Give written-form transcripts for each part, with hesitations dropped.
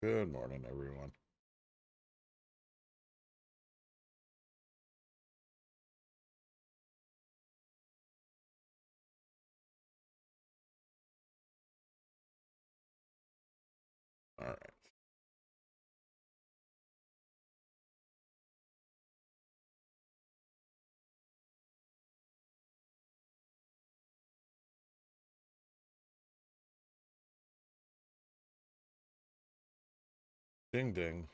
Good morning, everyone. All right. Ding, ding.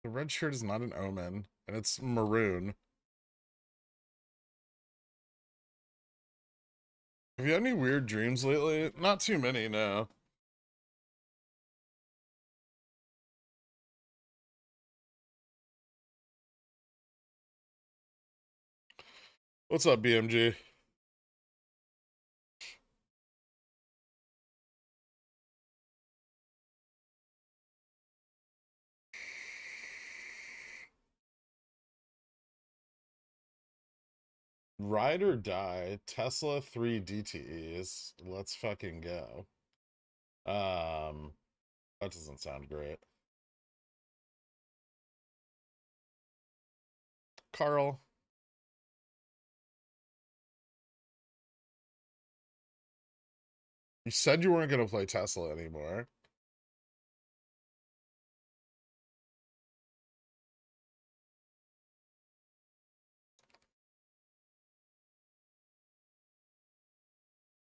The red shirt is not an omen, and it's maroon. Have you had any weird dreams lately? Not too many, no. What's up, BMG? Ride or die, Tesla 3 DTEs. Let's fucking go. That doesn't sound great. Carl. You said you weren't going to play Tesla anymore.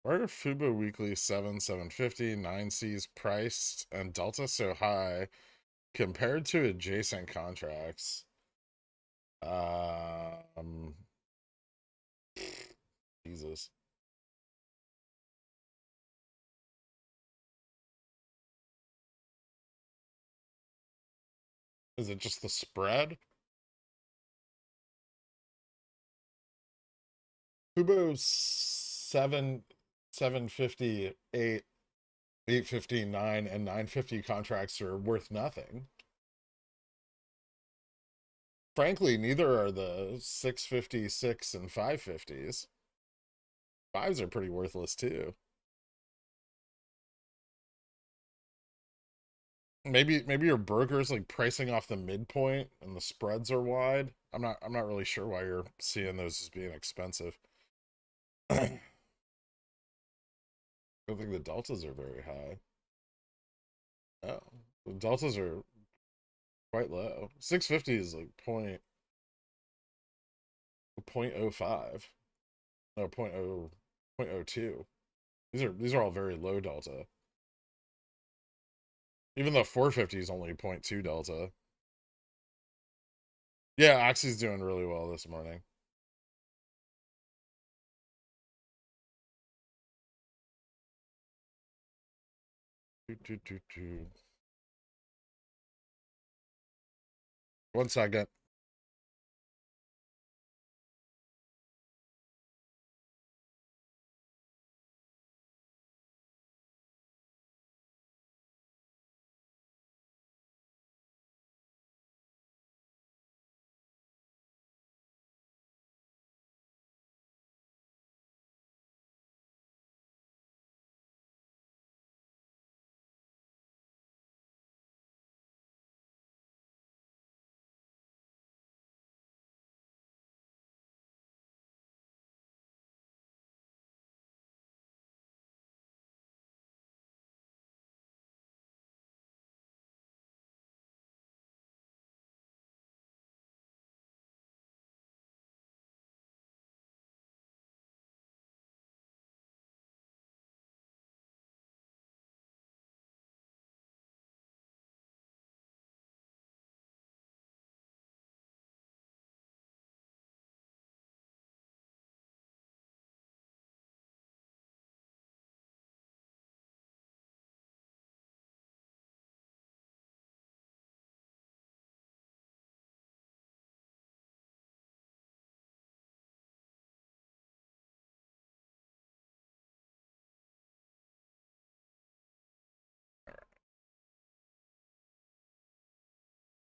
Why are Fubo Weekly 750, 9Cs priced, and Delta so high compared to adjacent contracts? Jesus. Is it just the spread? Fubo 750, 850, 9, and 950 contracts are worth nothing. Frankly, neither are the 656 and 550s. Fives are pretty worthless too. Maybe your broker's like pricing off the midpoint and the spreads are wide. I'm not really sure why you're seeing those as being expensive. I don't think the deltas are very high. Oh, the deltas are quite low. 650 is like point 0.05. No, 0.02. These are all very low delta. Even though 450 is only 0.2 delta. Yeah, Oxy's doing really well this morning. One second.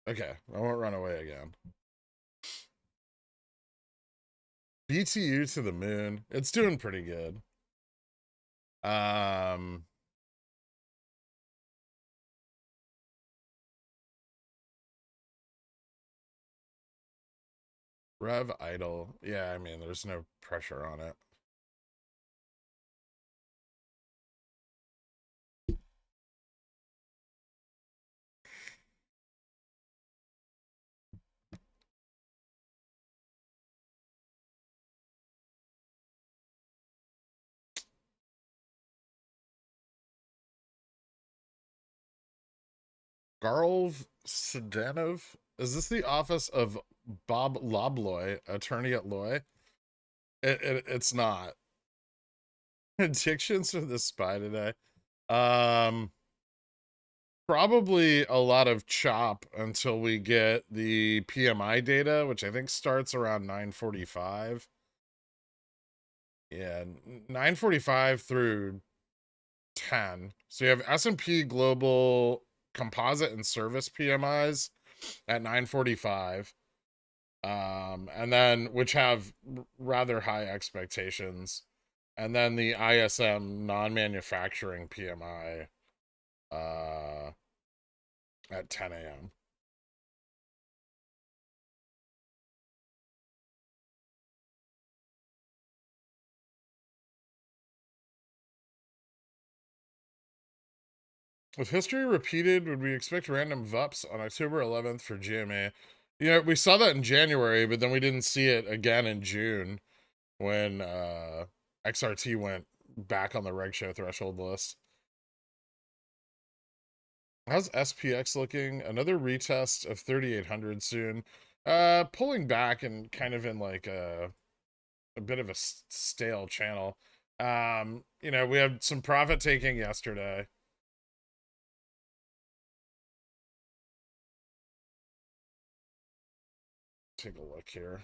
Okay, I won't run away again. BTU to the moon. It's doing pretty good. Um, Rev idle. Yeah, I mean, there's no pressure on it. Garlv Sedanov? Is this the office of Bob Lobloy, attorney at Loy? It's not. Predictions for the SPY today. Um, Probably a lot of chop until we get the PMI data, which I think starts around 9:45. Yeah, 9:45 through 10. So you have S&P Global Composite and Service PMIs at 9:45. And then which have rather high expectations. And then the ISM non-manufacturing PMI at 10 a.m. If history repeated, would we expect random VUPs on October 11th for GMA? You know, we saw that in January, but then we didn't see it again in June when XRT went back on the reg show threshold list. How's SPX looking? Another retest of 3,800 soon. Pulling back and kind of in like a bit of a stale channel. You know, we had some profit taking yesterday. Take a look here.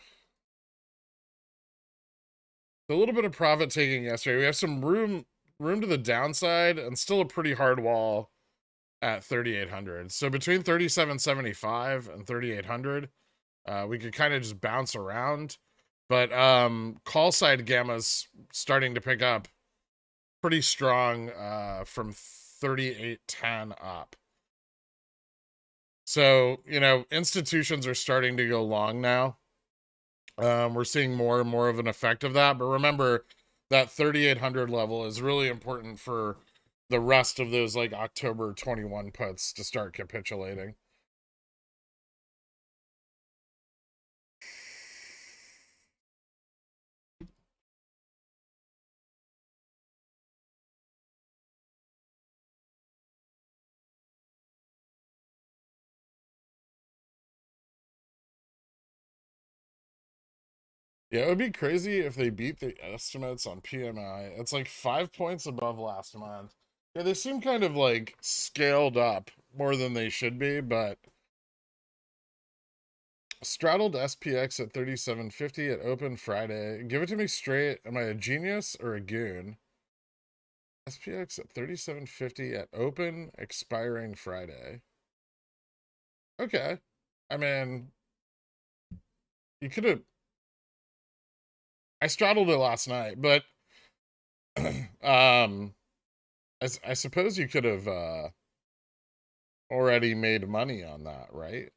A little bit of profit taking yesterday. We have some room to the downside and still a pretty hard wall at 3,800. So between 3,775 and 3,800, we could kind of just bounce around. But call side gamma's starting to pick up pretty strong from 3810 up. So, you know, institutions are starting to go long now. We're seeing more and more of an effect of that. But remember, that 3,800 level is really important for the rest of those like October 21 puts to start capitulating. Yeah, it would be crazy if they beat the estimates on PMI. It's like 5 points above last month. Yeah, they seem kind of like scaled up more than they should be, but straddled SPX at 3750 at open Friday. Give it to me straight. Am I a genius or a goon? SPX at 3750 at open expiring Friday. Okay. I mean, you could have. I straddled it last night, but um, I suppose you could have already made money on that, right?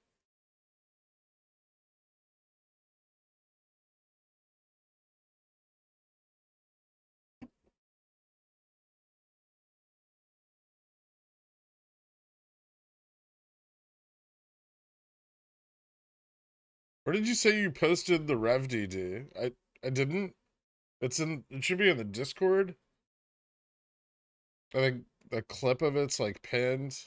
Where did you say you posted the Rev DD? I didn't. It should be in the Discord. I think the clip of it's like pinned.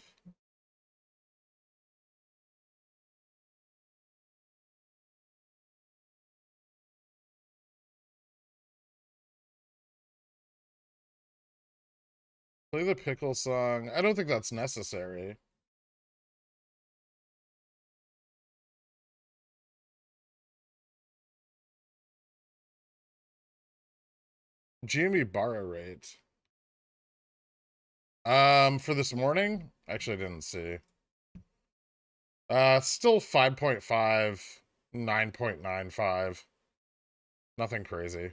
Play the pickle song. I don't think that's necessary. GME borrow rate. For this morning, actually I didn't see. Still 5.5, 9.95. Nothing crazy.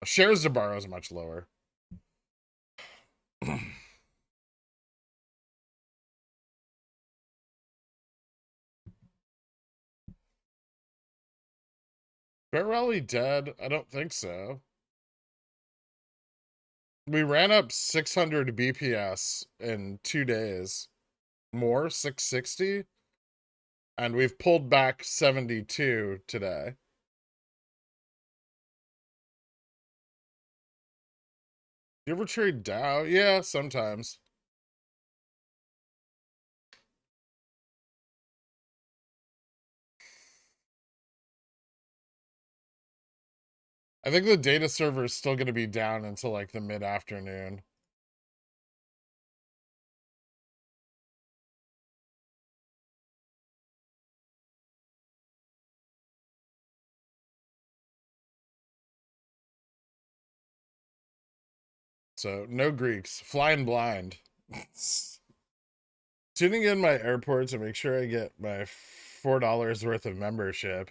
Shares to borrow is much lower. Bear Rally dead? I don't think so. We ran up 600 BPS in 2 days. More, 660. And we've pulled back 72 today. You ever trade Dow? Yeah, sometimes. I think the data server is still going to be down until like the mid-afternoon. So no Greeks. Flying blind. Tuning in my airport to make sure I get my $4 worth of membership.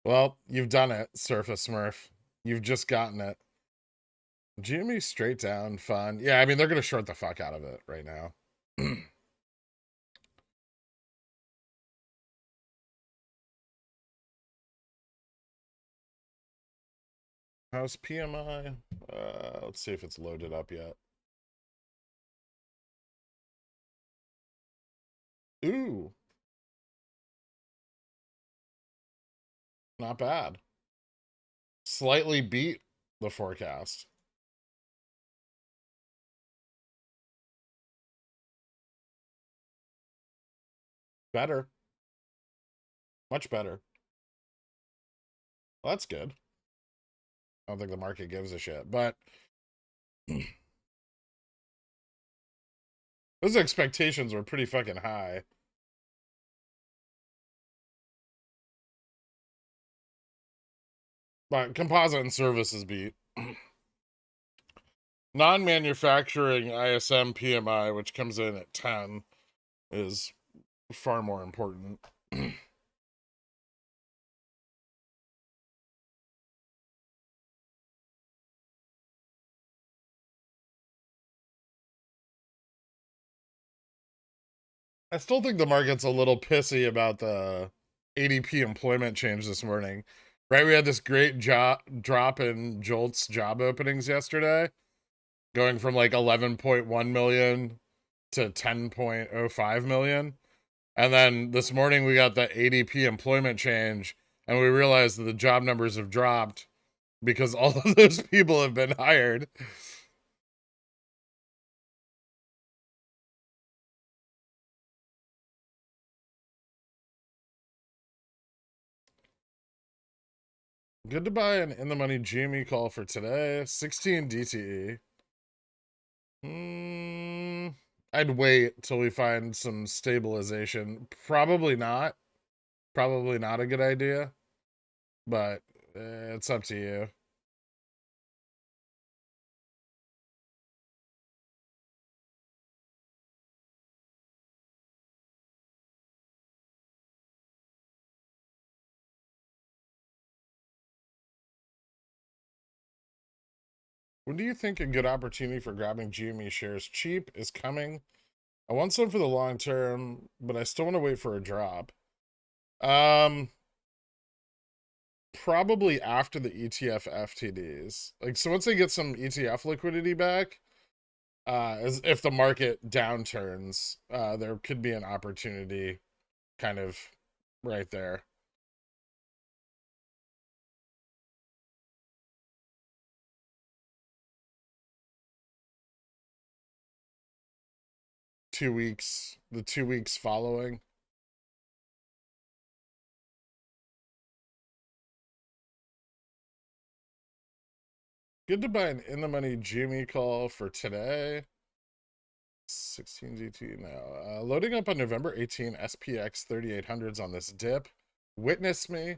Well, you've done it, Surface Smurf. You've just gotten it. GME straight down, fun. Yeah, I mean, they're going to short the fuck out of it right now. How's PMI? Let's see if it's loaded up yet. Ooh. Not bad. Slightly beat the forecast. Better. Much better. Well, that's good. I don't think the market gives a shit, but those expectations were pretty fucking high. But composite and services beat. Non-manufacturing ISM PMI, which comes in at 10, is far more important. I still think the market's a little pissy about the ADP employment change this morning. Right, we had this great drop in Jolt's job openings yesterday, going from like 11.1 million to 10.05 million. And then this morning we got the ADP employment change, and we realized that the job numbers have dropped because all of those people have been hired. Good to buy an in the money GME call for today. 16 DTE. I'd wait till we find some stabilization. Probably not. Probably not a good idea. But it's up to you. When do you think a good opportunity for grabbing GME shares cheap is coming? I want some for the long term, but I still want to wait for a drop. Um, Probably after the ETF FTDs. Like, so once they get some ETF liquidity back, as if the market downturns, there could be an opportunity kind of right there. The 2 weeks following. Good to buy an in the money Jimmy call for today. 16 GT now. Loading up on November 18, SPX 3800s on this dip. Witness me.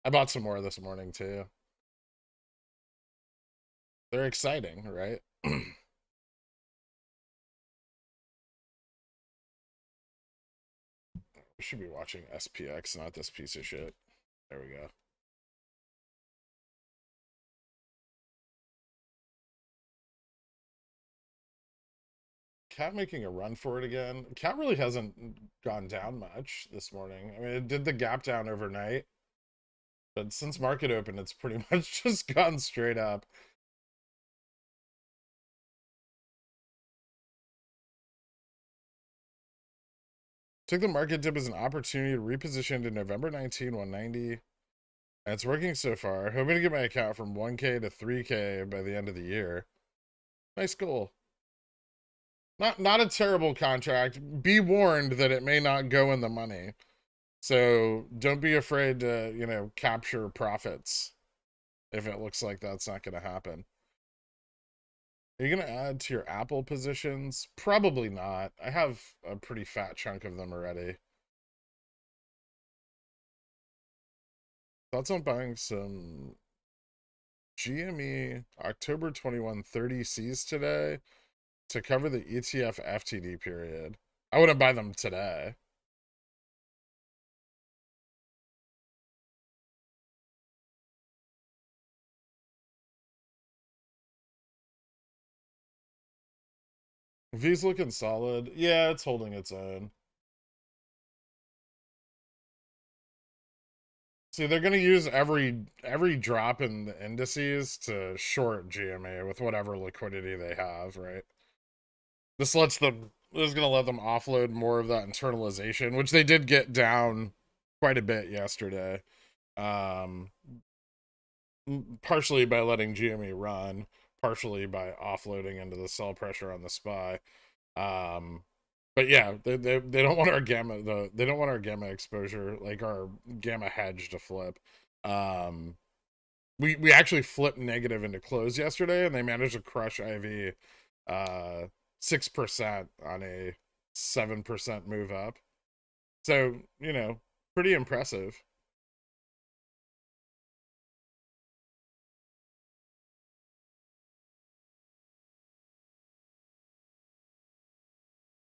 I bought some more this morning too. They're exciting, right? We should be watching SPX, not this piece of shit. There we go. Cat making a run for it again. Cat really hasn't gone down much this morning. I mean, it did the gap down overnight, but since market open, it's pretty much just gone straight up. Took the market dip as an opportunity to reposition to November 19, 190. And it's working so far. Hoping to get my account from 1K to 3K by the end of the year. Nice goal. Not a terrible contract. Be warned that it may not go in the money. So don't be afraid to, capture profits if it looks like that's not going to happen. Are you going to add to your Apple positions? Probably not. I have a pretty fat chunk of them already. Thoughts on buying some GME October 21 30Cs today to cover the ETF FTD period? I wouldn't buy them today. V's looking solid. Yeah, it's holding its own. See, they're going to use every drop in the indices to short GMA with whatever liquidity they have, right? This is going to let them offload more of that internalization, which they did get down quite a bit yesterday. Partially by letting GME run, partially by offloading into the sell pressure on the SPY. But yeah, they don't want our gamma they don't want our gamma exposure, like our gamma hedge, to flip. We actually flipped negative into close yesterday, and they managed to crush IV 6% on a 7% move up. So, pretty impressive.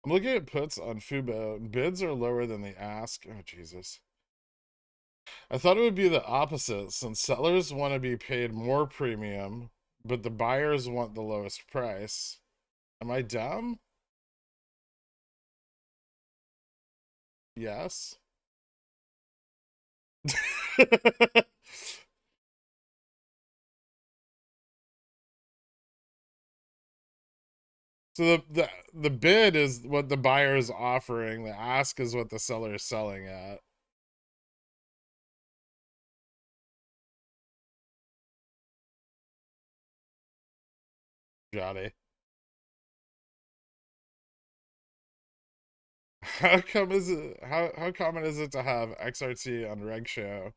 I'm looking at puts on Fubo. Bids are lower than the ask. Oh, Jesus. I thought it would be the opposite, since sellers want to be paid more premium, but the buyers want the lowest price. Am I dumb? Yes. So the bid is what the buyer is offering. The ask is what the seller is selling at. Johnny. How common is it to have XRT on reg show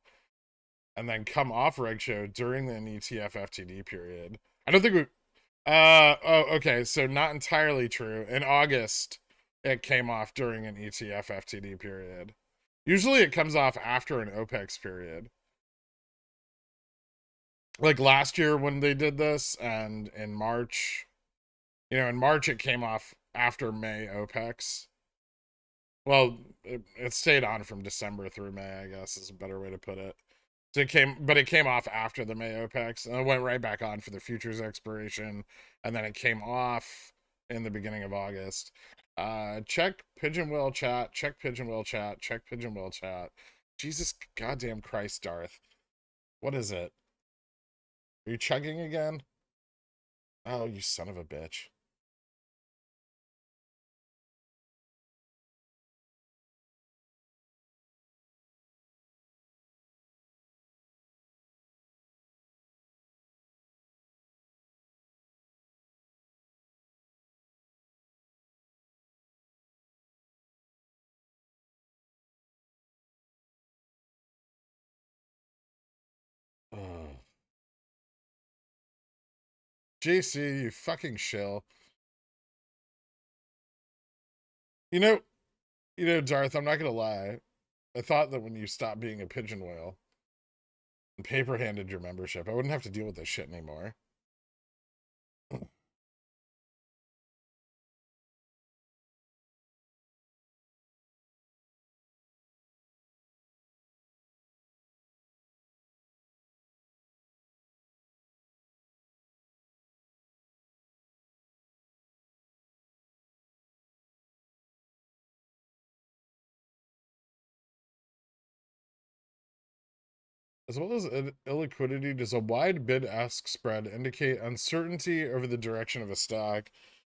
and then come off reg show during the ETF FTD period? I don't think we oh, okay, so not entirely true. In August, it came off during an ETF FTD period. Usually it comes off after an OPEX period. Like last year when they did this, and in March, in March it came off after May OPEX. Well, it stayed on from December through May, I guess is a better way to put it. So it came off after the May OPEX, and it went right back on for the futures expiration, and then it came off in the beginning of August. Check Pigeon Whale chat, check Pigeon Whale chat, check Pigeon Whale chat. Jesus goddamn Christ, Darth. What is it? Are you chugging again? Oh, you son of a bitch. Oh. JC, you fucking shill. You know, Darth, I'm not gonna lie. I thought that when you stopped being a pigeon whale and paper handed your membership, I wouldn't have to deal with this shit anymore. As well as illiquidity, does a wide bid-ask spread indicate uncertainty over the direction of a stock?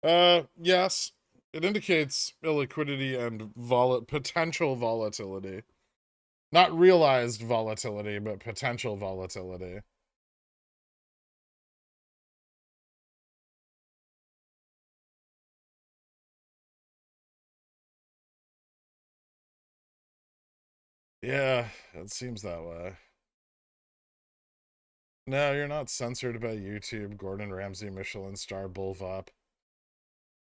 Yes. It indicates illiquidity and potential volatility. Not realized volatility, but potential volatility. Yeah, it seems that way. No, you're not censored by YouTube, Gordon Ramsay, Michelin star, Bullvup.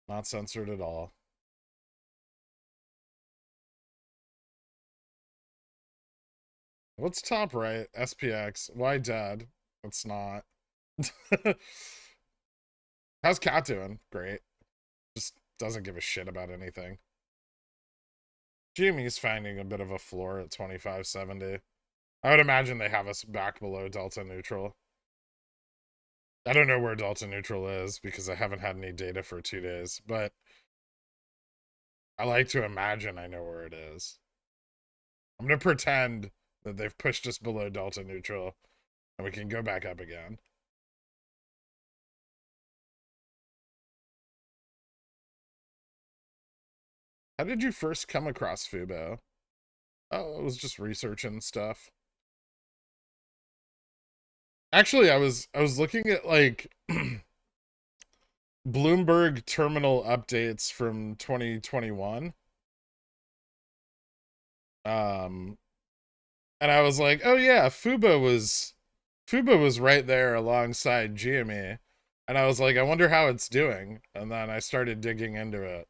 Not censored at all. What's top right? SPX. Why dead? It's not. How's Cat doing? Great. Just doesn't give a shit about anything. GME's finding a bit of a floor at 25.70. I would imagine they have us back below delta neutral. I don't know where delta neutral is because I haven't had any data for 2 days, but I like to imagine I know where it is. I'm going to pretend that they've pushed us below delta neutral and we can go back up again. How did you first come across Fubo? Oh, it was just researching stuff. Actually, I was looking at like Bloomberg terminal updates from 2021. And I was like, "Oh yeah, Fubo was right there alongside GME." And I was like, "I wonder how it's doing." And then I started digging into it.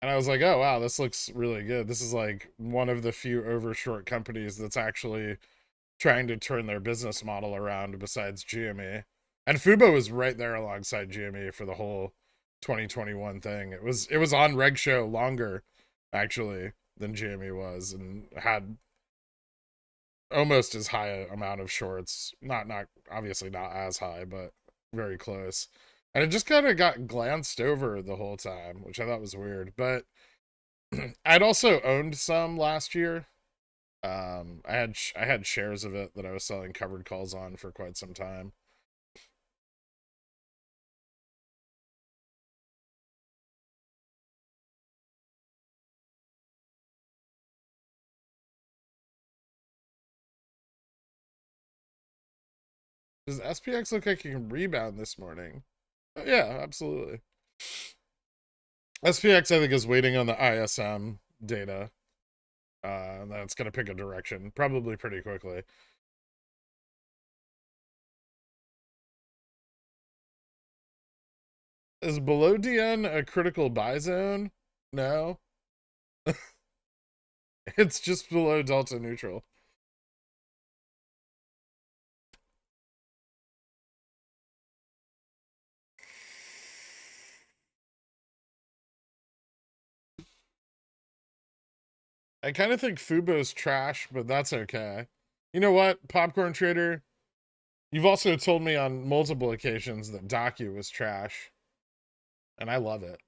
And I was like, "Oh wow, this looks really good. This is like one of the few overshort companies that's actually trying to turn their business model around besides GME." And Fubo was right there alongside GME for the whole 2021 thing. It was on Reg Show longer actually than GME was and had almost as high amount of shorts. Not obviously not as high, but very close. And it just kind of got glanced over the whole time, which I thought was weird. But I'd also owned some last year. I had shares of it that I was selling covered calls on for quite some time. Does SPX look like it can rebound this morning? Oh, yeah, absolutely. SPX, I think, is waiting on the ISM data. And then it's going to pick a direction, probably pretty quickly. Is below DN a critical buy zone? No. It's just below delta neutral. I kind of think Fubo's trash, but that's okay. You know what, Popcorn Trader? You've also told me on multiple occasions that Docu was trash, and I love it.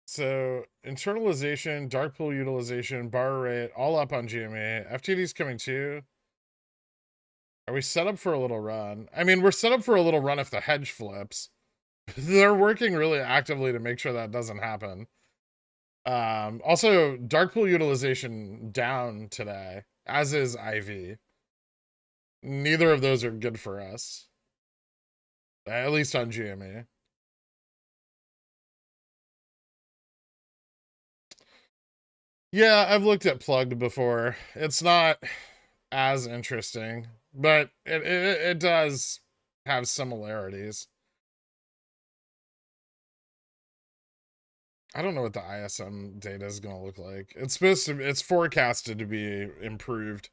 So, internalization, dark pool utilization, borrow rate, all up on GMA. FTD's coming too. Are we set up for a little run? I mean, we're set up for a little run if the hedge flips. They're working really actively to make sure that doesn't happen. Also, dark pool utilization down today, as is IV. Neither of those are good for us, at least on GME. Yeah, I've looked at plugged before. It's not as interesting, but it does have similarities. I don't know what the ISM data is going to look like. It's forecasted to be improved.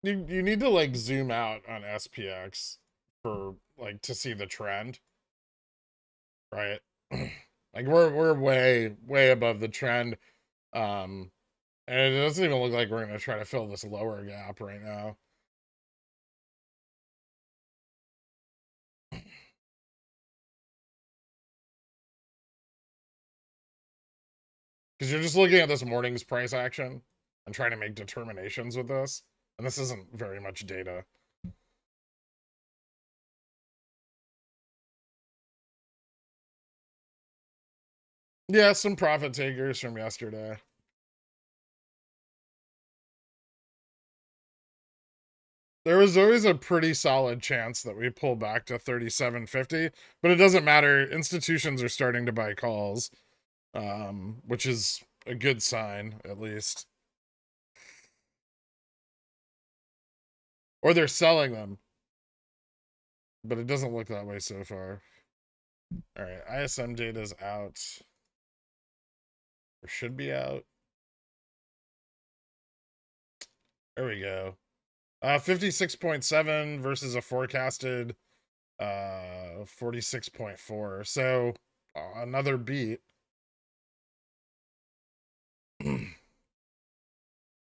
You need to like zoom out on SPX for like to see the trend, right? Like we're way above the trend. Um And it doesn't even look like we're going to try to fill this lower gap right now. Because you're just looking at this morning's price action and trying to make determinations with this. And this isn't very much data. Yeah, some profit takers from yesterday. There was always a pretty solid chance that we pull back to 37.50, but it doesn't matter. Institutions are starting to buy calls, which is a good sign, at least. Or they're selling them, but it doesn't look that way so far. All right, ISM data is out, or should be out. There we go. 56.7 versus a forecasted 46.4. So another beat.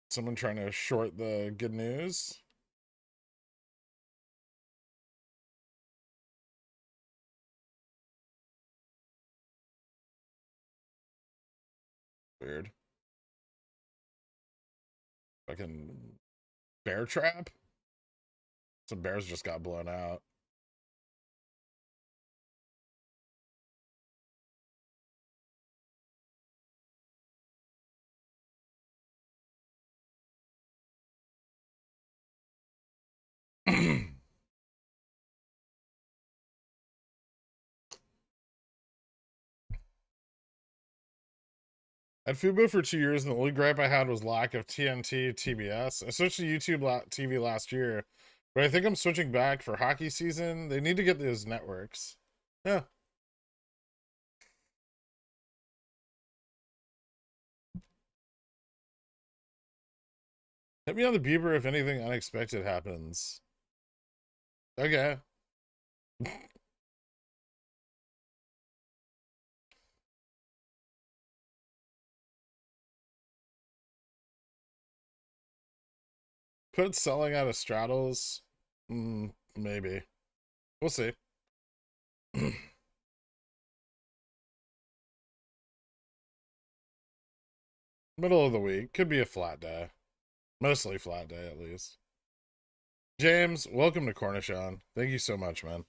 Someone trying to short the good news. Weird. Fucking bear trap. Some bears just got blown out. At Fubo for 2 years, and the only gripe I had was lack of TNT TBS. I switched to YouTube TV last year, but I think I'm switching back for hockey season. They need to get those networks. Yeah. Hit me on the beeper if anything unexpected happens. Okay. Put selling out of straddles? Maybe. We'll see. Middle of the week. Could be a flat day. Mostly flat day, at least. James, welcome to Cornishon. Thank you so much, man.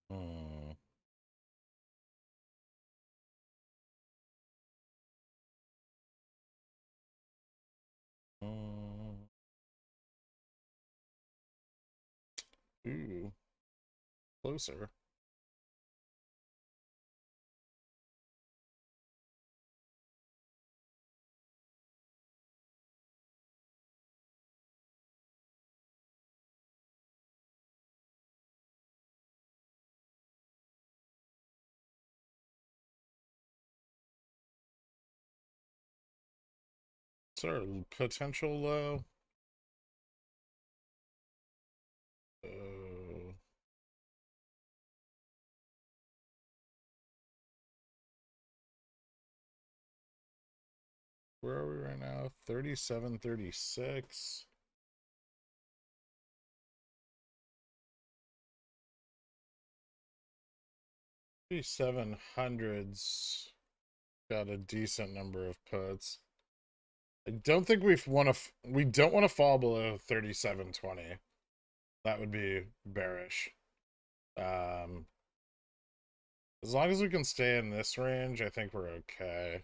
Hmm. Ooh. Closer. Sir, potential low. Where are we right now? 37.36. 3700's got a decent number of puts. I don't think we don't want to fall below 37.20. That would be bearish. As long as we can stay in this range, I think we're okay.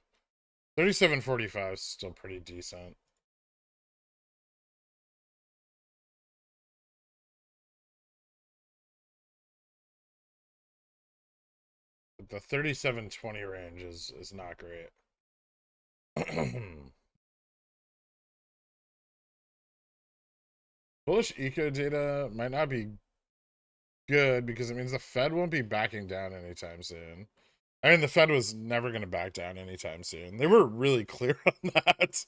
37.45 is still pretty decent. But the 37.20 range is not great. Bullish eco data might not be good because it means the Fed won't be backing down anytime soon. I mean, the Fed was never going to back down anytime soon. They were really clear on that.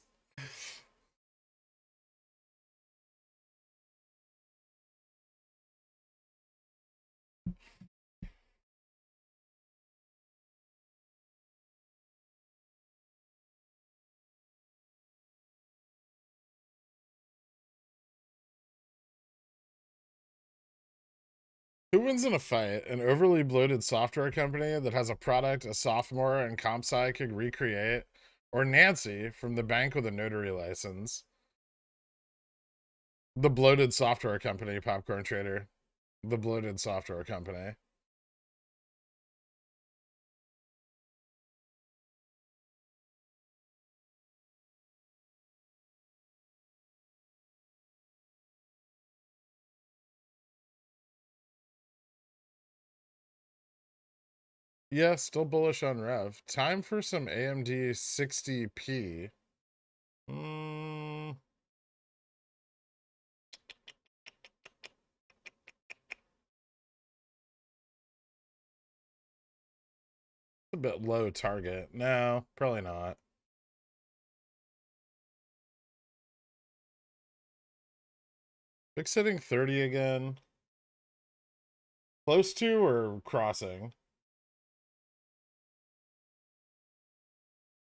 Who wins in a fight? An overly bloated software company that has a product a sophomore and comp sci could recreate? Or Nancy from the bank with a notary license? The bloated software company, Popcorn Trader. The bloated software company. Yeah, still bullish on Rev. Time for some AMD 60p. Mm, a bit low target. No, probably not. Fix hitting 30 again. Close to or crossing?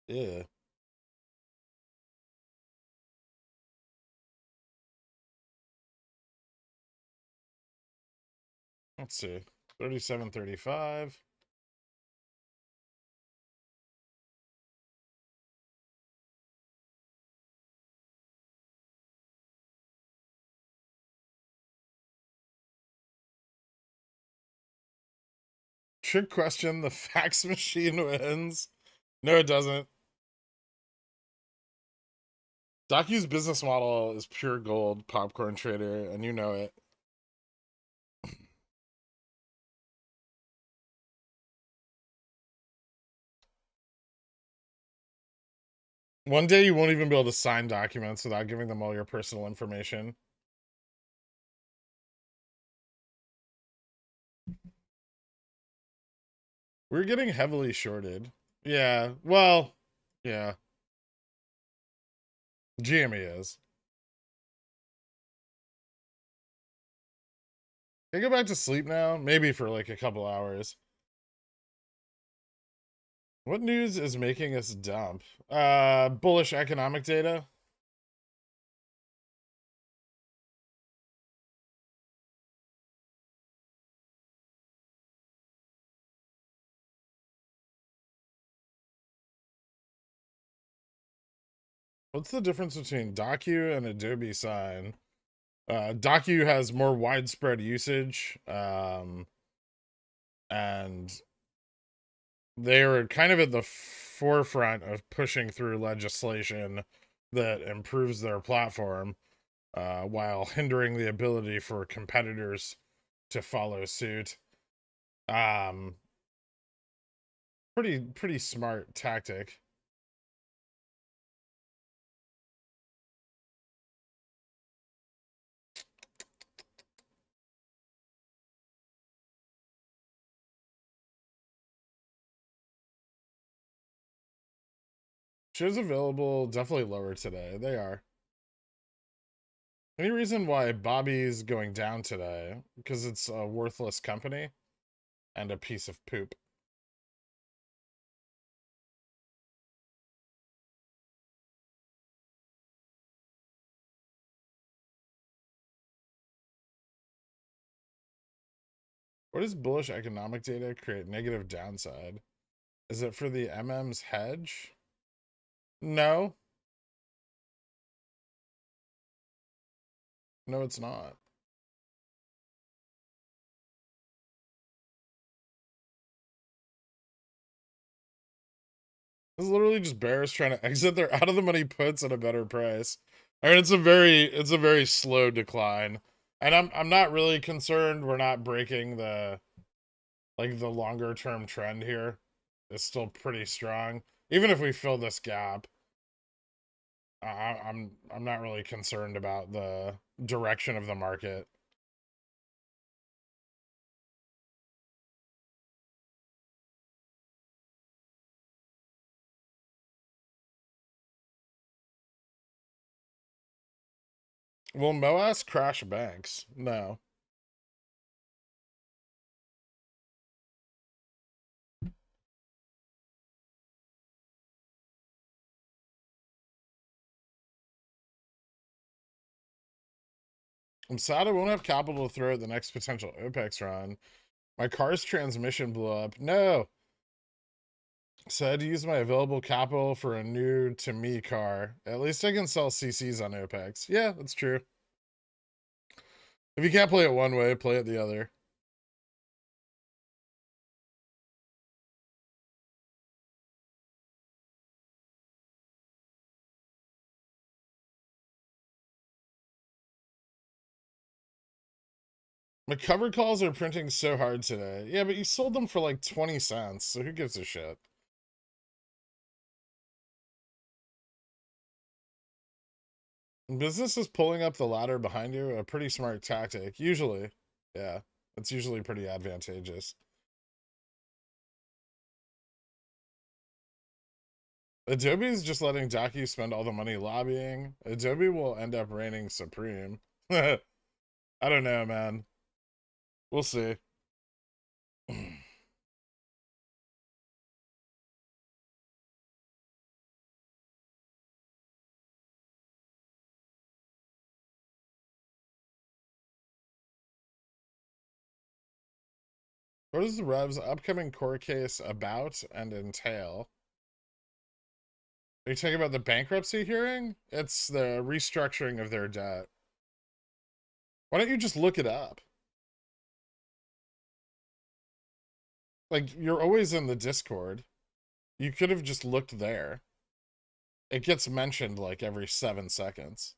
Yeah. Let's see. 37.35. Trick question, the fax machine wins. No, it doesn't. Docu's business model is pure gold, Popcorn Trader, and you know it. One day you won't even be able to sign documents without giving them all your personal information. We're getting heavily shorted. Yeah, well, yeah. GME is. Can I go back to sleep now? Maybe for like a couple hours. What news is making us dump? Bullish economic data. What's the difference between Docu and Adobe Sign? Docu has more widespread usage, and they were kind of at the forefront of pushing through legislation that improves their platform, while hindering the ability for competitors to follow suit. Um, pretty smart tactic. Shares available, definitely lower today. They are. Any reason why Bobby's going down today? Because it's a worthless company and a piece of poop. What does bullish economic data create negative downside? Is it for the MM's hedge? No. No, it's not. It's literally just bears trying to exit their out of the money puts at a better price. I mean, it's a very slow decline. And I'm not really concerned we're not breaking the longer term trend here. It's still pretty strong. Even if we fill this gap, I'm not really concerned about the direction of the market. Will MOASS crash banks? No. I'm sad I won't have capital to throw at the next potential OPEX run. My car's transmission blew up. No. So I had to use my available capital for a new to me car. At least I can sell CCs on OPEX. Yeah, that's true. If you can't play it one way, play it the other. My covered calls are printing so hard today. Yeah, but you sold them for like 20 cents, so who gives a shit? Business is pulling up the ladder behind you, a pretty smart tactic. Usually. Yeah, it's usually pretty advantageous. Adobe is just letting Docu spend all the money lobbying. Adobe will end up reigning supreme. I don't know, man. We'll see. What is the Rev's upcoming court case about and entail? Are you talking about the bankruptcy hearing? It's the restructuring of their debt. Why don't you just look it up? Like, you're always in the Discord. You could have just looked there. It gets mentioned like every 7 seconds.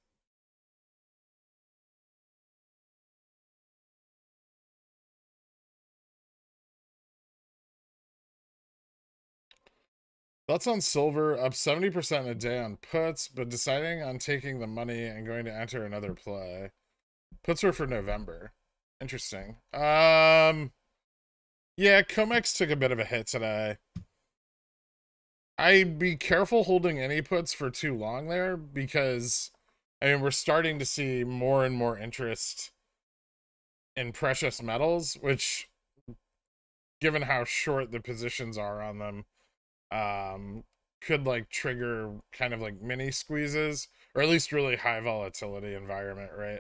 Thoughts on silver, up 70% in a day on puts, but deciding on taking the money and going to enter another play. Puts were for November. Interesting. Yeah, Comex took a bit of a hit today. I'd be careful holding any puts for too long there because, I mean, we're starting to see more and more interest in precious metals, which, given how short the positions are on them, could like trigger kind of like mini squeezes, or at least really high volatility environment, right?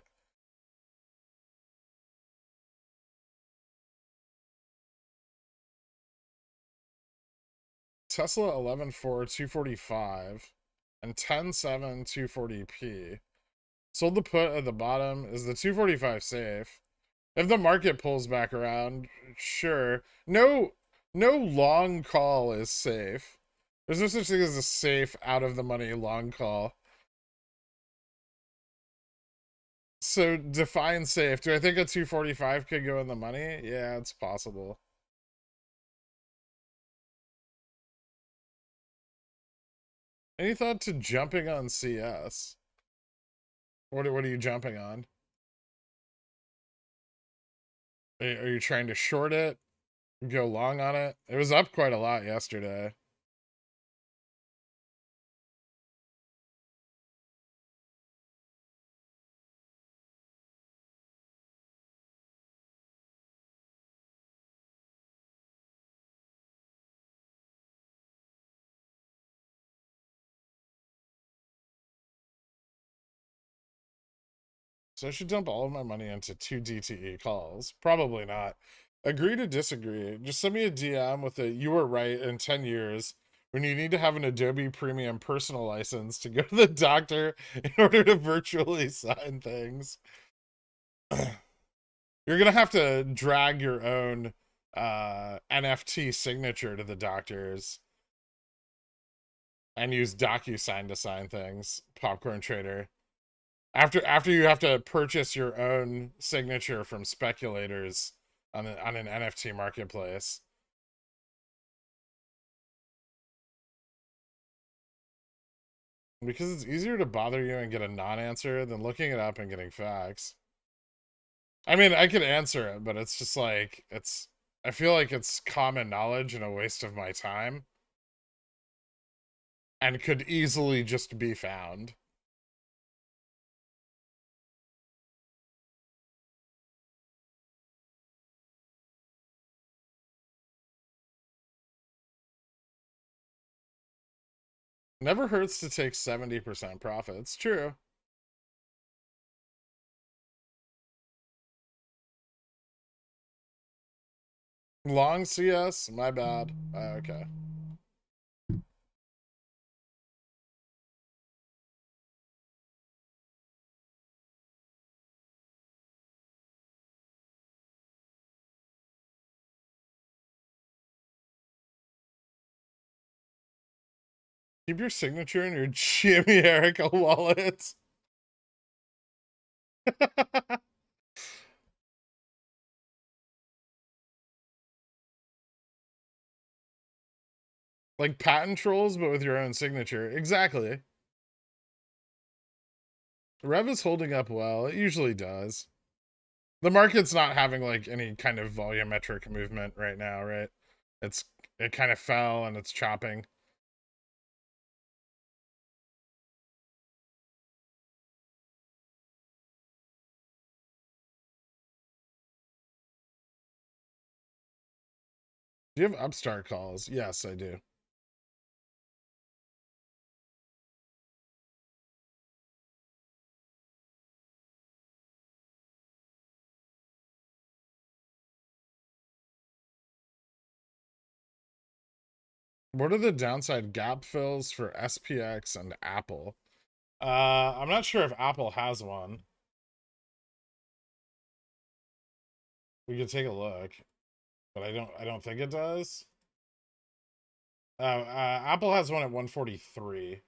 Tesla 11.4 245 and 10.7 240p. Sold the put at the bottom. Is the 245 safe? If the market pulls back around, sure. No long call is safe. There's no such thing as a safe out of the money long call. So define safe. Do I think a 245 could go in the money? Yeah, it's possible. Any thought to jumping on CS? What are you jumping on? Are you trying to short it? Go long on it? It was up quite a lot yesterday. So I should dump all of my money into 2 DTE calls? Probably not. Agree to disagree. Just send me a DM with a "you were right" in 10 years when you need to have an Adobe Premium personal license to go to the doctor in order to virtually sign things. You're gonna have to drag your own NFT signature to the doctors and use DocuSign to sign things, Popcorn Trader. After you have to purchase your own signature from speculators on an NFT marketplace. Because it's easier to bother you and get a non-answer than looking it up and getting facts. I mean, I could answer it, but it's just like I feel like it's common knowledge and a waste of my time and could easily just be found. Never hurts to take 70% profits. True. Long CS? My bad. Okay. Keep your signature in your Jimmy Erica wallet. Like patent trolls, but with your own signature. Exactly. Rev is holding up well. It usually does. The market's not having like any kind of volumetric movement right now, right? It kind of fell and it's chopping. Do you have Upstart calls? Yes, I do. What are the downside gap fills for SPX and Apple? I'm not sure if Apple has one. We could take a look, but I don't think it does. Apple has one at 143.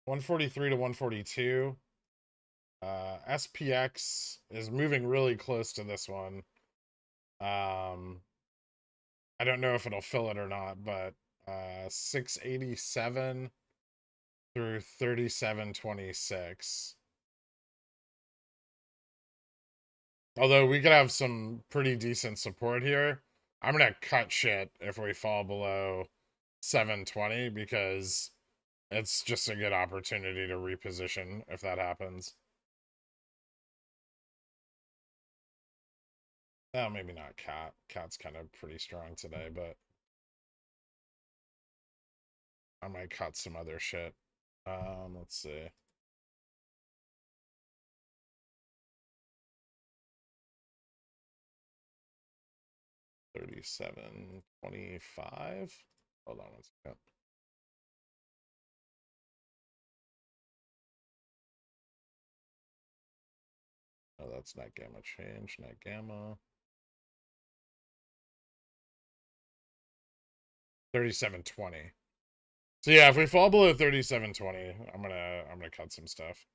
143 to 142. SPX is moving really close to this one. I don't know if it'll fill it or not, but 687 through 3726. Although we could have some pretty decent support here. I'm gonna cut shit if we fall below 720 because it's just a good opportunity to reposition if that happens. Oh, maybe not Cat. Cat's kind of pretty strong today, but I might cut some other shit. Let's see. $37.25. Hold on one second. Oh, that's net gamma change, net gamma. 37.20. So yeah, if we fall below 37.20, I'm gonna cut some stuff.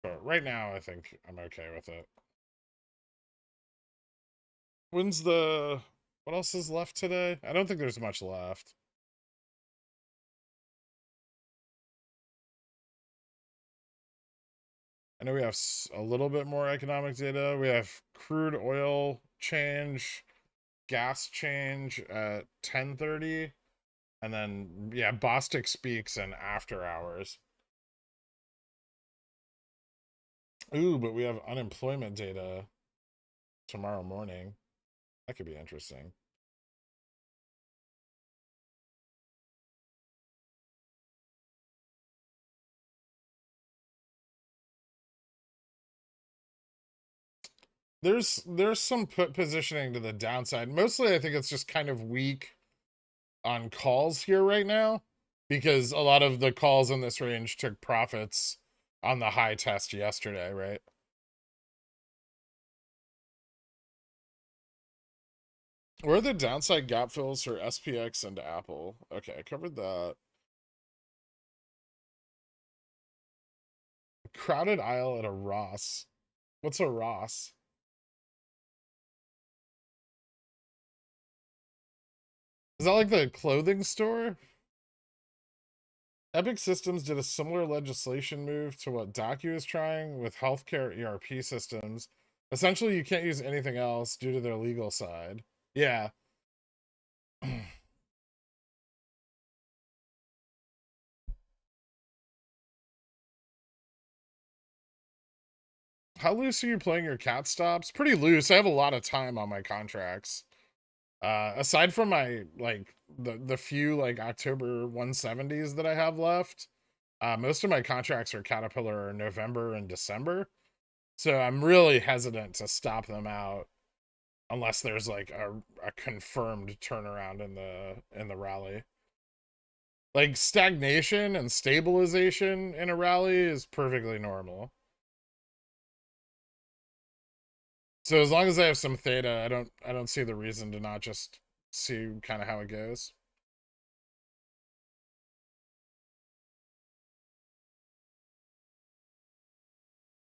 But right now, I think I'm okay with it. When's the... What else is left today? I don't think there's much left. I know we have a little bit more economic data. We have crude oil change, gas change at 10:30, and then yeah, Bostic speaks in after hours. Ooh, but we have unemployment data tomorrow morning. That could be interesting. There's some put positioning to the downside. Mostly I think it's just kind of weak on calls here right now because a lot of the calls in this range took profits on the high test yesterday, right? Where are the downside gap fills for SPX and Apple? Okay, I covered that. Crowded aisle at a Ross. What's a Ross? Is that like the clothing store? Epic Systems did a similar legislation move to what Docu is trying with healthcare ERP systems. Essentially, you can't use anything else due to their legal side. Yeah. How loose are you playing your cat stops? Pretty loose. I have a lot of time on my contracts. Aside from my like the few like October 170s that I have left, most of my contracts are Caterpillar November and December. So I'm really hesitant to stop them out unless there's like a confirmed turnaround in the rally. Like stagnation and stabilization in a rally is perfectly normal. So as long as I have some theta, I don't see the reason to not just see kind of how it goes.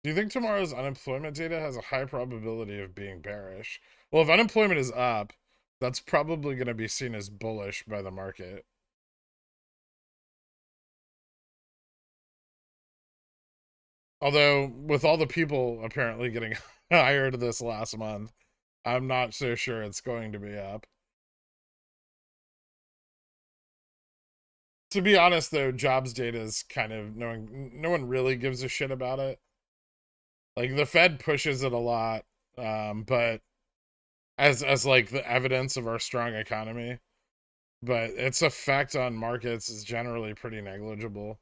Do you think tomorrow's unemployment data has a high probability of being bearish? Well, if unemployment is up, that's probably going to be seen as bullish by the market. Although, with all the people apparently getting hired this last month, I'm not so sure it's going to be up. To be honest, though, jobs data is kind of no one really gives a shit about it. Like the Fed pushes it a lot, but as like the evidence of our strong economy, but its effect on markets is generally pretty negligible.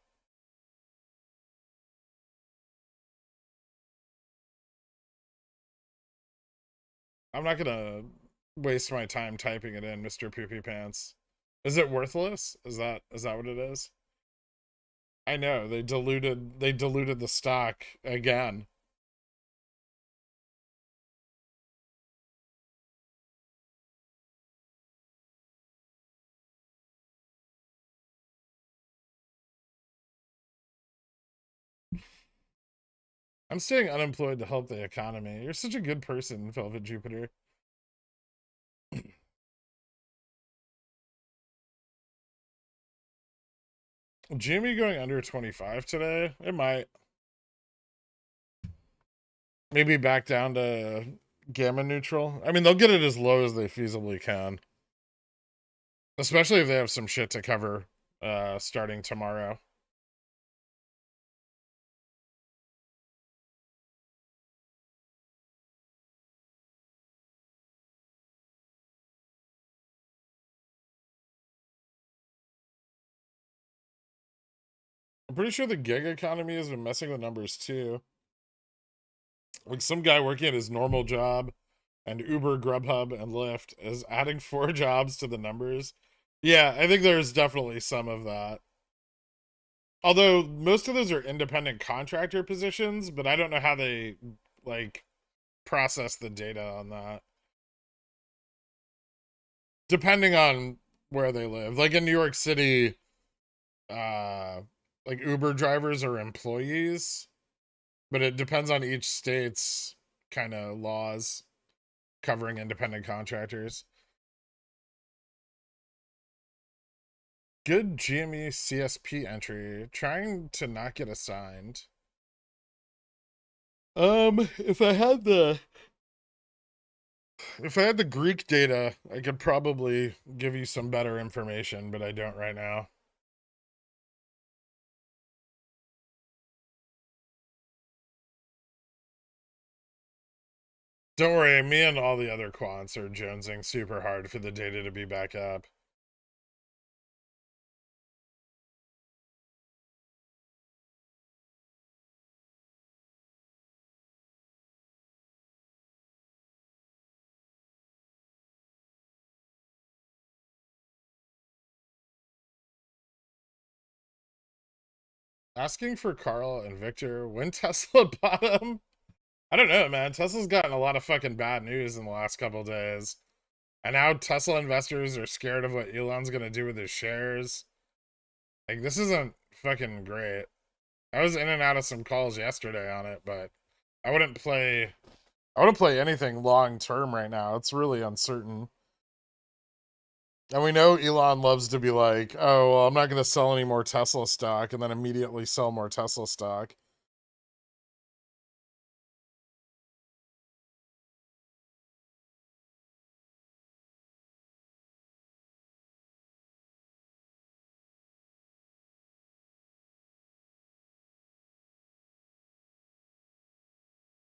I'm not gonna waste my time typing it in, Mr. Poopy Pants. Is it worthless? Is that what it is? I know they diluted the stock again. I'm staying unemployed to help the economy. You're such a good person, Velvet Jupiter. Jimmy going under 25 today? It might. Maybe back down to gamma neutral. I mean, they'll get it as low as they feasibly can. Especially if they have some shit to cover starting tomorrow. I'm pretty sure the gig economy has been messing with numbers too. Like some guy working at his normal job and Uber, Grubhub, and Lyft is adding 4 jobs to the numbers. Yeah, I think there's definitely some of that. Although most of those are independent contractor positions, but I don't know how they like process the data on that. Depending on where they live. Like in New York City, uh like Uber drivers are employees, but it depends on each state's kind of laws covering independent contractors. Good GME CSP entry. Trying to not get assigned. If I had the Greek data, I could probably give you some better information, but I don't right now. Don't worry, me and all the other quants are jonesing super hard for the data to be back up. Asking for Carl and Victor when Tesla bottom. I don't know, man. Tesla's gotten a lot of fucking bad news in the last couple days. And now Tesla investors are scared of what Elon's gonna do with his shares. Like, this isn't fucking great. I was in and out of some calls yesterday on it, but I wouldn't play I wouldn't play anything long term right now. It's really uncertain. And we know Elon loves to be like, oh, well, I'm not going to sell any more Tesla stock and then immediately sell more Tesla stock.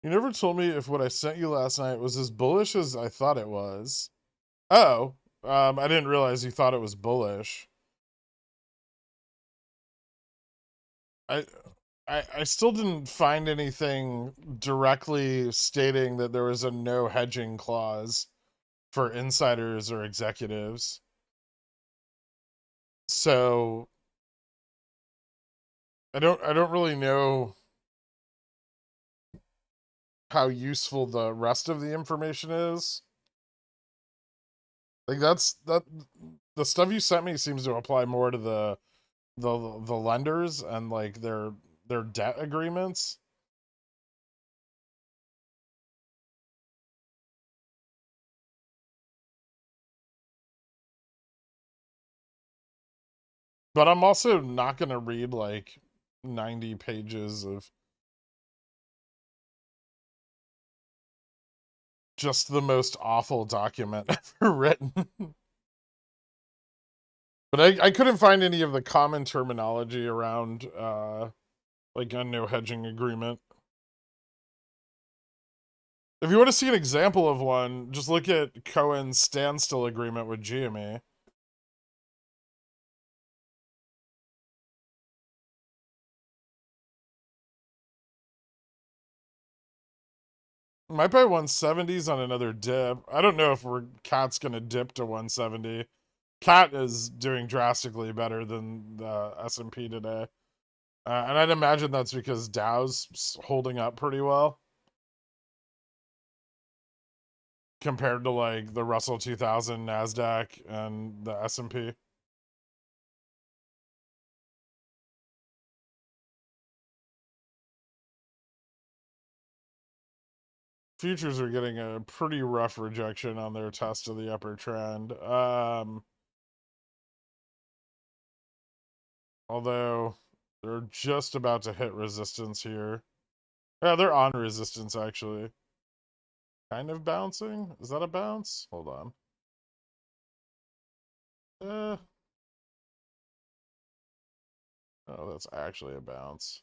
You never told me if what I sent you last night was as bullish as I thought it was. Oh, I didn't realize you thought it was bullish. I I still didn't find anything directly stating that there was a no hedging clause for insiders or executives. So I don't really know how useful the rest of the information is. Like that the stuff you sent me seems to apply more to the lenders and like their debt agreements. But I'm also not going to read like 90 pages of just the most awful document ever written. But I couldn't find any of the common terminology around like a no hedging agreement. If you want to see an example of one, just look at Cohen's standstill agreement with GME. Might buy 170s on another dip. I don't know if Cat's gonna dip to 170. Cat is doing drastically better than the S&P today. And I'd imagine that's because Dow's holding up pretty well compared to like the Russell 2000, Nasdaq, and the S&P. Futures are getting a pretty rough rejection on their test of the upper trend. Although they're just about to hit resistance here. Yeah, they're on resistance actually. Kind of bouncing? Is that a bounce? Hold on. Oh, that's actually a bounce.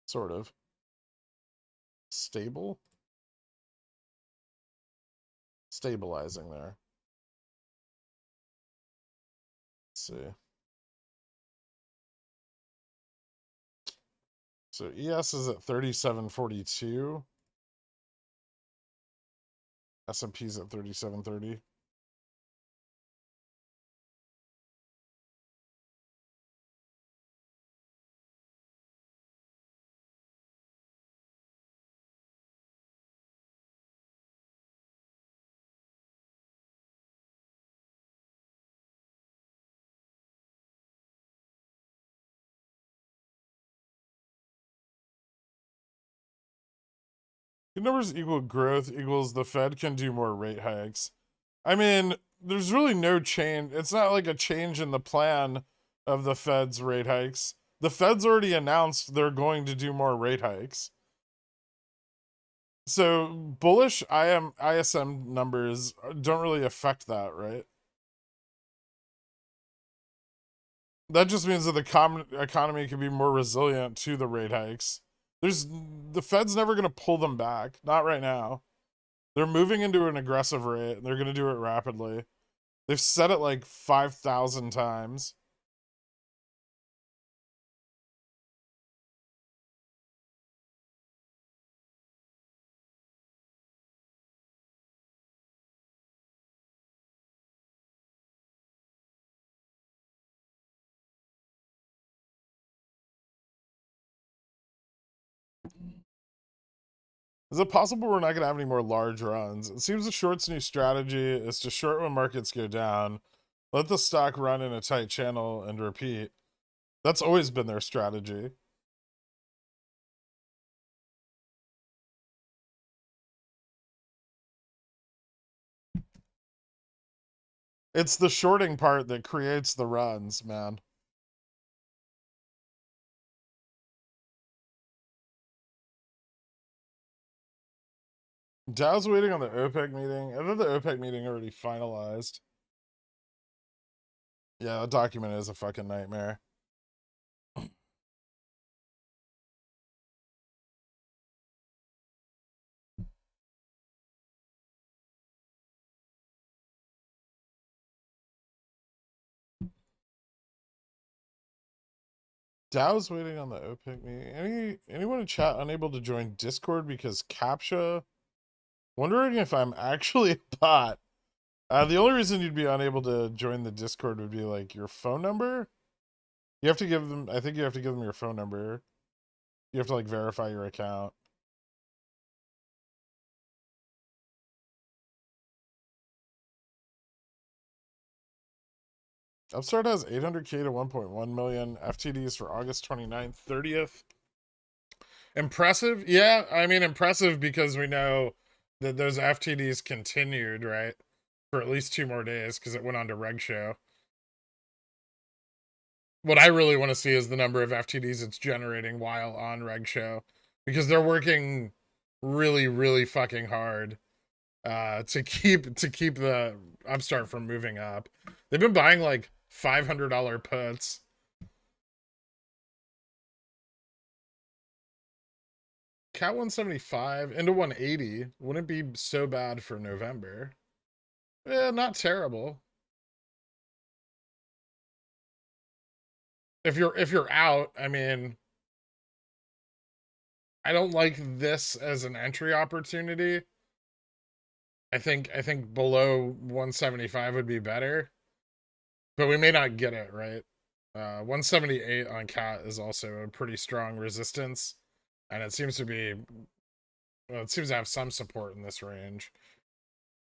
Sort of. Stable? Stabilizing there. Let's see. So ES is at 37.42. S&P's at 37.30. Good numbers equal growth equals the Fed can do more rate hikes. I mean, there's really no change. It's not like a change in the plan of the Fed's rate hikes. The Fed's already announced they're going to do more rate hikes. So bullish ISM numbers don't really affect that, right? That just means that the economy can be more resilient to the rate hikes. The Fed's never going to pull them back, not right now. They're moving into an aggressive rate. They're going to do it rapidly. They've said it like 5,000 times. Is it possible we're not going to have any more large runs? It seems the short's new strategy is to short when markets go down, let the stock run in a tight channel, and repeat. That's always been their strategy. It's the shorting part that creates the runs, man. Dow's waiting on the OPEC meeting. I thought the OPEC meeting already finalized. Yeah, the document is a fucking nightmare. Dow's waiting on the OPEC meeting. Anyone in chat unable to join Discord because CAPTCHA? Wondering if I'm actually a bot. The only reason you'd be unable to join the Discord would be like your phone number. You have to give them, I think you have to give them your phone number. You have to like verify your account. Upstart has 800K to 1.1 million FTDs for August 29th, 30th. Impressive. Yeah, I mean, impressive because we know that those FTDs continued, right? For at least 2 more days because it went on to Reg Show. What I really want to see is the number of FTDs it's generating while on Reg Show because they're working really, really fucking hard to keep the Upstart from moving up. They've been buying like $500 puts. Cat 175 into 180 wouldn't be so bad for November. Yeah, not terrible. If you're out, I mean, I don't like this as an entry opportunity. I think below 175 would be better. But we may not get it, right? 178 on cat is also a pretty strong resistance. And it seems to be, well, it seems to have some support in this range.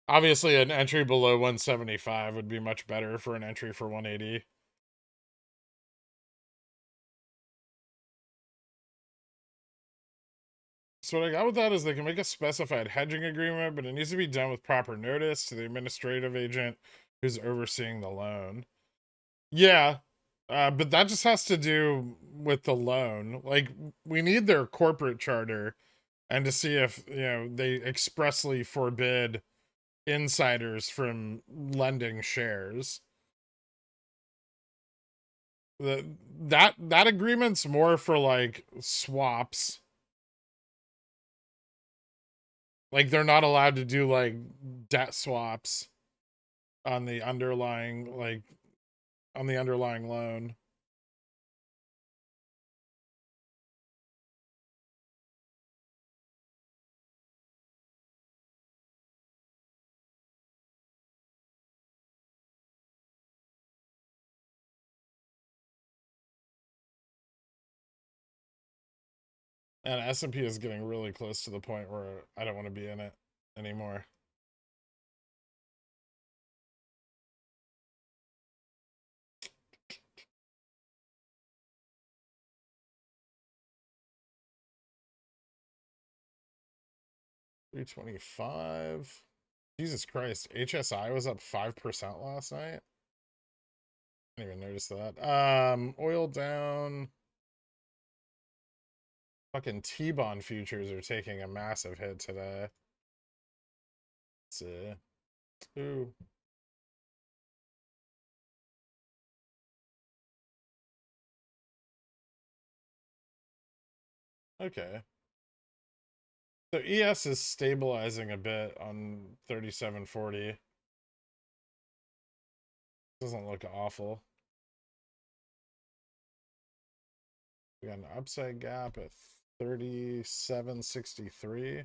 Obviously, an entry below 175 would be much better for an entry for 180. So what I got with that is they can make a specified hedging agreement, but it needs to be done with proper notice to the administrative agent who's overseeing the loan. Yeah, but that just has to do with the loan. Like, we need their corporate charter and to see if, you know, they expressly forbid insiders from lending shares. That agreement's more for like swaps. Like, they're not allowed to do like debt swaps on the underlying loan. And S&P is getting really close to the point where I don't want to be in it anymore. $325. Jesus Christ. HSI was up 5% last night. I didn't even notice that. Oil down. Fucking T-bond futures are taking a massive hit today. Let's see. Ooh. Okay. So ES is stabilizing a bit on 3740. Doesn't look awful. We got an upside gap at 3763.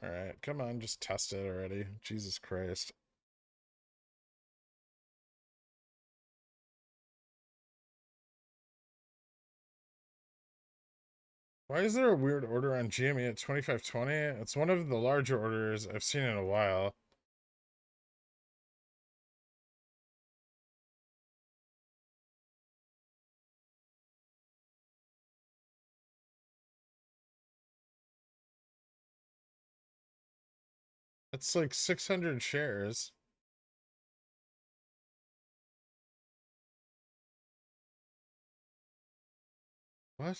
All right, come on, just test it already. Jesus Christ. Why is there a weird order on GME at 2520? It's one of the larger orders I've seen in a while. It's like 600 shares. What?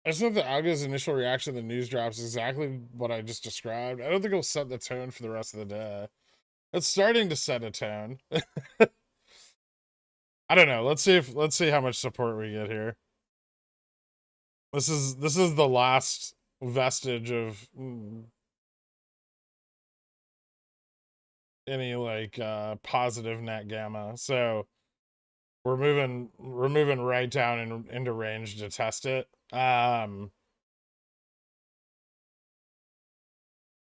I just think the algo's initial reaction to the news drops is exactly what I just described. I don't think it'll set the tone for the rest of the day. It's starting to set a tone. I don't know. Let's see how much support we get here. This is the last vestige of any like positive net gamma. So we're moving right down into range to test it. I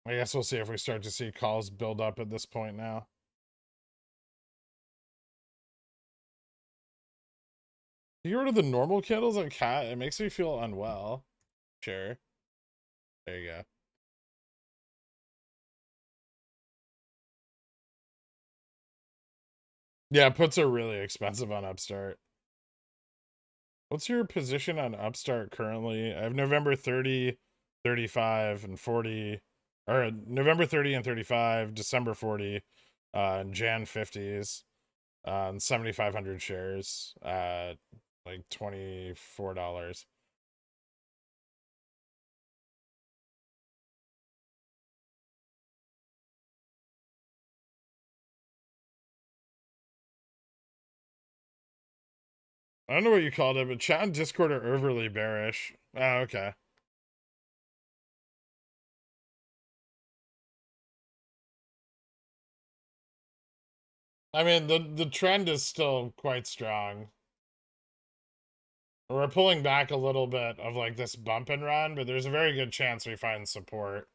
guess we'll see if we start to see calls build up at this point now. You get rid of the normal candles on cat, it makes me feel unwell. Sure. There you go. Yeah, puts are really expensive on Upstart. What's your position on Upstart currently? I have November 30, 35, and 40. Or November 30 and 35, December 40, and Jan 50s, and 7,500 shares at like $24. I don't know what you called it, but chat and Discord are overly bearish. Oh, okay. I mean, the trend is still quite strong. We're pulling back a little bit of like this bump and run, but there's a very good chance we find support.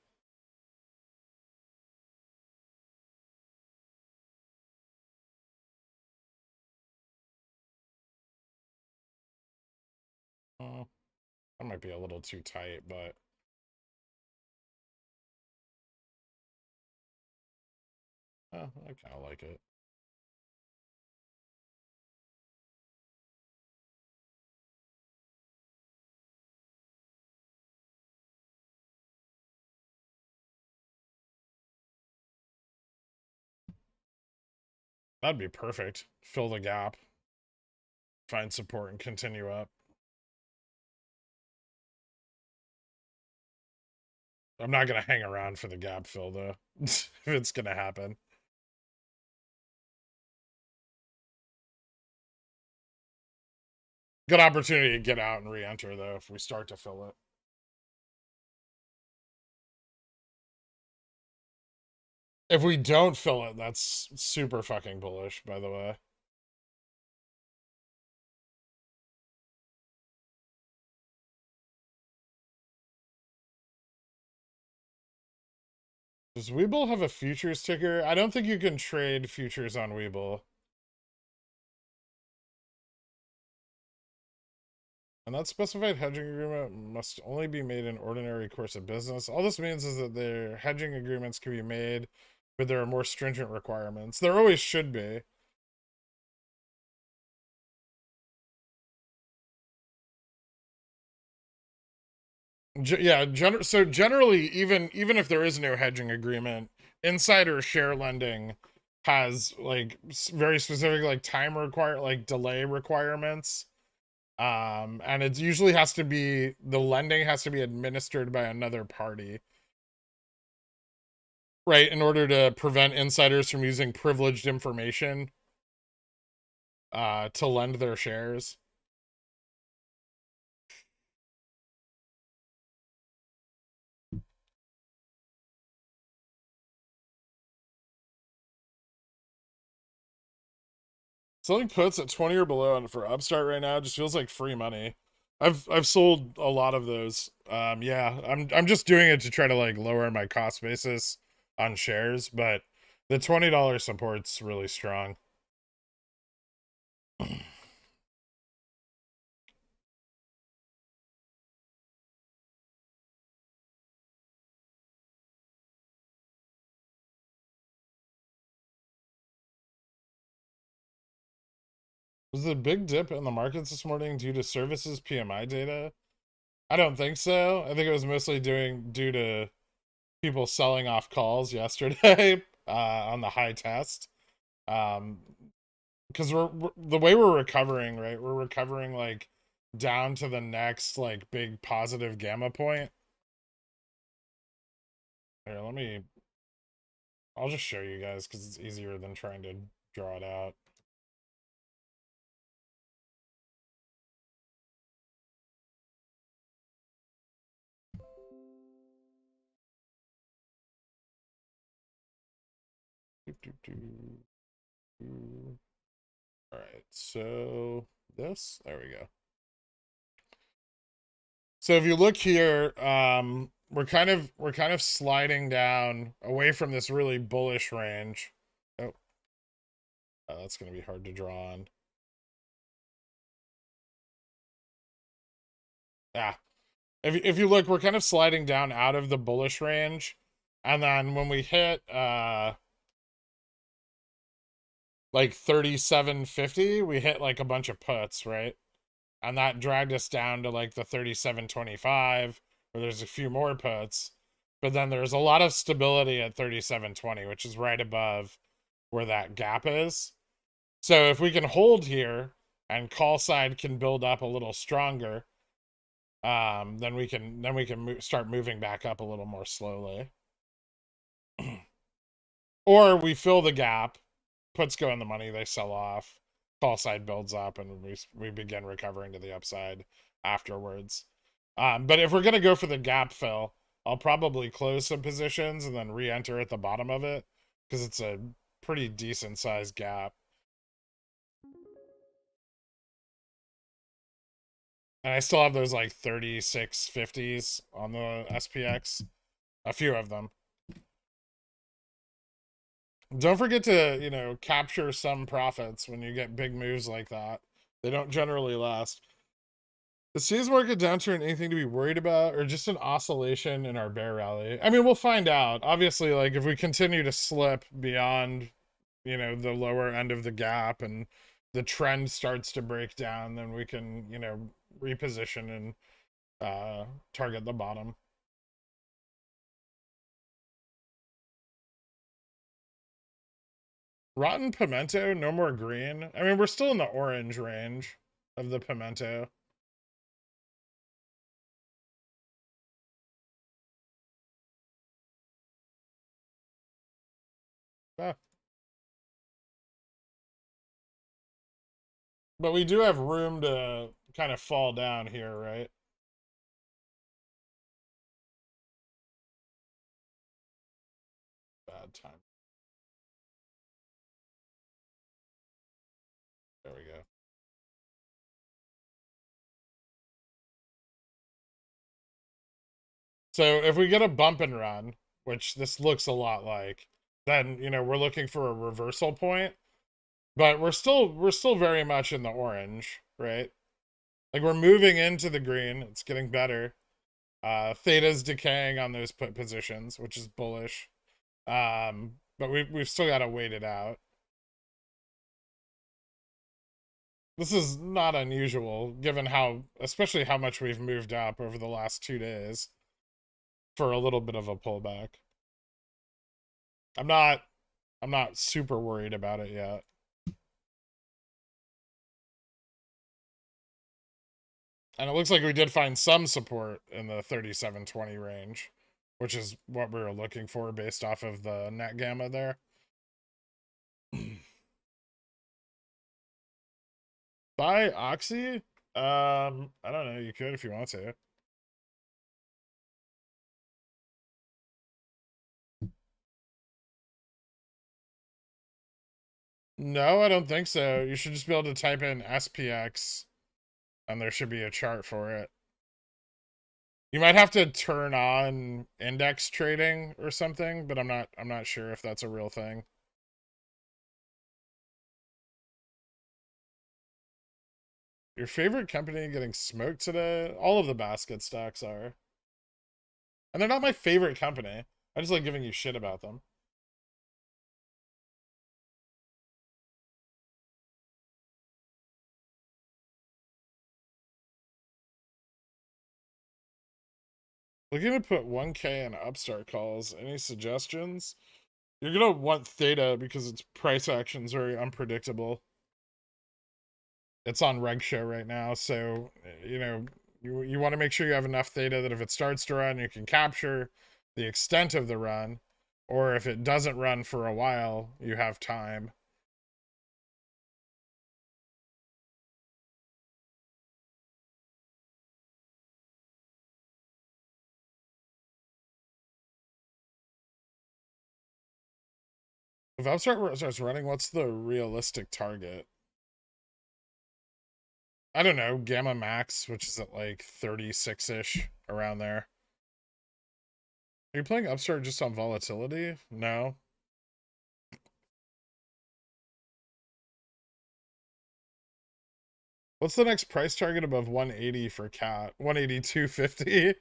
That might be a little too tight, but I kind of like it. That'd be perfect. Fill the gap, find support, and continue up. I'm not gonna hang around for the gap fill though, if it's gonna happen. Good opportunity to get out and re-enter though if we start to fill it. If we don't fill it, that's super fucking bullish, by the way. Does WeBull have a futures ticker? I don't think you can trade futures on WeBull. And that specified hedging agreement must only be made in ordinary course of business. All this means is that their hedging agreements can be made, but there are more stringent requirements. There always should be. Yeah, so generally, even if there is no hedging agreement, insider share lending has like very specific like like delay requirements. And it usually has to be the lending has to be administered by another party, right, in order to prevent insiders from using privileged information to lend their shares. Selling puts at 20 or below and for Upstart right now just feels like free money. I've sold a lot of those. Yeah, I'm just doing it to try to like lower my cost basis on shares, but the $20 support's really strong. Was the big dip in the markets this morning due to services PMI data? I don't think so. I think it was mostly due to people selling off calls yesterday on the high test. Because we're the way we're recovering, right? We're recovering like down to the next like big positive gamma point. Here, I'll just show you guys because it's easier than trying to draw it out. All right, so there we go. So if you look here, we're kind of sliding down away from this really bullish range. Oh, that's going to be hard to draw on. Ah, if you look, we're kind of sliding down out of the bullish range, and then when we hit like 37.50, we hit like a bunch of puts, right? And that dragged us down to like the 37.25, where there's a few more puts, but then there's a lot of stability at 37.20, which is right above where that gap is. So if we can hold here and call side can build up a little stronger, then we can start moving back up a little more slowly. Or we fill the gap, puts go in the money, they sell off, call side builds up, and we begin recovering to the upside afterwards. But if we're gonna go for the gap fill, I'll probably close some positions and then re-enter at the bottom of it because it's a pretty decent sized gap. And I still have those like 36.50s on the SPX, a few of them. Don't forget to, capture some profits when you get big moves like that. They don't generally last. The CS market downturn, anything to be worried about, or just an oscillation in our bear rally? I mean, we'll find out. Obviously, like if we continue to slip beyond, the lower end of the gap and the trend starts to break down, then we can, reposition and target the bottom. Rotten pimento, no more green. I mean, we're still in the orange range of the pimento. Ah. But we do have room to kind of fall down here, right? Bad time. There we go. So if we get a bump and run, which this looks a lot like, then we're looking for a reversal point. But we're still very much in the orange, right? Like we're moving into the green. It's getting better. Theta's decaying on those put positions, which is bullish. But we've still got to wait it out. This is not unusual, given especially how much we've moved up over the last 2 days for a little bit of a pullback. I'm not super worried about it yet. And it looks like we did find some support in the 37.20 range, which is what we were looking for based off of the net gamma there. Buy Oxy? I don't know. You could if you want to. No, I don't think so. You should just be able to type in SPX and there should be a chart for it. You might have to turn on index trading or something, but I'm not sure if that's a real thing. Your favorite company getting smoked today? All of the basket stocks are. And they're not my favorite company. I just like giving you shit about them. Looking to put 1K in Upstart calls. Any suggestions? You're gonna want theta because its price action's very unpredictable. It's on reg show right now, so you know you want to make sure you have enough theta that if it starts to run, you can capture the extent of the run, or if it doesn't run for a while, you have time. If Upstart starts running, what's the realistic target? I don't know, Gamma Max, which is at like 36-ish, around there. Are you playing Upstart just on volatility? No. What's the next price target above 180 for cat? 182.50?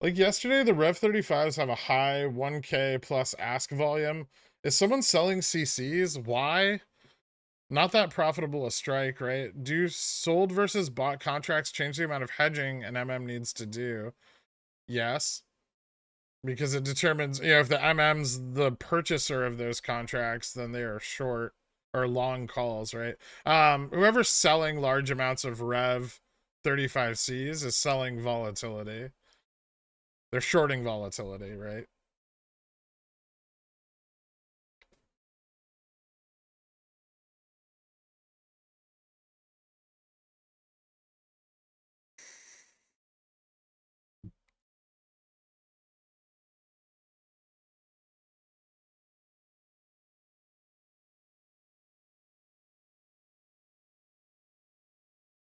Like yesterday, the Rev 35s have a high 1K plus ask volume. Is someone selling CCs? Why? Not that profitable a strike, right? Do sold versus bought contracts change the amount of hedging an MM needs to do? Yes. Because it determines, if the MM's the purchaser of those contracts, then they are short or long calls, right? Whoever's selling large amounts of Rev 35Cs is selling volatility. They're shorting volatility, right?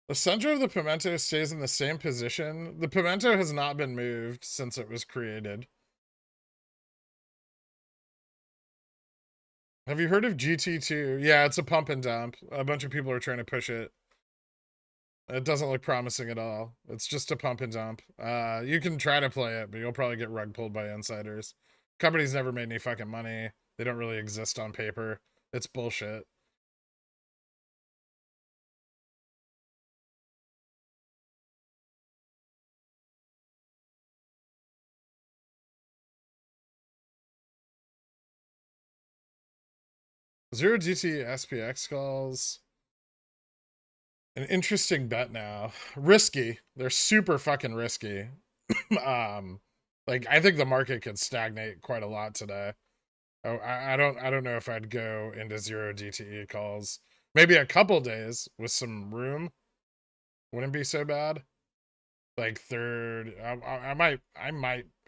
The center of the pimento stays in the same position. The pimento has not been moved since it was created. Have you heard of GT2? Yeah, it's a pump and dump. A bunch of people are trying to push it. It doesn't look promising at all. It's just a pump and dump. You can try to play it, but you'll probably get rug pulled by insiders. Company's never made any fucking money. They don't really exist on paper. It's bullshit. Zero GT SPX calls. An interesting bet now. Risky. They're super fucking risky. Like I think the market could stagnate quite a lot today. Oh, I don't know if I'd go into zero DTE calls. Maybe a couple days with some room wouldn't be so bad. Like third, I might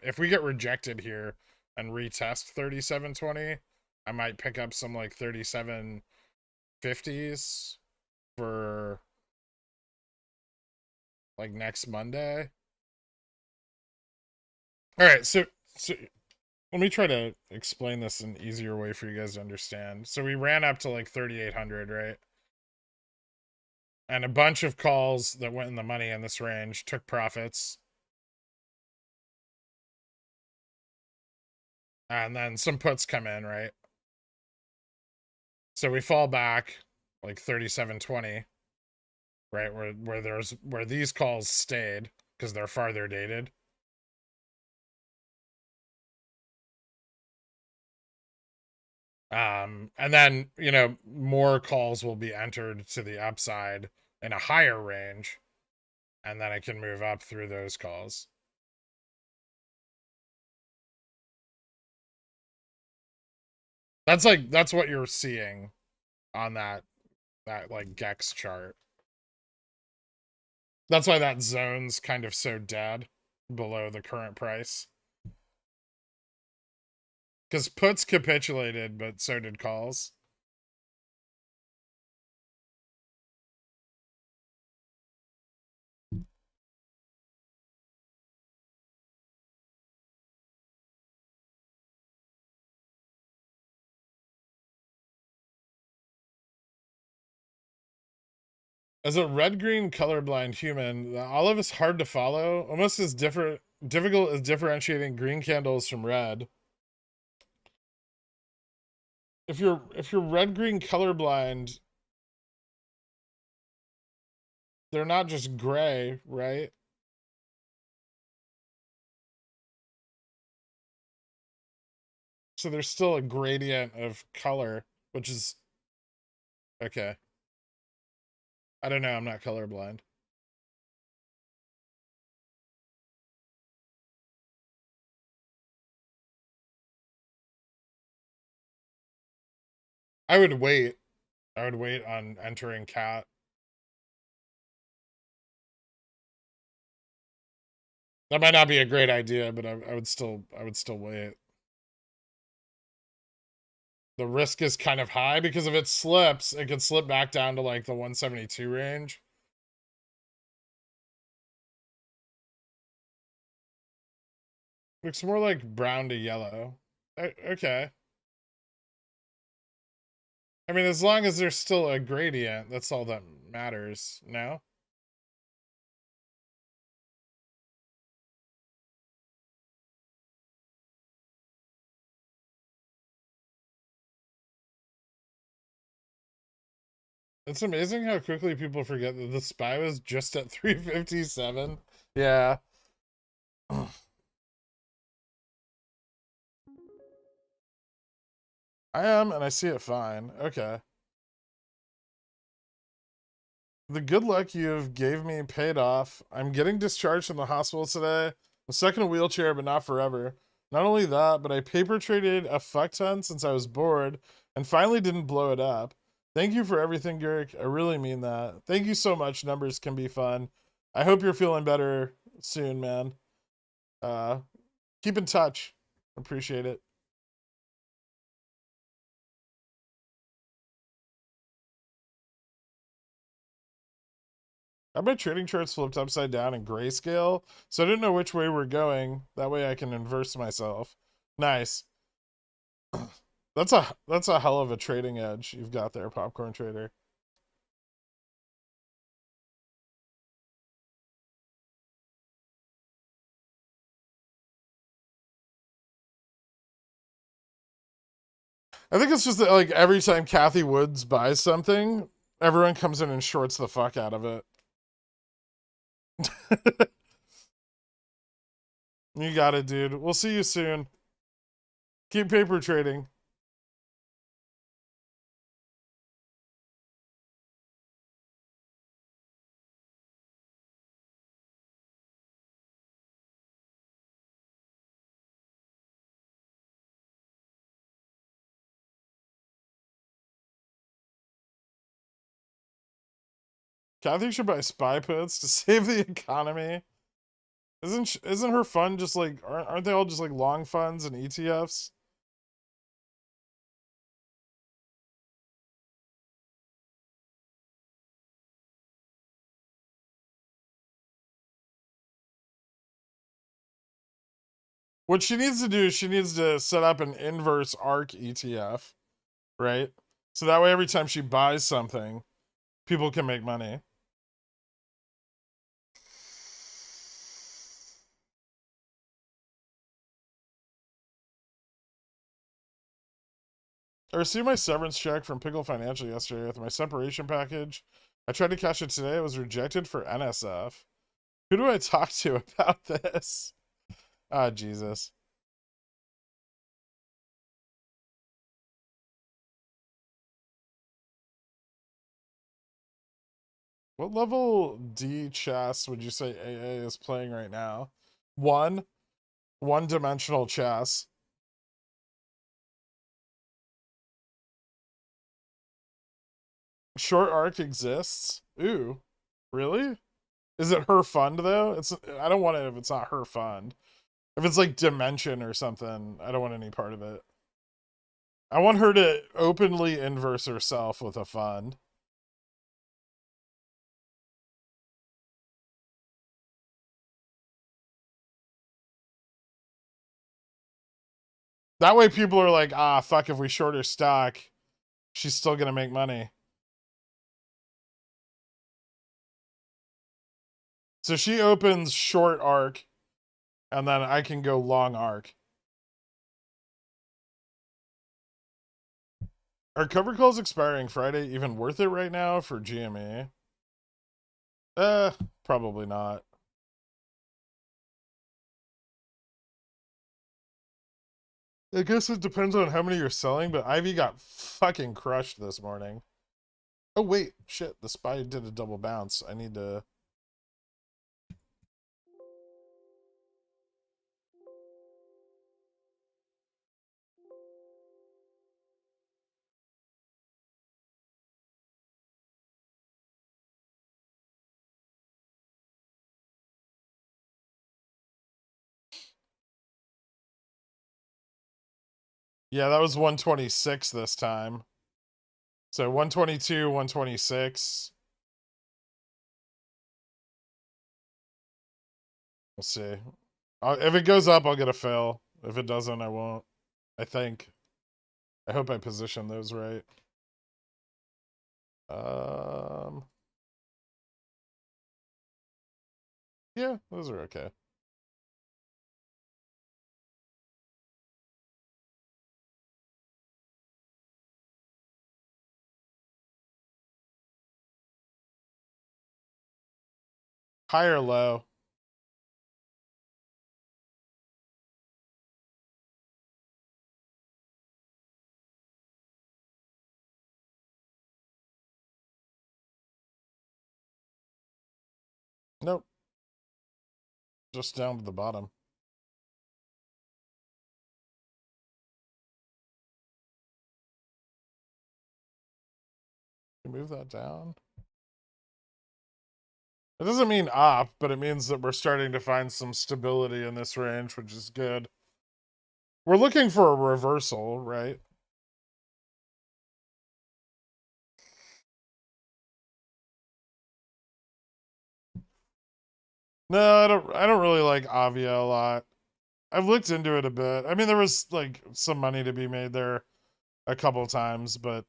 if we get rejected here and retest 3720, I might pick up some like 3750s for like next Monday. All right, so let me try to explain this in an easier way for you guys to understand. So we ran up to like 3800, right? And a bunch of calls that went in the money in this range took profits. And then some puts come in, right? So we fall back like 3720, right? Where these calls stayed because they're farther dated. And then, more calls will be entered to the upside in a higher range, and then I can move up through those calls. That's what you're seeing on that like Gex chart. That's why that zone's kind of so dead below the current price. Because puts capitulated, but so did calls. As a red-green colorblind human, the olive is hard to follow, almost as difficult as differentiating green candles from red. If you're red-green colorblind, They're not just gray, right? So there's still a gradient of color, which is okay. I don't know. I'm not colorblind. I would wait. I would wait on entering cat. That might not be a great idea, but I would still wait. The risk is kind of high because if it slips, it could slip back down to like the 172 range. Looks more like brown to yellow. Okay. I mean, as long as there's still a gradient, that's all that matters. No? It's amazing how quickly people forget that the SPY was just at 357. Yeah. I am, and I see it fine. Okay. The good luck you've gave me paid off. I'm getting discharged from the hospital today. I'm stuck in a wheelchair, but not forever. Not only that, but I paper traded a fuck ton since I was bored and finally didn't blow it up. Thank you for everything, Gurk. I really mean that. Thank you so much. Numbers can be fun. I hope you're feeling better soon, man. Uh, keep in touch. Appreciate it. I have my trading charts flipped upside down in grayscale, so I didn't know which way we're going. That way I can inverse myself. Nice. That's a hell of a trading edge you've got there, popcorn trader. I think it's just that like every time Kathy Woods buys something, everyone comes in and shorts the fuck out of it. You got it, dude. We'll see you soon. Keep paper trading. Kathy should buy spy puts to save the economy. Isn't her fund just like aren't they all just like long funds and ETFs? What she needs to do is she needs to set up an inverse ARK ETF, right? So that way every time she buys something, people can make money. I received my severance check from Pickle Financial yesterday with my separation package. I tried to cash it today. It was rejected for NSF. Who do I talk to about this? Ah, Jesus. What level D chess would you say AA is playing right now? One. One-dimensional chess. Short arc exists? Ooh. Really? Is it her fund though? I don't want it if it's not her fund. If it's like Dimension or something, I don't want any part of it. I want her to openly inverse herself with a fund. That way people are like, ah, fuck, if we short her stock, she's still gonna make money. So she opens short arc, and then I can go long arc. Are cover calls expiring Friday even worth it right now for GME? Probably not. I guess it depends on how many you're selling, but Ivy got fucking crushed this morning. Oh, wait. Shit. The SPY did a double bounce. I need to... Yeah, that was 126 this time. So 122, 126. We'll see. If it goes up, I'll get a fill. If it doesn't, I won't. I think. I hope I position those right. Yeah, those are okay. High or low? Nope. Just down to the bottom. Move that down. It doesn't mean up, but it means that we're starting to find some stability in this range, which is good. We're looking for a reversal, right? No, I don't really like Avia a lot. I've looked into it a bit. I mean, there was like some money to be made there a couple times, but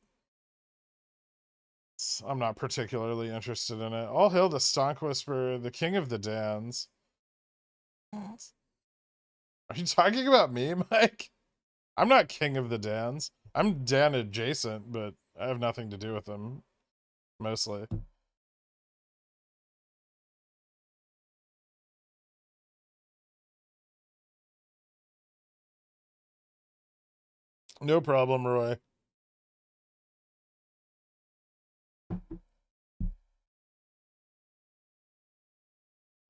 I'm not particularly interested in it. All hail to Stonk Whisperer, the king of the Dans. Are you talking about me, Mike? I'm not king of the Dans. I'm Dan adjacent, but I have nothing to do with them, mostly. No problem, Roy.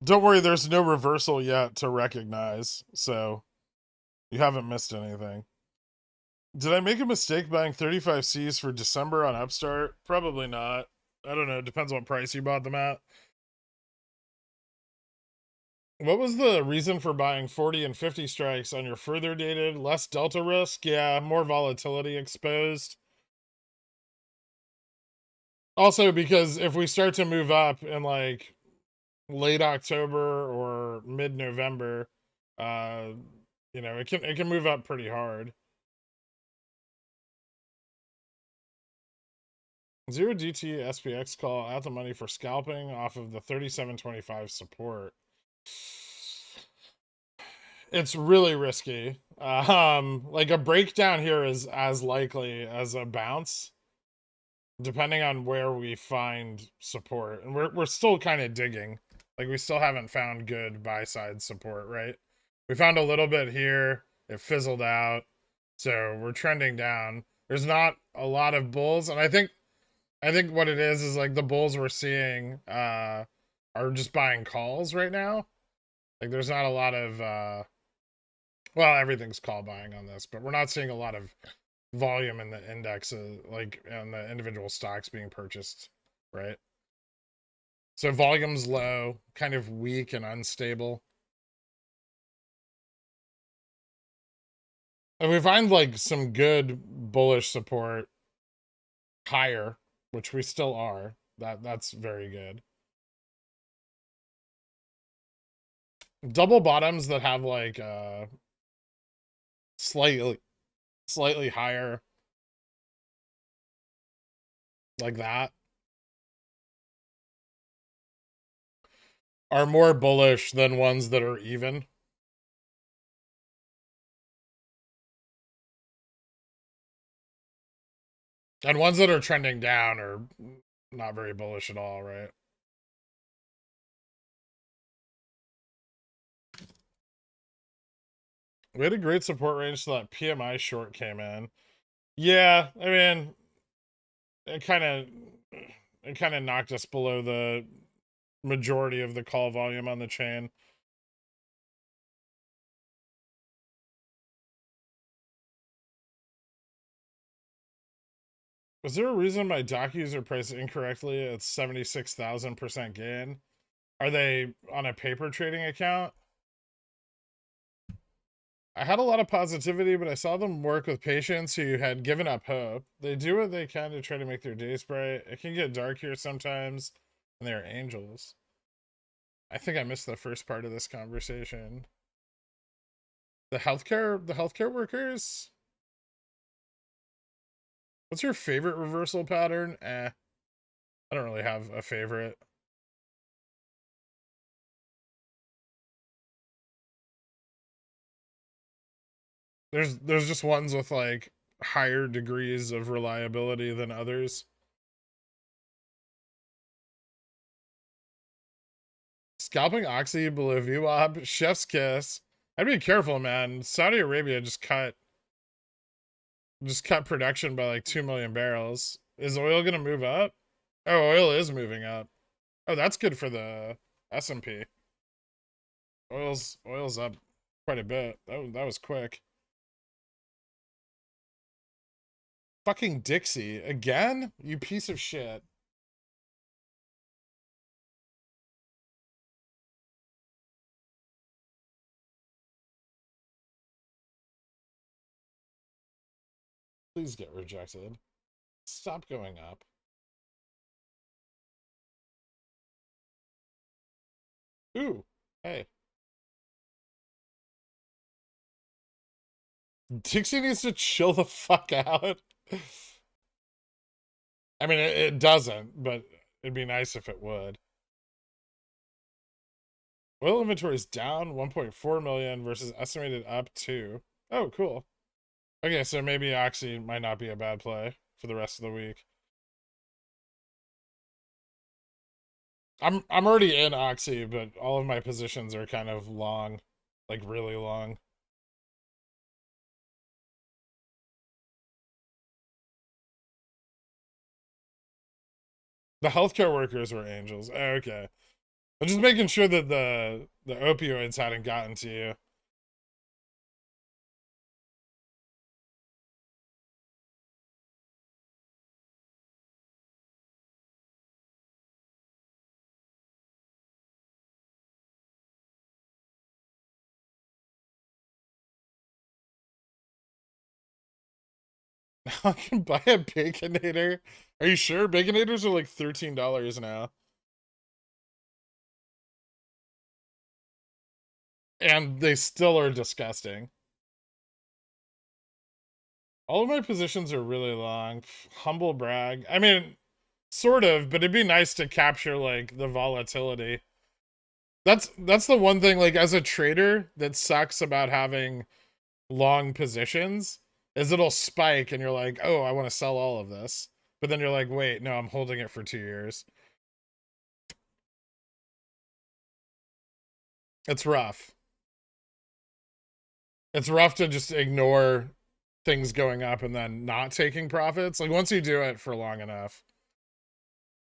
Don't worry, there's no reversal yet to recognize, so you haven't missed anything. Did I make a mistake buying 35Cs for December on Upstart? Probably not. I don't know. Depends what price you bought them at. What was the reason for buying 40 and 50 strikes on your further dated, less delta risk? Yeah, more volatility exposed. Also, because if we start to move up in like late October or mid-November, uh, it can move up pretty hard. Zero DT SPX call out the money for scalping off of the 37.25 support. It's really risky. Like a breakdown here is as likely as a bounce, depending on where we find support. And we're still kind of digging. Like we still haven't found good buy side support, right? We found a little bit here, it fizzled out. So we're trending down. There's not a lot of bulls, and I think what it is like the bulls we're seeing are just buying calls right now. Like there's not a lot of well, everything's call buying on this, but we're not seeing a lot of volume in the indexes, like in the individual stocks being purchased, right? So volume's low, kind of weak and unstable. If we find like some good bullish support higher, which we still are, that's very good. Double bottoms that have like slightly higher, like that, are more bullish than ones that are even. And ones that are trending down are not very bullish at all, right? We had a great support range so that PMI short came in. Yeah, I mean, it kind of knocked us below the majority of the call volume on the chain. Was there a reason my docus are priced incorrectly at 76,000% gain? Are they on a paper trading account? I had a lot of positivity, but I saw them work with patients who had given up hope. They do what they can to try to make their days bright. It can get dark here sometimes, and they are angels. I think I missed the first part of this conversation. The healthcare workers? What's your favorite reversal pattern? I don't really have a favorite. There's just ones with like higher degrees of reliability than others. Scalping Oxy below VWAP, chef's kiss. I'd be careful, man. Saudi Arabia just cut production by like 2 million barrels. Is oil gonna move up? Oh, oil is moving up. Oh, that's good for the S&P. Oil's up quite a bit. That was quick. Fucking Dixie again? You piece of shit. Please get rejected. Stop going up. Ooh, hey. Dixie needs to chill the fuck out. I mean, it doesn't, but it'd be nice if it would. Oil inventory is down 1.4 million versus estimated up 2. Oh, cool. Okay, so maybe Oxy might not be a bad play for the rest of the week. I'm already in Oxy, but all of my positions are kind of long, like really long. The healthcare workers were angels. Oh, okay. I'm just making sure that the opioids hadn't gotten to you. I can buy a Baconator. Are you sure? Baconators are like $13 now. And they still are disgusting. All of my positions are really long. Humble brag. I mean, sort of, but it'd be nice to capture like the volatility. That's the one thing, like, as a trader, that sucks about having long positions is it'll spike and you're like, oh, I want to sell all of this. But then you're like, wait, no, I'm holding it for 2 years. It's rough. It's rough to just ignore things going up and then not taking profits. Like, once you do it for long enough.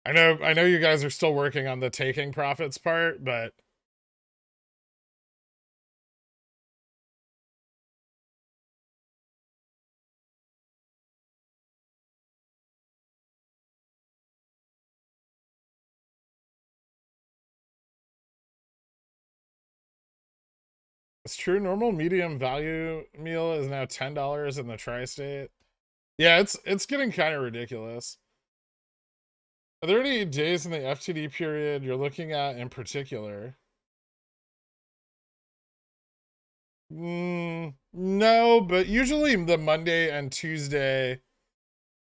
I know you guys are still working on the taking profits part, but it's true. Normal medium value meal is now $10 in the tri-state. Yeah, it's getting kind of ridiculous. Are there any days in the FTD period you're looking at in particular? No, but usually the Monday and Tuesday,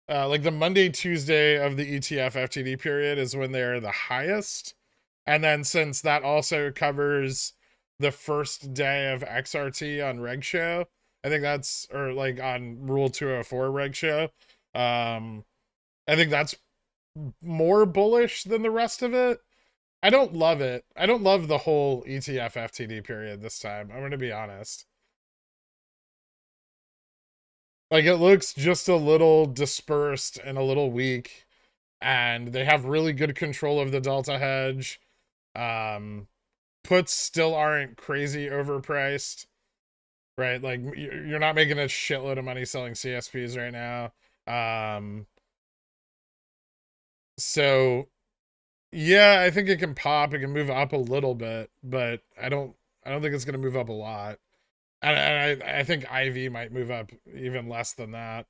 like the Monday, Tuesday of the ETF FTD period is when they're the highest. And then since that also covers the first day of XRT on Reg Show, I think that's, or like on Rule 204 Reg Show, I think that's more bullish than the rest of it. I don't love it. I don't love the whole ETF FTD period this time. I'm going to be honest. Like, it looks just a little dispersed and a little weak, and they have really good control of the delta hedge. Puts still aren't crazy overpriced, right? Like, you're not making a shitload of money selling CSPs right now. So yeah, I think it can pop. It can move up a little bit, but I don't think it's going to move up a lot. And I think IV might move up even less than that.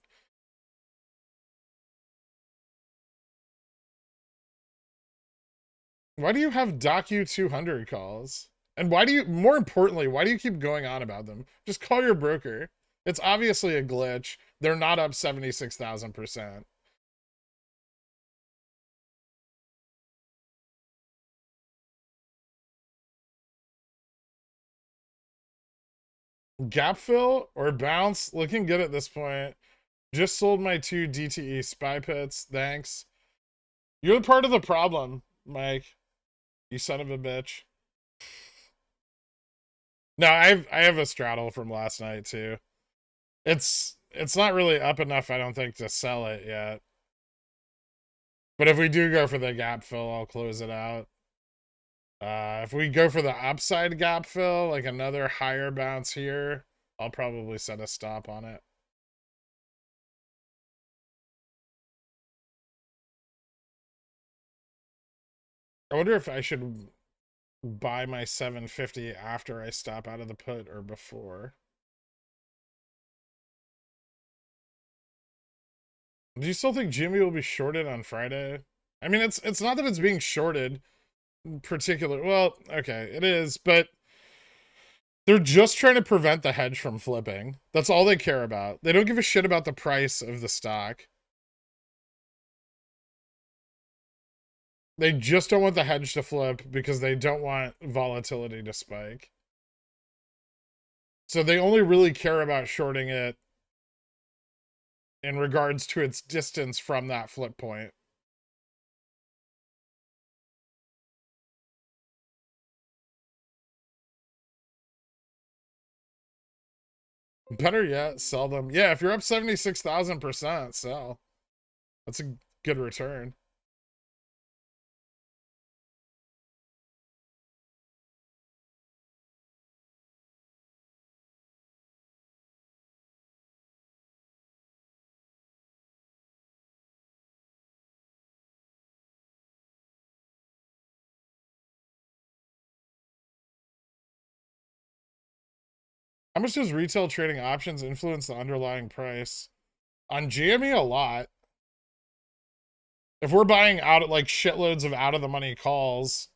Why do you have Docu 200 calls? And why do you, more importantly, why do you keep going on about them? Just call your broker. It's obviously a glitch. They're not up 76,000%. Gap fill or bounce? Looking good at this point. Just sold my 2 DTE spy pits. Thanks. You're part of the problem, Mike. You son of a bitch. No, I have a straddle from last night too. It's not really up enough, I don't think, to sell it yet. But if we do go for the gap fill, I'll close it out. If we go for the upside gap fill, like another higher bounce here, I'll probably set a stop on it. I wonder if I should buy my 750 after I stop out of the put or before. Do you still think Jimmy will be shorted on Friday? I mean, it's not that it's being shorted particular. Well, okay, it is, but they're just trying to prevent the hedge from flipping. That's all they care about. They don't give a shit about the price of the stock. They just don't want the hedge to flip because they don't want volatility to spike. So they only really care about shorting it in regards to its distance from that flip point. Better yet, sell them. Yeah, if you're up 76,000%, sell. That's a good return. How much does retail trading options influence the underlying price? On GME, a lot. If we're buying out like shitloads of out of the money calls,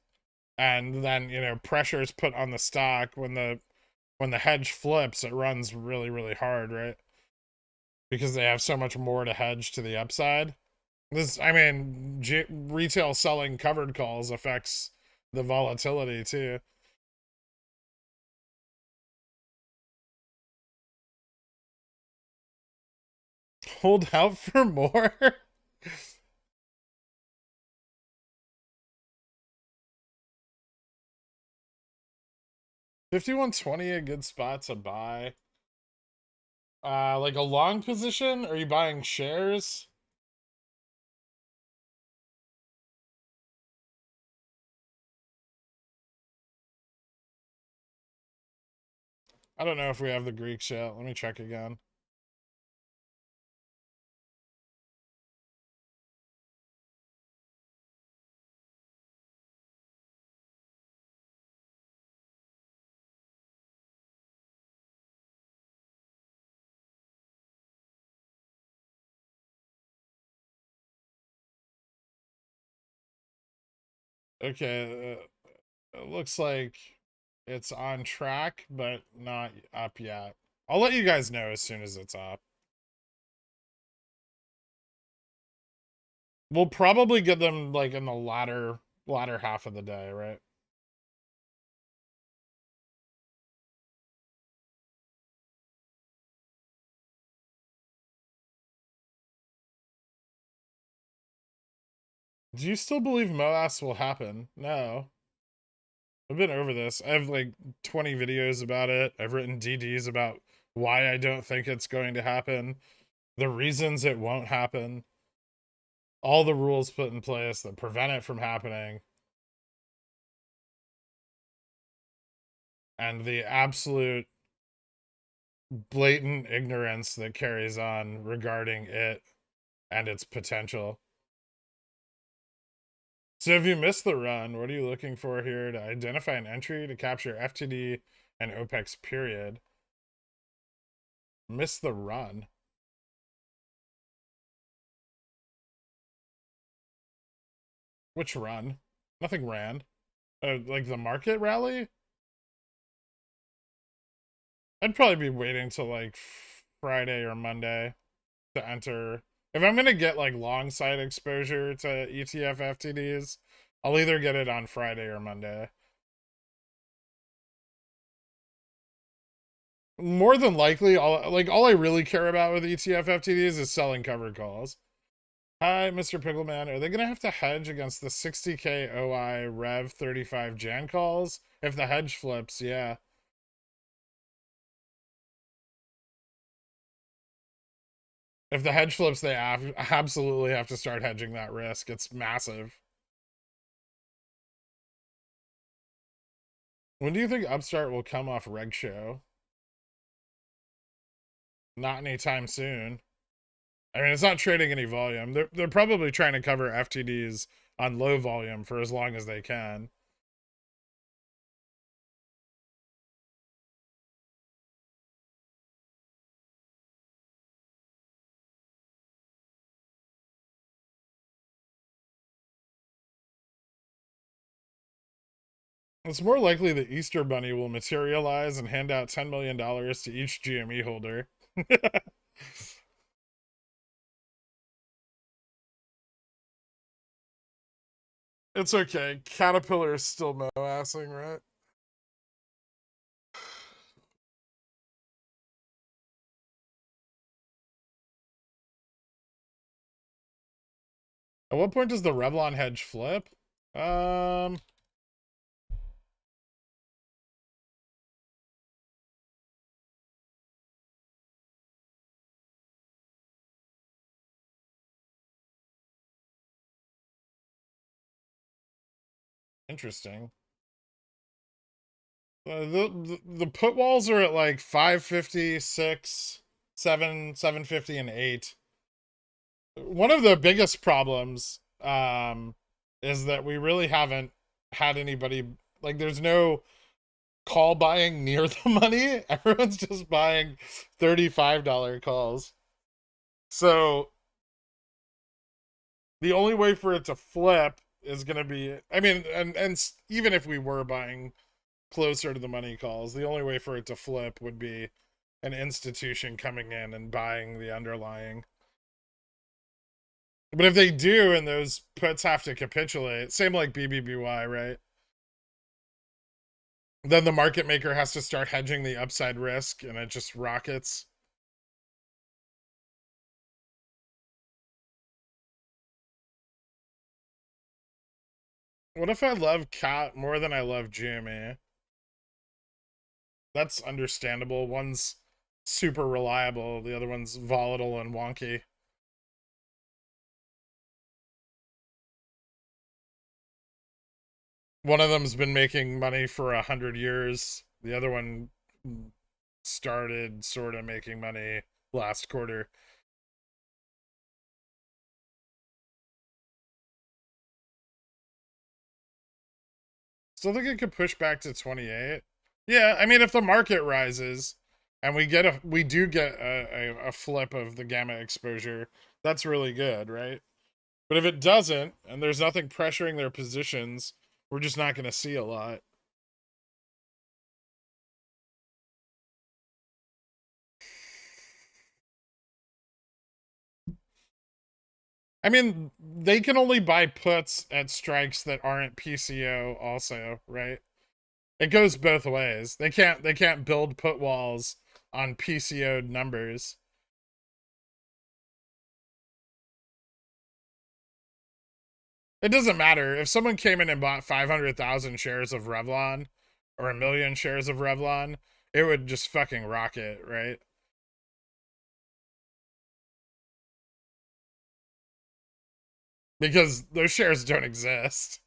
and then, you know, pressure is put on the stock when the hedge flips, it runs really, really hard, right? Because they have so much more to hedge to the upside. This, I mean, retail selling covered calls affects the volatility too. Hold out for more. 5120, a good spot to buy. Like a long position? Are you buying shares? I don't know if we have the Greeks yet. Let me check again. Okay, it looks like it's on track, but not up yet. I'll let you guys know as soon as it's up. We'll probably get them like in the latter half of the day, right? Do you still believe MOASS will happen? No. I've been over this. I have like 20 videos about it. I've written DDs about why I don't think it's going to happen. the reasons it won't happen, all the rules put in place that prevent it from happening, and the absolute blatant ignorance that carries on regarding it and its potential. So if you missed the run, what are you looking for here? To identify an entry to capture FTD and OPEX period. Miss the run. Which run? Nothing ran. Like the market rally? I'd probably be waiting till like Friday or Monday to enter. If I'm gonna get like long side exposure to ETF FTDs, I'll either get it on Friday or Monday. More than likely, all I really care about with ETF FTDs is selling covered calls. Hi, Mr. Pickleman. Are they gonna have to hedge against the 60k OI Rev 35 Jan calls? If the hedge flips, yeah. If the hedge flips, they absolutely have to start hedging that risk. It's massive. When do you think Upstart will come off reg show? Not anytime soon. I mean, it's not trading any volume. They're probably trying to cover FTDs on low volume for as long as they can. It's more likely the Easter Bunny will materialize and hand out $10 million to each GME holder. It's okay. Caterpillar is still MOASsing, right? At what point does the Revlon hedge flip? Interesting. The put walls are at like 550, 6, 7, 750, and 8. One of the biggest problems is that we really haven't had anybody, like, there's no call buying near the money. Everyone's just buying $35 calls. So the only way for it to flip is going to be, I mean, and even if we were buying closer to the money calls, the only way for it to flip would be an institution coming in and buying the underlying. But if they do and those puts have to capitulate, same like BBBY, right? Then the market maker has to start hedging the upside risk and it just rockets. What if I love Cat more than I love GME? That's understandable. One's super reliable, the other one's volatile and wonky. One of them's been making money for 100 years. The other one started sort of making money last quarter. Still think it could push back to 28. Yeah, I mean, if the market rises and we do get a flip of the gamma exposure, that's really good, right? But if it doesn't and there's nothing pressuring their positions, we're just not going to see a lot. I mean, they can only buy puts at strikes that aren't PCO also, right? It goes both ways. They can't build put walls on PCO numbers. It doesn't matter. If someone came in and bought 500,000 shares of Revlon or a million shares of Revlon, it would just fucking rocket, right? because those shares don't exist.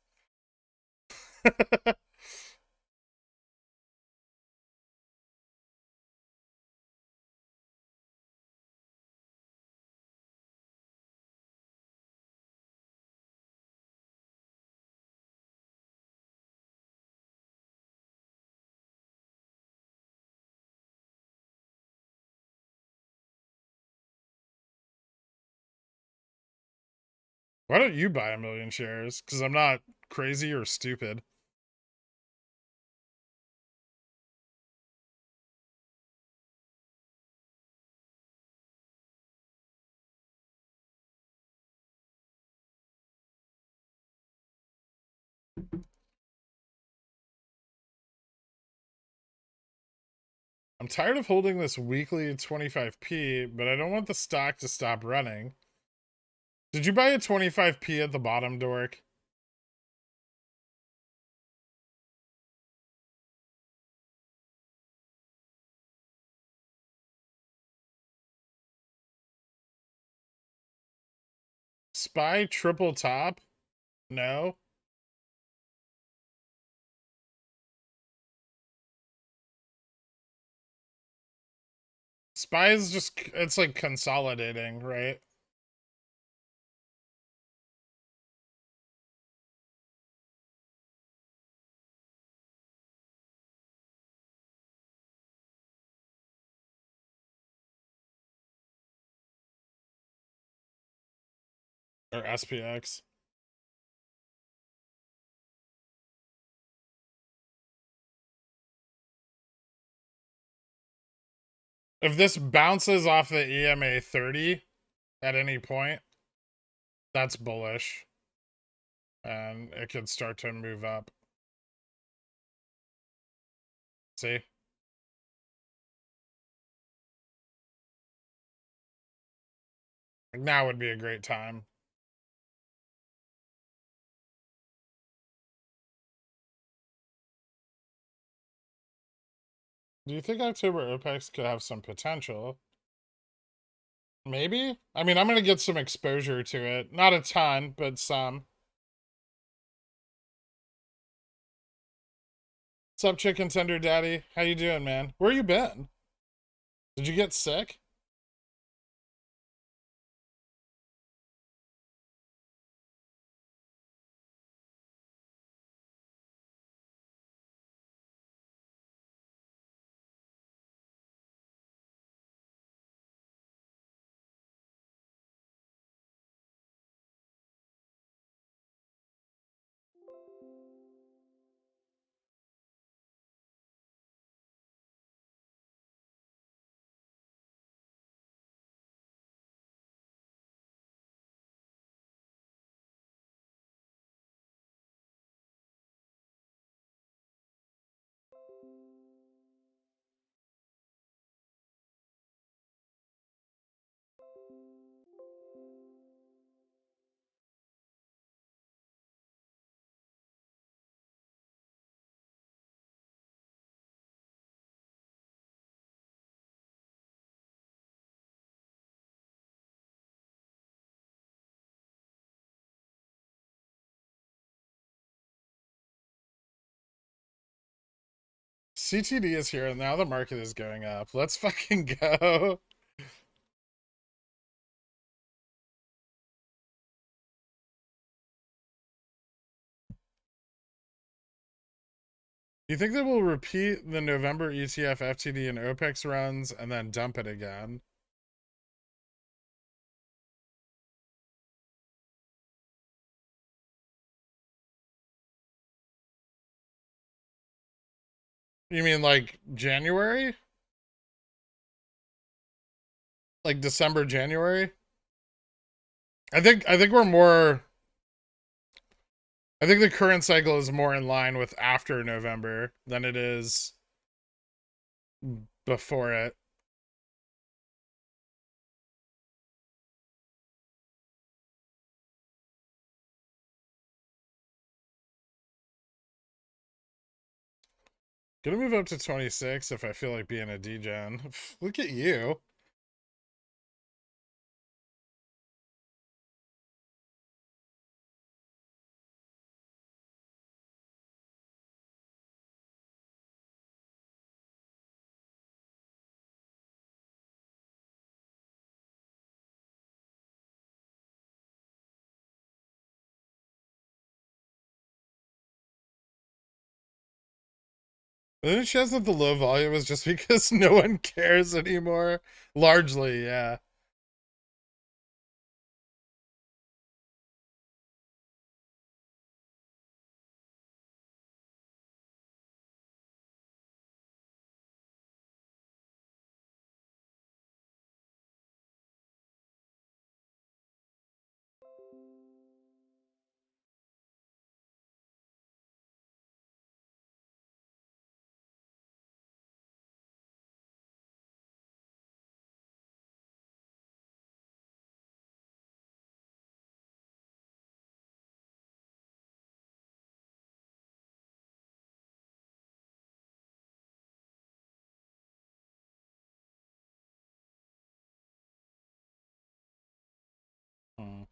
Why don't you buy 1,000,000 shares? Because I'm not crazy or stupid. I'm tired of holding this weekly 25p, but I don't want the stock to stop running. Did you buy a 25p at the bottom, Dork? Spy triple top? No. Spy is just, it's like consolidating, right? Or SPX. If this bounces off the EMA 30 at any point, that's bullish. And it could start to move up. See? Now would be a great time. Do you think October OPEX could have some potential? Maybe? I mean, I'm going to get some exposure to it. Not a ton, but some. What's up, Chicken Tender Daddy? How you doing, man? Where you been? Did you get sick? CTD is here, and now the market is going up. Let's fucking go. You think they will repeat the November ETF, FTD, and OPEX runs and then dump it again? You mean like January? Like December, January? I think we're more, I think the current cycle is more in line with after November than it is before it. Gonna move up to 26 if I feel like being a degen. Look at you. The chance that the low volume is just because no one cares anymore. Largely, yeah. Hmm.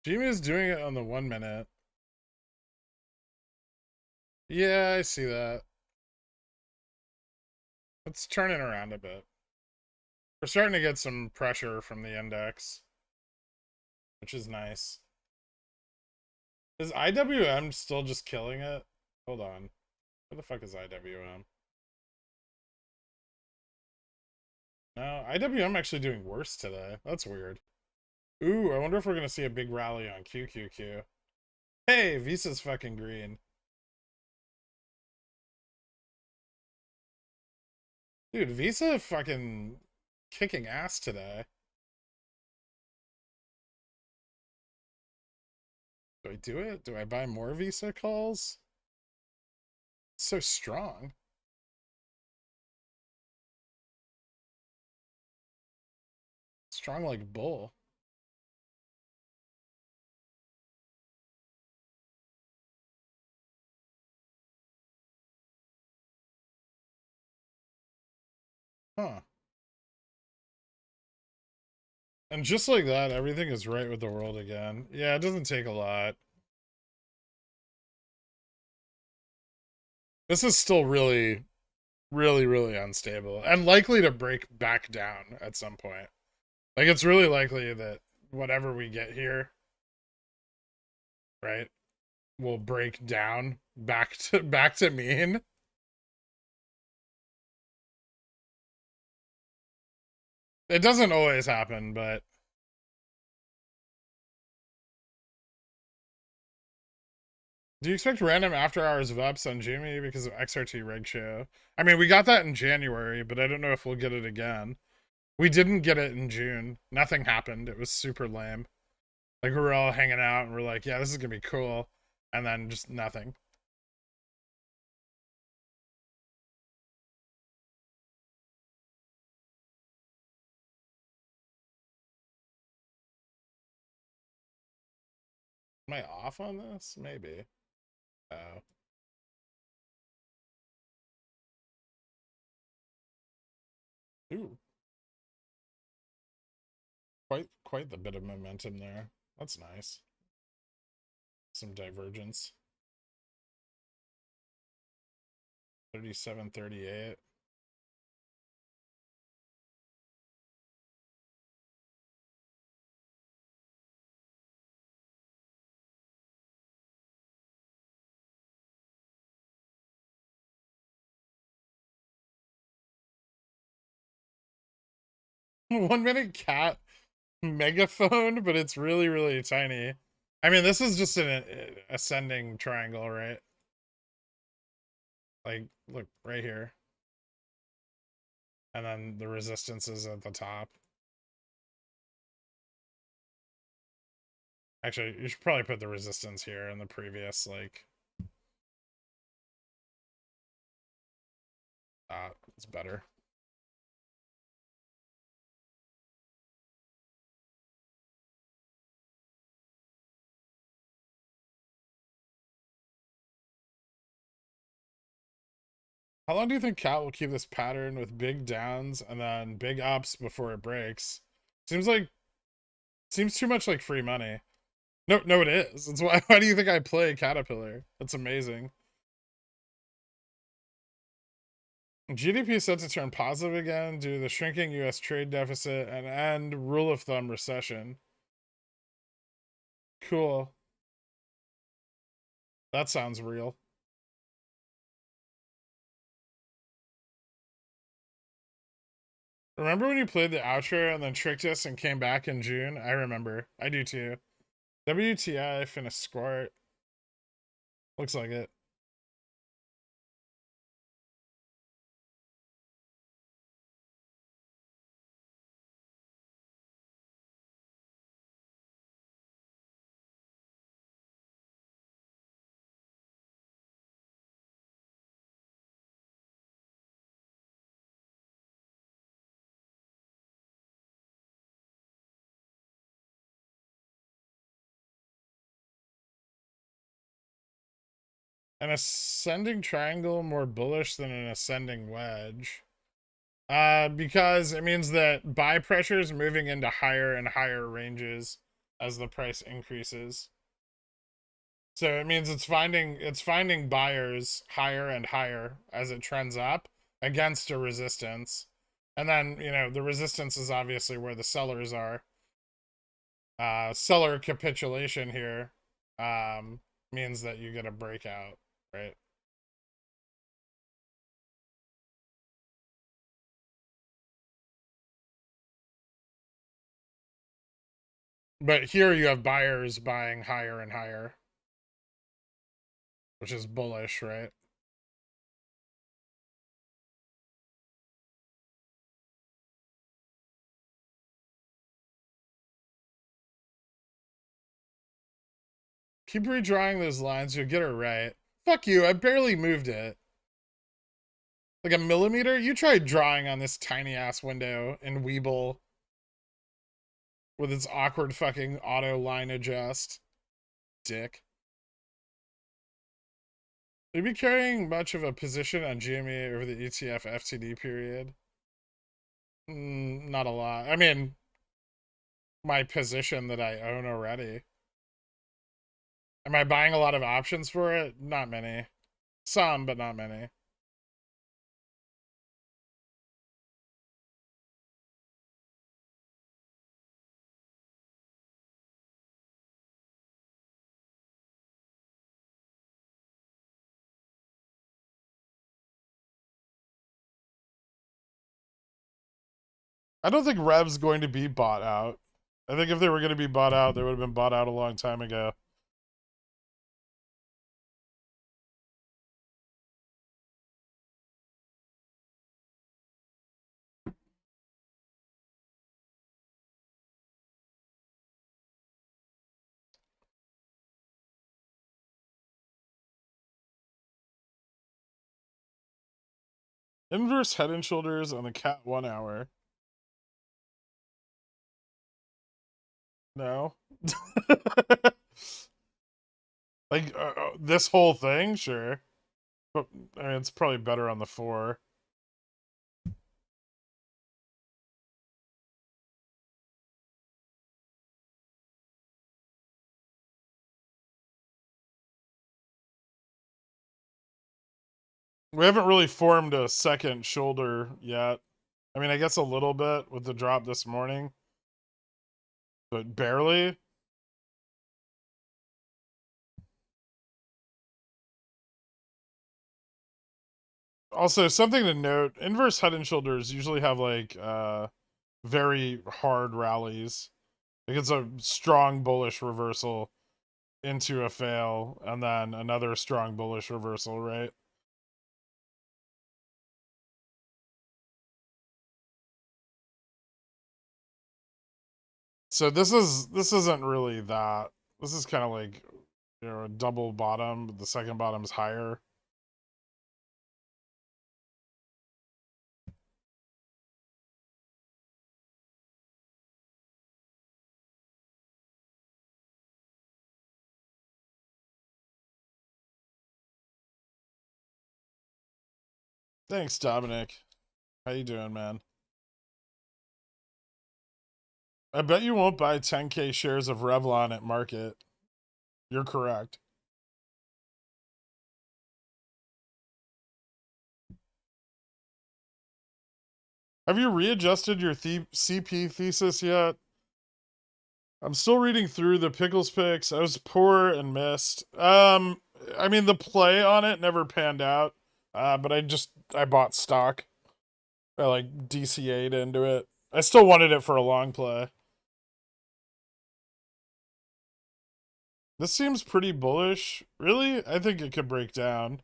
Jimmy is doing it on the 1 minute. Yeah, I see that. It's turning around a bit. We're starting to get some pressure from the index, which is nice. Is IWM still just killing it? Hold on. Where the fuck is IWM? No, IWM actually doing worse today. That's weird. Ooh, I wonder if we're gonna see a big rally on QQQ. Hey, Visa's fucking green. Dude, Visa fucking kicking ass today. Do I do it? Do I buy more Visa calls? It's so strong. Strong like bull. Huh. And just like that, everything is right with the world again. Yeah, it doesn't take a lot. This is still really, really unstable and likely to break back down at some point. Like, it's really likely that whatever we get here, right, will break down back to mean. It doesn't always happen, but do you expect random after hours VUPs on Jimmy because of XRT reg show? I mean, we got that in January, but I don't know if we'll get it again. We didn't get it in June. Nothing happened. It was super lame. Like, we were all hanging out and we're like, yeah, this is gonna be cool. And then just nothing. Am I off on this? Maybe. Oh. Ooh. Quite the bit of momentum there. That's nice. Some divergence. 37.38. One minute cat megaphone, but it's really tiny. I mean, this is just an ascending triangle, right? Like, look right here. And then the resistance is at the top. Actually, you should probably put the resistance here in the previous, like... it's better. How long do you think Cat will keep this pattern with big downs and then big ups before it breaks? Seems too much like free money. No, it is. It's why do you think I play Caterpillar? That's amazing. GDP is set to turn positive again due to the shrinking US trade deficit and end rule of thumb recession. Cool. That sounds real. Remember when you played the outro and then tricked us and came back in June? I remember. I do too. WTF in a squirt. Looks like it. An ascending triangle more bullish than an ascending wedge. Because it means that buy pressure is moving into higher and higher ranges as the price increases. So it means it's finding buyers higher and higher as it trends up against a resistance. And then, the resistance is obviously where the sellers are. Seller capitulation here means that you get a breakout, right? But here you have buyers buying higher and higher, which is bullish, right? Keep redrawing those lines, you'll get it right. Fuck you, I barely moved it. Like a millimeter? You tried drawing on this tiny ass window in WeBull with its awkward fucking auto line adjust. Dick. Will you be carrying much of a position on GME over the ETF FTD period? Not a lot. I mean, my position that I own already. Am I buying a lot of options for it? Not many. Some, but not many. I don't think Rev's going to be bought out. I think if they were going to be bought out, they would have been bought out a long time ago. Inverse head and shoulders on the cat 1 hour. No. Like, this whole thing? Sure. But, I mean, it's probably better on the 4. We haven't really formed a second shoulder yet. I mean, I guess a little bit with the drop this morning. But barely. Also, something to note, inverse head and shoulders usually have like very hard rallies. Like it's a strong bullish reversal into a fail and then another strong bullish reversal, right? So this isn't really that. This is kind of like a double bottom, but the second bottom's higher. Thanks, Dominic. How you doing, man? I bet you won't buy 10K shares of Revlon at market. You're correct. Have you readjusted your CP thesis yet? I'm still reading through the Pickles picks. I was poor and missed. I mean the play on it never panned out. But I bought stock. I like DCA'd into it. I still wanted it for a long play. This seems pretty bullish. Really? I think it could break down.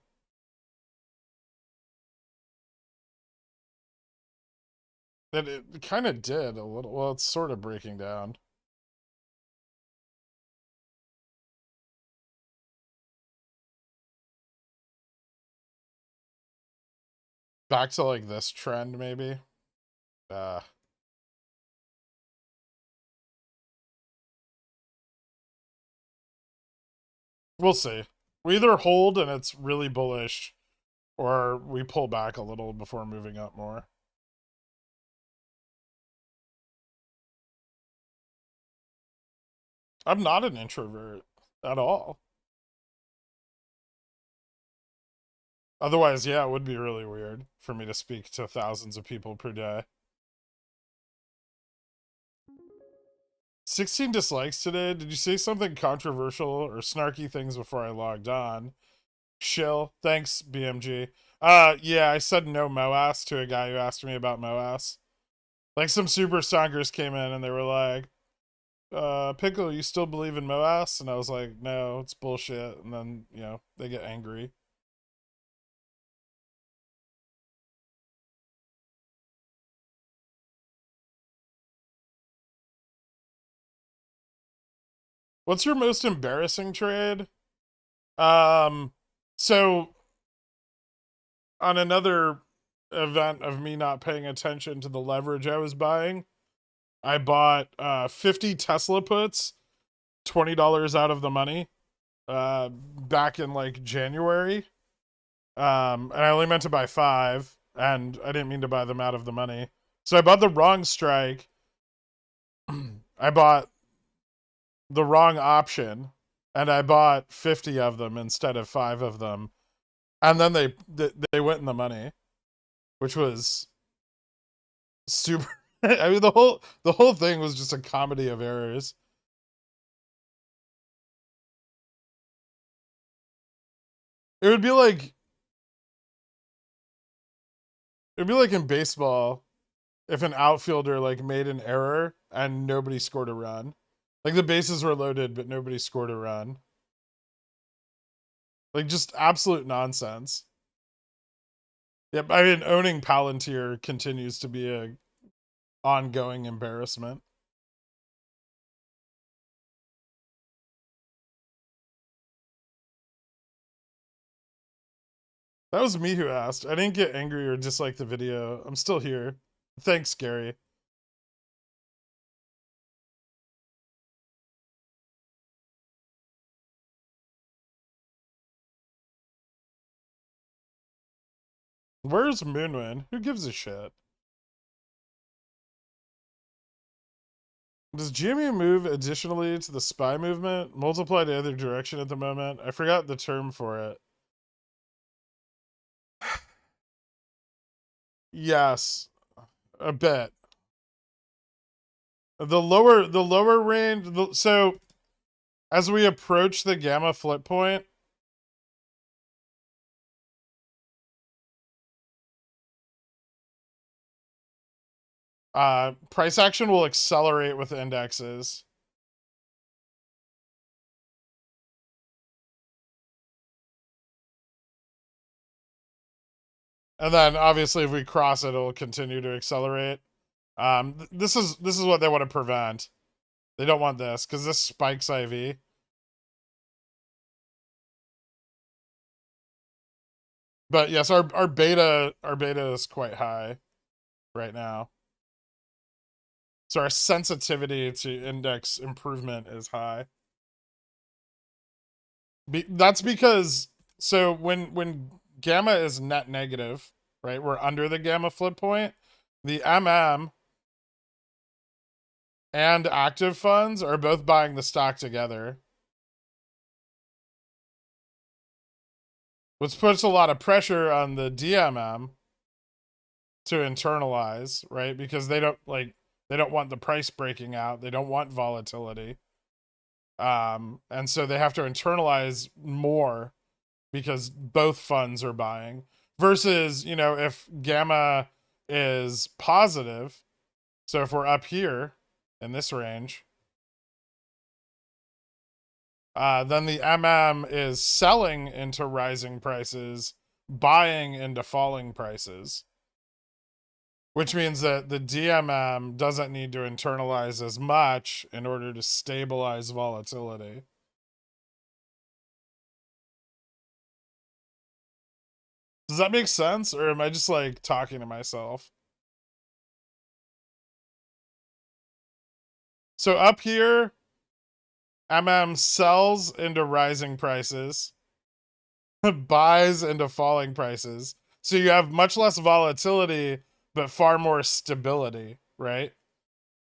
It kind of did a little. Well, it's sort of breaking down. Back to like this trend, maybe. Uh, we'll see. We either hold and it's really bullish, or we pull back a little before moving up more. I'm not an introvert at all. Otherwise, yeah, it would be really weird for me to speak to thousands of people per day. 16 dislikes today. Did you say something controversial or snarky things before I logged on? Shill. Thanks, BMG. Yeah, I said no MOASS to a guy who asked me about MOASS. Like some super stonkers came in and they were like, Pickle, you still believe in MOASS? And I was like, no, it's bullshit. And then, they get angry. What's your most embarrassing trade? So on another event of me not paying attention to the leverage I was buying, I bought 50 Tesla puts, $20 out of the money, back in like January. And I only meant to buy 5, and I didn't mean to buy them out of the money. So I bought the wrong strike. I bought the wrong option, and I bought 50 of them instead of 5 of them. And then they went in the money, which was super. I mean, the whole thing was just a comedy of errors. It would be like in baseball if an outfielder like made an error and nobody scored a run. Like the bases were loaded but nobody scored a run. Like just absolute nonsense. Yep, I mean owning Palantir continues to be a ongoing embarrassment. That was me who asked. I didn't get angry or dislike the video. I'm still here. Thanks, Gary. Where's Moonwind? Who gives a shit? Does GME move additionally to the SPY movement? Multiply the other direction at the moment? I forgot the term for it. Yes, a bit. The lower range. So as we approach the gamma flip point, price action will accelerate with indexes. And then obviously if we cross it, it'll continue to accelerate. This is what they want to prevent. They don't want this because this spikes IV. But yes, our beta is quite high right now. So our sensitivity to index improvement is high. That's because so when gamma is net negative, right? We're under the gamma flip point. The MM and active funds are both buying the stock together, which puts a lot of pressure on the DMM to internalize, right? Because they don't want the price breaking out. They don't want volatility. And so they have to internalize more because both funds are buying versus, if gamma is positive. So if we're up here in this range, then the MM is selling into rising prices, buying into falling prices, which means that the DMM doesn't need to internalize as much in order to stabilize volatility. Does that make sense? Or am I just like talking to myself? So up here, MM sells into rising prices, buys into falling prices. So you have much less volatility, but far more stability, right?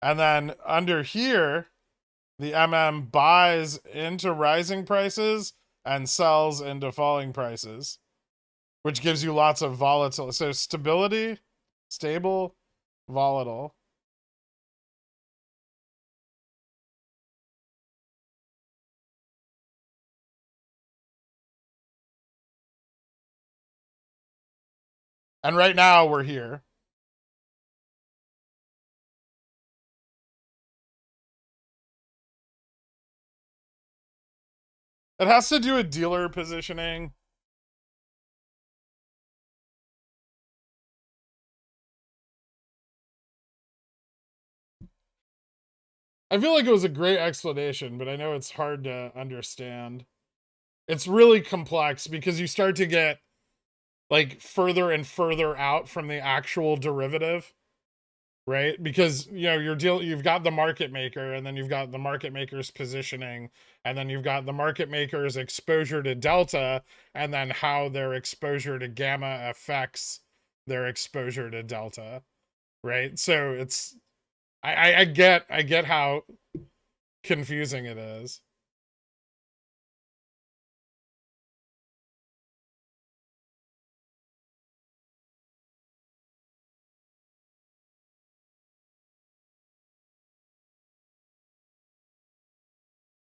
And then under here, the MM buys into rising prices and sells into falling prices, which gives you lots of volatility. So stability, stable, volatile. And right now we're here. It has to do with dealer positioning. I feel like it was a great explanation, but I know it's hard to understand. It's really complex because you start to get like further and further out from the actual derivative, right? Because you've got the market maker, and then you've got the market maker's positioning, and then you've got the market maker's exposure to delta, and then how their exposure to gamma affects their exposure to delta, right? So it's I get how confusing it is.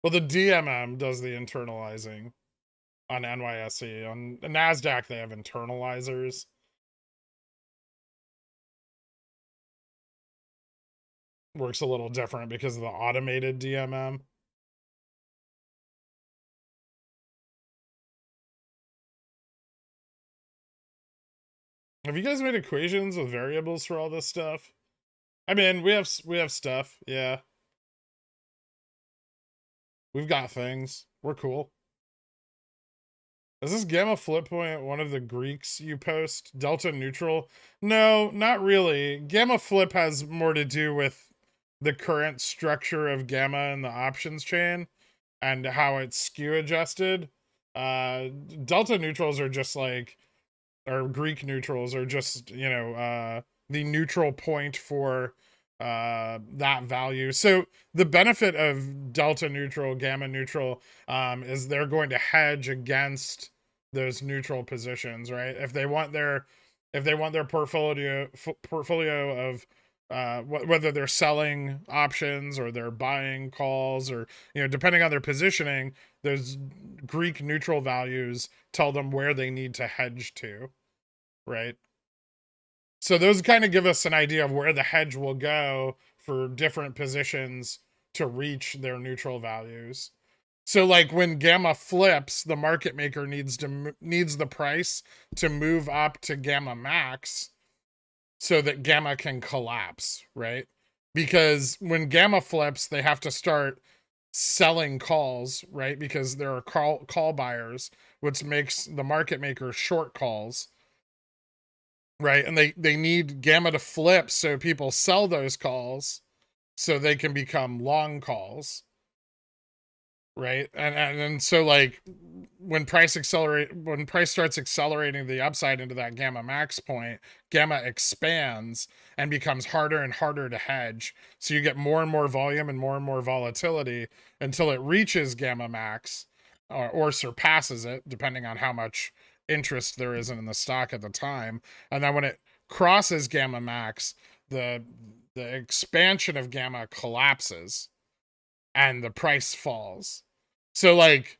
Well, the DMM does the internalizing on NYSE. On NASDAQ, they have internalizers. Works a little different because of the automated DMM. Have you guys made equations with variables for all this stuff? I mean, we have stuff. Yeah. We've got things. We're cool. Is this gamma flip point one of the Greeks you post? Delta neutral? No, not really. Gamma flip has more to do with the current structure of gamma in the options chain and how it's skew adjusted. Delta neutrals are just like, or Greek neutrals are just, the neutral point for that value. So the benefit of delta neutral, gamma neutral, is they're going to hedge against those neutral positions, right? If they want their portfolio of whether they're selling options or they're buying calls, or depending on their positioning, those Greek neutral values tell them where they need to hedge to, right? So those kind of give us an idea of where the hedge will go for different positions to reach their neutral values. So like when gamma flips, the market maker needs the price to move up to gamma max so that gamma can collapse, right? Because when gamma flips, they have to start selling calls, right? Because there are call buyers, which makes the market maker short calls, right? And they need gamma to flip so people sell those calls so they can become long calls. right? And so like when price starts accelerating the upside into that gamma max point, gamma expands and becomes harder and harder to hedge. So you get more and more volume and more volatility until it reaches gamma max, or surpasses it, depending on how much interest there is in the stock at the time. And then when it crosses gamma max, the expansion of gamma collapses and the price falls. So like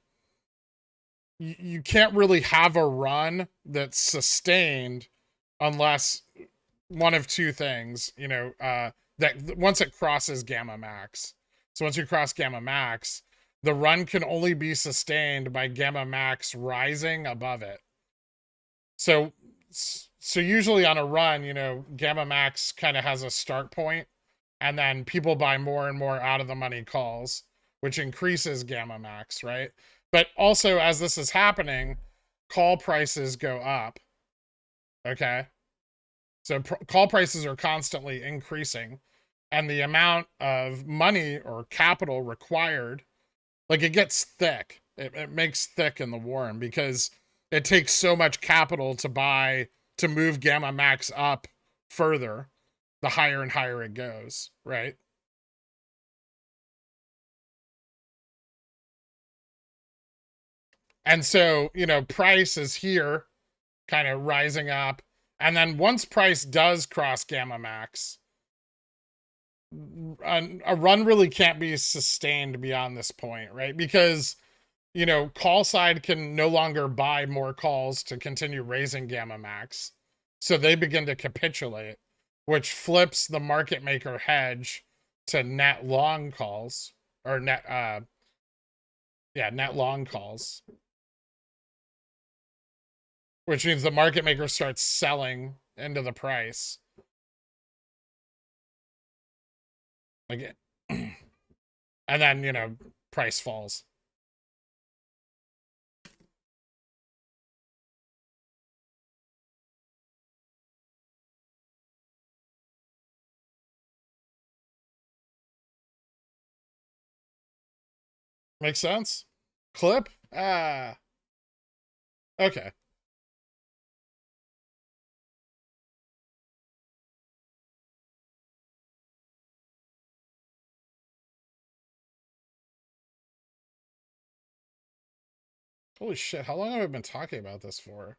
you can't really have a run that's sustained unless one of two things, that once it crosses gamma max. So once you cross gamma max, the run can only be sustained by gamma max rising above it. So usually on a run, gamma max kind of has a start point, and then people buy more and more out of the money calls, which increases gamma max, right? But also, as this is happening, call prices go up. Okay. So call prices are constantly increasing, and the amount of money or capital required, like, it gets thick. It makes thick in the warm because it takes so much capital to move gamma max up further, the higher and higher it goes, right? And so, price is here kind of rising up. And then once price does cross gamma max, a run really can't be sustained beyond this point, right? Because, call side can no longer buy more calls to continue raising gamma max. So they begin to capitulate, which flips the market maker hedge to net long calls, or net long calls, which means the market maker starts selling into the price. Like, and then, price falls. Makes sense? Clip? Ah, okay. Holy shit, how long have I been talking about this for?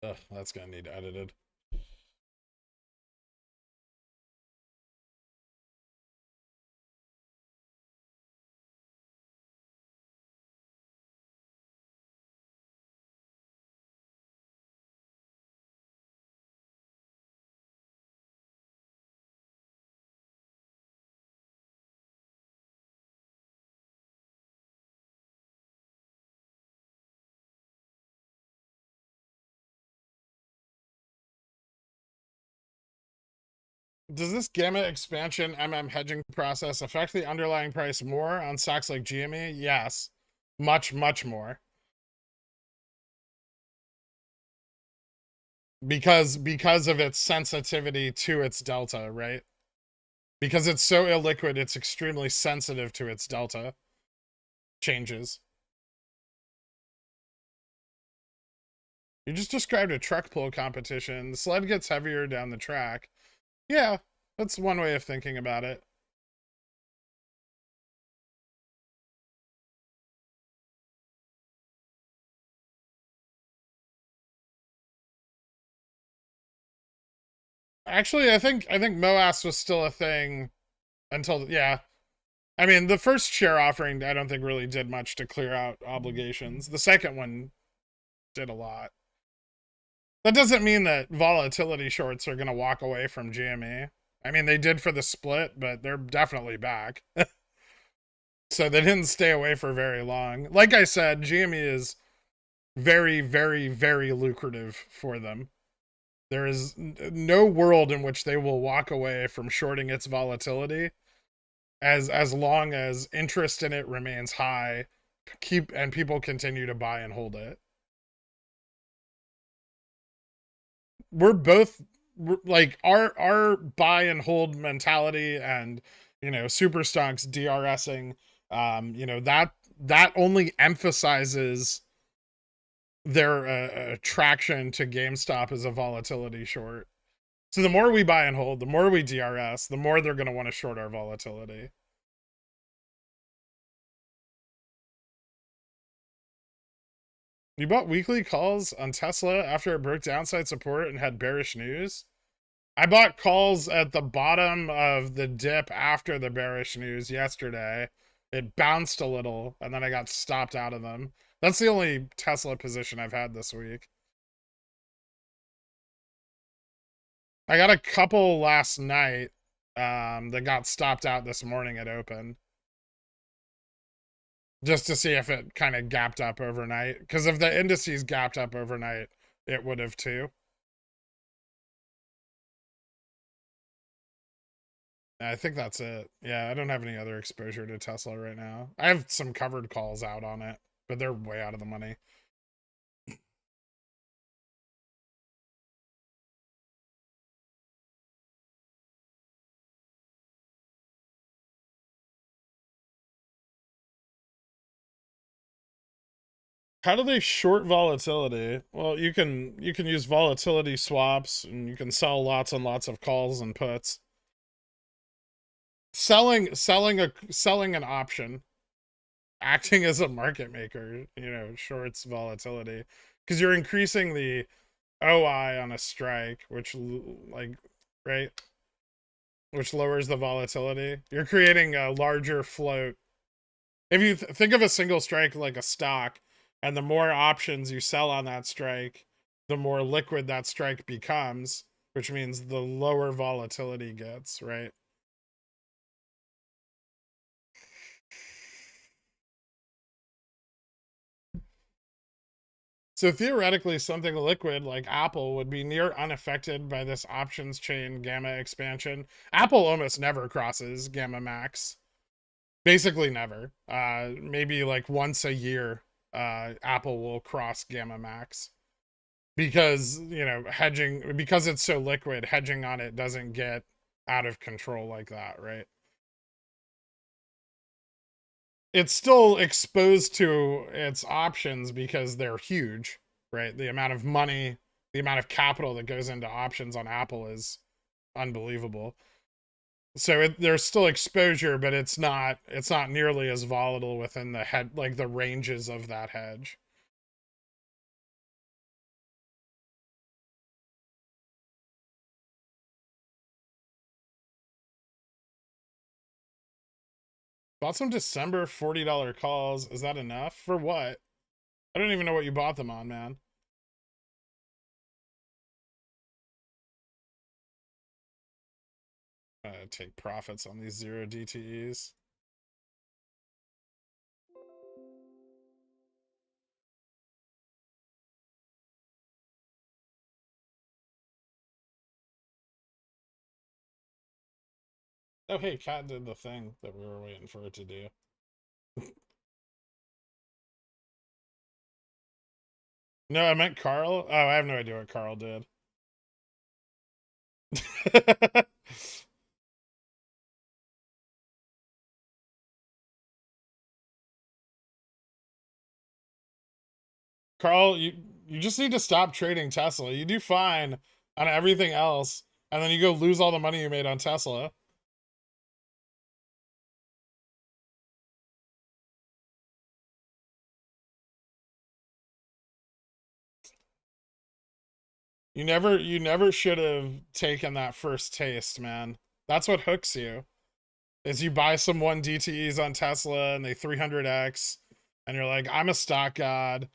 Ugh, that's gonna need edited. Does this gamma expansion hedging process affect the underlying price more on stocks like GME? Yes. Much, much more. Because of its sensitivity to its delta, right? Because it's so illiquid, it's extremely sensitive to its delta changes. You just described a truck pull competition. The sled gets heavier down the track. Yeah, that's one way of thinking about it. Actually, I think MOASS was still a thing until, yeah. I mean, the first share offering I don't think really did much to clear out obligations. The second one did a lot. That doesn't mean that volatility shorts are going to walk away from GME. I mean, they did for the split, but they're definitely back. So they didn't stay away for very long. Like I said, GME is very, very, very lucrative for them. There is no world in which they will walk away from shorting its volatility as long as interest in it remains high, and people continue to buy and hold it. We're both like our buy and hold mentality and, you know, super stonks DRSing, you know, that only emphasizes their attraction to GameStop as a volatility short. So the more we buy and hold, the more we DRS, the more they're going to want to short our volatility. You bought weekly calls on Tesla after it broke downside support and had bearish news? I bought calls at the bottom of the dip after the bearish news yesterday. It bounced a little, and then I got stopped out of them. That's the only Tesla position I've had this week. I got a couple last night that got stopped out this morning at open. Just to see if it kind of gapped up overnight. Because if the indices gapped up overnight, it would have too. I think that's it. Yeah, I don't have any other exposure to Tesla right now. I have some covered calls out on it, but they're way out of the money. How do they short volatility? Well, you can use volatility swaps, and you can sell lots and lots of calls and puts. Selling an option, acting as a market maker, you know, shorts volatility because you're increasing the OI on a strike, which like, right, which lowers the volatility. You're creating a larger float. If you think of a single strike like a stock, and the more options you sell on that strike, the more liquid that strike becomes, which means the lower volatility gets, right? So theoretically, something liquid like Apple would be near unaffected by this options chain gamma expansion. Apple almost never crosses gamma max. Basically never. Maybe like once a year, Apple will cross gamma max. Because, you know, hedging, because it's so liquid, hedging on it doesn't get out of control like that, right? It's still exposed to its options because they're huge, right? The amount of money, the amount of capital that goes into options on Apple is unbelievable. So there's still exposure, but it's not nearly as volatile within the head, like the ranges of that hedge. Bought some December $40 calls. Is that enough? For what? I don't even know what you bought them on, man. Take profits on these 0 DTEs. Oh, hey, Cat did the thing that we were waiting for it to do. No, I meant Carl. Oh, I have no idea what Carl did. Carl, you just need to stop trading Tesla. You do fine on everything else, and then you go lose all the money you made on Tesla. You never should have taken that first taste, man. That's what hooks you. Is you buy some 1 DTEs on Tesla and they 300x, and you're like, I'm a stock god.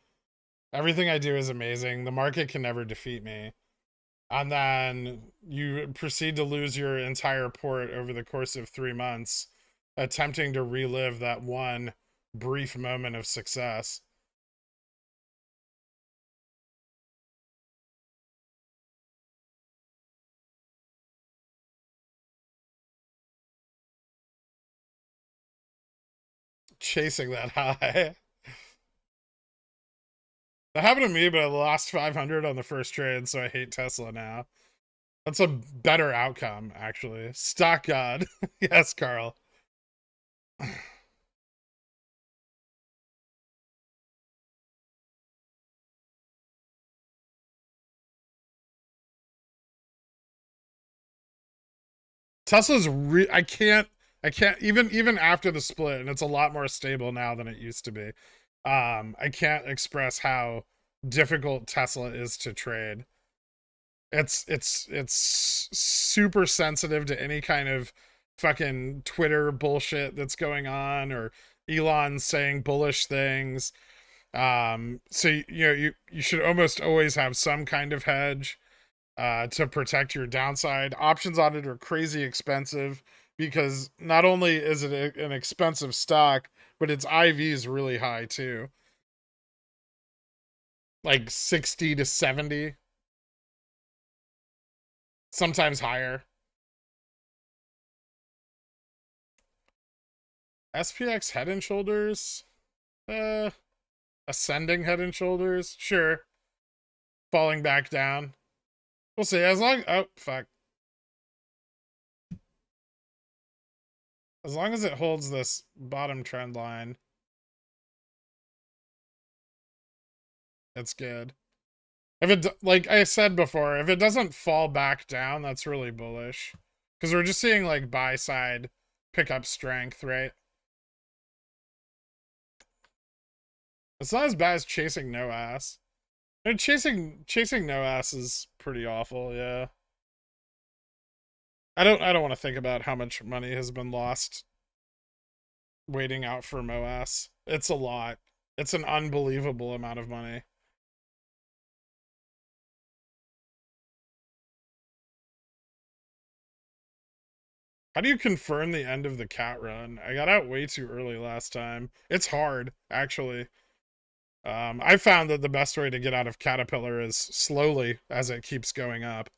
Everything I do is amazing. The market can never defeat me. And then you proceed to lose your entire port over the course of 3 months, attempting to relive that one brief moment of success. Chasing that high. That happened to me, but I lost 500 on the first trade, so I hate Tesla now. That's a better outcome, actually. Stock God. Yes, Carl. Tesla's I can't even after the split, and it's a lot more stable now than it used to be. I can't express how difficult Tesla is to trade. It's super sensitive to any kind of fucking Twitter bullshit that's going on, or Elon saying bullish things. So you should almost always have some kind of hedge to protect your downside. Options on it are crazy expensive because not only is it an expensive stock, but its IV is really high too, like 60 to 70, sometimes higher. SPX Head and Shoulders, uh, ascending Head and Shoulders, sure. Falling back down, we'll see. Oh fuck, as long as it holds this bottom trend line, it's good. If it, like I said before, if it doesn't fall back down, that's really bullish. Because we're just seeing like buy side pick up strength, right? It's not as bad as chasing no ass. And chasing no ass is pretty awful, yeah. I don't want to think about how much money has been lost waiting out for MOASS. It's a lot. It's an unbelievable amount of money. How do you confirm the end of the cat run? I got out way too early last time. It's hard, actually. I found that the best way to get out of Caterpillar is slowly as it keeps going up.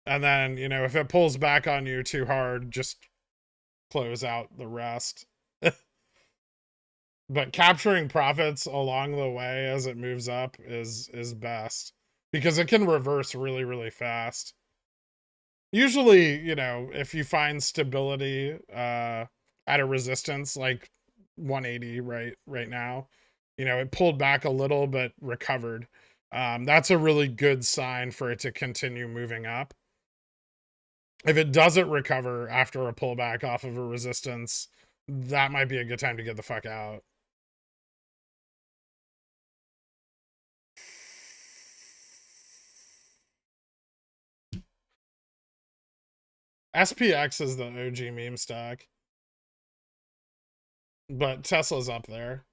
And then, if it pulls back on you too hard, just close out the rest. But capturing profits along the way as it moves up is best because it can reverse really, really fast. Usually, if you find stability at a resistance like 180 right now, it pulled back a little but recovered. That's a really good sign for it to continue moving up. If it doesn't recover after a pullback off of a resistance, that might be a good time to get the fuck out. SPX is the OG meme stock, but Tesla's up there.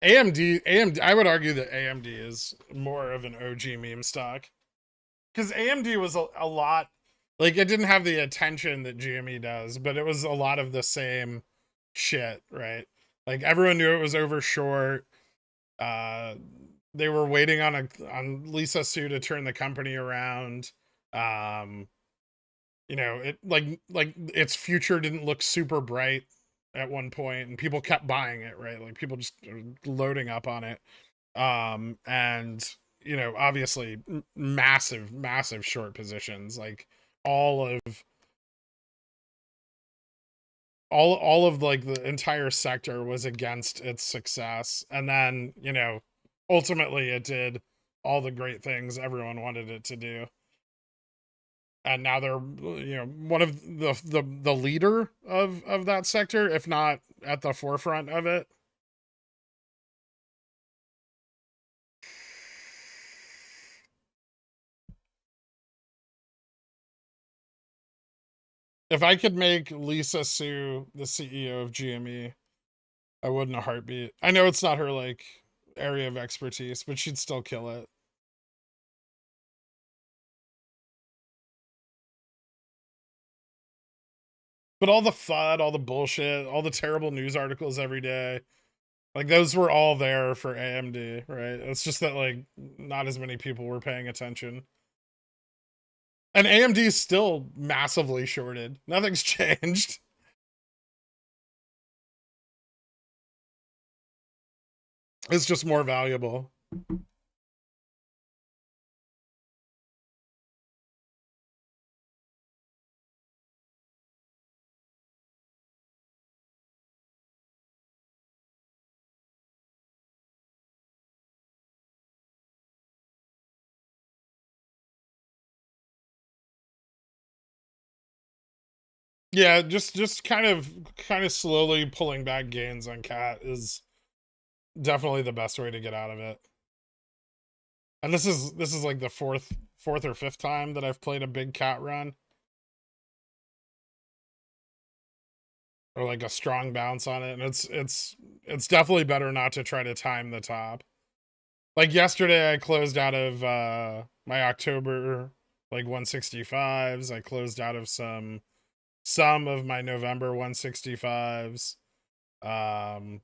AMD, I would argue that AMD is more of an OG meme stock because AMD was a lot, like, it didn't have the attention that GME does, but it was a lot of the same shit, right? Like, everyone knew it was over short. They were waiting on Lisa Su to turn the company around. Um, it like its future didn't look super bright at one point, and people kept buying it, right? Like, people just loading up on it. And obviously massive short positions, like all of all of like the entire sector was against its success, and then ultimately it did all the great things everyone wanted it to do, and now they're one of the leader of that sector, if not at the forefront of it. If I could make Lisa Su the CEO of GME, I would in a heartbeat. I know it's not her like area of expertise, but she'd still kill it. But all the FUD, all the bullshit, all the terrible news articles every day, like, those were all there for AMD, right? It's just that, like, not as many people were paying attention. And AMD is still massively shorted. Nothing's changed. It's just more valuable. Yeah, just kind of slowly pulling back gains on cat is definitely the best way to get out of it. And this is like the fourth or fifth time that I've played a big cat run. Or like a strong bounce on it. And it's definitely better not to try to time the top. Like yesterday I closed out of my October like 165s. I closed out of some of my November 165s. I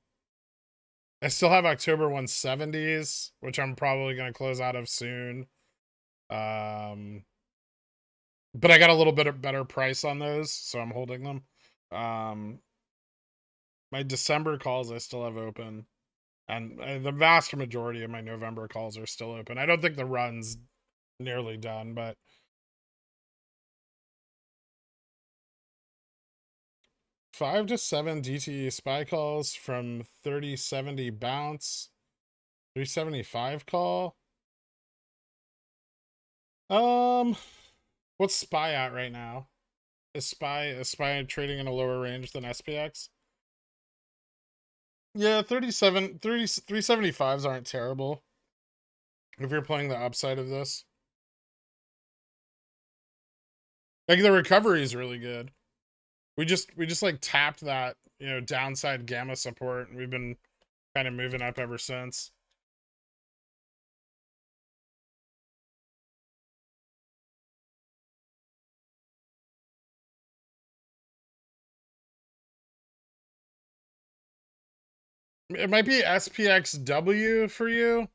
still have October 170s, which I'm probably going to close out of soon. But I got a little bit of better price on those, so I'm holding them. My December calls I still have open, and the vast majority of my November calls are still open. I don't think the run's nearly done, but 5 to 7 DTE SPY calls from 3070 bounce, 375 call. What's SPY at right now? Is SPY trading in a lower range than SPX? Yeah, 375s aren't terrible if you're playing the upside of this. Like the recovery is really good. We just like tapped that, you know, downside gamma support, and we've been kind of moving up ever since. It might be SPXW for you.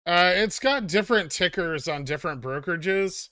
It's got different tickers on different brokerages.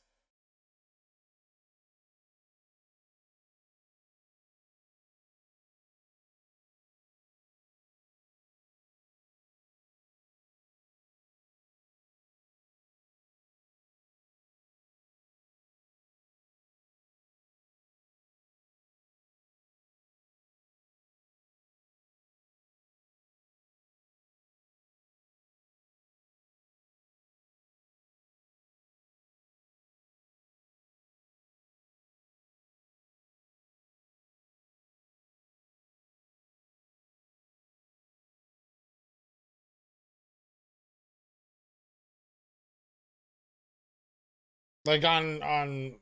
Like on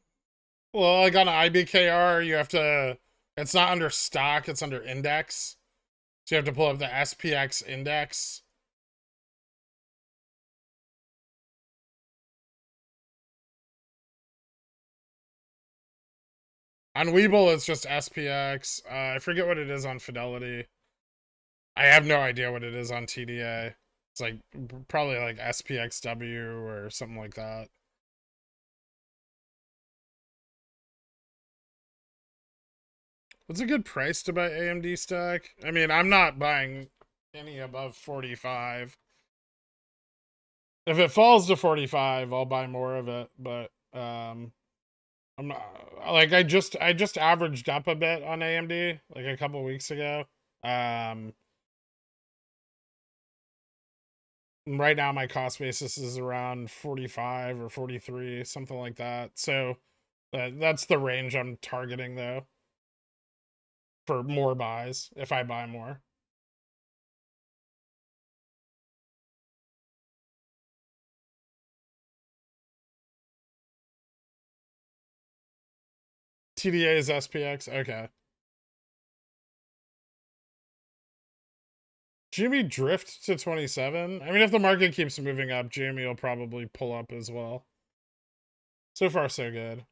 well, like on IBKR, you have to. It's not under stock; it's under index. So you have to pull up the SPX index. On Webull, it's just SPX. I forget what it is on Fidelity. I have no idea what it is on TDA. It's like probably like SPXW or something like that. What's a good price to buy AMD stock? I mean, I'm not buying any above 45. If it falls to 45, I'll buy more of it, but I'm not like I just averaged up a bit on AMD like a couple weeks ago. Right now my cost basis is around 45 or 43, something like that. So that's the range I'm targeting though for more buys if I buy more. TDA is SPX. Okay. Jimmy drift to 27. I mean, if the market keeps moving up, Jimmy will probably pull up as well. So far, so good.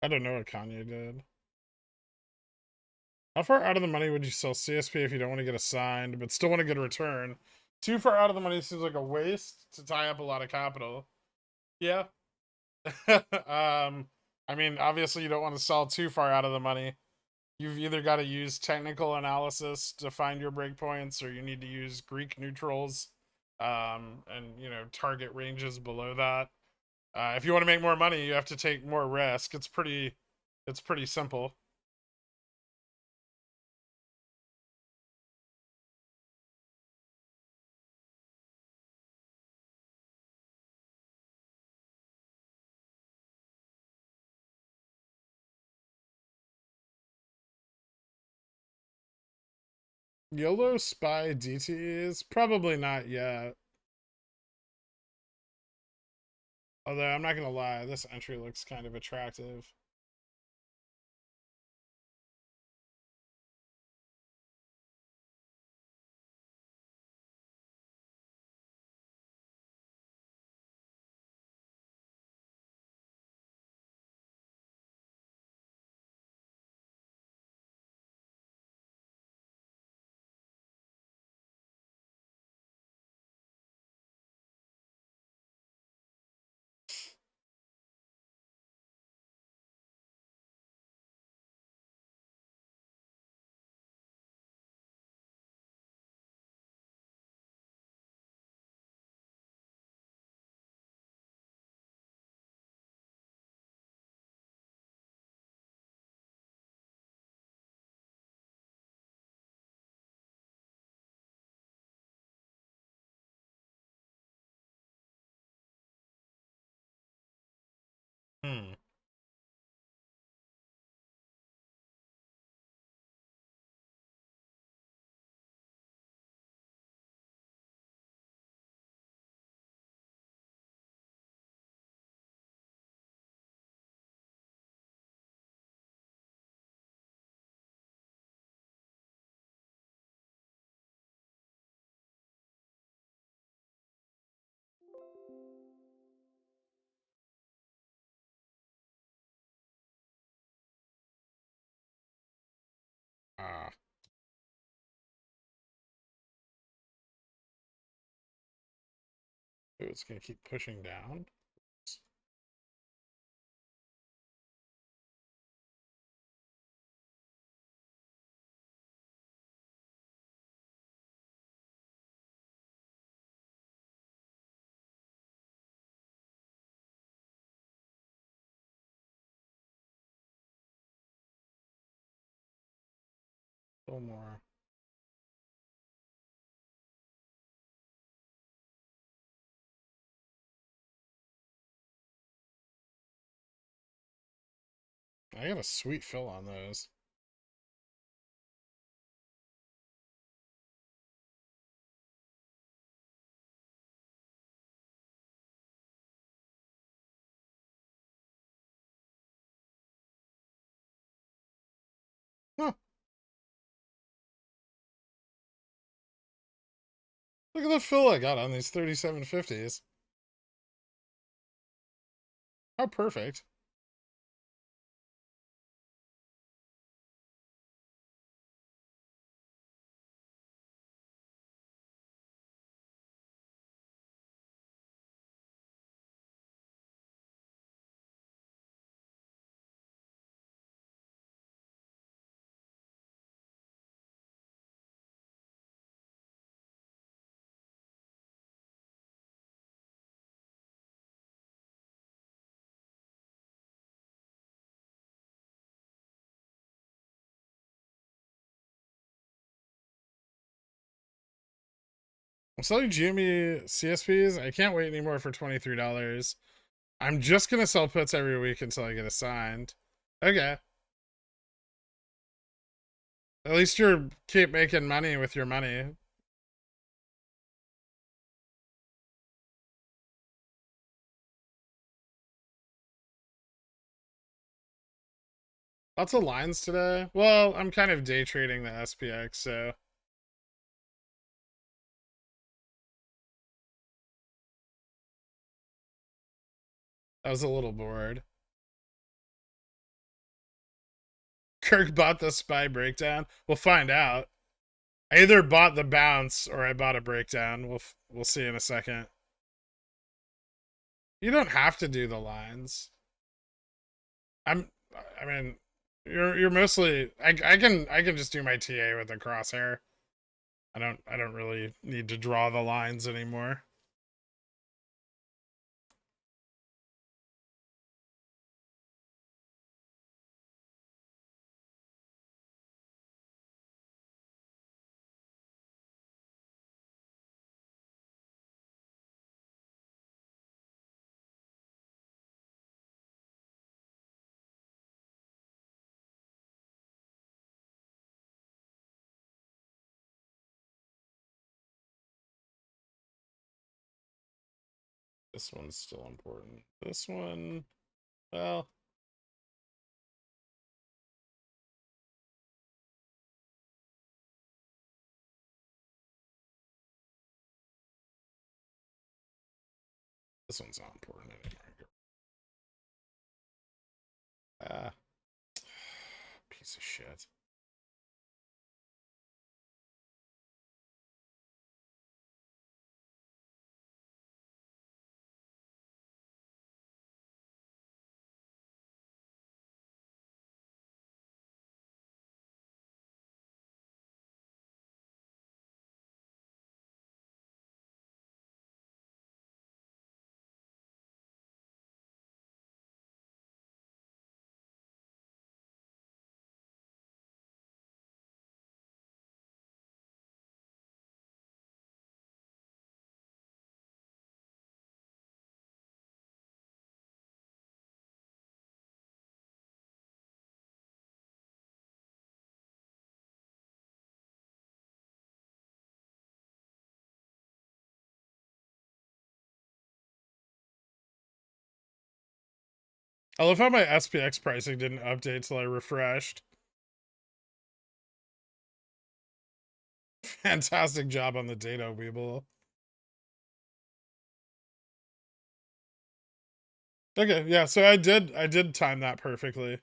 I don't know what Kanye did. How far out of the money would you sell CSP if you don't want to get assigned, but still want to get a return? Too far out of the money seems like a waste to tie up a lot of capital. Yeah. I mean, obviously you don't want to sell too far out of the money. You've either got to use technical analysis to find your breakpoints, or you need to use Greek neutrals and target ranges below that. If you want to make more money, you have to take more risk. It's pretty simple. YOLO SPY DTs? Probably not yet. Although, I'm not gonna lie, this entry looks kind of attractive. Hmm. Ah. Ooh, it's gonna keep pushing down. A little more. I got a sweet fill on those. Huh. Look at the fill I got on these 3750s. How perfect. I'm selling GME CSPs. I can't wait anymore for $23. I'm just gonna sell puts every week until I get assigned. Okay. At least you're keep making money with your money. Lots of lines today. Well, I'm kind of day trading the SPX, so I was a little bored. Kirk bought the SPY breakdown. We'll find out. I either bought the bounce or I bought a breakdown. We'll see in a second. You don't have to do the lines. I mean, you're mostly I can just do my TA with the crosshair. I don't really need to draw the lines anymore. This one's still important. This one, well, this one's not important anymore. Piece of shit. I love how my SPX pricing didn't update till I refreshed. Fantastic job on the data, WeBull. Okay, yeah, so I did time that perfectly.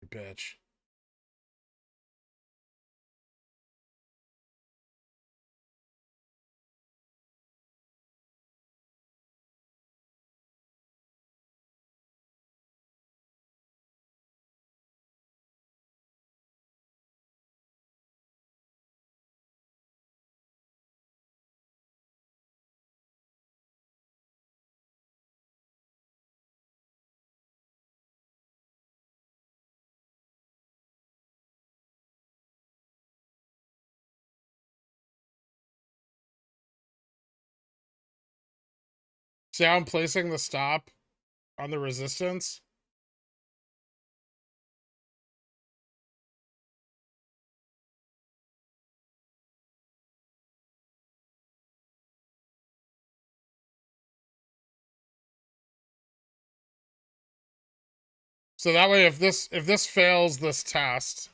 Bitch. See how I'm placing the stop on the resistance? So that way, if this fails this test,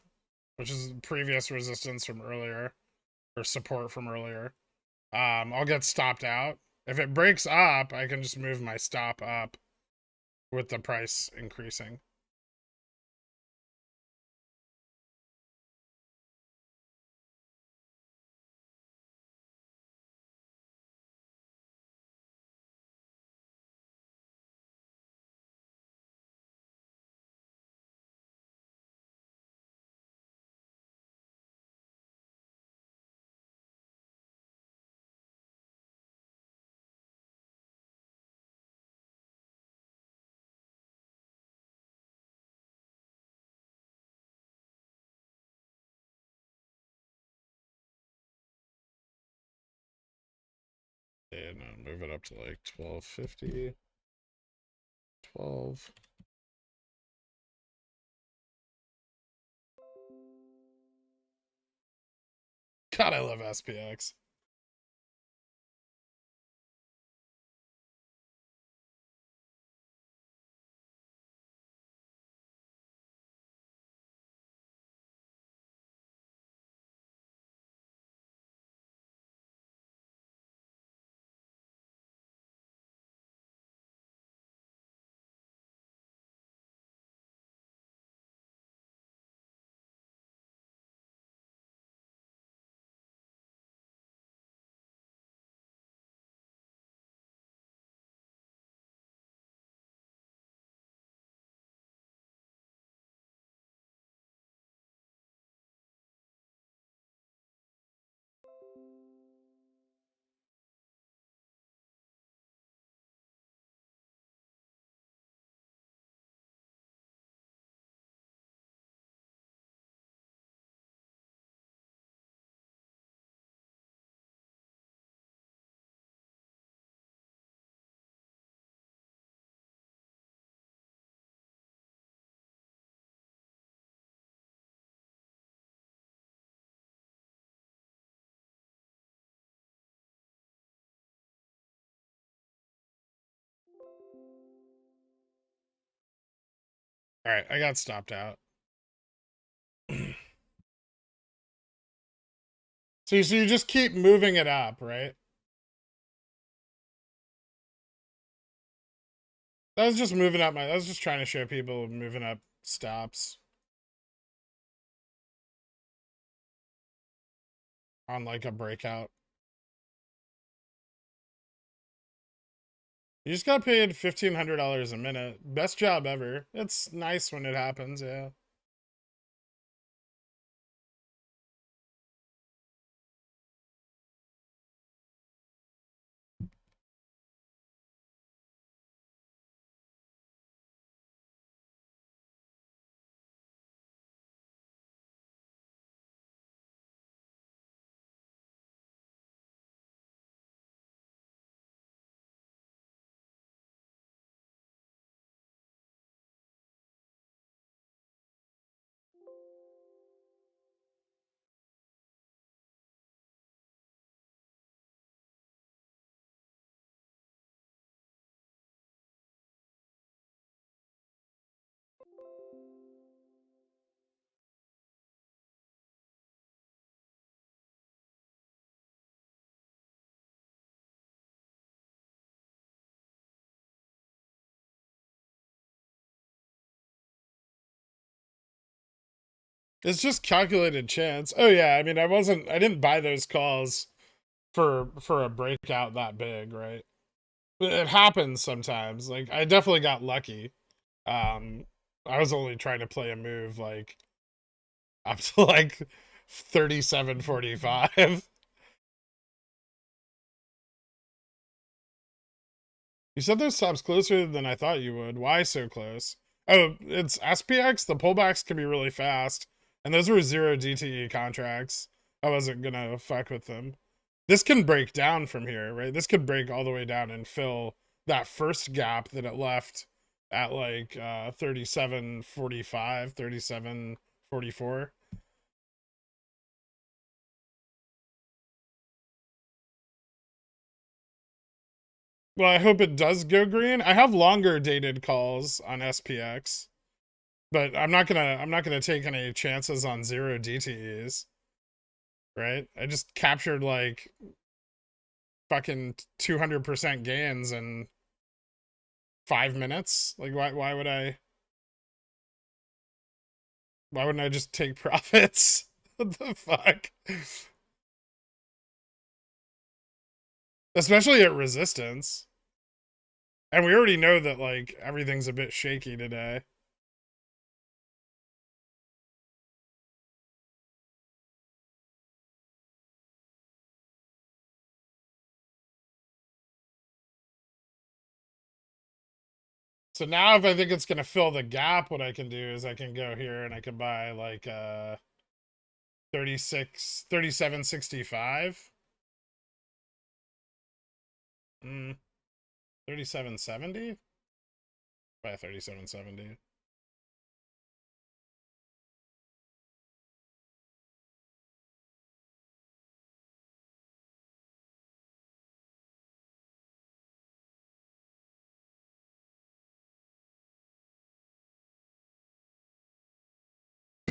which is previous resistance from earlier, or support from earlier, I'll get stopped out. If it breaks up, I can just move my stop up with the price increasing. And move it up to like 1250. 12. God, I love SPX. All right, I got stopped out. So you just keep moving it up, right? I was just moving up I was just trying to show people moving up stops on like a breakout. You just got paid $1,500 a minute. Best job ever. It's nice when it happens, yeah. It's just calculated chance. Oh yeah, I mean I didn't buy those calls for a breakout that big, right? But it happens sometimes. Like I definitely got lucky. Um I was only trying to play a move like up to like 37.45. You said those stops closer than I thought you would. Why so close? Oh, it's SPX. The pullbacks can be really fast, and those were 0 DTE contracts. I wasn't gonna fuck with them. This can break down from here, right? This could break all the way down and fill that first gap that it left at like 37.45, 37.44. Well, I hope it does go green. I have longer dated calls on SPX. But I'm not gonna take any chances on 0 DTEs, right? I just captured like fucking 200% gains in 5 minutes. Like why wouldn't I just take profits? What the fuck? Especially at resistance. And we already know that like everything's a bit shaky today. So now if I think it's gonna fill the gap, what I can do is I can go here and I can buy like 37.65. 37.70? Buy 37.70.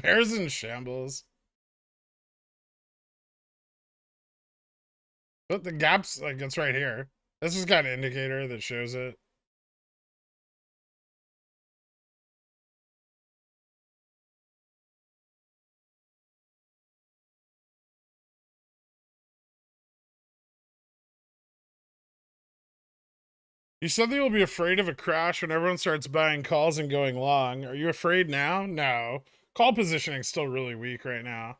Bears in shambles. But the gap's like it's right here. This is kind of indicator that shows it. You said that you'll be afraid of a crash when everyone starts buying calls and going long. Are you afraid now? No. Call positioning's still really weak right now.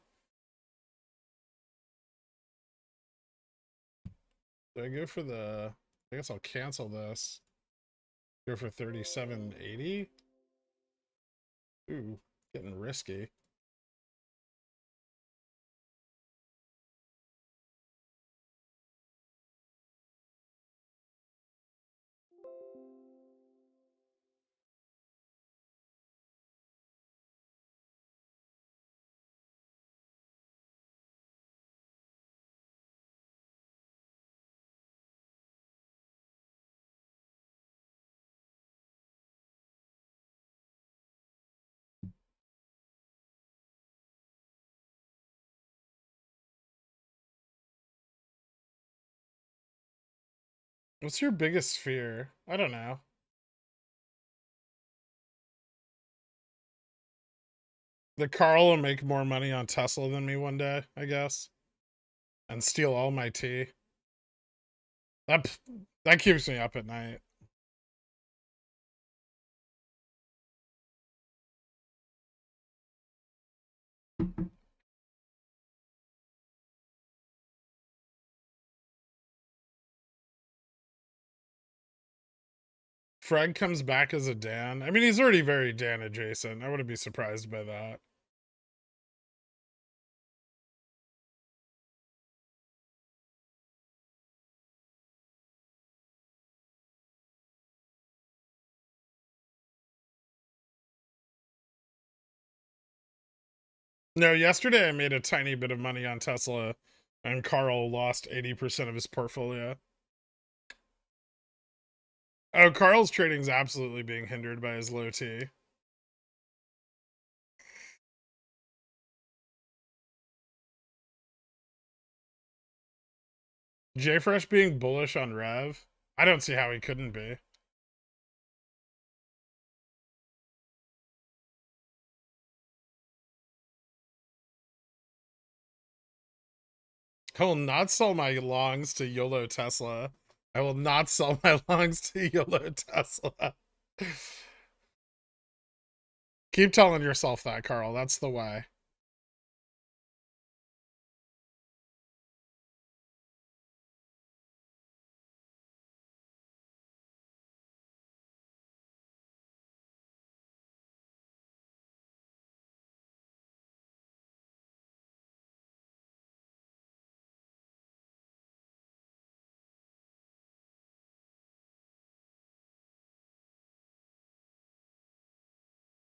Do I go for the... I guess I'll cancel this. Go for 37.80? Ooh, getting risky. What's your biggest fear? I don't know. That Carl will make more money on Tesla than me one day, I guess. And steal all my tea. That keeps me up at night. Fred comes back as a Dan. I mean, he's already very Dan adjacent. I wouldn't be surprised by that. No, yesterday I made a tiny bit of money on Tesla, and Carl lost 80% of his portfolio. Oh, Carl's trading's absolutely being hindered by his low T. JFresh being bullish on Rev? I don't see how he couldn't be. I will not sell my longs to YOLO Tesla. I will not sell my longs to YOLO Tesla. Keep telling yourself that, Carl. That's the way.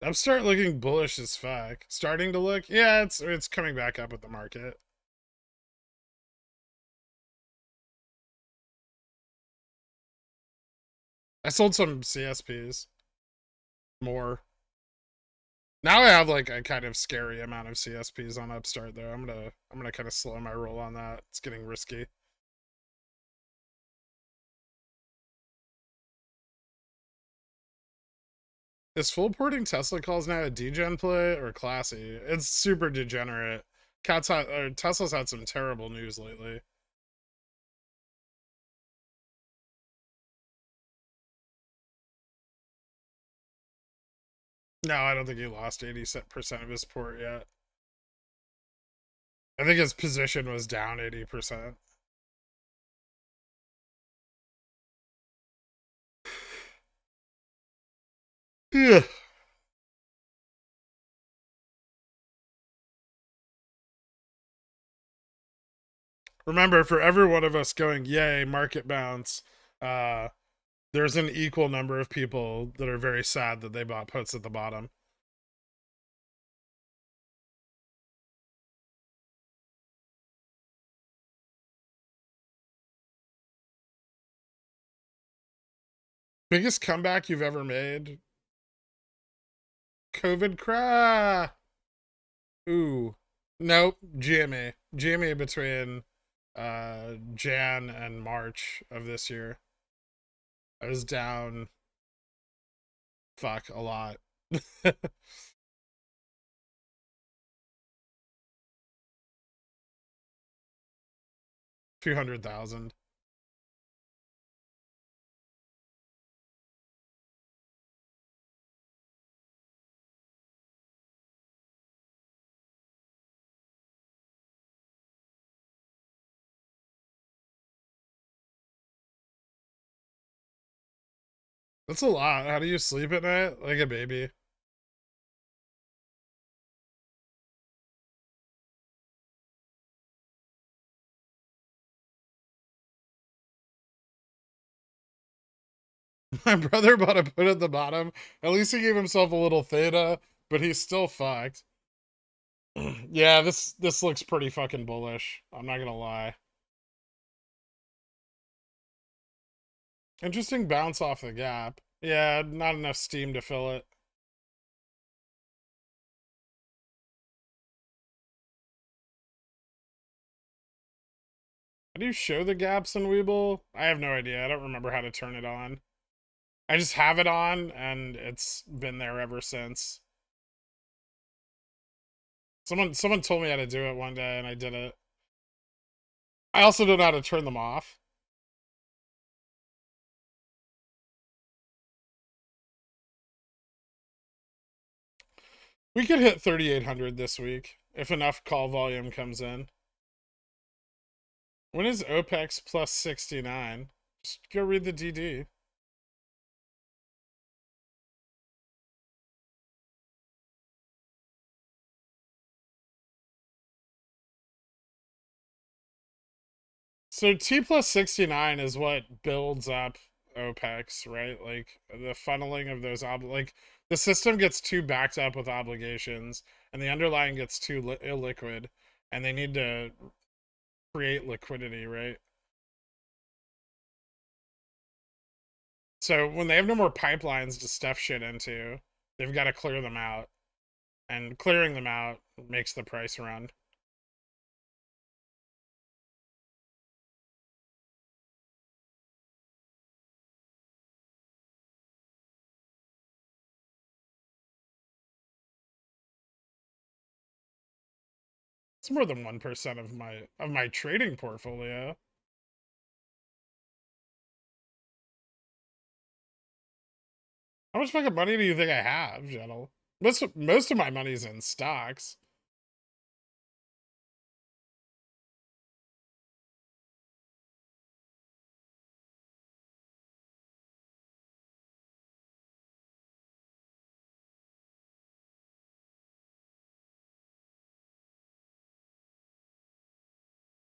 Upstart looking bullish as fuck. Starting to look, yeah, it's coming back up at the market. I sold some CSPs. More. Now I have like a kind of scary amount of CSPs on Upstart though. I'm gonna kind of slow my roll on that. It's getting risky. Is full porting Tesla calls now a degen play or classy? It's super degenerate. Tesla's had some terrible news lately. No, I don't think he lost 80% of his port yet. I think his position was down 80%. Yeah. Remember, for every one of us going, yay, market bounce, uh, there's an equal number of people that are very sad that they bought puts at the bottom. Biggest comeback you've ever made? COVID cry. Ooh. Nope. GME. GME between Jan and March of this year. I was down a lot. Few 100,000. That's a lot. How do you sleep at night? Like a baby. My brother bought a put at the bottom. At least he gave himself a little theta, but he's still fucked. Yeah, this looks pretty fucking bullish. I'm not gonna lie. Interesting bounce off the gap. Yeah, not enough steam to fill it. How do you show the gaps in WeBull? I have no idea. I don't remember how to turn it on. I just have it on, and it's been there ever since. Someone told me how to do it one day, and I did it. I also don't know how to turn them off. We could hit 3,800 this week if enough call volume comes in. When is OPEX plus 69? Just go read the DD. So T plus 69 is what builds up OPEX, right? Like the funneling of those like the system gets too backed up with obligations and the underlying gets too illiquid and they need to create liquidity, right? So when they have no more pipelines to stuff shit into, they've got to clear them out. And clearing them out makes the price run. It's more than 1% of my trading portfolio. How much fucking money do you think I have, Gentle? Most of my money's in stocks.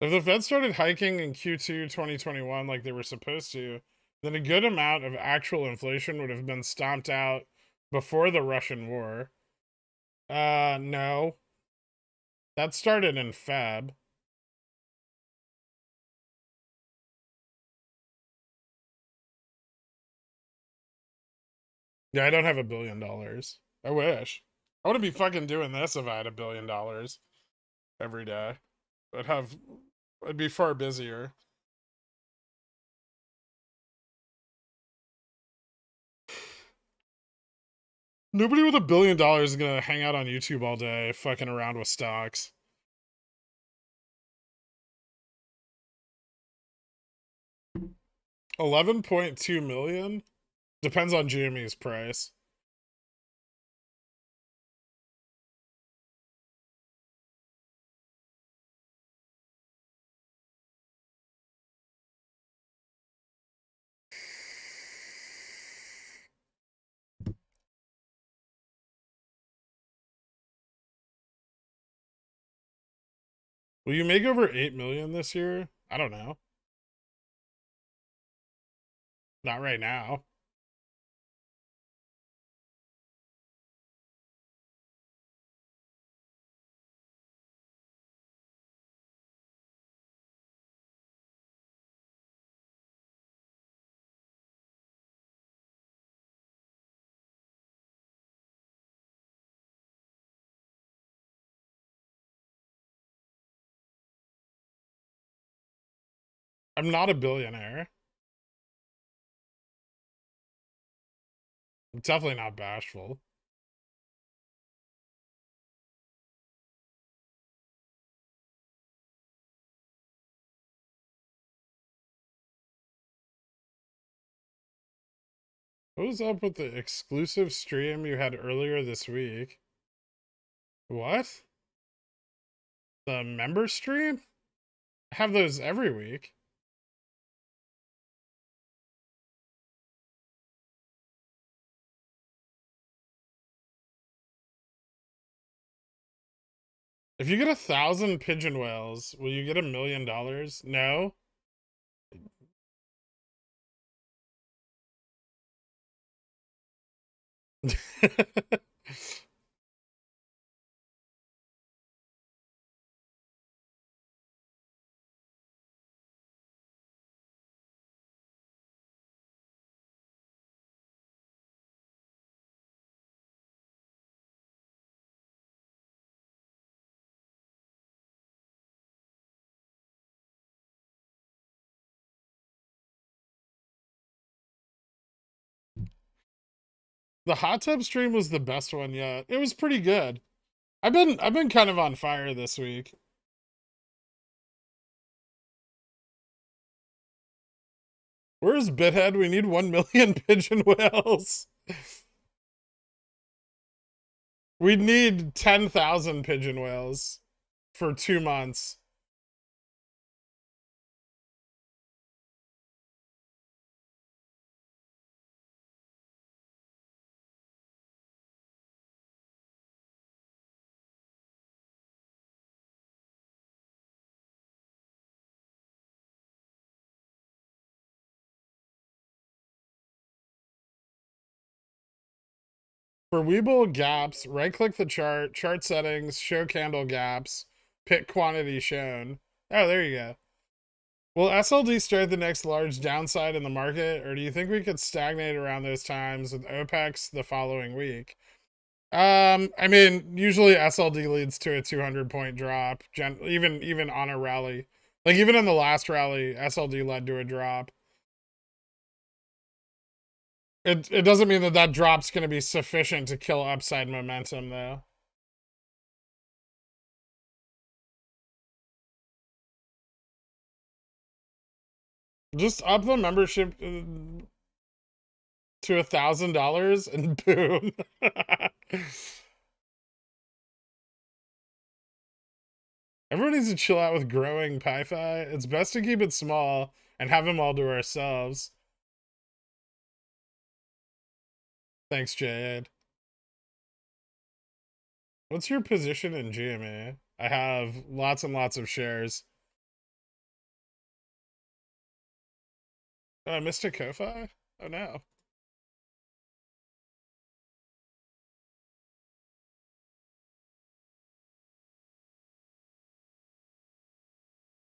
If the Fed started hiking in Q2 2021 like they were supposed to, then a good amount of actual inflation would have been stomped out before the Russian war. No. That started in Feb. Yeah, I don't have $1 billion. I wish. I wouldn't be fucking doing this if I had $1 billion every day. I'd be far busier. Nobody with $1 billion is gonna hang out on YouTube all day fucking around with stocks. $11.2 million? Depends on GME's price. Will you make over 8 million this year? I don't know. Not right now. I'm not a billionaire. I'm definitely not bashful. What was up with the exclusive stream you had earlier this week? What? The member stream? I have those every week. If you get 1,000 pigeon whales, will you get $1 million? No. The hot tub stream was the best one yet. It was pretty good. I've been kind of on fire this week. Where's Bithead? We need 1 million pigeon whales. We need 10,000 pigeon whales for 2 months. For WeBull gaps, right-click the chart, chart settings, show candle gaps, pick quantity shown. Oh, there you go. Will SLD start the next large downside in the market, or do you think we could stagnate around those times with OPEX the following week? I mean, usually SLD leads to a 200-point drop, even on a rally. Like, even in the last rally, SLD led to a drop. It doesn't mean that that drop's going to be sufficient to kill upside momentum, though. Just up the membership to $1,000 and boom. Everyone needs to chill out with growing Pi-Fi. It's best to keep it small and have them all to ourselves. Thanks, Jade. What's your position in GME? I have lots and lots of shares. Oh, I missed a Ko-Fi? Oh no.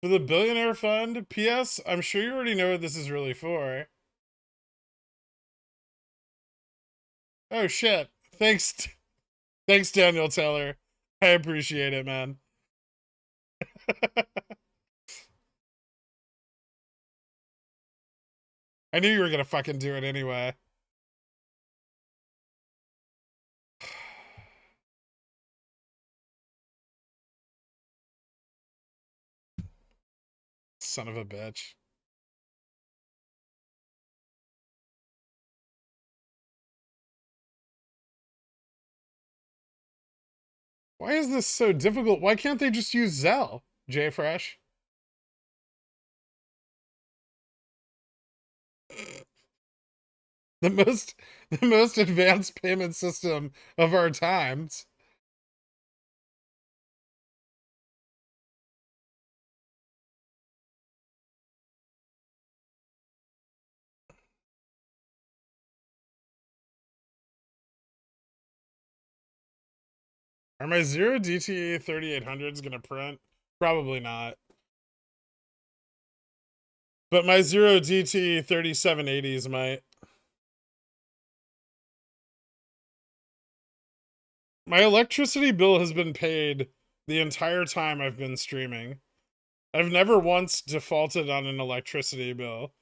For the billionaire fund, P.S. I'm sure you already know what this is really for. Oh shit. Thanks. Thanks, Daniel Taylor. I appreciate it, man. I knew you were gonna fucking do it anyway. Son of a bitch. Why is this so difficult? Why can't they just use Zelle, JFresh? The most advanced payment system of our times. Are my 0 DTE 3800s gonna print? Probably not. But my 0 DTE 3780s might. My electricity bill has been paid the entire time I've been streaming. I've never once defaulted on an electricity bill.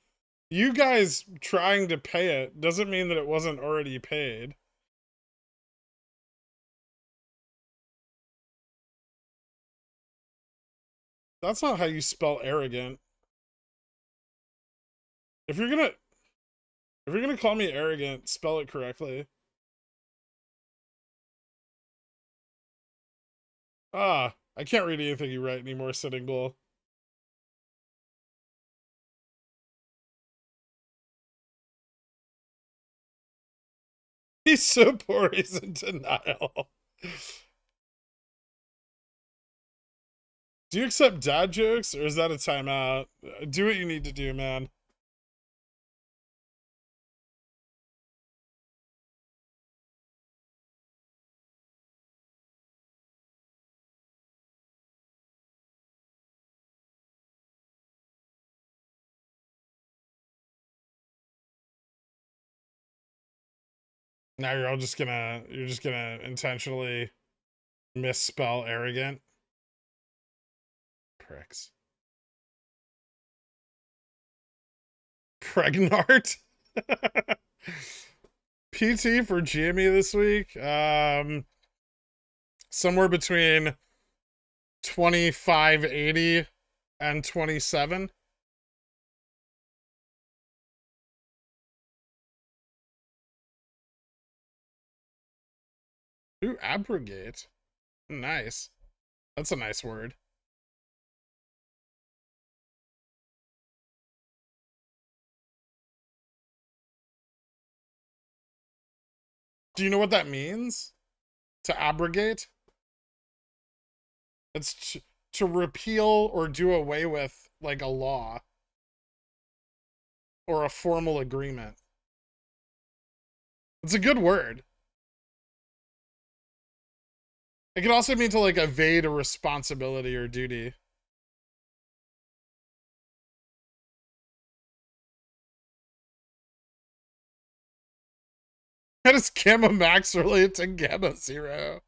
You guys trying to pay it doesn't mean that it wasn't already paid. That's not how you spell arrogant. If you're gonna call me arrogant, spell it correctly. Ah, I can't read anything you write anymore, Sitting Bull. He's so poor, he's in denial. Do you accept dad jokes, or is that a timeout? Do what you need to do, man. Now you're just gonna intentionally misspell arrogant. Pricks. Pregnart? PT for GME this week? Somewhere between 2580 and 27. Ooh, abrogate. Nice. That's a nice word. Do you know what that means? To abrogate? It's to repeal or do away with, like, a law or a formal agreement. It's a good word. It can also mean to, like, evade a responsibility or duty. How does Gamma Max relate to Gamma Zero?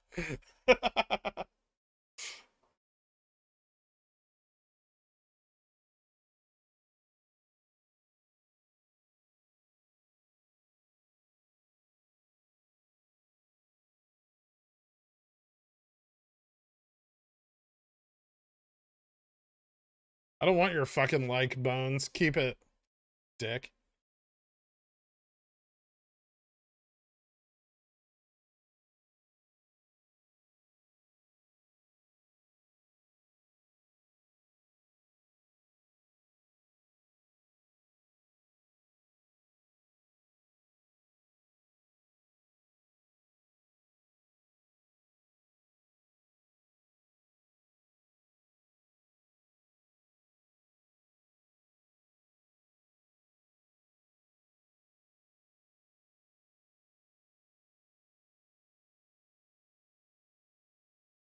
I don't want your fucking like, Bones. Keep it, dick.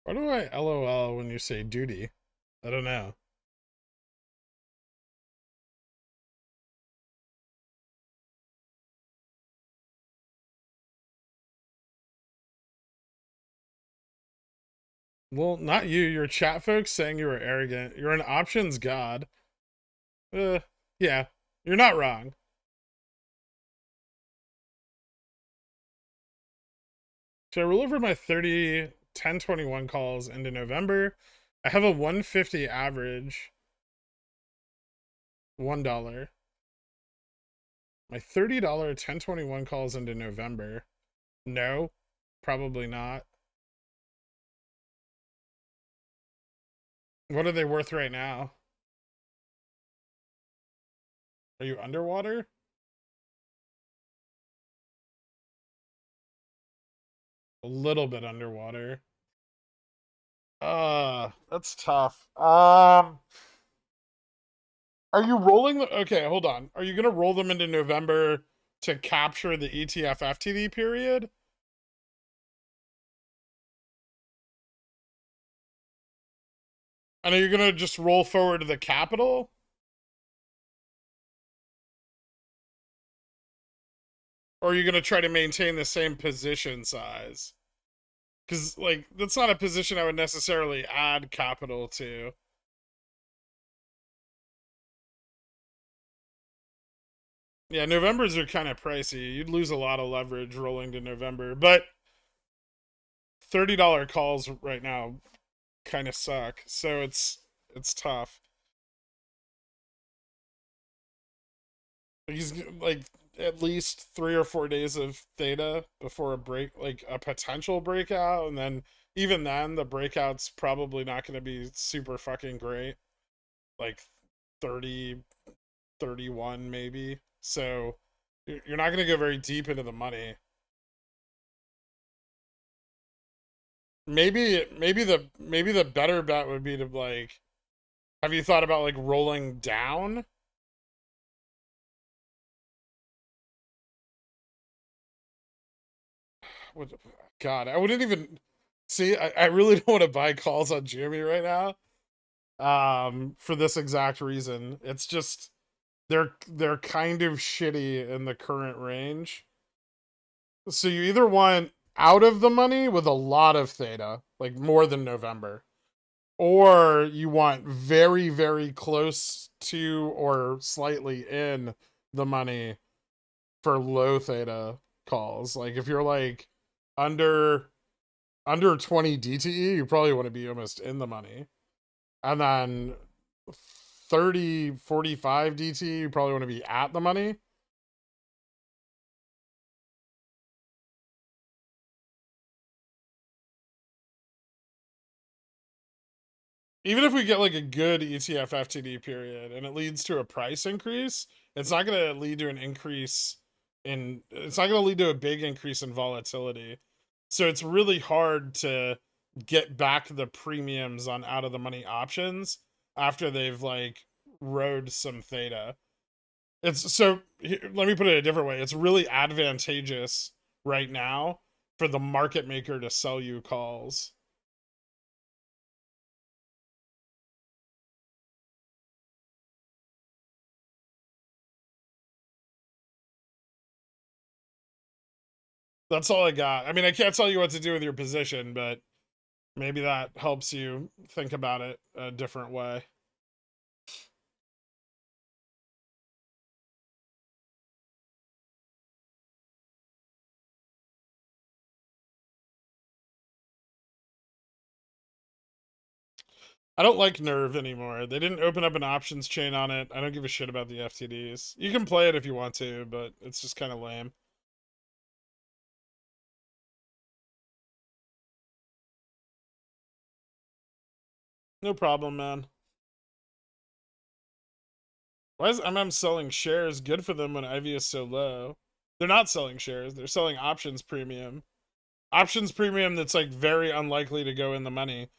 Why do I LOL when you say duty? I don't know. Well, not you. Your chat folks saying you were arrogant. You're an options god. Yeah, you're not wrong. Should I roll over my 30, 10, 21 calls into November? I have a 150 average. $1. My $30 1021 calls into November. No, probably not. What are they worth right now? Are you underwater? A little bit underwater. That's tough. Are you rolling the okay, hold on. Are you gonna roll them into November to capture the ETF FTD period? And are you gonna just roll forward to the capital? Or are you gonna try to maintain the same position size? Because like that's not a position I would necessarily add capital to. Yeah, Novembers are kind of pricey. You'd lose a lot of leverage rolling to November, but $30 calls right now kind of suck. So it's tough. He's like at least 3 or 4 days of theta before a break, like a potential breakout, and then even then the breakout's probably not going to be super fucking great, like 30, 31 maybe. So you're not going to go very deep into the money. Maybe the better bet would be to like, have you thought about like rolling down? What, God, I wouldn't even see. I really don't want to buy calls on Jeremy right now. For this exact reason, it's just they're kind of shitty in the current range. So you either want out of the money with a lot of theta, like more than November, or you want very, very close to or slightly in the money for low theta calls. Like if you're like under 20 DTE, you probably want to be almost in the money. And then 30, 45 DTE, you probably want to be at the money. Even if we get like a good ETF FTD period and it leads to a price increase, it's not going to lead to an increase it's not going to lead to a big increase in volatility. So it's really hard to get back the premiums on out of the money options after they've like rode some theta. It's so let me put it a different way. It's really advantageous right now for the market maker to sell you calls. That's all I got. I mean, I can't tell you what to do with your position, but maybe that helps you think about it a different way. I don't like Nerve anymore. They didn't open up an options chain on it. I don't give a shit about the FTDs. You can play it if you want to, but it's just kind of lame. No problem, man. Why is MM selling shares? Good for them when IV is so low. They're not selling shares. They're selling options premium. Options premium that's like very unlikely to go in the money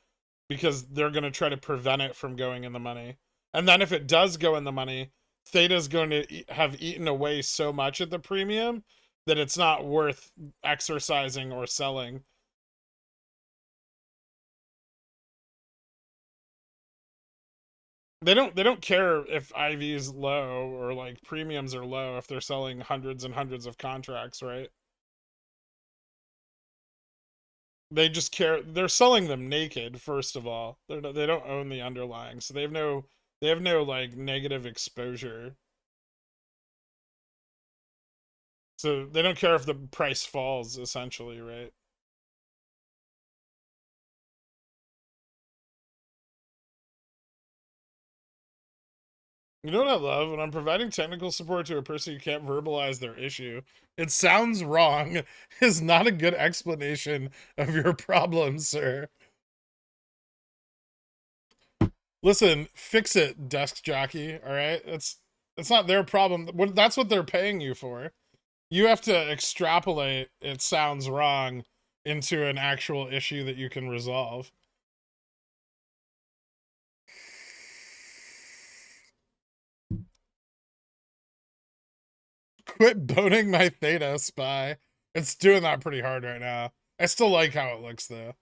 because they're going to try to prevent it from going in the money. And then if it does go in the money, Theta's going to have eaten away so much at the premium that it's not worth exercising or selling. They don't care if IV is low or like premiums are low if they're selling hundreds and hundreds of contracts, right? They just care. They're selling them naked. First of all, they don't own the underlying, so they have no like negative exposure. So they don't care if the price falls. Essentially, right? You know what I love? When I'm providing technical support to a person who can't verbalize their issue, it sounds wrong is not a good explanation of your problem, sir. Listen, fix it, desk jockey, all right? It's not their problem. That's what they're paying you for. You have to extrapolate it sounds wrong into an actual issue that you can resolve. Quit boning my theta, spy. It's doing that pretty hard right now. I still like how it looks though.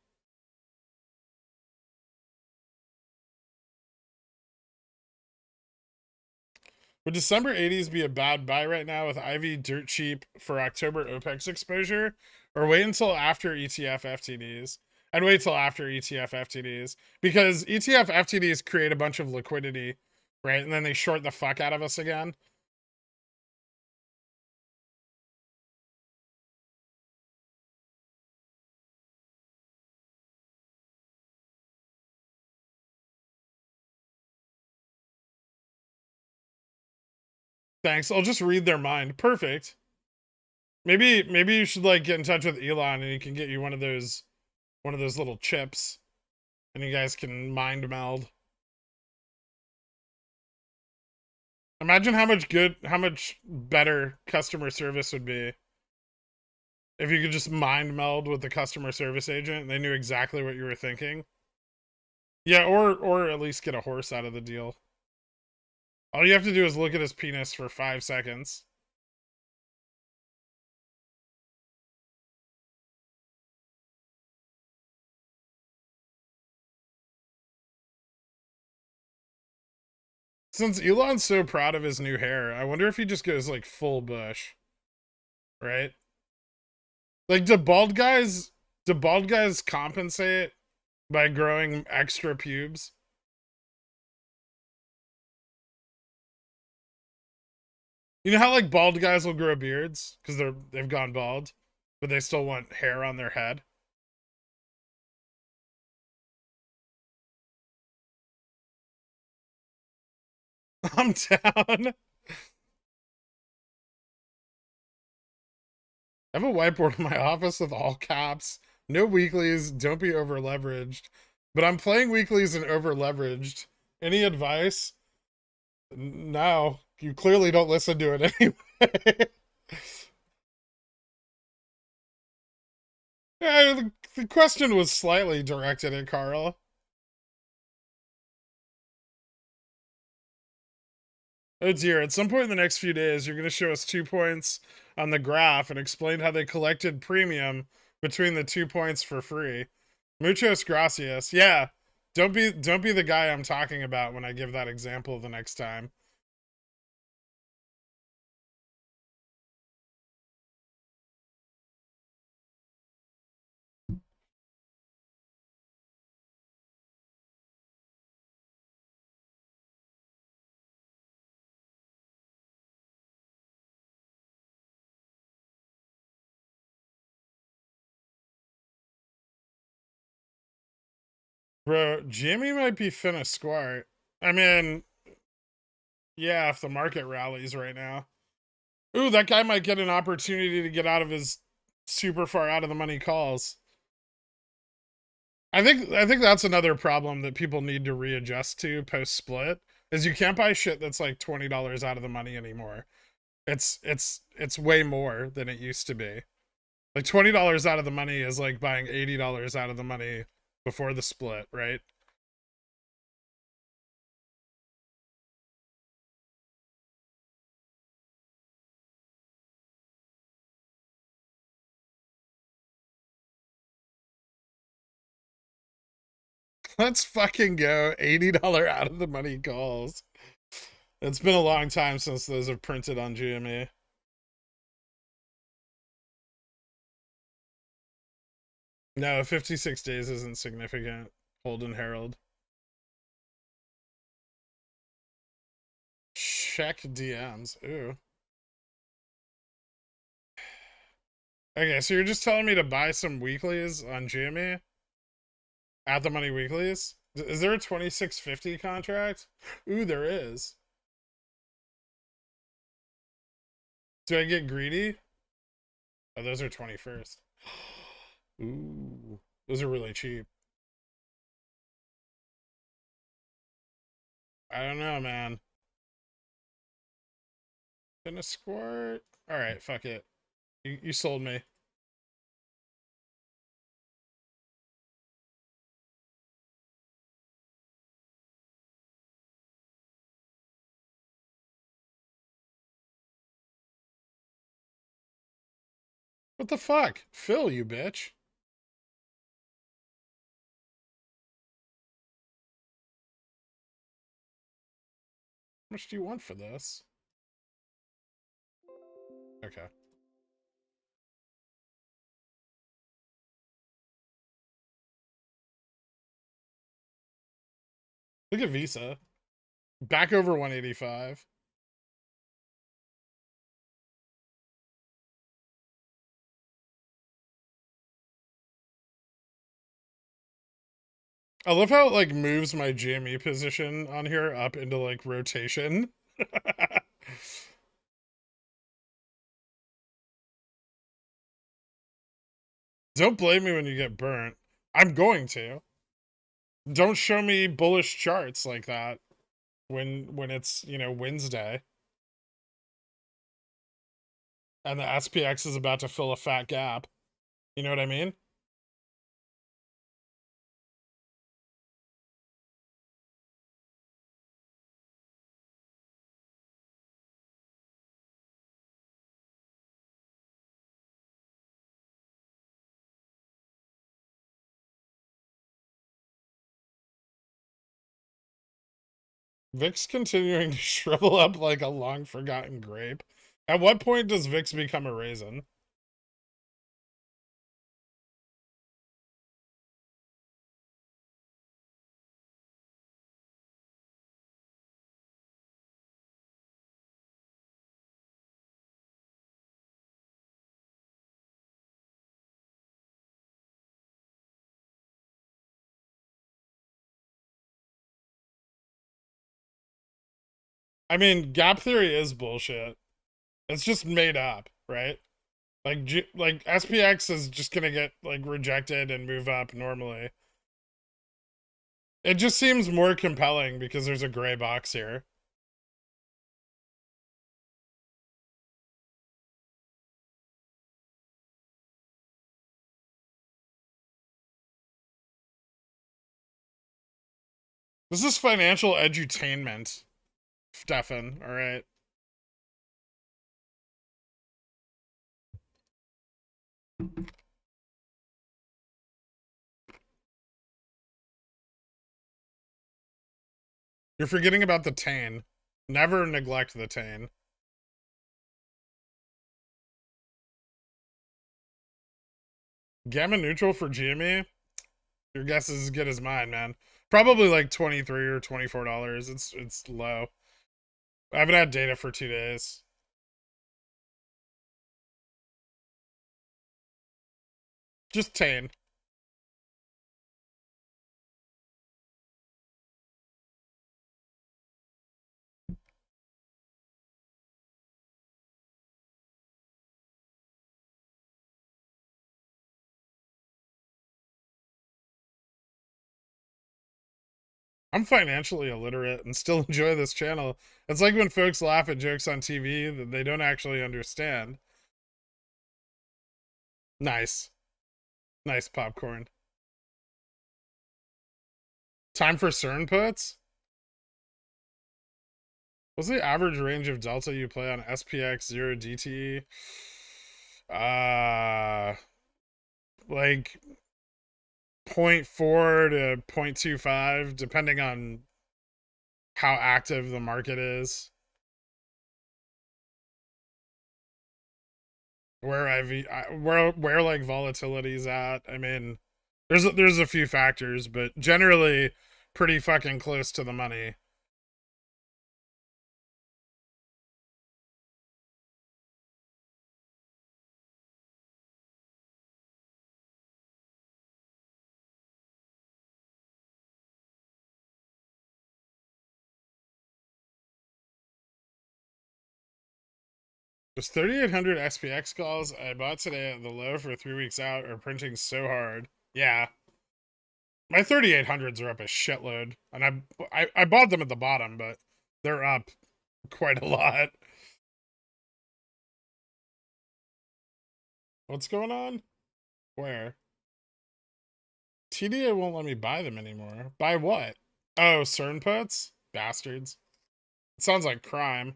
Would December 80s be a bad buy right now with Ivy dirt cheap for October OPEX exposure? Or wait until after ETF FTDs? I'd wait till after ETF FTDs because ETF FTDs create a bunch of liquidity, right? And then they short the fuck out of us again. Thanks. I'll just read their mind. Perfect. Maybe you should like get in touch with Elon and he can get you one of those little chips and you guys can mind meld. Imagine how much better customer service would be if you could just mind meld with the customer service agent and they knew exactly what you were thinking. Yeah, or at least get a horse out of the deal. All you have to do is look at his penis for 5 seconds. Since Elon's so proud of his new hair, I wonder if he just goes like full bush. Right? Like do bald guys compensate by growing extra pubes? You know how like bald guys will grow beards because they've gone bald, but they still want hair on their head. I'm down. I have a whiteboard in my office with all caps. No weeklies. Don't be over leveraged. But I'm playing weeklies and over leveraged. Any advice? No. You clearly don't listen to it anyway. Yeah, the question was slightly directed at Carl. Oh dear, at some point in the next few days, you're going to show us 2 points on the graph and explain how they collected premium between the 2 points for free. Muchos gracias. Yeah, don't be the guy I'm talking about when I give that example the next time. Bro, Jimmy might be finna squart. I mean, yeah, if the market rallies right now. Ooh, that guy might get an opportunity to get out of his super far out of the money calls. I think that's another problem that people need to readjust to post split is you can't buy shit that's like $20 out of the money anymore. It's way more than it used to be. Like $20 out of the money is like buying $80 out of the money before the split, right? Let's fucking go. $80 out of the money calls. It's been a long time since those have printed on GME. No, 56 days isn't significant. Holden Herald. Check DMs. Ooh. Okay, so you're just telling me to buy some weeklies on GME? At the money weeklies? Is there a 2650 contract? Ooh, there is. Do I get greedy? Oh, those are 21st. Ooh. Those are really cheap. I don't know, man. Gonna squirt. Alright, fuck it. You sold me. What the fuck? Phil, you bitch. How much do you want for this? Okay. Look at Visa. Back over 185. I love how it like moves my GME position on here up into like rotation. Don't blame me when you get burnt. I'm going to. Don't show me bullish charts like that when it's, you know, Wednesday and the SPX is about to fill a fat gap. You know what I mean? VIX continuing to shrivel up like a long forgotten grape. At what point does VIX become a raisin? I mean, gap theory is bullshit. It's just made up, right? Like SPX is just gonna get like rejected and move up normally. It just seems more compelling because there's a gray box here. This is financial edutainment, Stefan. All right. You're forgetting about the Tane. Never neglect the Tane. Gamma neutral for GME? Your guess is as good as mine, man. Probably like 23 or $24. It's low. I haven't had data for 2 days. Just Tane. I'm financially illiterate and still enjoy this channel. It's like when folks laugh at jokes on TV that they don't actually understand. Nice. Nice popcorn. Time for CERN puts? What's the average range of delta you play on SPX 0 DTE? Like 0.4 to 0.25, depending on how active the market is. where like volatility's at. I mean, there's a few factors, but generally pretty fucking close to the money. Those 3,800 SPX calls I bought today at the low for 3 weeks out are printing so hard. Yeah, my 3,800s are up a shitload, and I bought them at the bottom, but they're up quite a lot. What's going on? Where? TDA won't let me buy them anymore. Buy what? Oh, CERN puts? Bastards. It sounds like crime.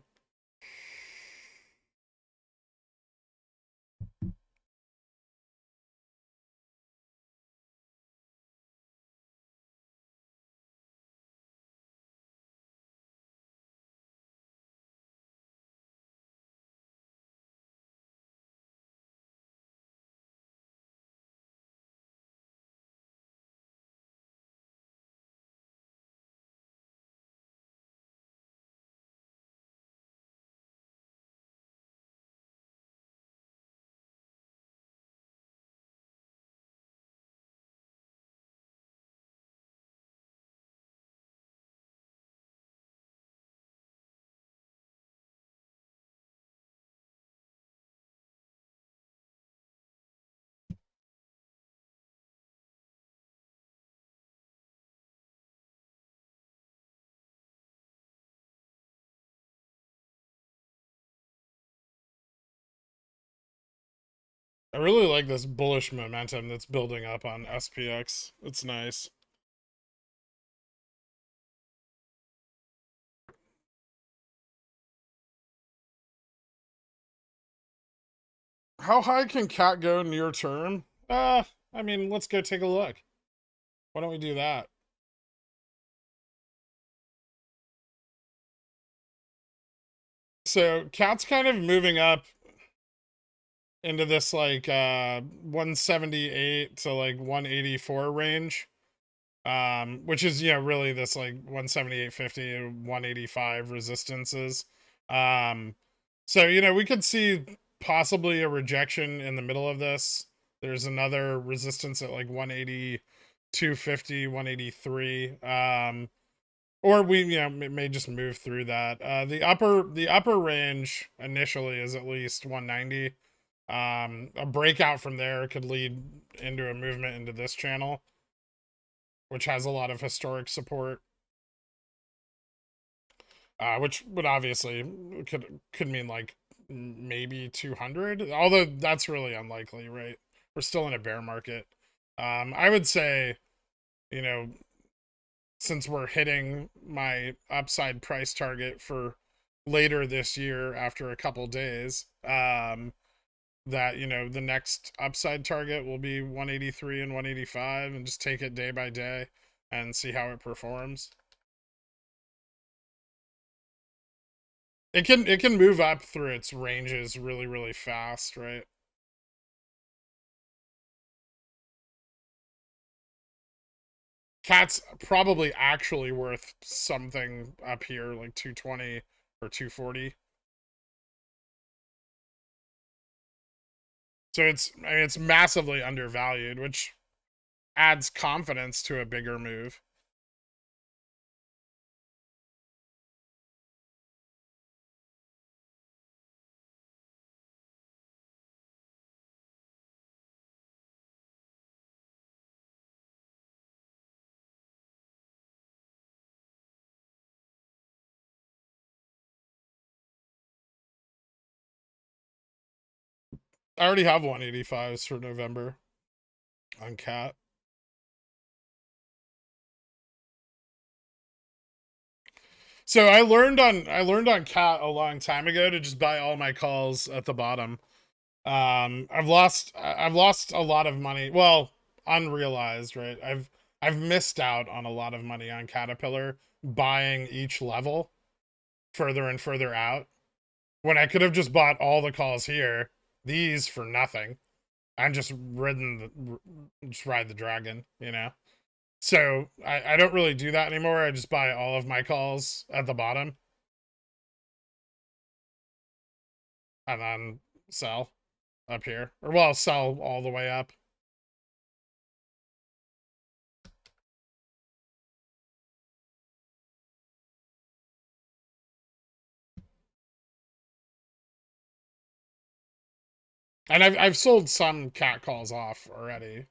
I really like this bullish momentum that's building up on SPX. It's nice. How high can cat go near term? I mean, let's go take a look. Why don't we do that? So cat's kind of moving up into this like 178 to like 184 range. Which is, really this like 178.50 and 185 resistances. So, we could see possibly a rejection in the middle of this. There's another resistance at like 182.50, 183. Or we, may just move through that. The upper range initially is at least 190. A breakout from there could lead into a movement into this channel, which has a lot of historic support, which would obviously could mean like maybe 200, although that's really unlikely, right? We're still in a bear market. I would say, you know, since we're hitting my upside price target for later this year after a couple days, that the next upside target will be 183 and 185, and just take it day by day and see how it performs. It can move up through its ranges really, really fast, right? Cat's probably actually worth something up here like 220 or 240. So it's massively undervalued, which adds confidence to a bigger move. I already have 185s for November on Cat. So I learned on Cat a long time ago to just buy all my calls at the bottom. I've lost a lot of money. Well, unrealized, right? I've missed out on a lot of money on Caterpillar buying each level further and further out when I could have just bought all the calls here these for nothing and just just ride the dragon, you know? So I don't really do that anymore. I just buy all of my calls at the bottom and then sell up here. Or well, sell all the way up. And I've sold some cat calls off already.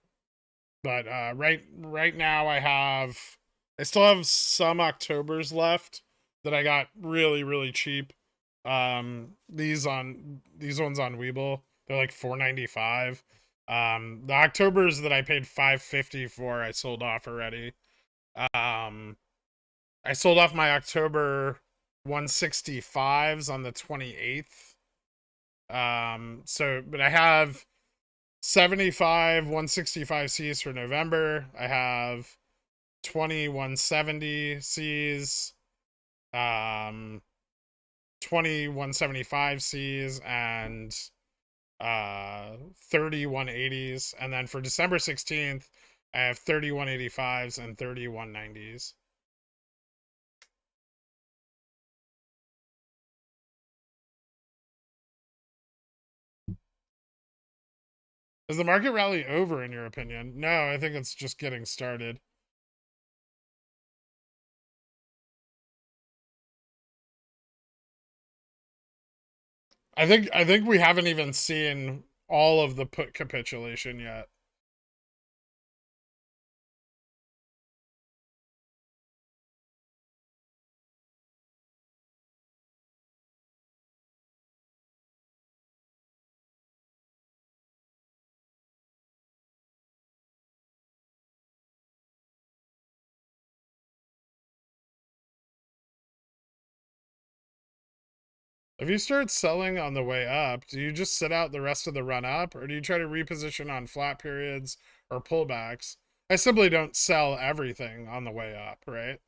But right now I still have some Octobers left that I got really cheap. These ones on WeBull, they're like $4.95. The Octobers that I paid $5.50 for, I sold off already. Um, I sold off my October 165s on the 28th. But I have 75 165 Cs for November. I have 20 170 Cs, 20 175 Cs, and 30 180s. And then for December 16th, I have 30 185s and 30 190s. Is the market rally over in your opinion? No, I think it's just getting started. I think we haven't even seen all of the put capitulation yet. If you start selling on the way up, do you just sit out the rest of the run up, or do you try to reposition on flat periods or pullbacks? I simply don't sell everything on the way up, right?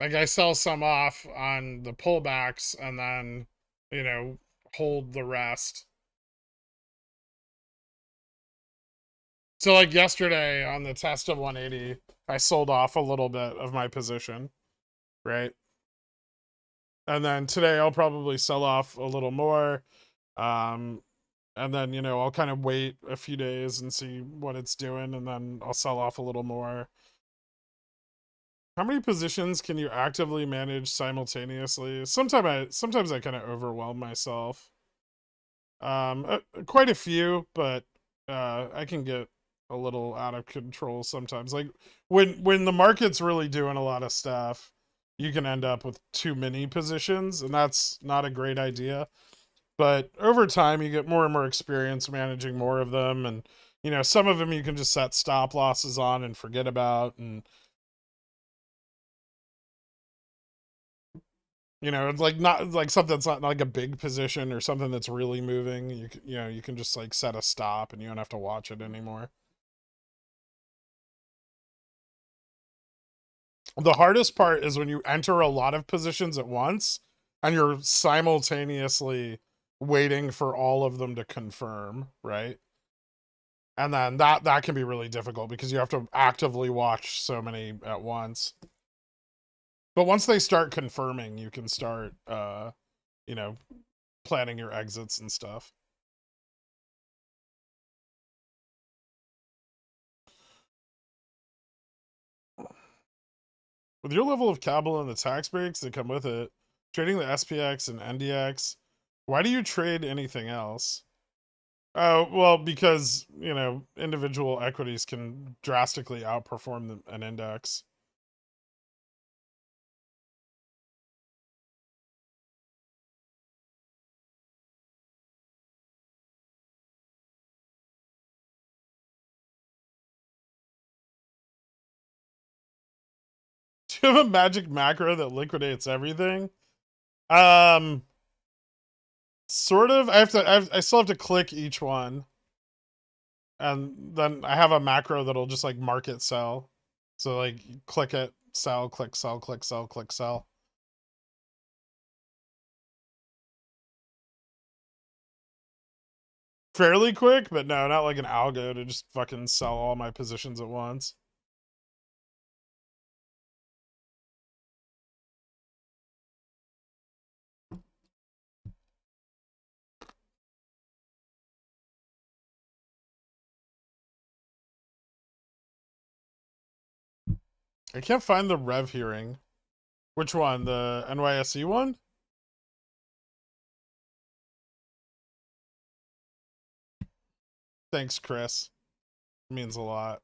Like I sell some off on the pullbacks and then, you know, hold the rest. So like yesterday on the test of 180, I sold off a little bit of my position, right? And then today I'll probably sell off a little more. Um, and then, you know, I'll kind of wait a few days and see what it's doing, and then I'll sell off a little more. How many positions can you actively manage simultaneously? Sometimes I kind of overwhelm myself. Quite a few, but I can get a little out of control sometimes. Like when the market's really doing a lot of stuff, you can end up with too many positions, and that's not a great idea. But over time, you get more and more experience managing more of them, and you know some of them you can just set stop losses on and forget about, and you know it's like not like something that's not like a big position or something that's really moving. You know you can just like set a stop and you don't have to watch it anymore. The hardest part is when you enter a lot of positions at once and you're simultaneously waiting for all of them to confirm, right? And then that can be really difficult because you have to actively watch so many at once. But once they start confirming, you can start you know, planning your exits and stuff. With your level of capital and the tax breaks that come with it, trading the SPX and NDX, why do you trade anything else? Oh, well, because, you know, individual equities can drastically outperform an index. Do you have a magic macro that liquidates everything? Um, sort of. I still have to click each one. And then I have a macro that'll just like market sell. So like click it, sell, click sell, click sell, click sell. fairly quick, but no, not like an algo to just fucking sell all my positions at once. I can't find the Rev hearing. Which one? The NYSE one? Thanks, Chris. It means a lot.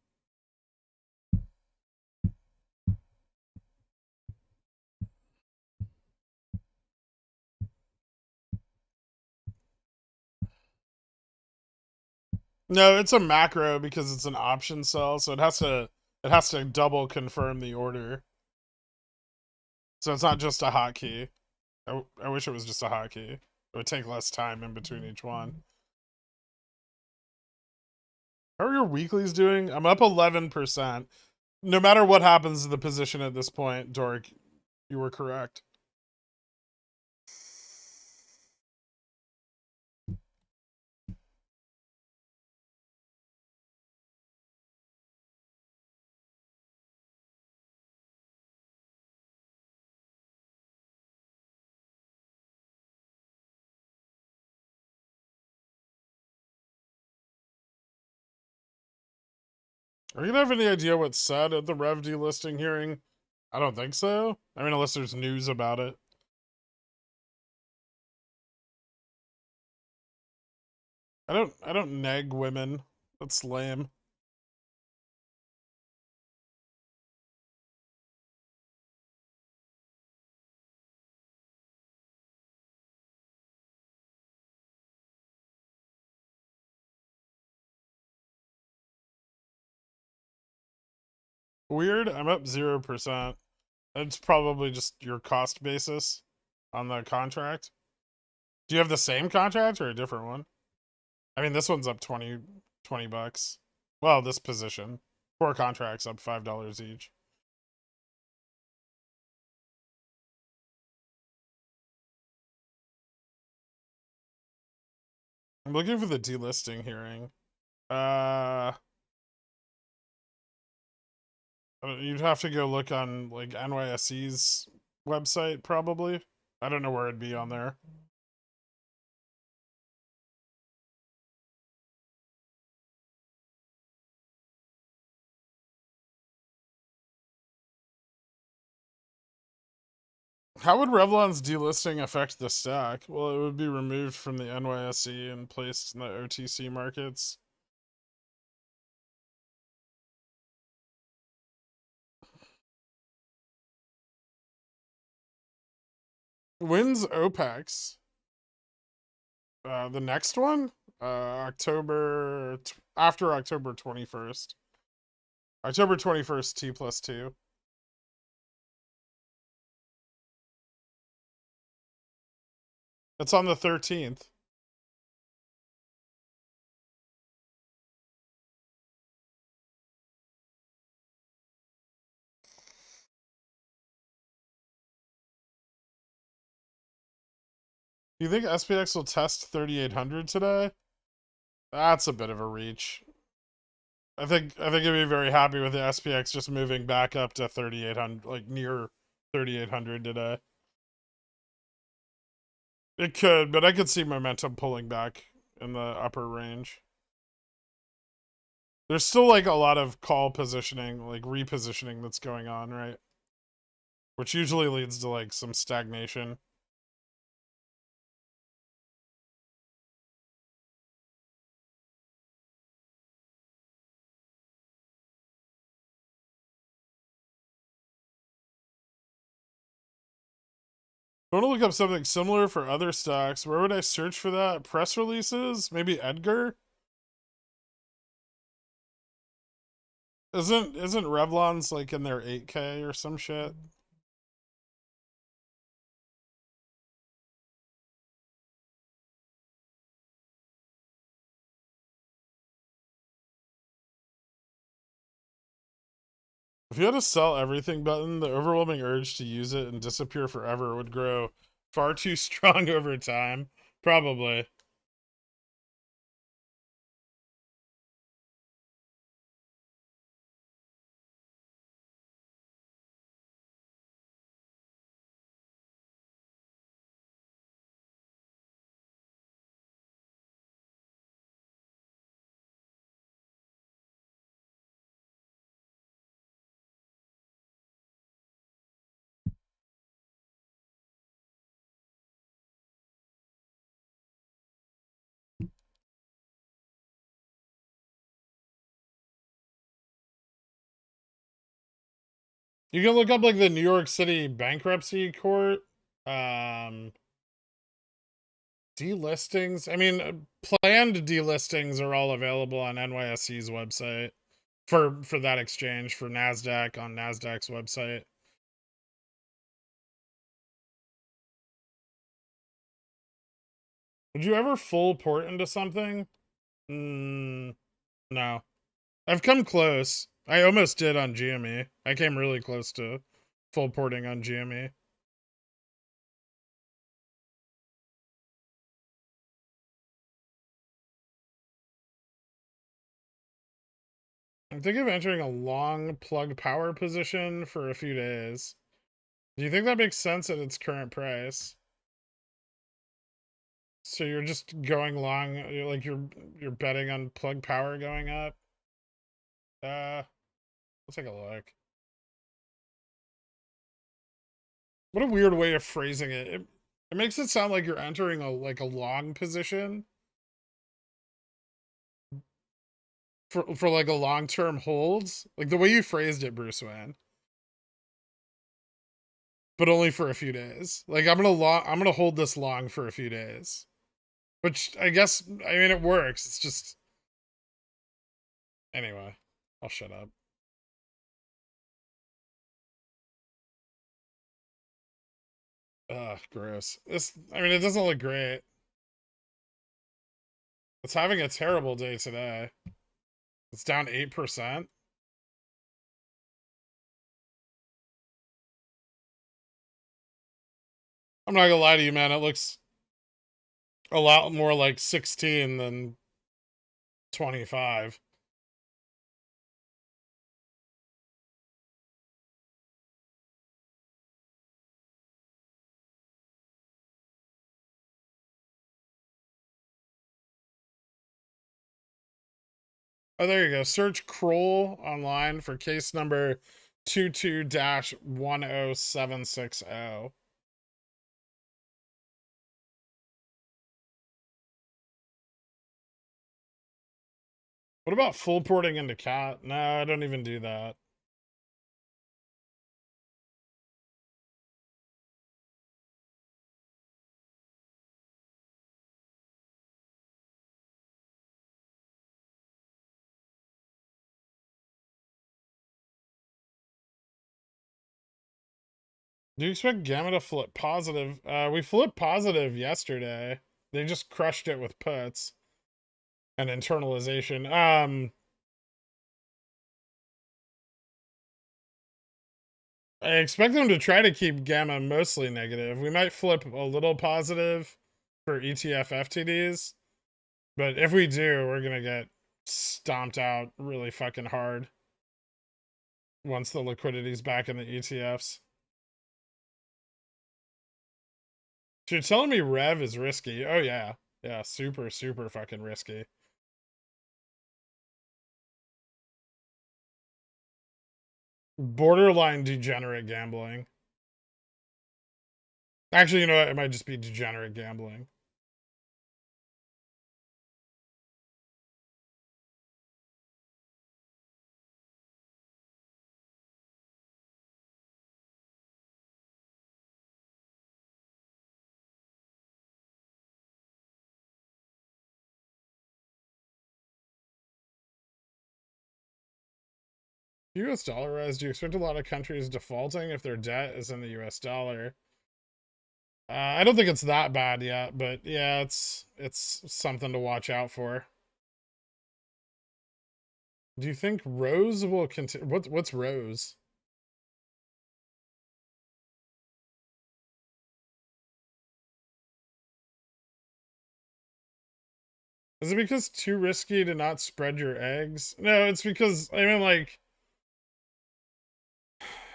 No, it's a macro because it's an option sell, so it has to double confirm the order. So it's not just a hotkey. I wish it was just a hotkey. It would take less time in between each one. How are your weeklies doing? I'm up 11%. No matter what happens to the position at this point, Dork, you were correct. Are you gonna have any idea what's said at the Rev delisting hearing? I don't think so. I mean, unless there's news about it. I don't neg women. That's lame. Weird. I'm up 0%. It's probably just your cost basis on the contract. Do you have the same contract or a different one? I mean, this one's up 20 bucks. Well, this position. 4 contracts up $5 each. I'm looking for the delisting hearing. You'd have to go look on like NYSE's website, probably. I don't know where it'd be on there. How would Revlon's delisting affect the stack? Well, it would be removed from the NYSE and placed in the OTC markets. When's OPEX? The next one? After October 21st. October 21st, T+2. It's on the 13th. Do you think SPX will test 3,800 today? That's a bit of a reach. I think I'd be very happy with the SPX just moving back up to 3,800, like near 3,800 today. It could, but I could see momentum pulling back in the upper range. There's still like a lot of call positioning, like repositioning that's going on, right? Which usually leads to like some stagnation. I want to look up something similar for other stocks. Where would I search for that? Press releases? Maybe Edgar? Isn't Revlon's like in their 8K or some shit? If you had a sell everything button, the overwhelming urge to use it and disappear forever would grow far too strong over time. Probably. You can look up like the New York City bankruptcy court. Delistings. I mean, planned delistings are all available on NYSE's website for that exchange, for NASDAQ on NASDAQ's website. Would you ever full port into something? No. I've come close. I almost did on GME. I came really close to full porting on GME. I'm thinking of entering a long plug power position for a few days. Do you think that makes sense at its current price? So you're just going long, you're betting on plug power going up. Let's take a look. What a weird way of phrasing it. It makes it sound like you're entering a long position for like a long-term holds. Like the way you phrased it, Bruce Wayne. But only for a few days. Like I'm gonna hold this long for a few days. Which I guess, I mean, it works. It's just, anyway, I'll shut up. Ugh, gross. I mean, it doesn't look great. It's having a terrible day today. It's down 8%. I'm not gonna lie to you, man. It looks a lot more like 16 than 25. Oh, there you go. Search Kroll online for case number 22-10760. What about full porting into cat? No, I don't even do that. Do you expect Gamma to flip positive? We flipped positive yesterday. They just crushed it with puts and internalization. I expect them to try to keep Gamma mostly negative. We might flip a little positive for ETF FTDs, but if we do, we're gonna get stomped out really fucking hard once the liquidity's back in the ETFs. So you're telling me Rev is risky? Oh yeah. Yeah, super, super fucking risky. Borderline degenerate gambling. Actually, you know what? It might just be degenerate gambling. US dollarized, do you expect a lot of countries defaulting if their debt is in the US dollar? I don't think it's that bad yet, but yeah, it's something to watch out for. Do you think Rose will continue? What's Rose? Is it because too risky to not spread your eggs? No, it's because, I mean, like,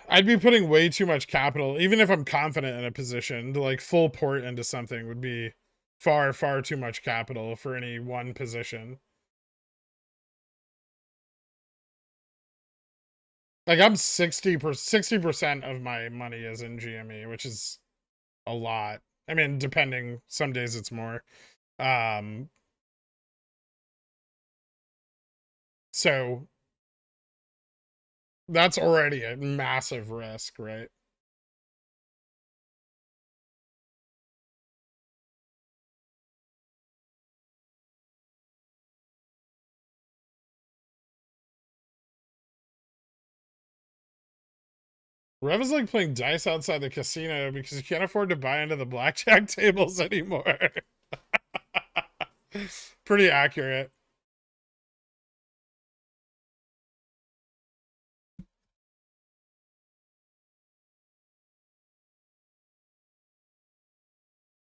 I'd be putting way too much capital, even if I'm confident in a position, to like full port into something would be far, far too much capital for any one position. Like I'm 60% of my money is in GME, which is a lot. I mean, depending, some days it's more. Um, so That's already a massive risk, right? Rev is like playing dice outside the casino because you can't afford to buy into the blackjack tables anymore. Pretty accurate.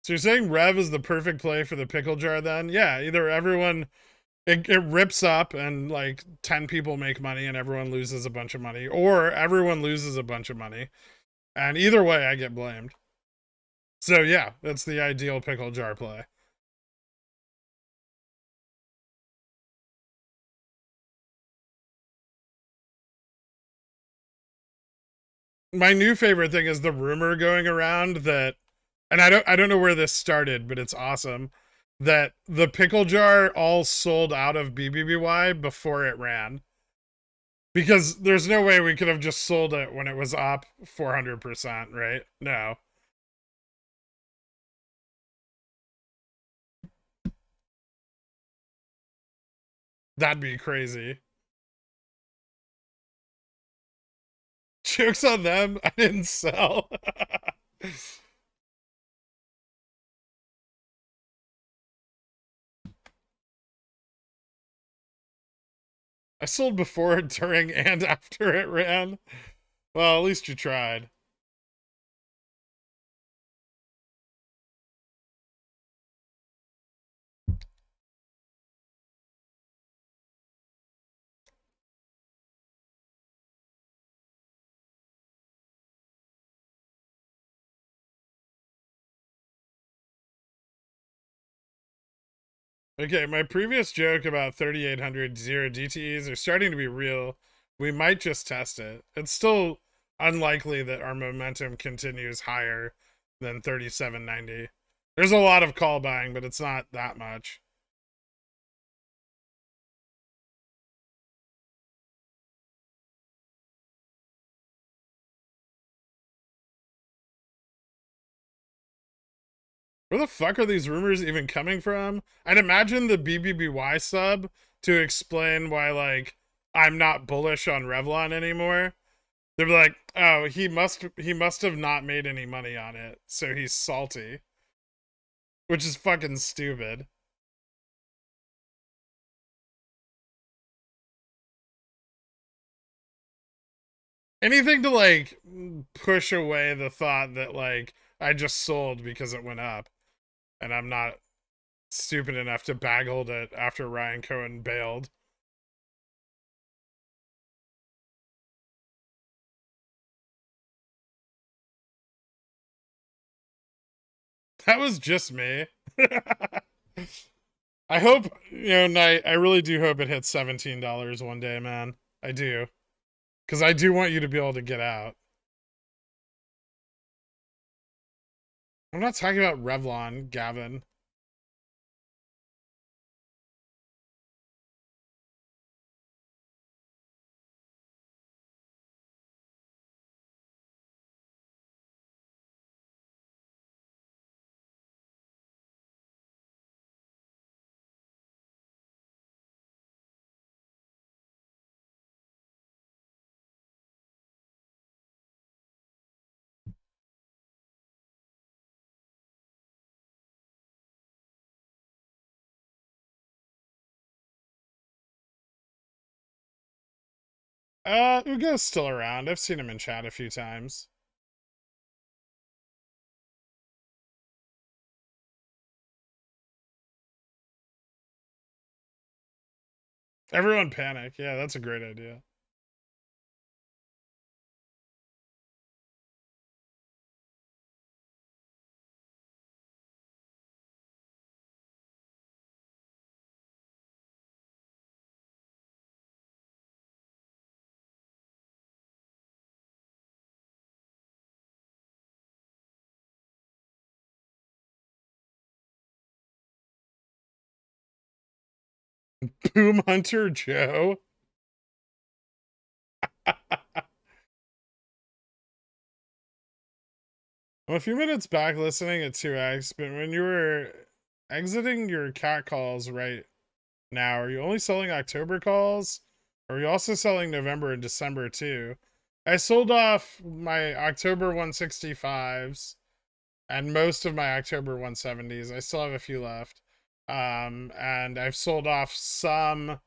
So you're saying Rev is the perfect play for the pickle jar then? Yeah, either everyone it rips up and like 10 people make money and everyone loses a bunch of money, or everyone loses a bunch of money. And either way I get blamed. So yeah, that's the ideal pickle jar play. My new favorite thing is the rumor going around that, and I don't know where this started, but it's awesome, that the pickle jar all sold out of BBBY before it ran. Because there's no way we could have just sold it when it was up 400%, right? No. That'd be crazy. Jokes on them. I didn't sell. I sold before, during, and after it ran. Well, at least you tried. Okay, my previous joke about 3,800 zero DTEs are starting to be real. We might just test it. It's still unlikely that our momentum continues higher than 3790. There's a lot of call buying, but it's not that much. Where the fuck are these rumors even coming from? I'd imagine the BBBY sub to explain why, like, I'm not bullish on Revlon anymore. They're like, oh, he must have not made any money on it, so he's salty. Which is fucking stupid. Anything to like push away the thought that like I just sold because it went up and I'm not stupid enough to bag hold it after Ryan Cohen bailed. That was just me. I hope, Knight, I really do hope it hits $17 one day, man. I do. Because I do want you to be able to get out. I'm not talking about Revlon, Gavin. Ugo's still around. I've seen him in chat a few times. Everyone panic. Yeah, that's a great idea. Boom Hunter Joe. I'm a few minutes back listening at 2x, but when you were exiting your cat calls right now, are you only selling October calls? Or are you also selling November and December too? I sold off my October 165s and most of my October 170s. I still have a few left. And I've sold off some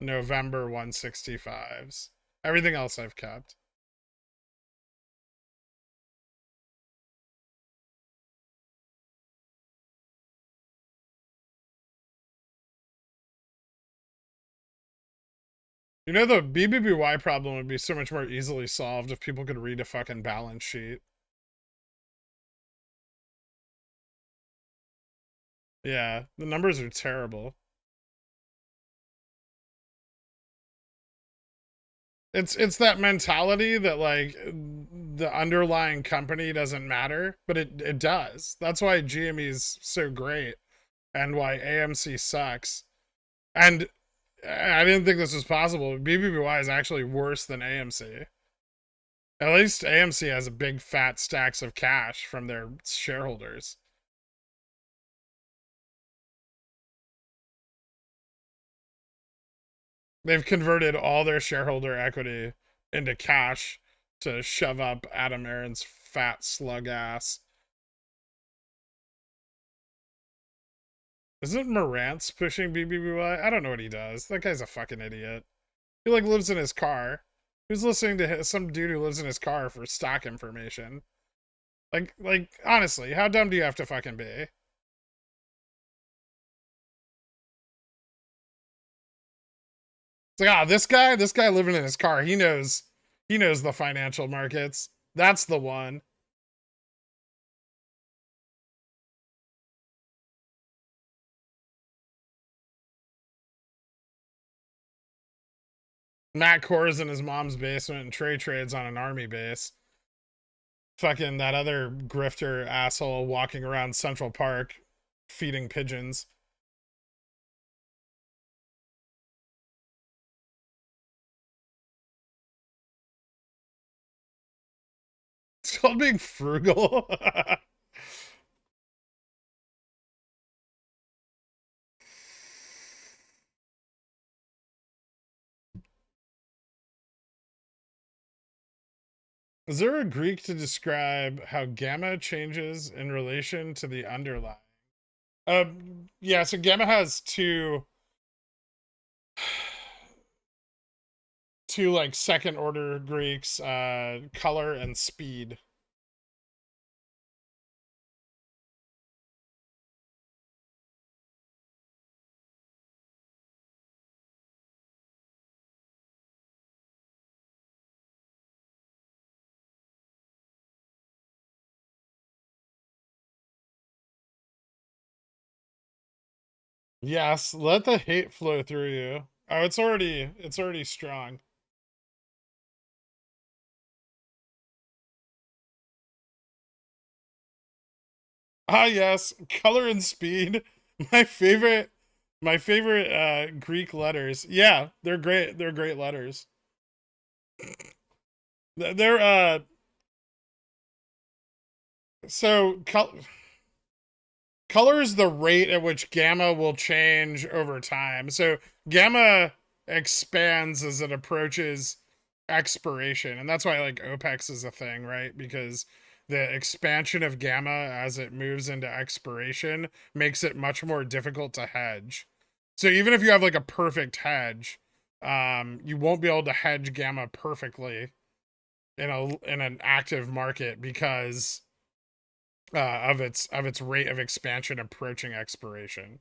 November 165s. Everything else I've kept. You know, the BBBY problem would be so much more easily solved if people could read a fucking balance sheet. Yeah, the numbers are terrible. It's that mentality that like the underlying company doesn't matter, but it does. That's why GME is so great and why AMC sucks. And I didn't think this was possible. BBBY is actually worse than AMC. At least AMC has a big fat stacks of cash from their shareholders. They've converted all their shareholder equity into cash to shove up Adam Aaron's fat slug ass. Isn't Morantz pushing BBBY? I don't know what he does. That guy's a fucking idiot. He like lives in his car. Who's listening to some dude who lives in his car for stock information? Like honestly, how dumb do you have to fucking be? It's like, ah, this guy living in his car, he knows the financial markets. That's the one. Matt Core's in his mom's basement and Trey trades on an army base. Fucking that other grifter asshole walking around Central Park feeding pigeons. It's called being frugal. Is there a Greek to describe how gamma changes in relation to the underlying? Yeah, so gamma has two like second order Greeks, color and speed. Yes, let the hate flow through you. Oh, it's already strong. Ah, yes, color and speed. My favorite, my favorite Greek letters. Yeah, they're great. They're great letters. They're so color is the rate at which gamma will change over time. So gamma expands as it approaches expiration, and that's why like OPEX is a thing, right? Because the expansion of gamma as it moves into expiration makes it much more difficult to hedge. So even if you have like a perfect hedge, you won't be able to hedge gamma perfectly in an active market because of its rate of expansion approaching expiration,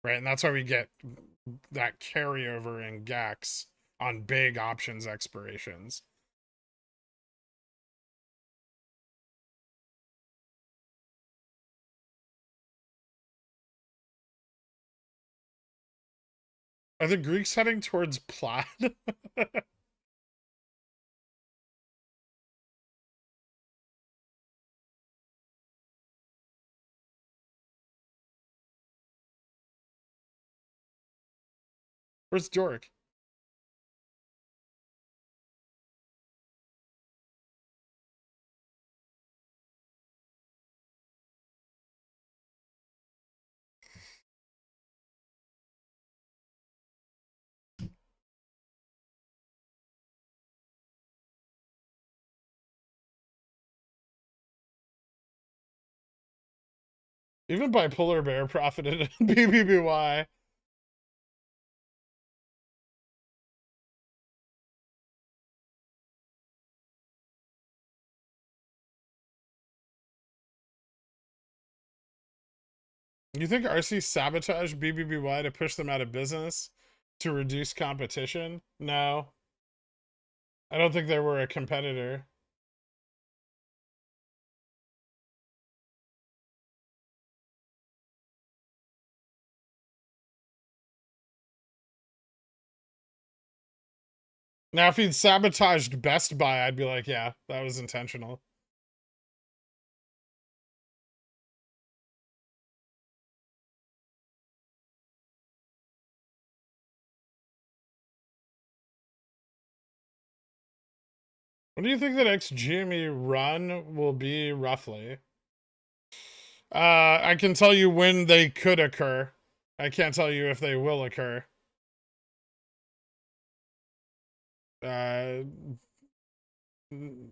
right? And that's why we get that carryover in GAX on big options expirations. Are the Greeks heading towards plaid? Where's Doric? Even Bipolar Bear profited in BBBY. You think RC sabotaged BBBY to push them out of business to reduce competition? No. I don't think they were a competitor. Now, if he'd sabotaged Best Buy, I'd be like, yeah, that was intentional. What do you think the next GME run will be, roughly? I can tell you when they could occur. I can't tell you if they will occur.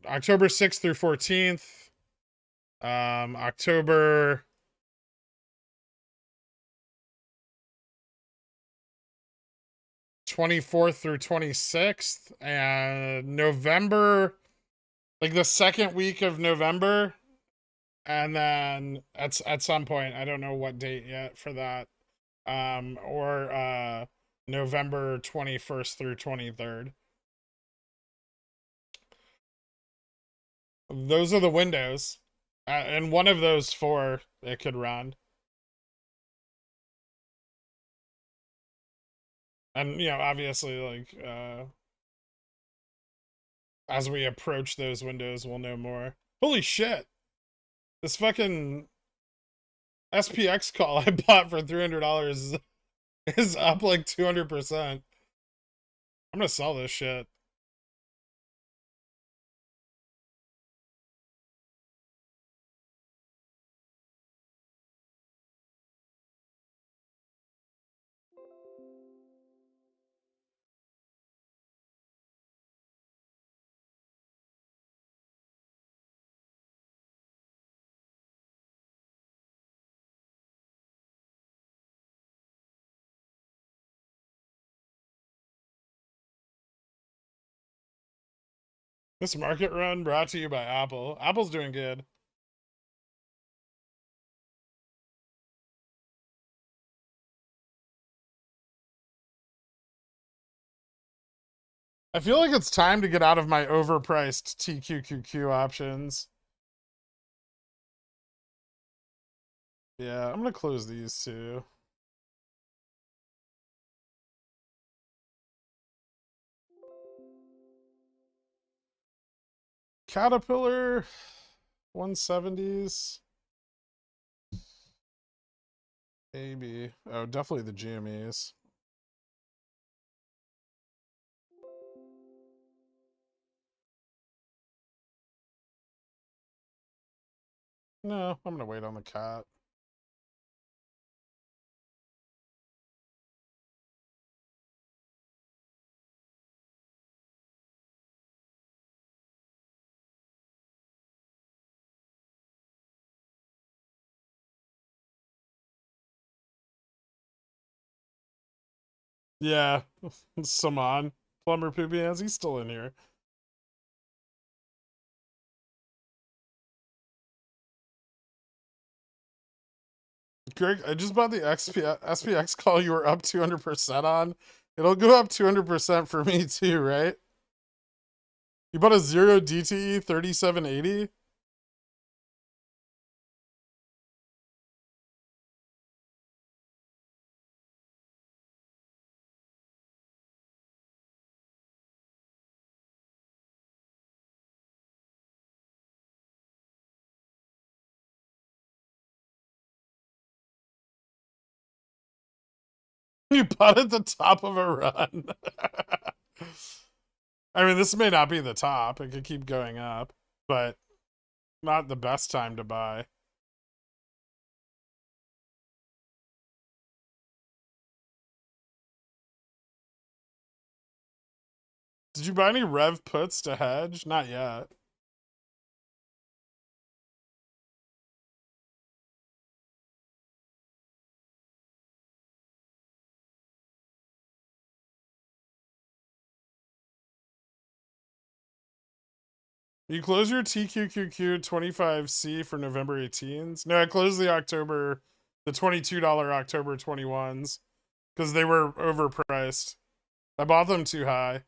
October 6th through 14th. October 24th through 26th, and November, like the second week of November, and then at some point, I don't know what date yet for that, or November 21st through 23rd. Those are the windows, and one of those four it could run. And obviously, like, as we approach those windows, we'll know more. Holy shit! This fucking SPX call I bought for $300 is up like 200%. I'm gonna sell this shit. This market run brought to you by Apple. Apple's doing good. I feel like it's time to get out of my overpriced TQQQ options. Yeah, I'm gonna close these too. Caterpillar 170s. Maybe. Oh, definitely the GMEs. No, I'm gonna wait on the cat. Yeah, Saman, Plumber Poopy Hands, he's still in here. Greg, I just bought the SPX call you were up 200% on. It'll go up 200% for me too, right? You bought a 0 DTE 3780? You bought at the top of a run. I mean, this may not be the top. It could keep going up, but not the best time to buy. Did you buy any Rev puts to hedge? Not yet. You close your TQQQ 25C for November 18s? No, I closed the $22 October 21s because they were overpriced. I bought them too high.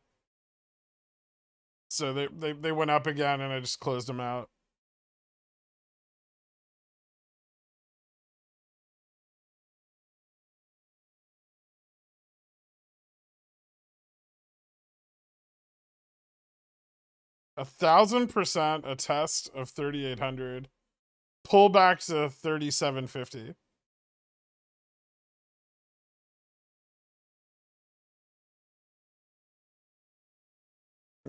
So they went up again and I just closed them out. A 1,000% a test of 3,800. Pull back to 3,750.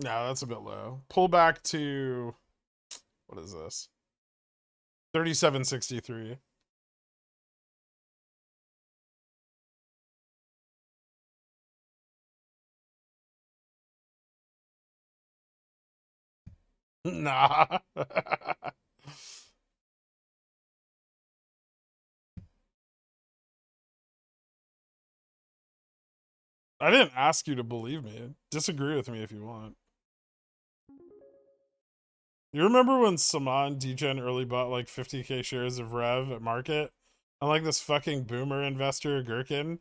No, that's a bit low. Pull back to, what is this? 3,763. Nah. I didn't ask you to believe me. Disagree with me if you want. You remember when Saman Degen early bought like 50k shares of Rev at market? And like this fucking boomer investor, Gherkin?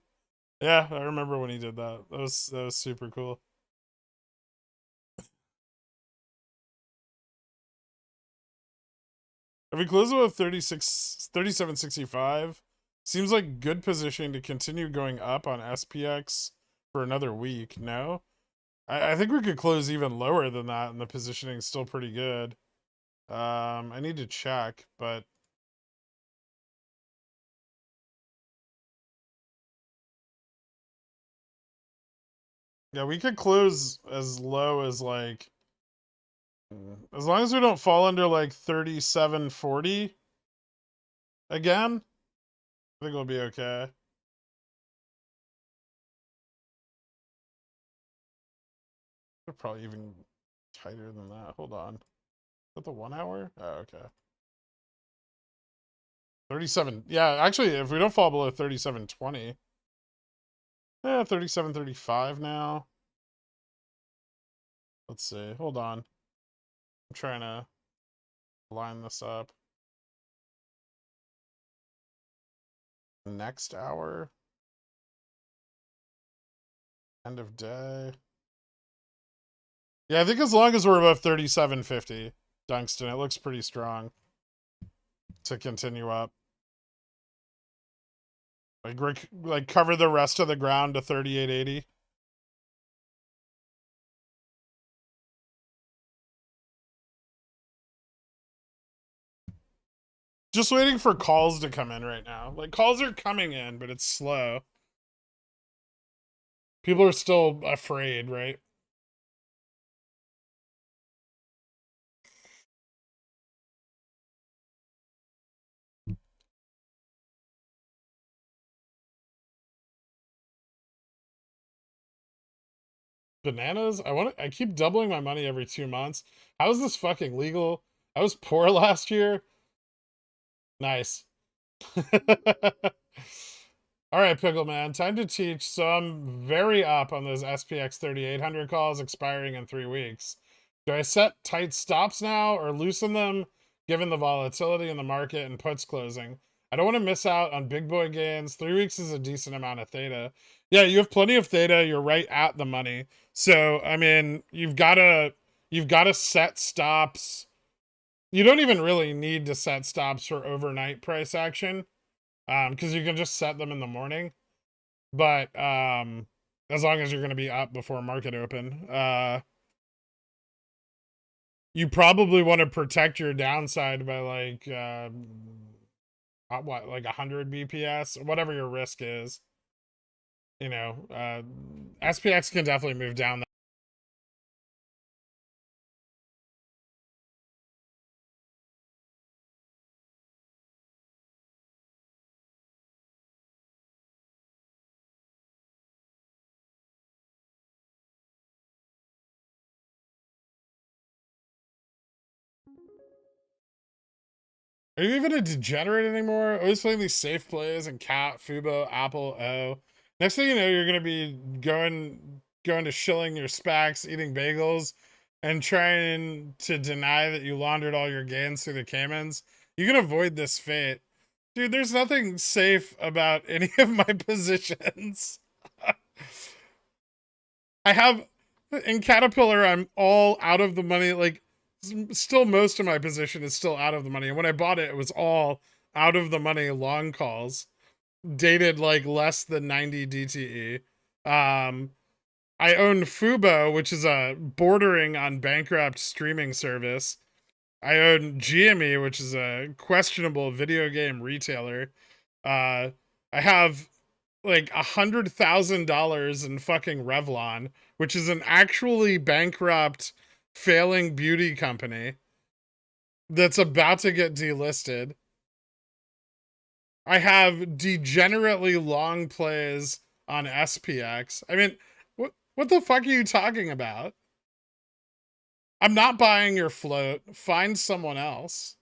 Yeah, I remember when he did that. That was super cool. If we close with 3765, seems like good positioning to continue going up on SPX for another week, no? I think we could close even lower than that and the positioning is still pretty good. I need to check, but yeah, we could close as low as like, as long as we don't fall under like 3740 again, I think we'll be okay. They're probably even tighter than that. Hold on. Is that the 1 hour? Oh, okay. 37. Yeah, actually, if we don't fall below 3720. Yeah, 3735 now. Let's see. Hold on. I'm trying to line this up. Next hour. End of day. Yeah, I think as long as we're above 3750, Dunstan, it looks pretty strong to continue up. Like cover the rest of the ground to 3880. Just waiting for calls to come in right now. Like calls are coming in, but it's slow. People are still afraid, right? Bananas? I keep doubling my money every 2 months. How is this fucking legal? I was poor last year. Nice. All right, Pickle Man, time to teach. So I'm very up on those SPX 3800 calls expiring in 3 weeks. Do I set tight stops now or loosen them given the volatility in the market and puts closing? I don't want to miss out on big boy gains. 3 weeks is a decent amount of theta. Yeah, you have plenty of theta. You're right at the money. So, I mean, you've got to set stops. You don't even really need to set stops for overnight price action. Because you can just set them in the morning. But as long as you're going to be up before market open, you probably want to protect your downside by like what, like 100 BPS, whatever your risk is. You know, SPX can definitely move down. Are you even a degenerate anymore? Always playing these safe plays and Cat, Fubo, Apple, O. Next thing you know, you're gonna be going to shilling your SPACs, eating bagels, and trying to deny that you laundered all your gains through the Caymans, you can avoid this fate. Dude, there's nothing safe about any of my positions. I have in Caterpillar, I'm all out of the money. Like, still most of my position is still out of the money. And when I bought it, it was all out of the money long calls, dated like less than 90 DTE. I own Fubo, which is a bordering on bankrupt streaming service. I own GME, which is a questionable video game retailer. Uh, I have like $100,000 in fucking Revlon, which is an actually bankrupt, failing beauty company that's about to get delisted. I have degenerately long plays on SPX. I mean, what the fuck are you talking about? I'm not buying your float. Find someone else.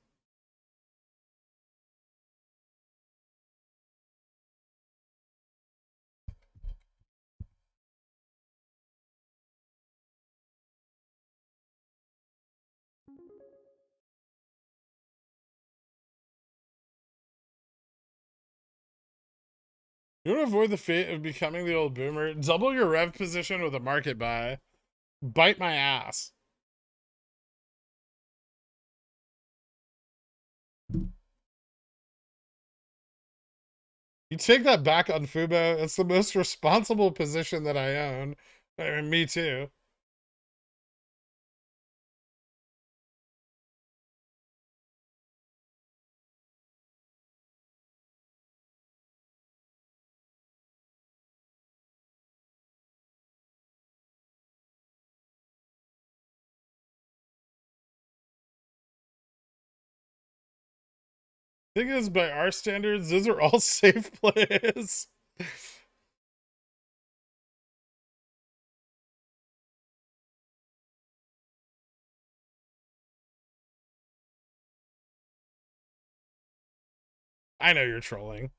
You want to avoid the fate of becoming the old boomer? Double your rev position with a market buy. Bite my ass. You take that back on Fubo. It's the most responsible position that I own. I mean, me too. Thing is, by our standards, those are all safe plays. I know you're trolling.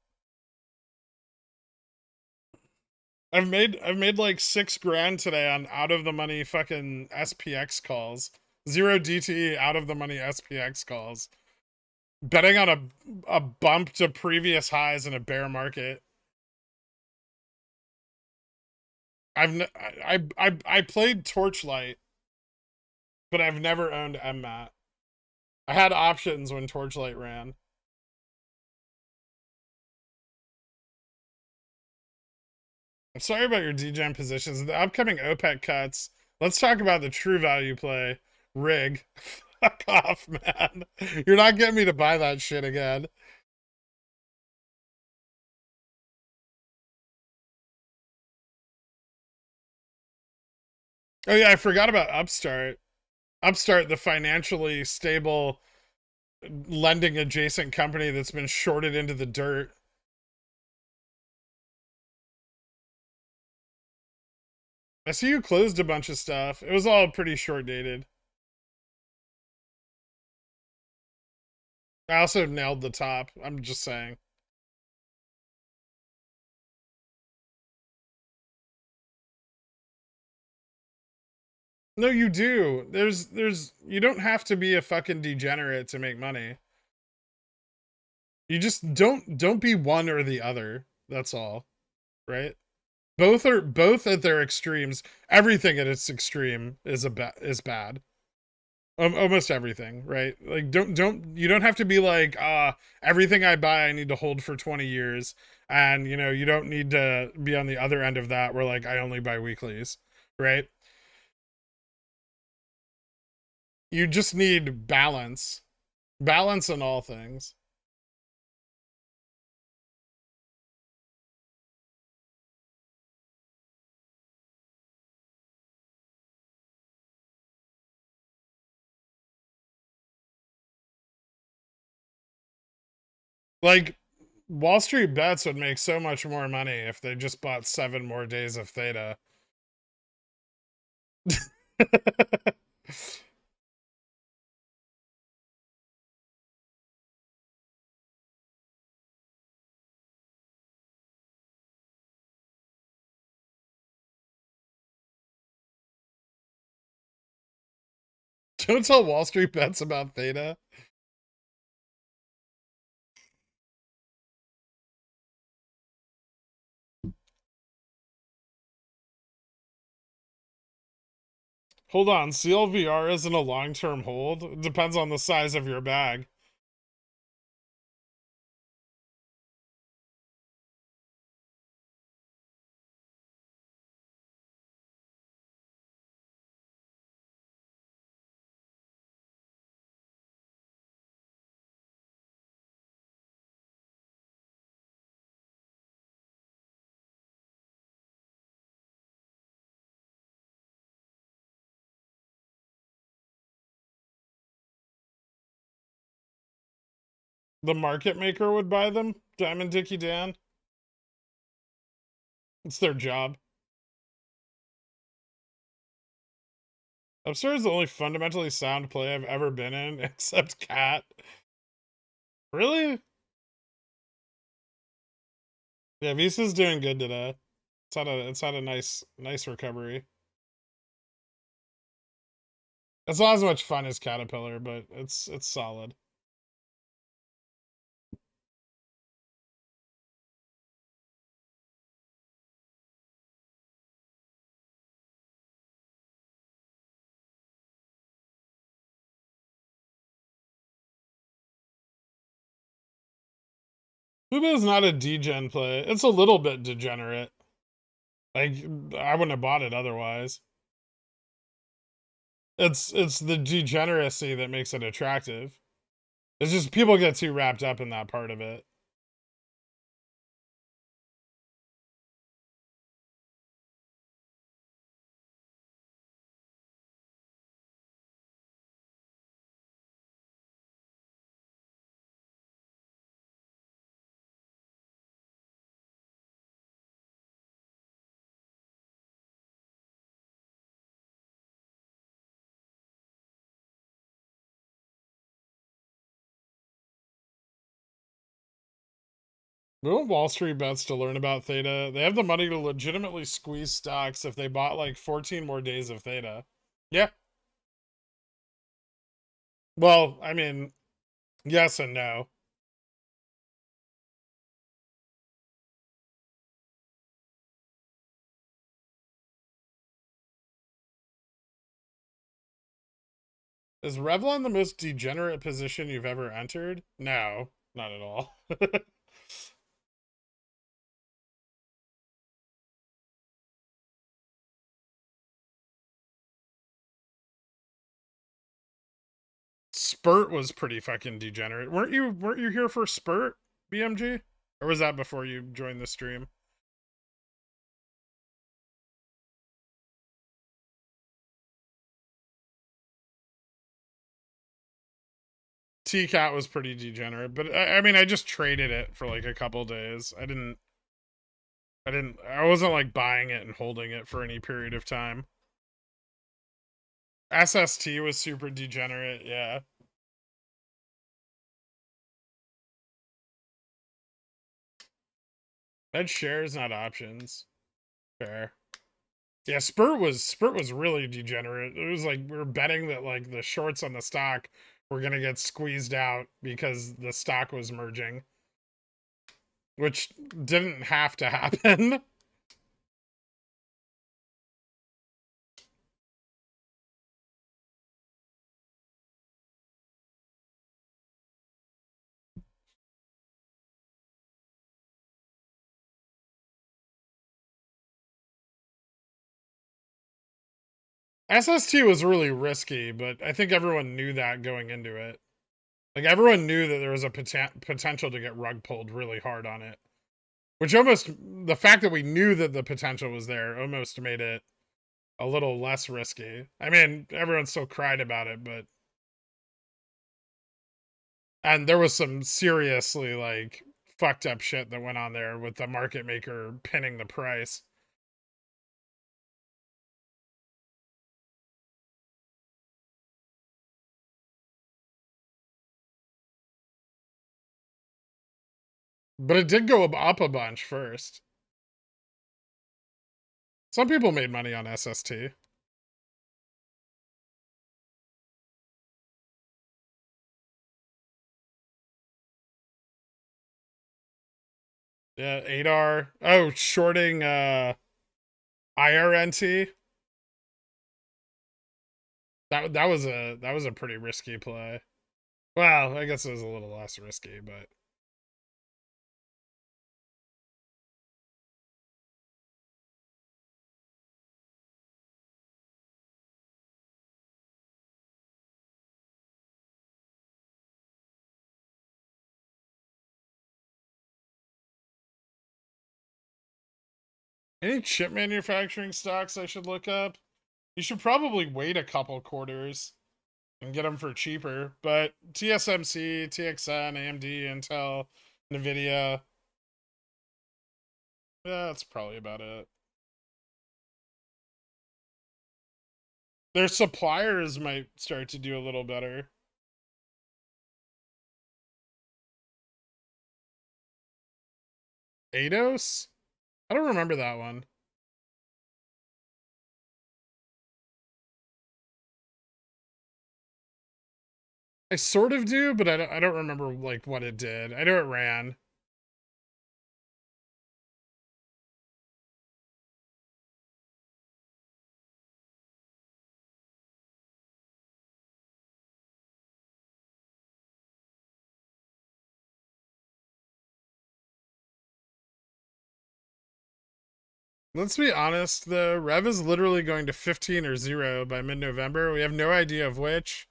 I've made like $6 grand today on out of the money fucking SPX calls. 0 DTE out of the money SPX calls. Betting on a bump to previous highs in a bear market. I played Torchlight, but I've never owned MMAT. I had options when Torchlight ran. I'm sorry about your degen positions. The upcoming OPEC cuts. Let's talk about the true value play. Rig. Fuck off, man. You're not getting me to buy that shit again. Oh yeah, I forgot about Upstart. Upstart, the financially stable lending adjacent company that's been shorted into the dirt. I see you closed a bunch of stuff. It was all pretty short dated. I also nailed the top. I'm just saying. No, you do. You don't have to be a fucking degenerate to make money. You just don't be one or the other. That's all. Right? Both at their extremes. Everything at its extreme is bad. Almost everything, right? Like you don't have to be like everything I buy I need to hold for 20 years, and you don't need to be on the other end of that where like I only buy weeklies, right? You just need balance. Balance in all things. Like Wall Street Bets would make so much more money if they just bought 7 more days of theta. Don't tell Wall Street bets about theta. Hold on, CLVR isn't a long-term hold? It depends on the size of your bag. The market maker would buy them? Diamond Dickie Dan? It's their job. Upstart is the only fundamentally sound play I've ever been in, except Cat. Really? Yeah, Visa's doing good today. It's had a nice recovery. It's not as much fun as Caterpillar, but it's solid. Uba is not a degen play. It's a little bit degenerate. Like, I wouldn't have bought it otherwise. It's the degeneracy that makes it attractive. It's just people get too wrapped up in that part of it. We want Wall Street bets to learn about theta. They have the money to legitimately squeeze stocks if they bought like 14 more days of theta. Yeah. Well, I mean, yes and no. Is Revlon the most degenerate position you've ever entered? No, not at all. Spurt was pretty fucking degenerate. Weren't you here for Spurt, BMG? Or was that before you joined the stream? T-Cat was pretty degenerate, but I mean I just traded it for like a couple days. I wasn't like buying it and holding it for any period of time. SST was super degenerate, yeah. That's shares, not options. Fair. Yeah, Spurt was really degenerate. It was like we were betting that like the shorts on the stock were gonna get squeezed out because the stock was merging, which didn't have to happen. SST was really risky, but I think everyone knew that going into it. Like everyone knew that there was a potential to get rug pulled really hard on it. Which almost, the fact that we knew that the potential was there almost made it a little less risky. I mean, everyone still cried about it, but. And there was some seriously, like, fucked up shit that went on there with the market maker pinning the price. But it did go up a bunch first. Some people made money on SST. Yeah, 8R. Oh, shorting IRNT. That was a pretty risky play. Well, I guess it was a little less risky, but any chip manufacturing stocks I should look up? You should probably wait a couple quarters and get them for cheaper. But TSMC, TXN, AMD, Intel, Nvidia. Yeah, that's probably about it. Their suppliers might start to do a little better. Eidos? I don't remember that one. I sort of do, but I don't remember like what it did. I know it ran. Let's be honest, the rev is literally going to 15 or 0 by mid-November. We have no idea of which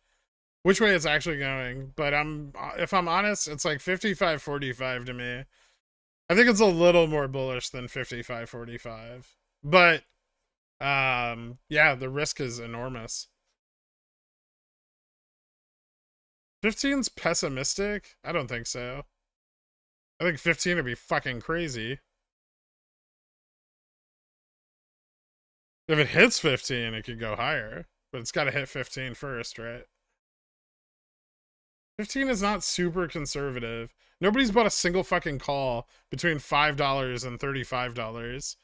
way it's actually going, but if I'm honest, it's like 55-45 to me. I think it's a little more bullish than 55-45. But yeah, the risk is enormous. 15's pessimistic? I don't think so. I think 15 would be fucking crazy. If it hits 15, it could go higher. But it's got to hit 15 first, right? 15 is not super conservative. Nobody's bought a single fucking call between $5 and $35.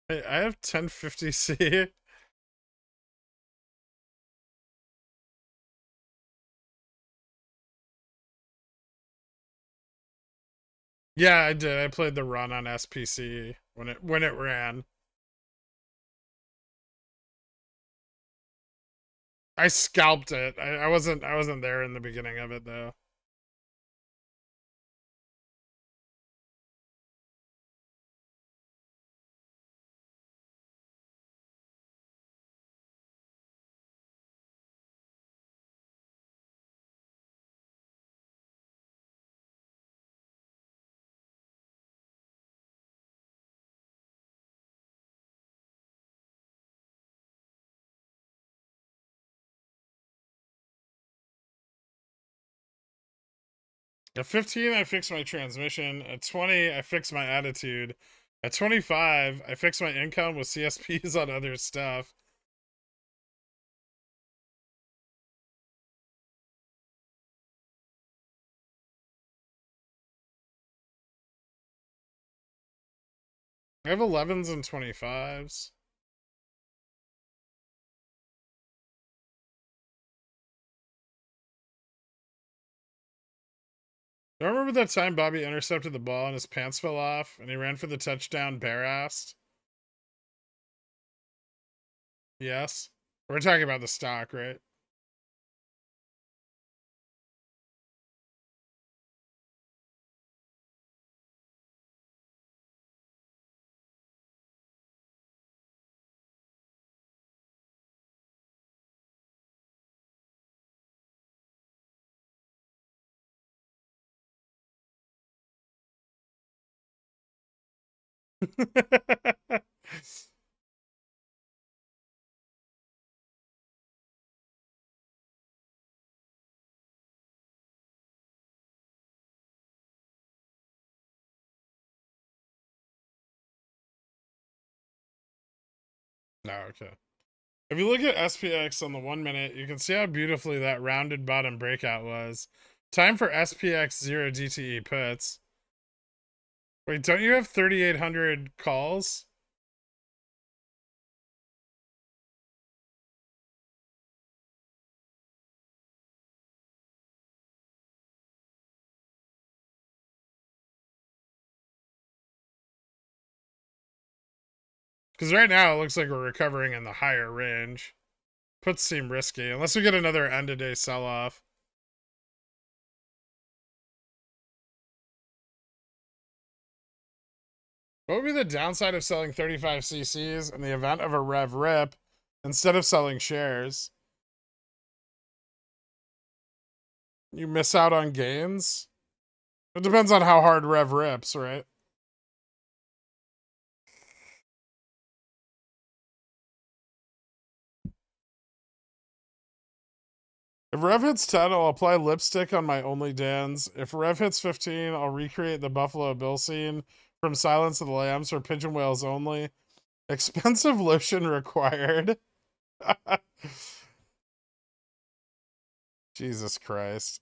Hey, I have 1050C. Yeah, I did. I played the run on SPC when it ran. I scalped it. I wasn't there in the beginning of it though. At 15, I fixed my transmission. At 20, I fixed my attitude. At 25, I fixed my income with CSPs on other stuff. I have 11s and 25s. Do I remember that time Bobby intercepted the ball and his pants fell off and he ran for the touchdown bare-assed? Yes. We're talking about the stock, right? No, okay. If you look at SPX on the 1 minute, you can see how beautifully that rounded bottom breakout was. Time for SPX 0 DTE puts. Wait, don't you have 3,800 calls? Because right now it looks like we're recovering in the higher range. Puts seem risky, unless we get another end-of-day sell-off. What would be the downside of selling 35 CCs in the event of a rev rip instead of selling shares? You miss out on gains? It depends on how hard rev rips, right? If rev hits 10, I'll apply lipstick on my only Dans. If rev hits 15, I'll recreate the Buffalo Bill scene from Silence of the Lambs for pigeon whales only. Expensive lotion required. Jesus Christ.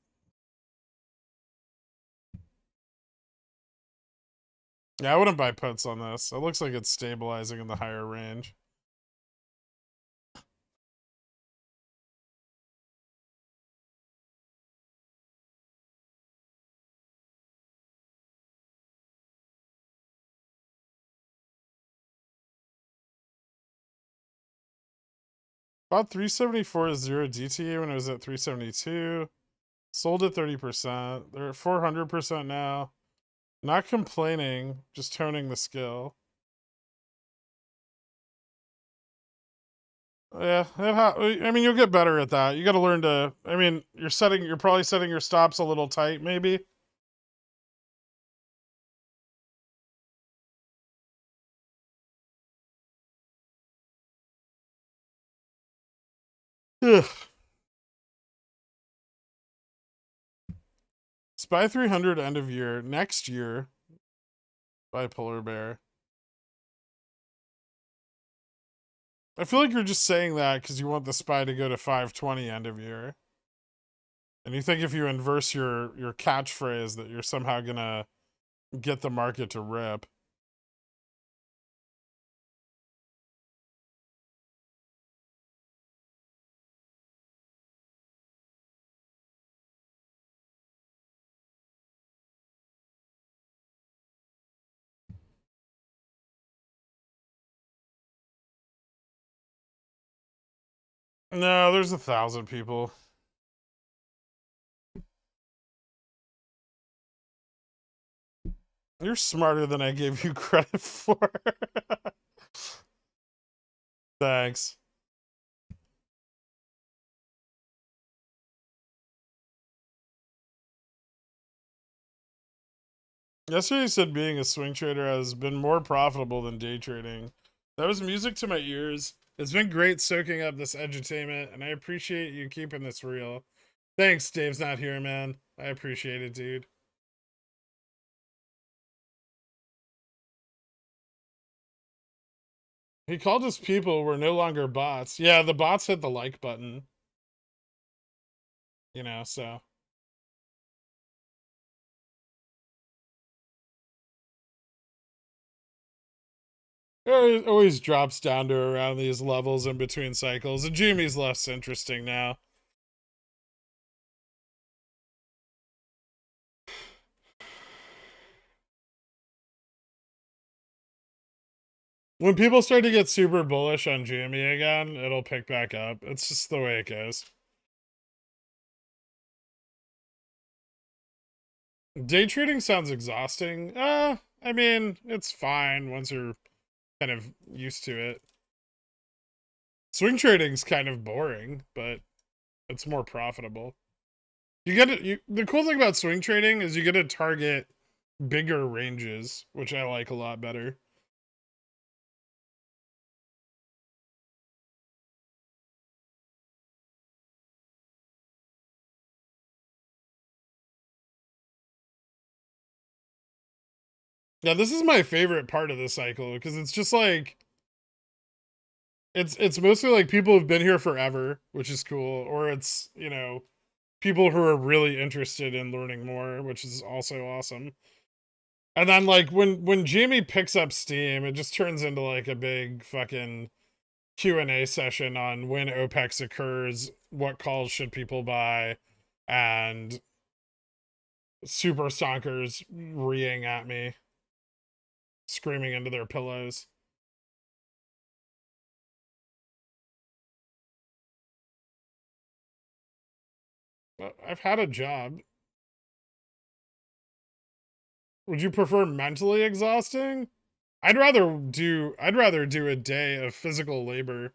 Yeah, I wouldn't buy puts on this. It looks like it's stabilizing in the higher range. Bought 374 0 DT when it was at 372. Sold at 30%. They're at 400% now. Not complaining, just toning the skill. Yeah, I mean, you'll get better at that. You got to learn to. I mean, you're probably setting your stops a little tight, maybe. Ugh. Spy 300 end of year next year. Bipolar Bear. I feel like you're just saying that because you want the SPY to go to 520 end of year. And you think if you inverse your catchphrase that you're somehow gonna get the market to rip. No, there's 1,000 people. You're smarter than I gave you credit for. Thanks. Yesterday said being a swing trader has been more profitable than day trading. That was music to my ears. It's been great soaking up this edutainment, and I appreciate you keeping this real. Thanks, Dave's not here, man. I appreciate it, dude. He called us people were no longer bots. Yeah, the bots hit the like button. You know, so. It always drops down to around these levels in between cycles. And Jimmy's less interesting now. When people start to get super bullish on Jimmy again, it'll pick back up. It's just the way it goes. Day trading sounds exhausting. I mean, it's fine once you're kind of used to it. Swing trading's kind of boring, but it's more profitable. You get it. The cool thing about swing trading is you get to target bigger ranges, which I like a lot better. Yeah, this is my favorite part of the cycle because it's just like It's mostly like people who've been here forever, which is cool, or it's, people who are really interested in learning more, which is also awesome. And then like when Jamie picks up steam, it just turns into like a big fucking Q&A session on when OPEX occurs, what calls should people buy, and super stonkers reeing at me, screaming into their pillows. But I've had a job. Would you prefer mentally exhausting? I'd rather do a day of physical labor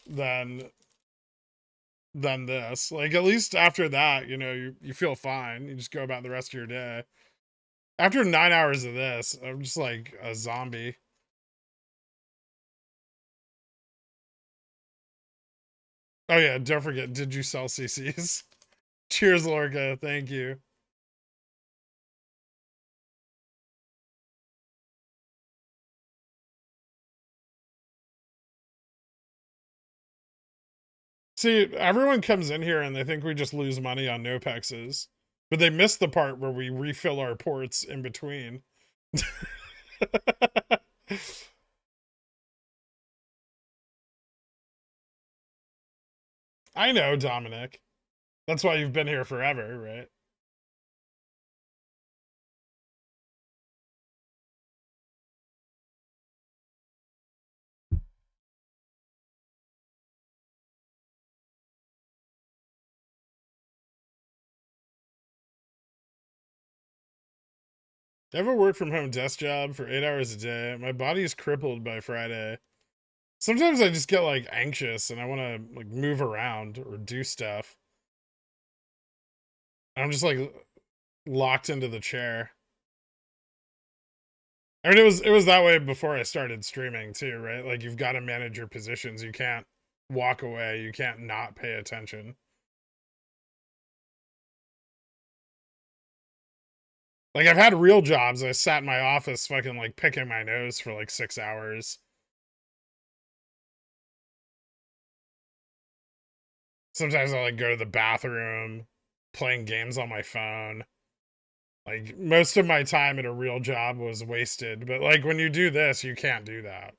than this. Like at least after that, you feel fine. You just go about the rest of your day. After 9 hours of this, I'm just like a zombie. Oh yeah, don't forget, did you sell CCs? Cheers, Lorca. Thank you. See, everyone comes in here and they think we just lose money on NOPEXs, but they miss the part where we refill our ports in between. I know, Dominic. That's why you've been here forever, right? I have a work from home desk job for 8 hours a day. My body is crippled by Friday. Sometimes I just get like anxious and I want to like move around or do stuff. I'm just like locked into the chair. I mean, it was that way before I started streaming too, right? Like you've got to manage your positions. You can't walk away. You can't not pay attention. Like I've had real jobs. I sat in my office fucking like picking my nose for like 6 hours. Sometimes I like go to the bathroom, playing games on my phone. Like most of my time at a real job was wasted, but like when you do this, you can't do that.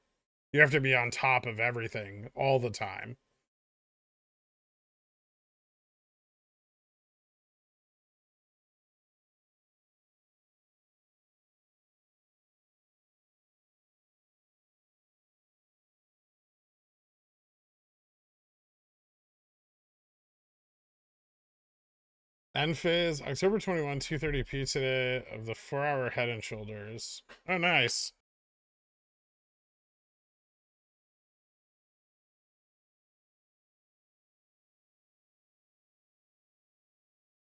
You have to be on top of everything all the time. End phase, October 21, 2:30 p today of the 4 hour head and shoulders. Oh, nice.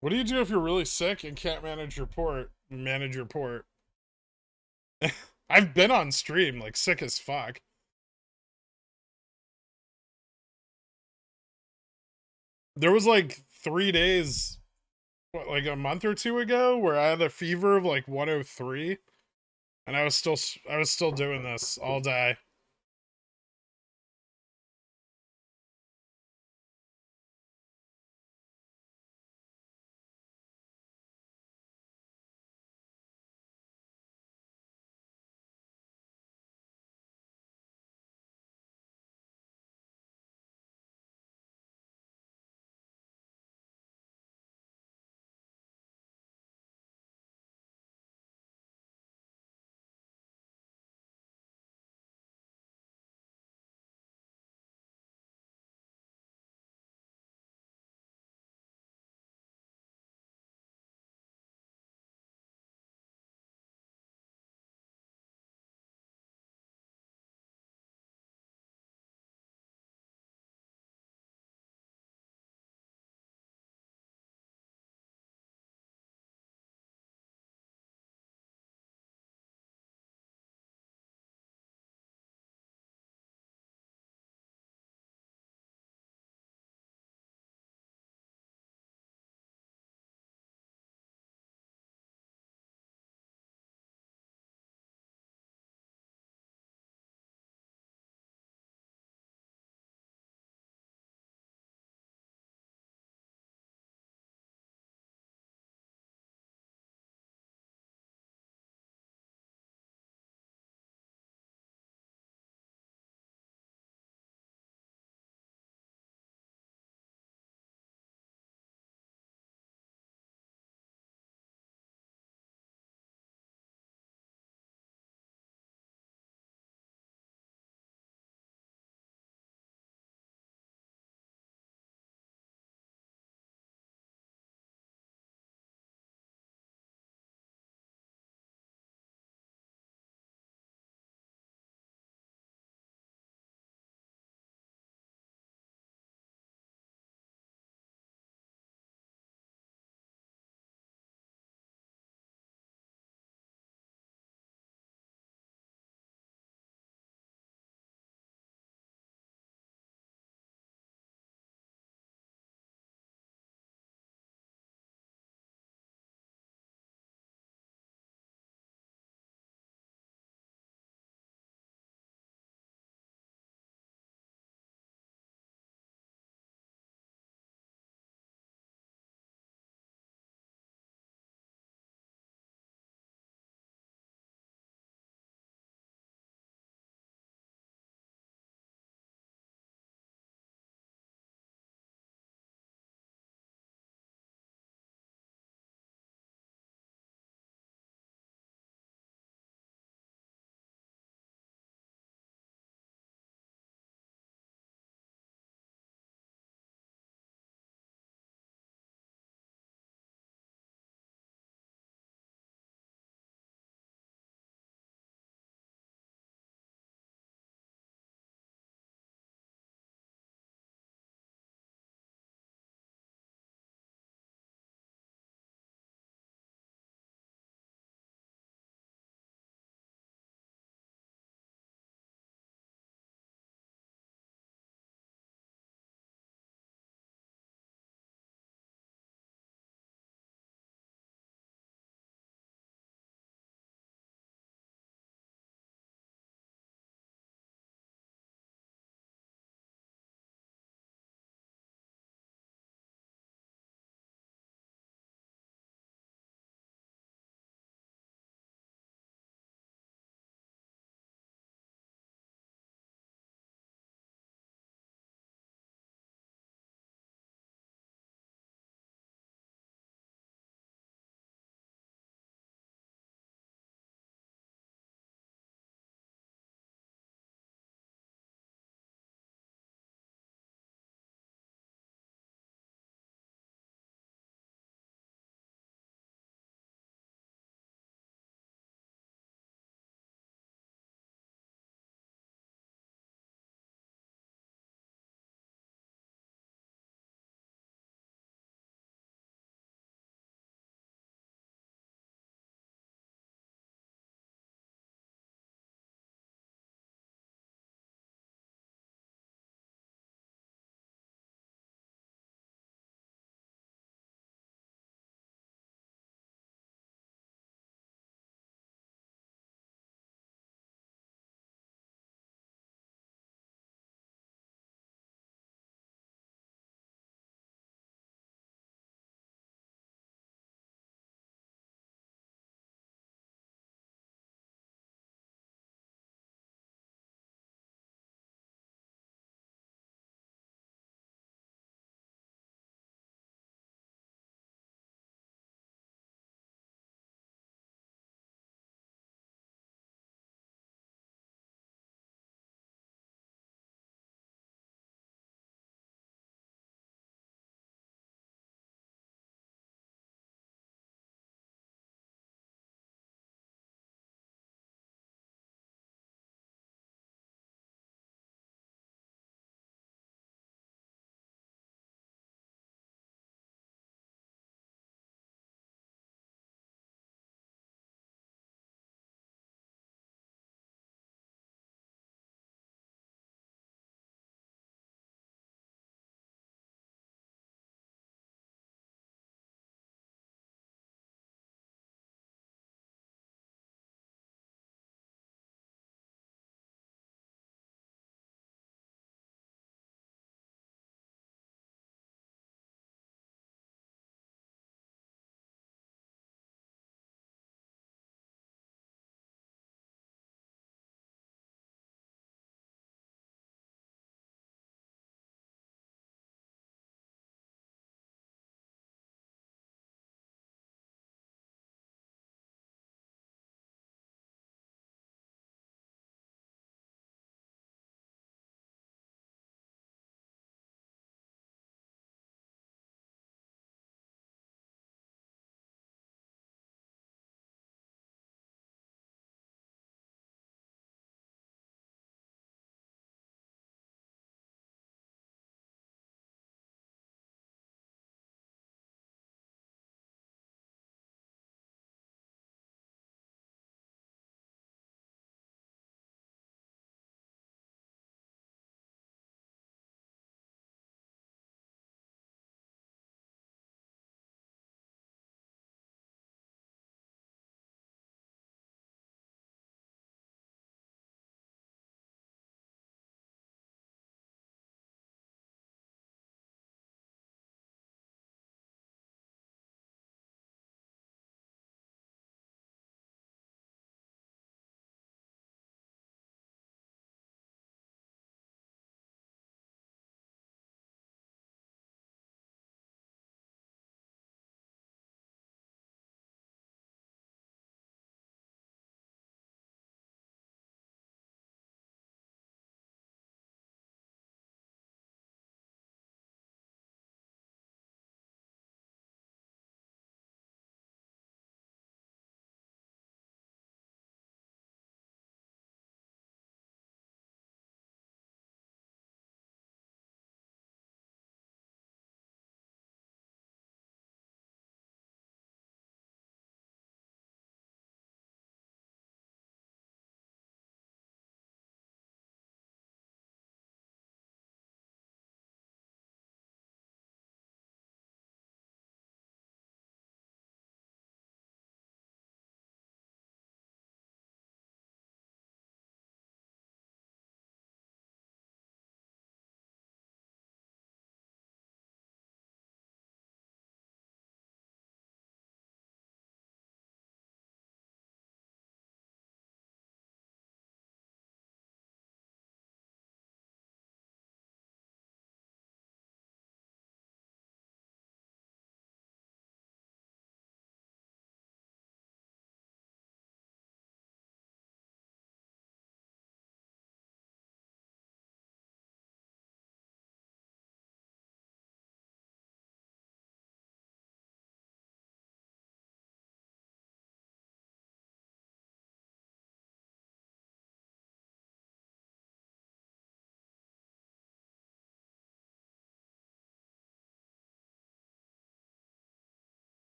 What do you do if you're really sick and can't manage your port? Manage your port. I've been on stream like sick as fuck. There was like 3 days, what, like a month or two ago, where I had a fever of like 103, and I was still doing this all day.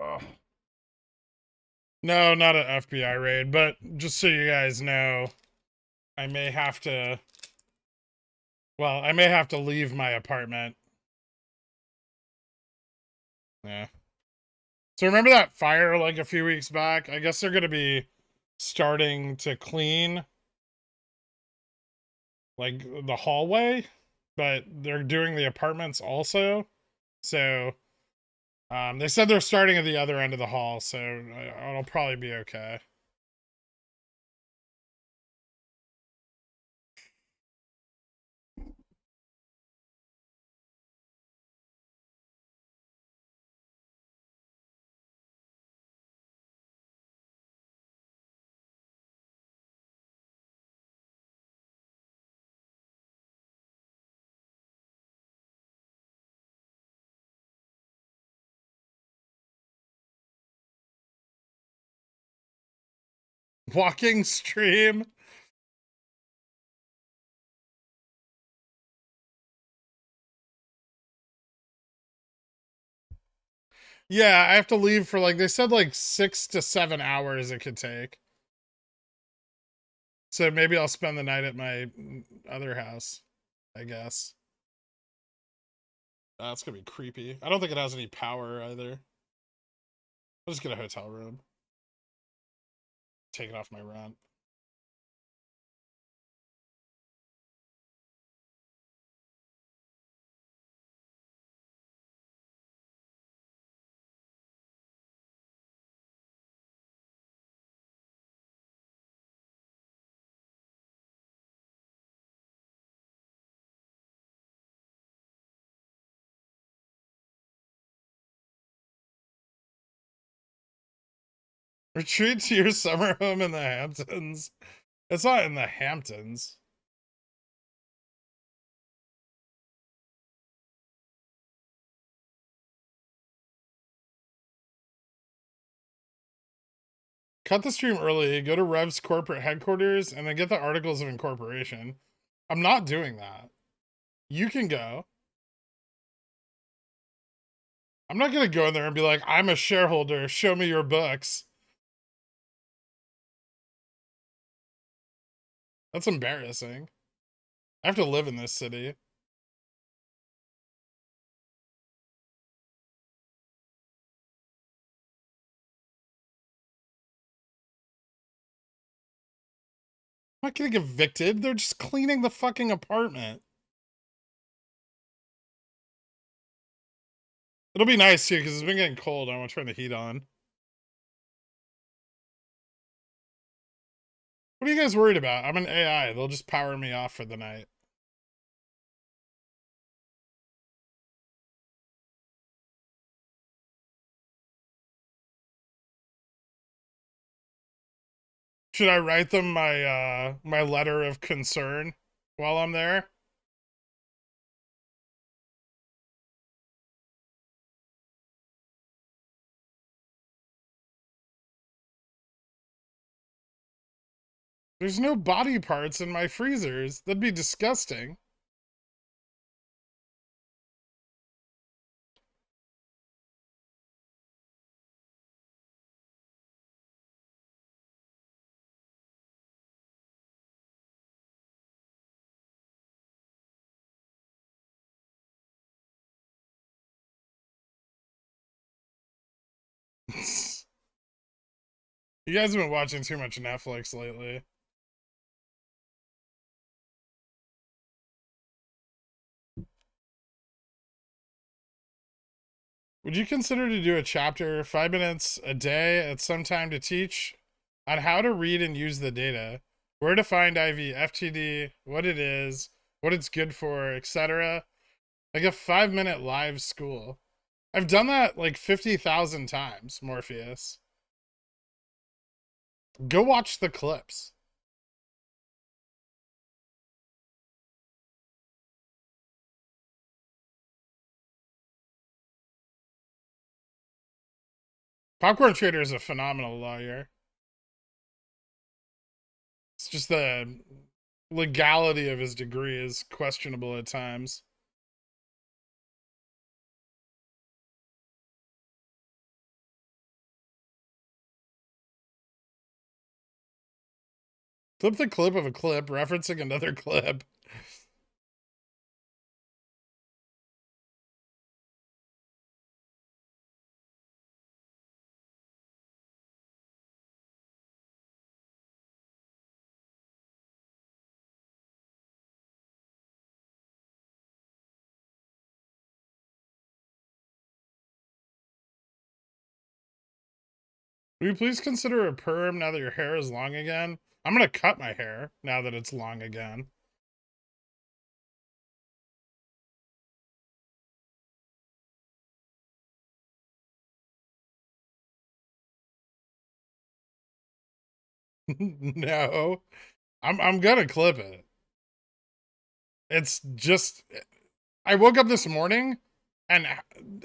Oh. No, not an FBI raid, but just so you guys know, I may have to. Well, I may have to leave my apartment. Yeah. So remember that fire like a few weeks back? I guess they're going to be starting to clean like the hallway, but they're doing the apartments also. So they said they're starting at the other end of the hall, so it'll probably be okay. Walking stream. Yeah, I have to leave for like, they said like 6 to 7 hours it could take. So maybe I'll spend the night at my other house, I guess. That's gonna be creepy. I don't think it has any power either. I'll just get a hotel room. Take it off my rent. Retreat to your summer home in the Hamptons. It's not in the Hamptons. Cut the stream early, go to Rev's corporate headquarters, and then get the articles of incorporation. I'm not doing that. You can go. I'm not going to go in there and be like, I'm a shareholder, show me your books. That's embarrassing. I have to live in this city. I'm not getting evicted. They're just cleaning the fucking apartment. It'll be nice too, because it's been getting cold. I want to turn the heat on. What are you guys worried about? I'm an AI. They'll just power me off for the night. Should I write them my my letter of concern while I'm there? There's no body parts in my freezers. That'd be disgusting. You guys have been watching too much Netflix lately. Would you consider to do a chapter, 5 minutes a day at some time to teach on how to read and use the data, where to find IV, FTD, what it is, what it's good for, etc.? Like a 5-minute live school. I've done that like 50,000 times, Morpheus. Go watch the clips. Popcorn Trader is a phenomenal lawyer. It's just the legality of his degree is questionable at times. Flip the clip of a clip, referencing another clip. Will you please consider a perm now that your hair is long again? I'm gonna cut my hair now that it's long again. No. I'm gonna clip it. It's just I woke up this morning and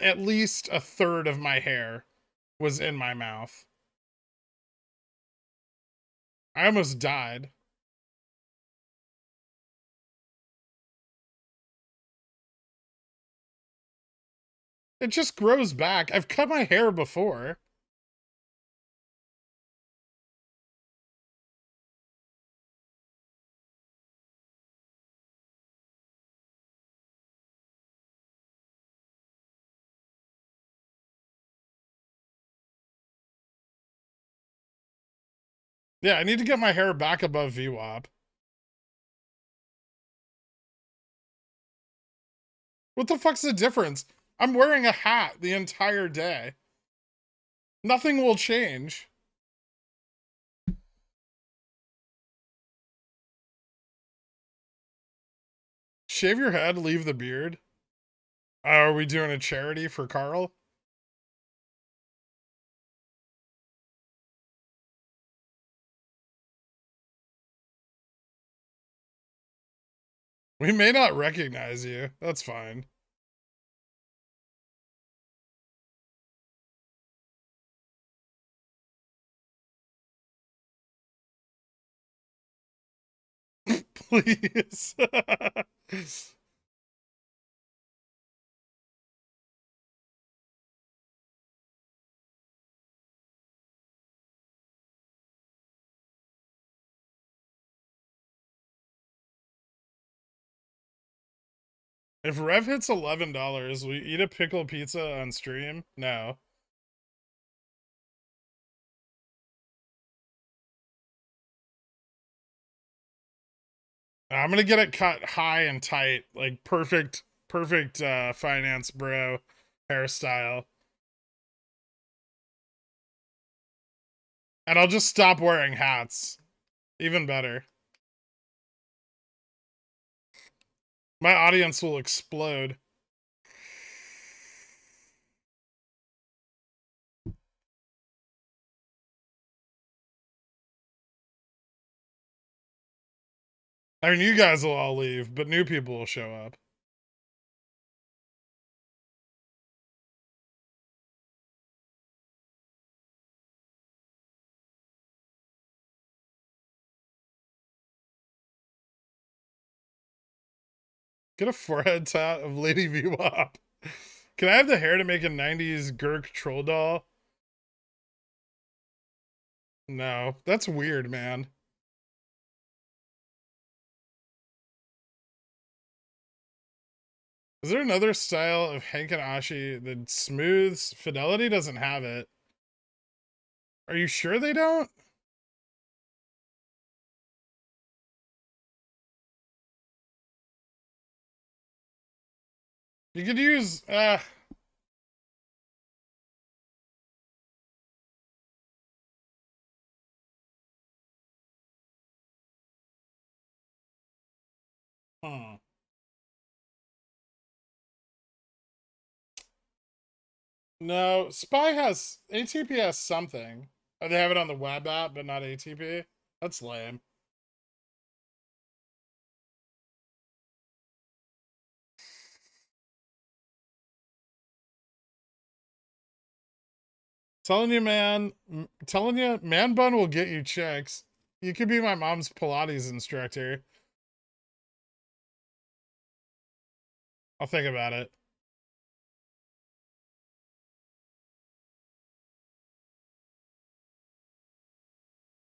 at least a third of my hair was in my mouth. I almost died. It just grows back. I've cut my hair before. Yeah, I need to get my hair back above VWAP. What the fuck's the difference? I'm wearing a hat the entire day. Nothing will change. Shave your head, leave the beard. Are we doing a charity for Carl? We may not recognize you. That's fine. Please. If Rev hits $11, we eat a pickle pizza on stream? No. I'm gonna get it cut high and tight, like perfect finance bro hairstyle. And I'll just stop wearing hats. Even better. My audience will explode. I mean, you guys will all leave, but new people will show up. Get a forehead tat of Lady VWAP. Can I have the hair to make a 90s Gherk troll doll? No, that's weird, man. Is there another style of Hankanashi that smooths? Fidelity doesn't have it. Are you sure they don't? You could use hmm. No, Spy has ATP has something. Oh, they have it on the web app, but not ATP. That's lame. Telling you, man. Telling you, man bun will get you chicks. You could be my mom's Pilates instructor. I'll think about it.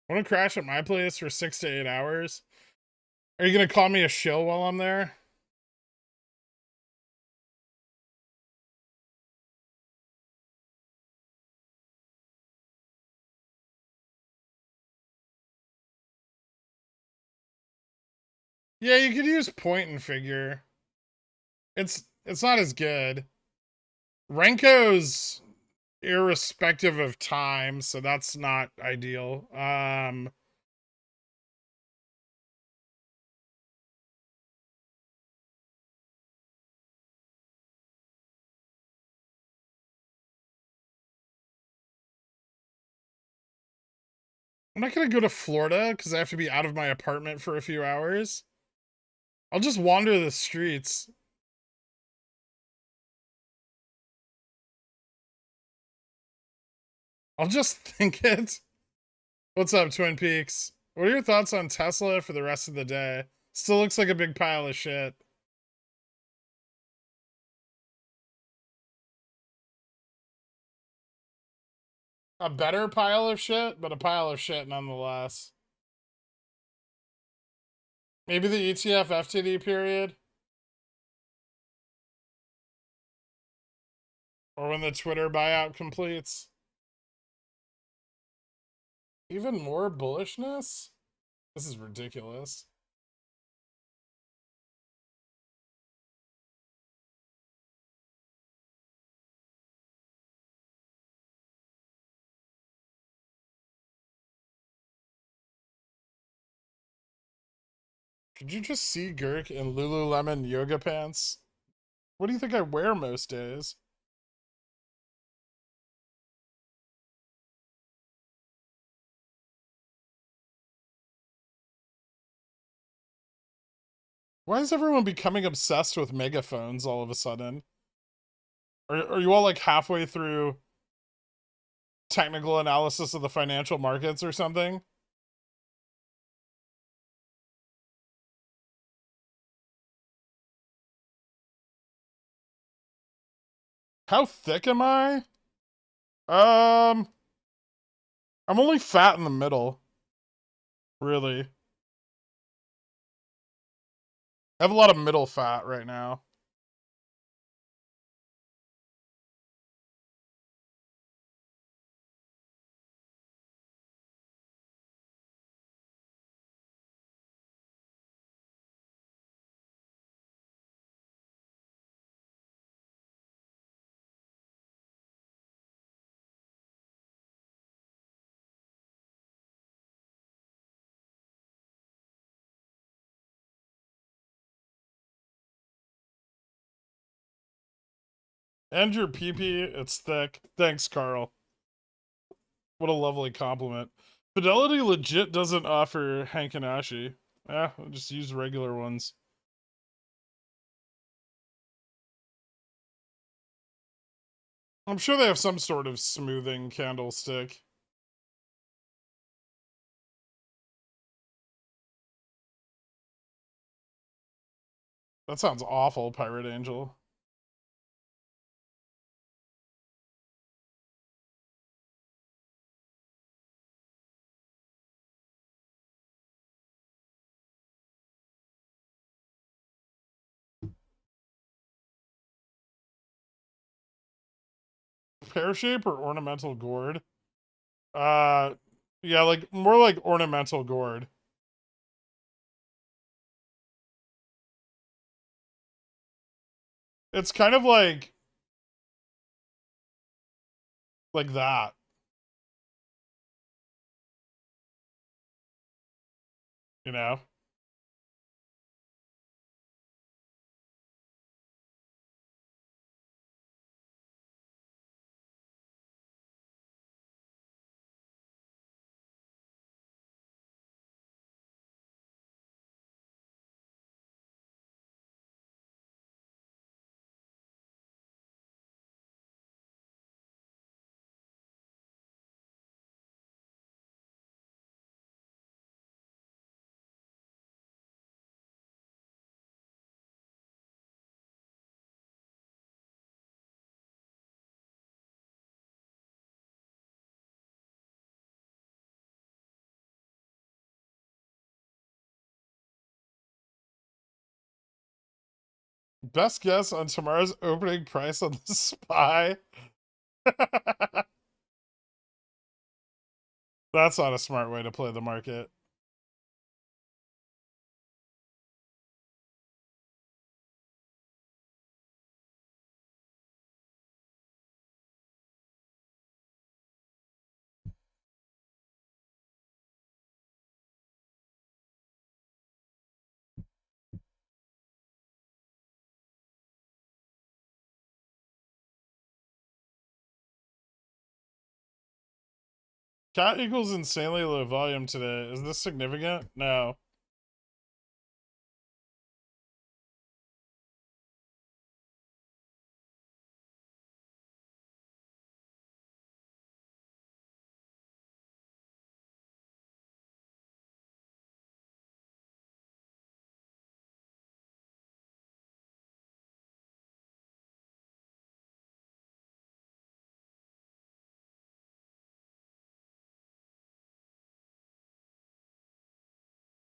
Want to crash at my place for 6 to 8 hours? Are you gonna call me a shill while I'm there? Yeah, you could use point and figure. It's not as good. Renko's irrespective of time, so that's not ideal. I'm not gonna go to Florida because I have to be out of my apartment for a few hours. I'll just wander the streets. I'll just think it. What's up, Twin Peaks? What are your thoughts on Tesla for the rest of the day? Still looks like a big pile of shit. A better pile of shit, but a pile of shit nonetheless. Maybe the ETF FTD period? Or when the Twitter buyout completes? Even more bullishness? This is ridiculous. Did you just see Gurk in Lululemon yoga pants? What do you think I wear most days? Why is everyone becoming obsessed with megaphones all of a sudden? Are you all like halfway through technical analysis of the financial markets or something? How thick am I? I'm only fat in the middle. Really. I have a lot of middle fat right now. And your pee-pee, it's thick. Thanks, Carl. What a lovely compliment. Fidelity legit doesn't offer Hankanashi. I'll just use regular ones. I'm sure they have some sort of smoothing candlestick. That sounds awful, Pirate Angel. Pear shape or ornamental gourd? Uh, yeah, like more like ornamental gourd. It's kind of like that. You know? Best guess on tomorrow's opening price on the SPY. That's not a smart way to play the market. Cat equals insanely low volume today. Is this significant? No.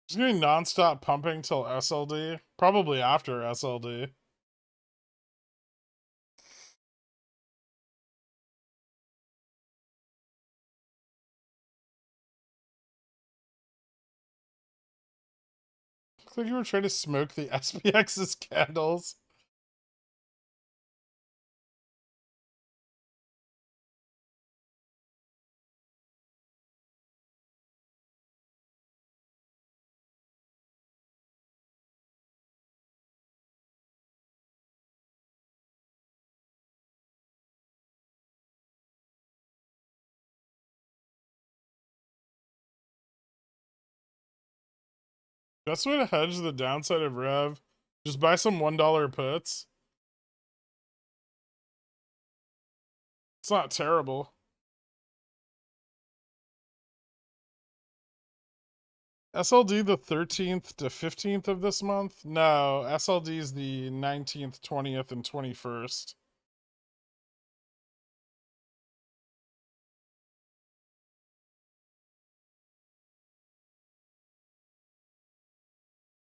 It's gonna be non-stop pumping till SLD. Probably after SLD. Looks like you were trying to smoke the SPX's candles. Best way to hedge the downside of Rev, just buy some $1 puts. It's not terrible. SLD the 13th to 15th of this month? No, SLD is the 19th, 20th, and 21st.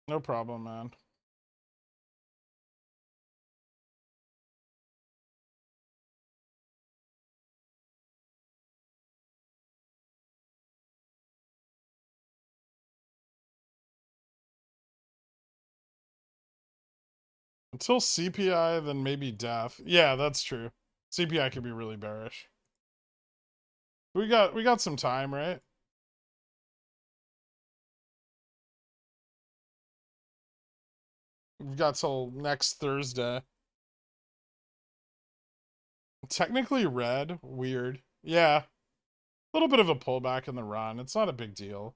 No problem, man. Until CPI, then maybe death. Yeah, that's true. CPI could be really bearish. We got some time, right? We've got till next Thursday. Technically red. Weird. Yeah. A little bit of a pullback in the run. It's not a big deal.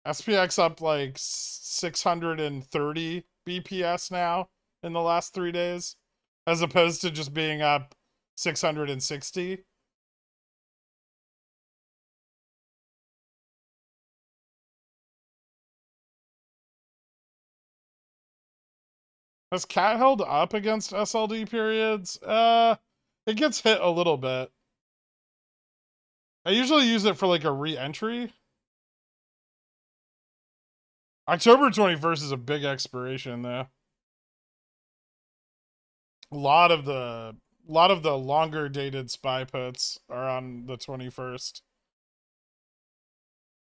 SPX up like 630 BPS now in the last 3 days, as opposed to just being up 660. Has Cat held up against SLD periods? It gets hit a little bit. I usually use it for like a re-entry. October 21st is a big expiration though. A lot of the longer dated SPY puts are on the 21st.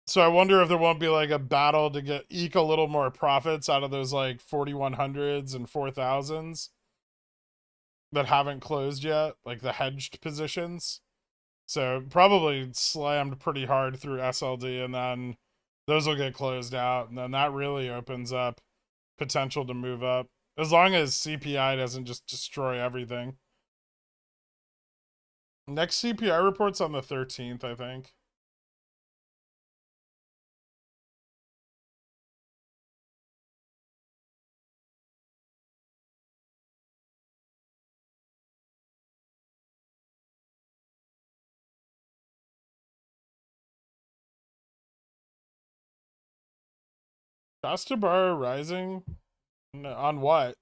So I wonder if there won't be like a battle to eke a little more profits out of those like 4100s and 4000s that haven't closed yet, like the hedged positions. So probably slammed pretty hard through SLD, and then those will get closed out, and then that really opens up potential to move up, as long as CPI doesn't just destroy everything. Next CPI report's on the 13th, I think. Cost to borrow rising? On what?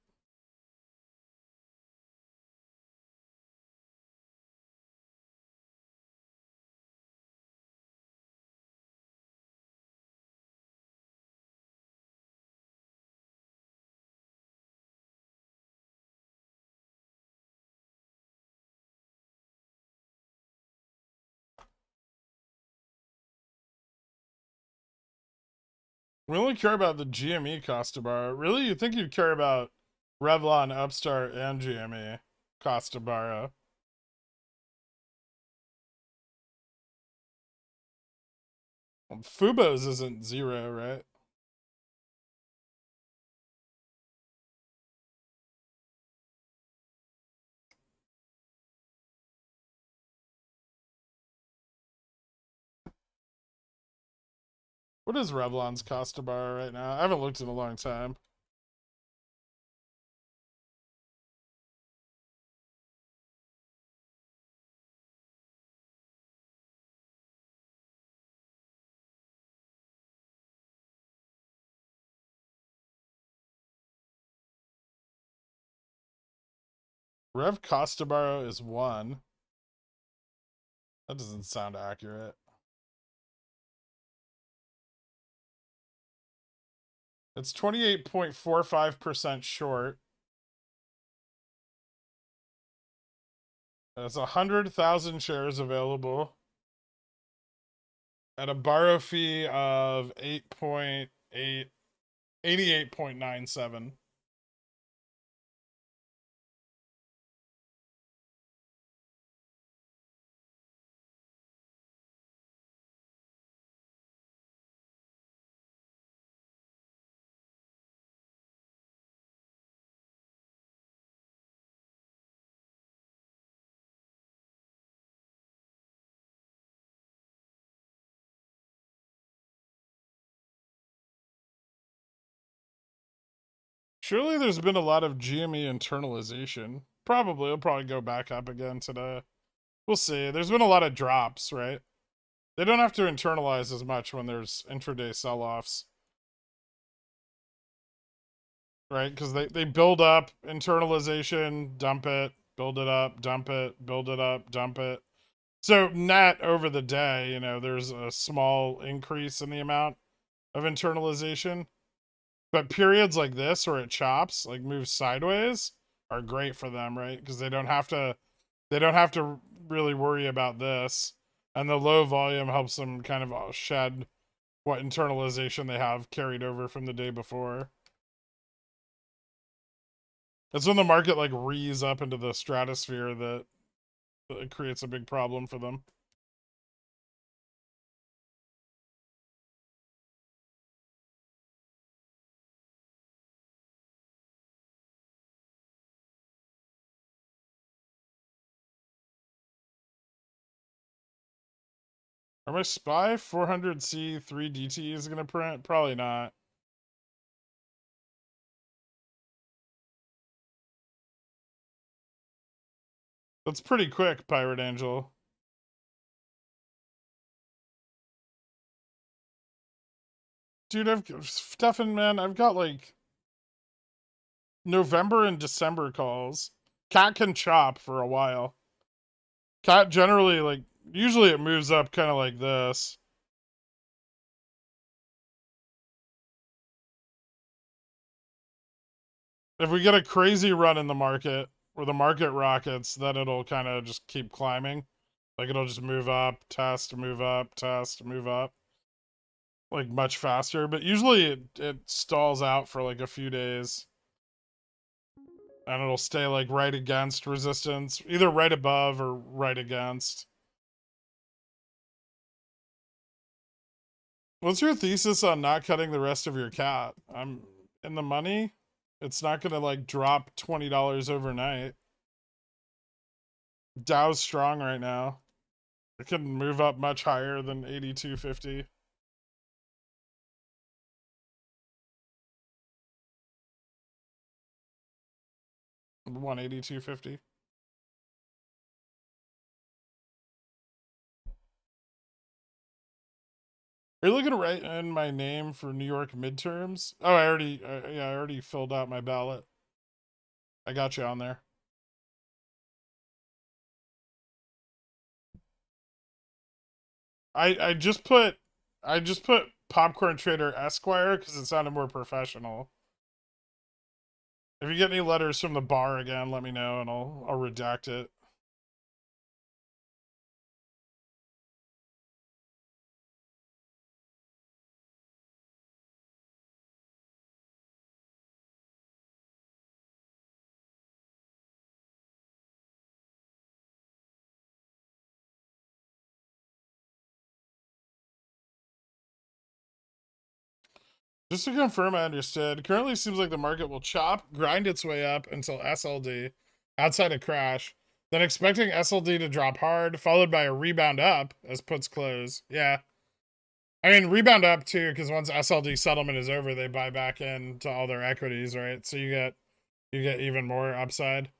We only care about the GME cost to borrow. Really? You think you'd care about Revlon, Upstart, and GME cost to borrow? Fubo's isn't zero, right? What is Revlon's cost to borrow right now? I haven't looked in a long time. Rev cost to borrow is 1. That doesn't sound accurate. It's 28.45% short. There's 100,000 shares available at a borrow fee of 88.97. Surely there's been a lot of GME internalization. Probably. It'll probably go back up again today. We'll see. There's been a lot of drops, right? They don't have to internalize as much when there's intraday sell-offs. Right? Because they build up internalization, dump it, build it up, dump it, build it up, dump it. So net over the day, you know, there's a small increase in the amount of internalization. But periods like this where it chops, like moves sideways, are great for them, right? Because they don't have to really worry about this. And the low volume helps them kind of shed what internalization they have carried over from the day before. That's when the market like rees up into the stratosphere that it creates a big problem for them. Are my SPY 400C 3DTs going to print? Probably not. That's pretty quick, Pirate Angel. Dude, Stefan, man, I've got like November and December calls. Cat can chop for a while. Cat generally, like, usually it moves up kind of like this. If we get a crazy run in the market where the market rockets, then it'll kind of just keep climbing. Like it'll just move up, test, move up, test, move up. Like much faster. But usually it stalls out for like a few days. And it'll stay like right against resistance, either right above or right against. What's your thesis on not cutting the rest of your cat? I'm in the money. It's not gonna like drop $20 overnight. Dow's strong right now. It can move up much higher than 82.50. $182.50. Are you looking to write in my name for New York midterms? Oh, I already filled out my ballot. I got you on there. I just put Popcorn Trader Esquire because it sounded more professional. If you get any letters from the bar again, let me know and I'll redact it. Just to confirm I understood, currently seems like the market will chop, grind its way up until SLD, outside a crash, then expecting SLD to drop hard, followed by a rebound up as puts close. Yeah. I mean, rebound up too, because once SLD settlement is over, they buy back into all their equities, right? So you get even more upside.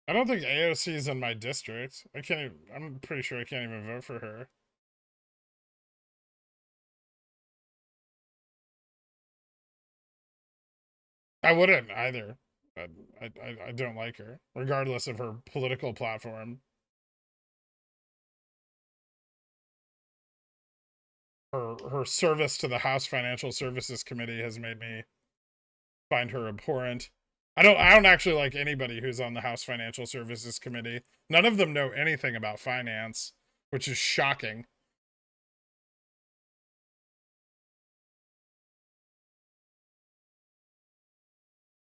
I don't think AOC is in my district. I can't even, I'm pretty sure I can't even vote for her. I wouldn't either. I don't like her, regardless of her political platform. Her service to the House Financial Services Committee has made me find her abhorrent. I don't actually like anybody who's on the House Financial Services Committee. None of them know anything about finance, which is shocking.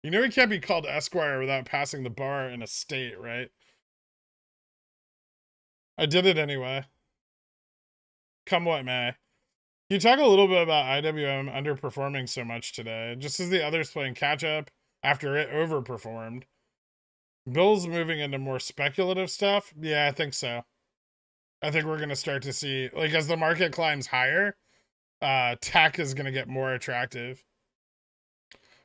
You know he can't be called Esquire without passing the bar in a state, right? I did it anyway. Come what may. Can you talk a little bit about IWM underperforming so much today? Just as the others playing catch up after it overperformed. Bill's moving into more speculative stuff? Yeah, I think so. I think we're going to start to see, like, as the market climbs higher, tech is going to get more attractive.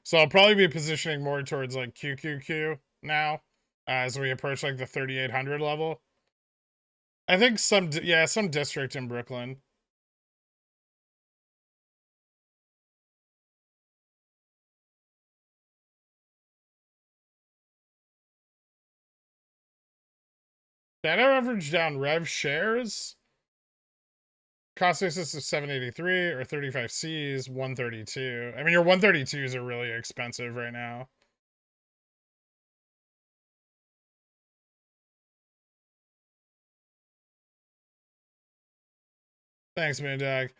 So I'll probably be positioning more towards, like, QQQ now as we approach, like, the 3,800 level. I think some district in Brooklyn. Data average down Rev shares. Cost basis is 783 or 35 C's 132. I mean, your 132s are really expensive right now. Thanks, Moondog.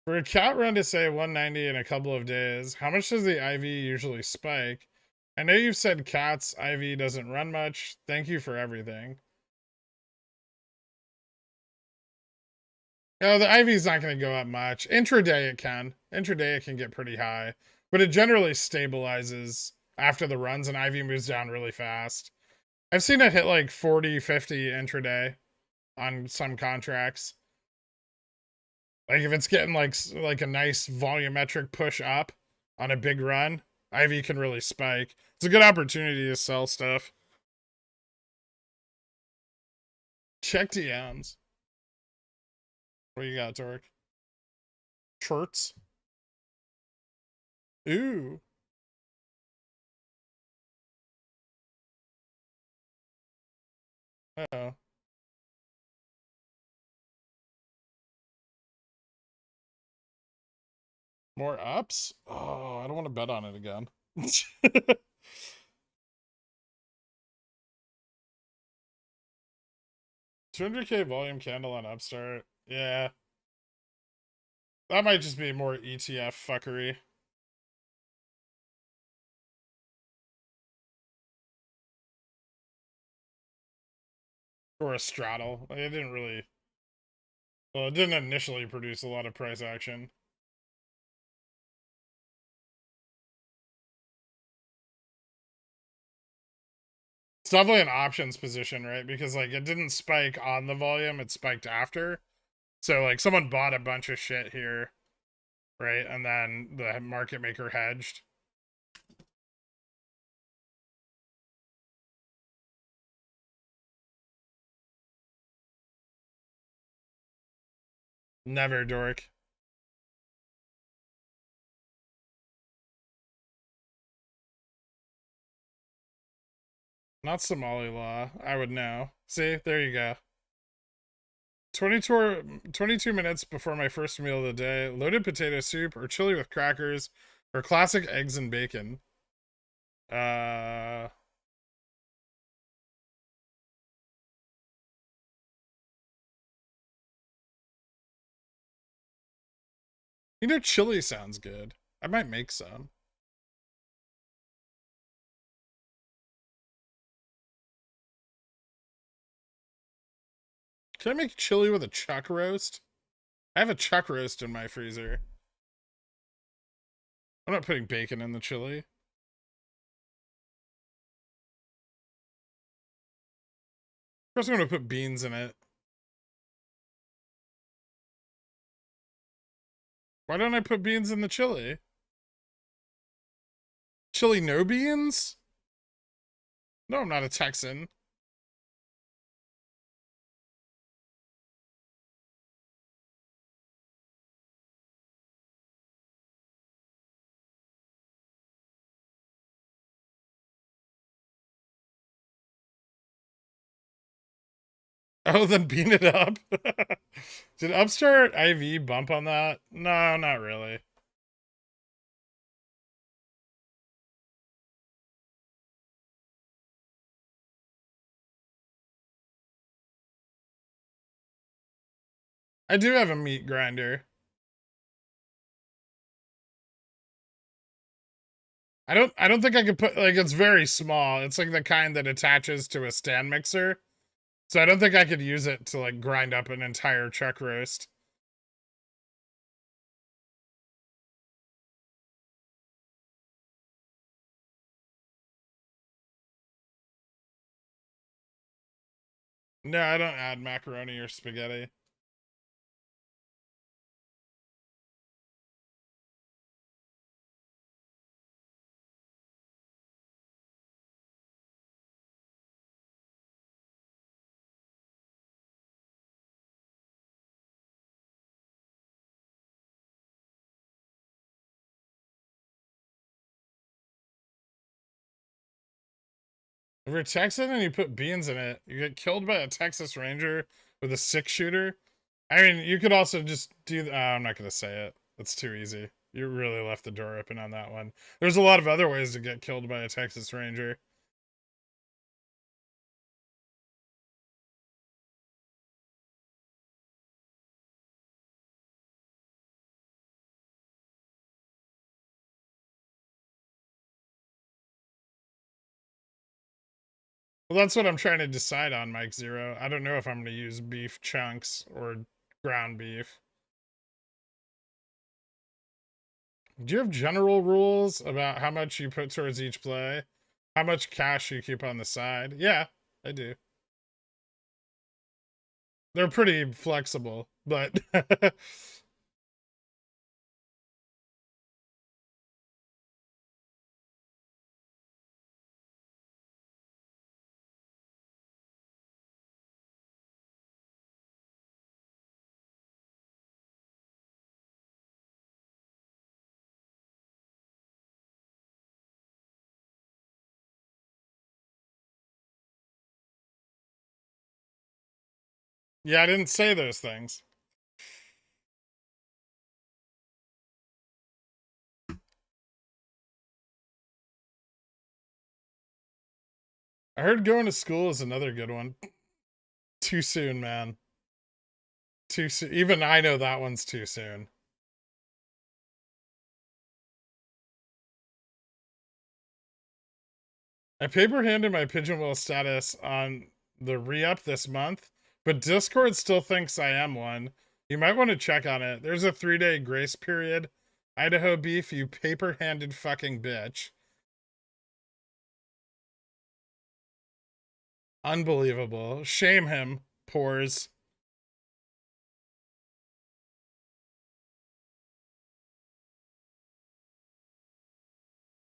For a cat run to say 190 in a couple of days, how much does the IV usually spike? I know you've said cats IV doesn't run much. Thank you for everything. No, the IV's not going to go up much. Intraday it can. Intraday it can get pretty high, but it generally stabilizes after the runs and IV moves down really fast. I've seen it hit like 40, 50 intraday on some contracts. Like if it's getting like a nice volumetric push up on a big run, IV can really spike. It's a good opportunity to sell stuff. Check DMs. What you got, Torque? Shirts. Ooh. Uh-oh. More ups? Oh, I don't want to bet on it again. 200K volume candle on Upstart. Yeah. That might just be more ETF fuckery. Or a straddle. It didn't really... Well, it didn't initially produce a lot of price action. It's definitely an options position, right? Because like it didn't spike on the volume, it spiked after. So like someone bought a bunch of shit here, right? And then the market maker hedged. Never, dork. Not Somali law. I would know. See, there you go. 22 minutes before my first meal of the day. Loaded potato soup or chili with crackers or classic eggs and bacon. You know, chili sounds good. I might make some. Can I make chili with a chuck roast? I have a chuck roast in my freezer. I'm not putting bacon in the chili. Of course I'm gonna put beans in it. Why don't I put beans in the chili? Chili no beans? No, I'm not a Texan. Oh, then bean it up. Did Upstart IV bump on that? No, not really. I do have a meat grinder. I don't think I could put, like, it's very small. It's like the kind that attaches to a stand mixer. So I don't think I could use it to, like, grind up an entire chuck roast. No, I don't add macaroni or spaghetti. If you're Texan and you put beans in it, you get killed by a Texas Ranger with a 6-shooter. I mean, you could also just do. I'm not gonna say it. It's too easy. You really left the door open on that one. There's a lot of other ways to get killed by a Texas Ranger. Well, that's what I'm trying to decide on, Mike Zero. I don't know if I'm going to use beef chunks or ground beef. Do you have general rules about how much you put towards each play? How much cash you keep on the side? Yeah, I do. They're pretty flexible, but yeah, I didn't say those things. I heard going to school is another good one. Too soon, man. Too soon. Even I know that one's too soon. I paper handed my Pigeonwheel status on the re-up this month, but Discord still thinks I am one. You might want to check on it. There's a 3-day grace period. Idaho beef, you paper-handed fucking bitch. Unbelievable. Shame him, pores.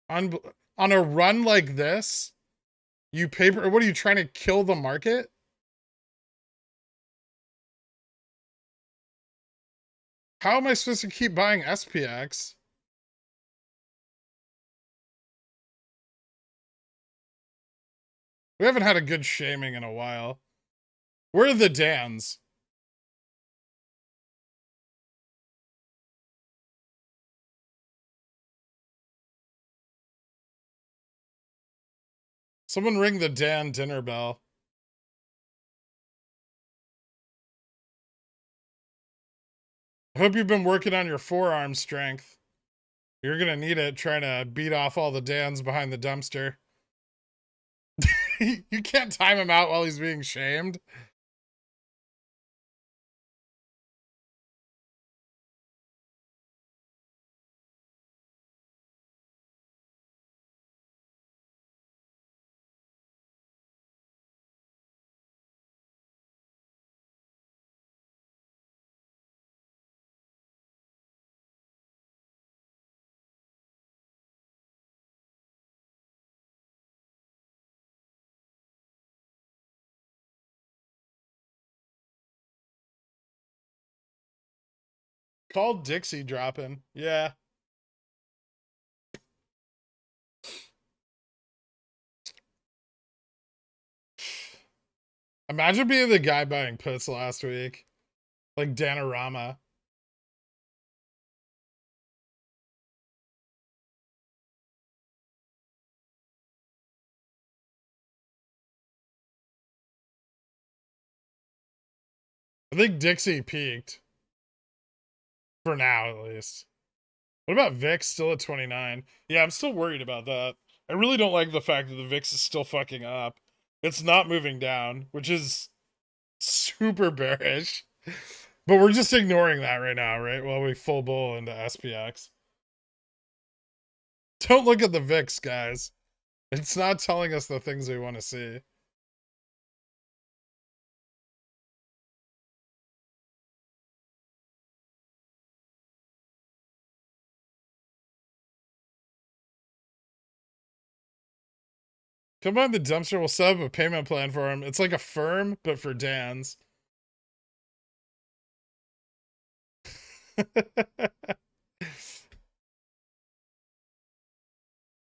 On a run like this, you paper. What are you trying to kill the market? How am I supposed to keep buying SPX? We haven't had a good shaming in a while. Where are the Dans? Someone ring the Dan dinner bell. I hope you've been working on your forearm strength. You're gonna need it trying to beat off all the Dans behind the dumpster. You can't time him out while he's being shamed. Call Dixie dropping. Yeah. Imagine being the guy buying puts last week. Like Danorama. I think Dixie peaked. For now, at least. What about VIX still at 29? Yeah, I'm still worried about that. I really don't like the fact that the VIX is still fucking up. It's not moving down, which is super bearish. But we're just ignoring that right now, right? While we full bull into SPX. Don't look at the VIX, guys. It's not telling us the things we want to see. Come on, the dumpster will set up a payment plan for him. It's like a firm, but for Dan's.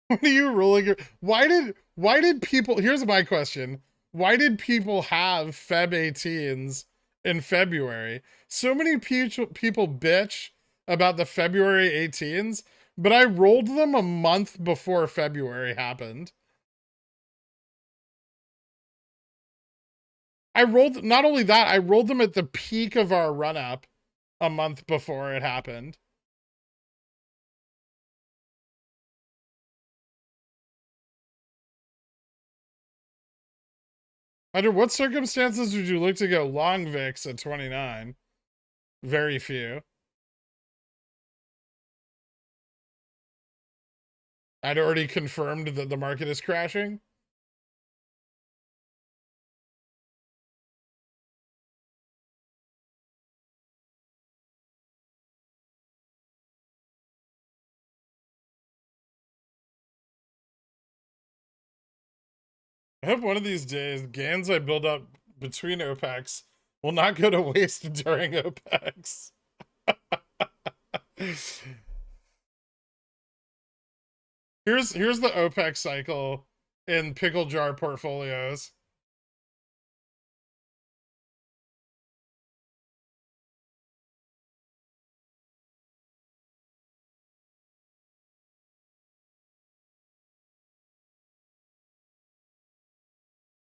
What are you rolling? Why did people? Here's my question: why did people have Feb 18s in February? So many people bitch about the February 18s, but I rolled them a month before February happened. I rolled not only that, I rolled them at the peak of our run up a month before it happened. Under what circumstances would you look to go long VIX at 29? Very few. I'd already confirmed that the market is crashing. I hope one of these days, gains I build up between OPEX will not go to waste during OPEX. Here's the OPEX cycle in pickle jar portfolios.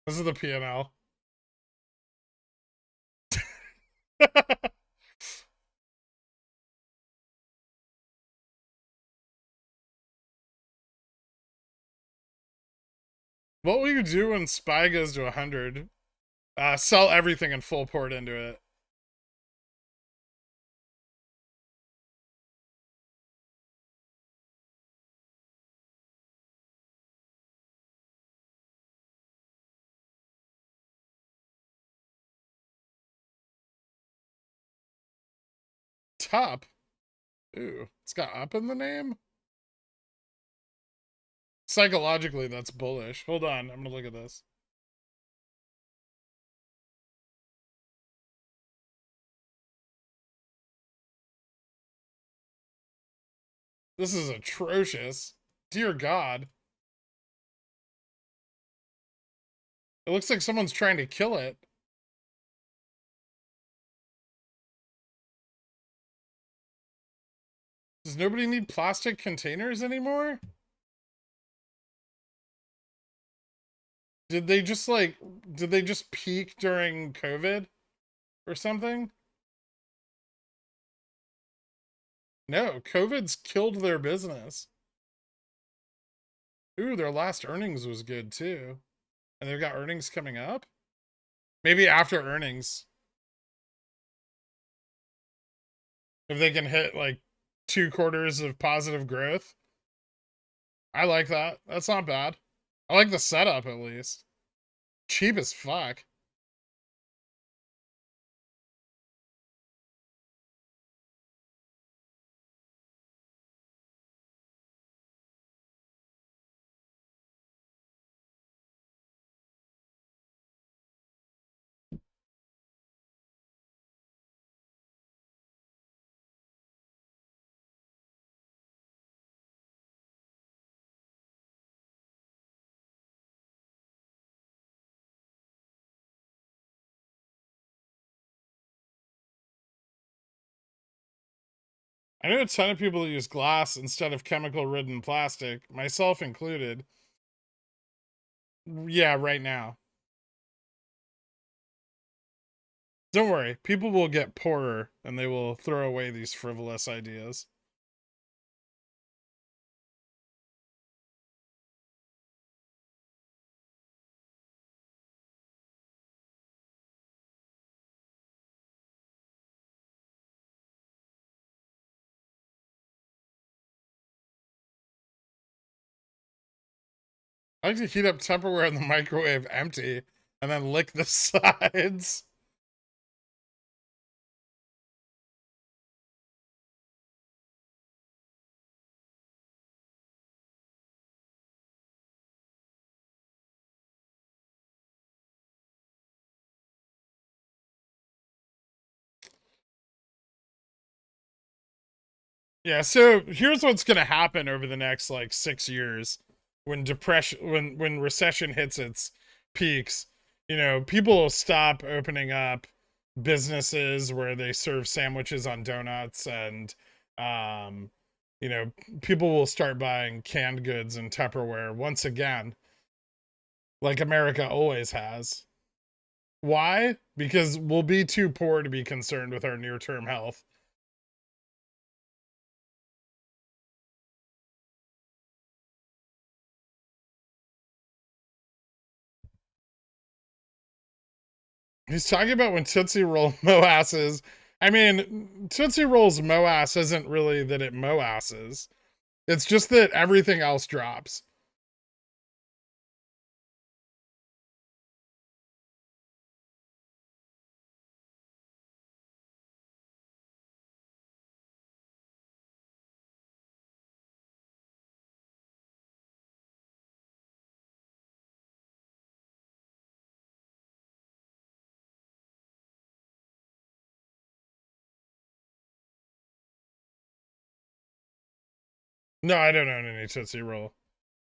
This is the P&L. What will you do when SPY goes to 100? Sell everything and full port into it. Top? Ooh, it's got up in the name? Psychologically, that's bullish. Hold on, I'm gonna look at this. This is atrocious. Dear God. It looks like someone's trying to kill it. Does nobody need plastic containers anymore? Did they just peak during COVID or something? No, COVID's killed their business. Ooh, their last earnings was good too. And they've got earnings coming up? Maybe after earnings. If they can hit like 2 quarters of positive growth. I like that. That's not bad. I like the setup at least. Cheap as fuck. I know a ton of people use glass instead of chemical-ridden plastic, myself included. Yeah, right now. Don't worry, people will get poorer and they will throw away these frivolous ideas. I like to heat up Tupperware in the microwave empty and then lick the sides. Yeah, so here's what's gonna happen over the next like 6 years when when recession hits its peaks. You know, people will stop opening up businesses where they serve sandwiches on donuts and um you know, people will start buying canned goods and Tupperware once again, like America always has. Why? Because we'll be too poor to be concerned with our near-term health. He's talking about when Tootsie Roll moasses. I mean, Tootsie Roll's moass isn't really that it moasses. It's just that everything else drops. No, I don't own any Tootsie Roll.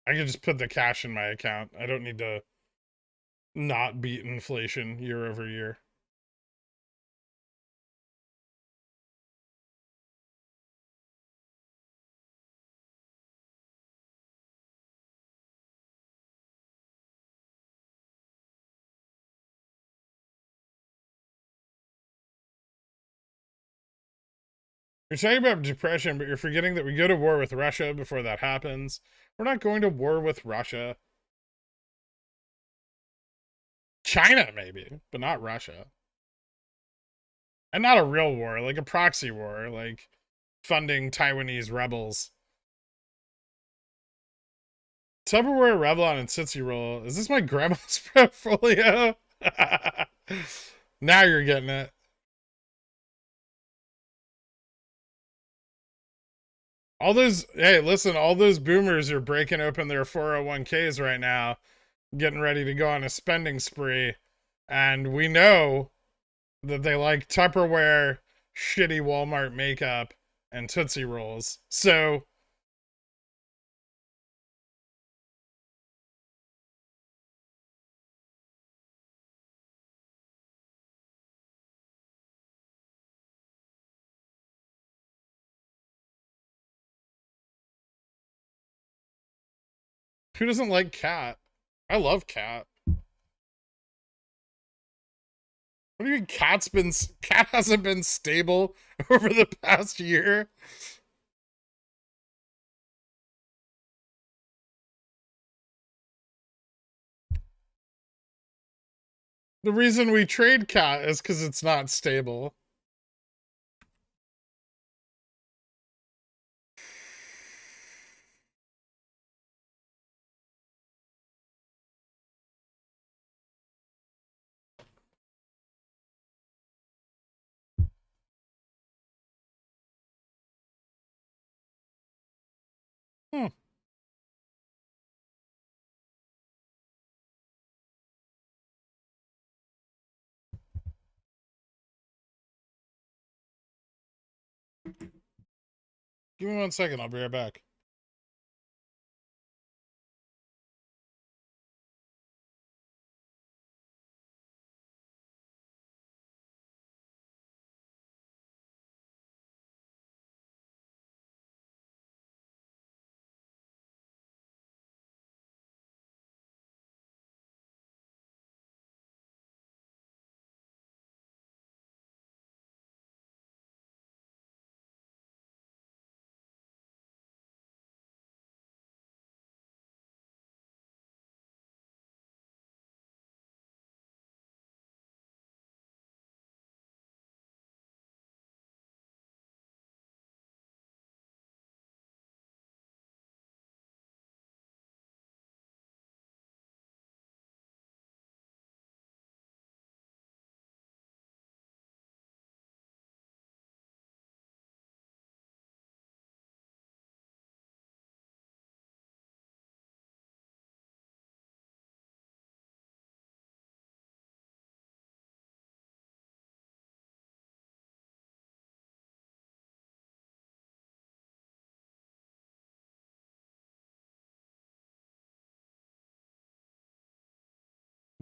I can just put the cash in my account. I don't need to not beat inflation year over year. You're talking about depression, but you're forgetting that we go to war with Russia before that happens. We're not going to war with Russia. China, maybe, but not Russia. And not a real war, like a proxy war, like funding Taiwanese rebels. Tupperware, Revlon, and Tootsie Roll. Is this my grandma's portfolio? Now you're getting it. All those, hey, listen, all those boomers are breaking open their 401ks right now, getting ready to go on a spending spree. And we know that they like Tupperware, shitty Walmart makeup, and Tootsie Rolls. So who doesn't like cat? I love cat. What do you mean cat hasn't been stable over the past year? The reason we trade cat is because it's not stable. Hmm. Give me 1 second, I'll be right back.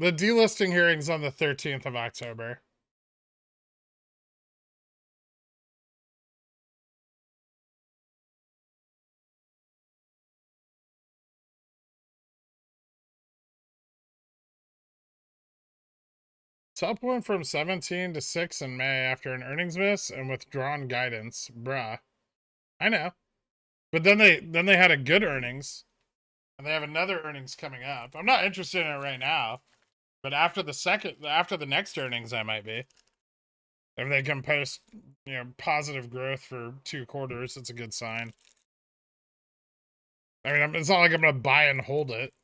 The delisting hearing's on the 13th of October. Top went from 17 to 6 in May after an earnings miss and withdrawn guidance. Bruh. I know. But then they had a good earnings. And they have another earnings coming up. I'm not interested in it right now. But after the next earnings I might be. If they can post, positive growth for 2 quarters, it's a good sign. I mean, it's not like I'm gonna buy and hold it.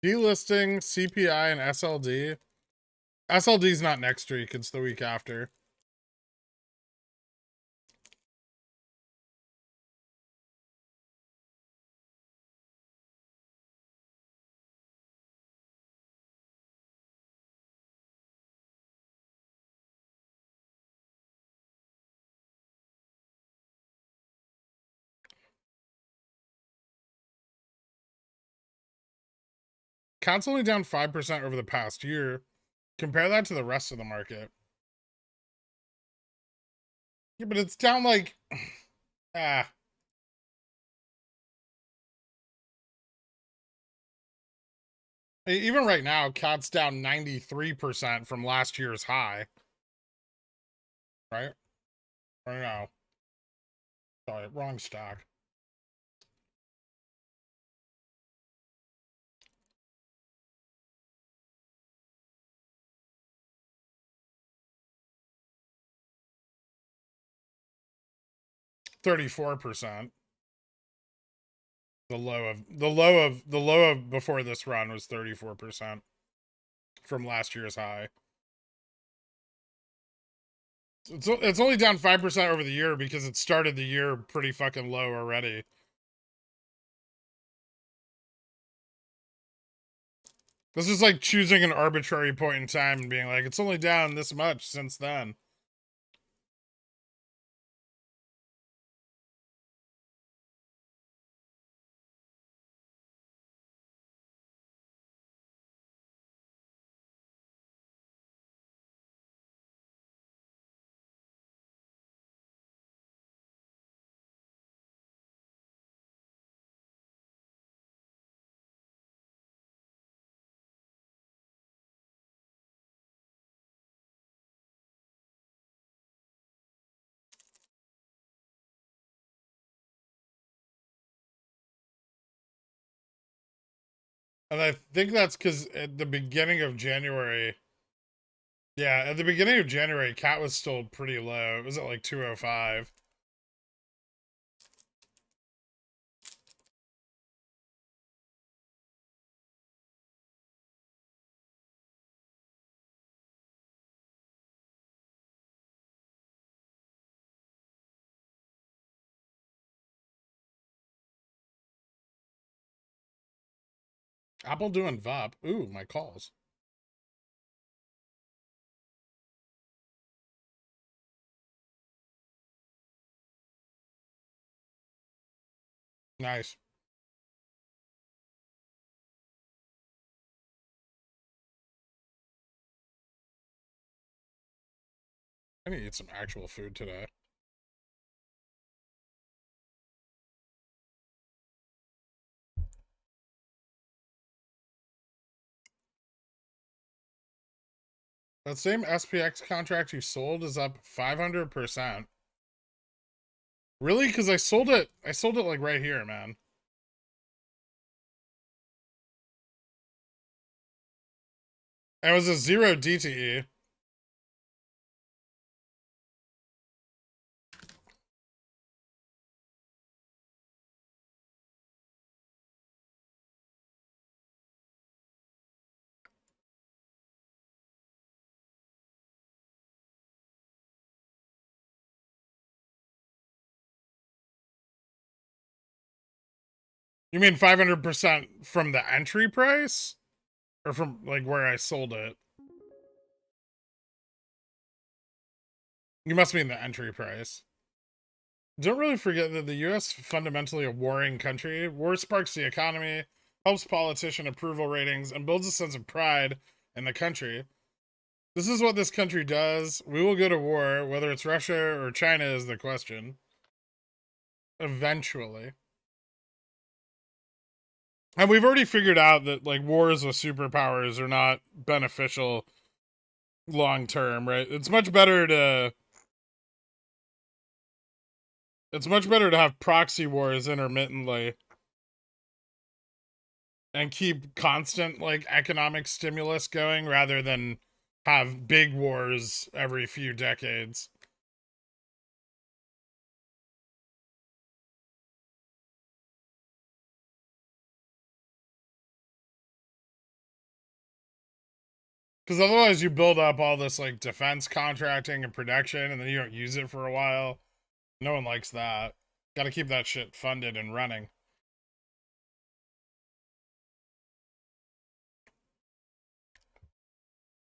Delisting, CPI, and SLD. SLD's not next week, it's the week after. Cat's only down 5% over the past year. Compare that to the rest of the market. Yeah, but it's down like... Even right now, Cat's down 93% from last year's high. Right? Or no. Sorry, wrong stock. $34%. The low of before this run was 34% from last year's high. It's only down 5% over the year because it started the year pretty fucking low already. This is like choosing an arbitrary point in time and being like, it's only down this much since then. And I think that's because at the beginning of January, yeah, at the beginning of January, cat was still pretty low. It was at like 205. Apple doing VOP. Ooh, my calls. Nice. I need to eat some actual food today. That same SPX contract you sold is up 500%. Really? Because I sold it like right here, man. It was a 0 DTE. You mean 500% from the entry price? Or from like where I sold it? You must mean the entry price. Don't really forget that the US is fundamentally a warring country. War sparks the economy, helps politician approval ratings, and builds a sense of pride in the country. This is what this country does. We will go to war, whether it's Russia or China is the question. Eventually. And we've already figured out that like wars with superpowers are not beneficial long term, right? It's much better to have proxy wars intermittently and keep constant like economic stimulus going rather than have big wars every few decades. Because otherwise you build up all this like defense contracting and production and then you don't use it for a while. No one likes that. Got to keep that shit funded and running.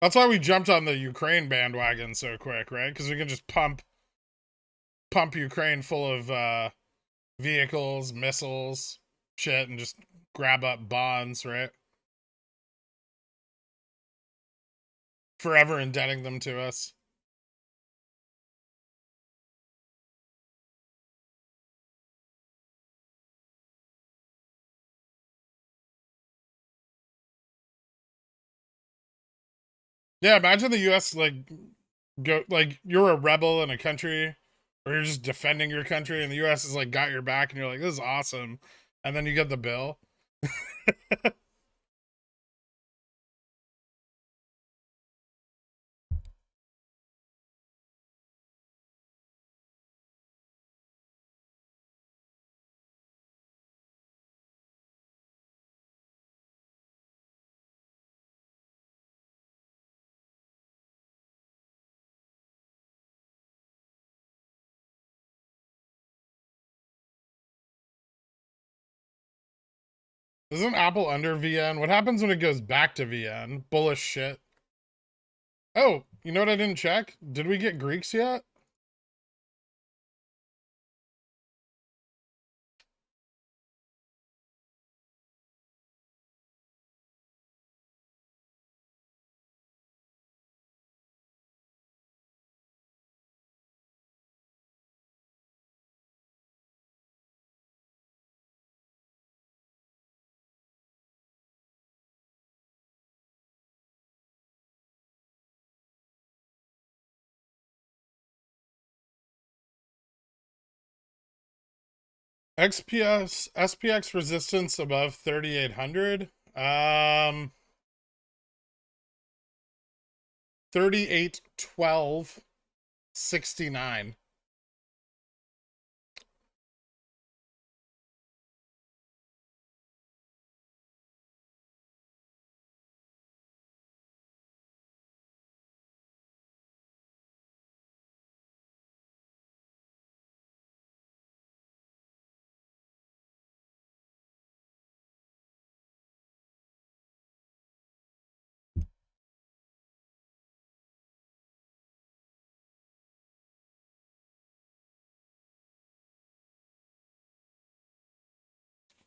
That's why we jumped on the Ukraine bandwagon so quick, right? Because we can just pump Ukraine full of vehicles, missiles, shit, and just grab up bonds, right? Forever indebting them to us. Yeah, imagine the US like go like you're a rebel in a country or you're just defending your country and the US is like got your back and you're like, this is awesome. And then you get the bill. Isn't Apple under VN? What happens when it goes back to VN? Bullish shit. Oh, you know what I didn't check? Did we get Greeks yet? XPS SPX resistance above 3800. $38.12.69.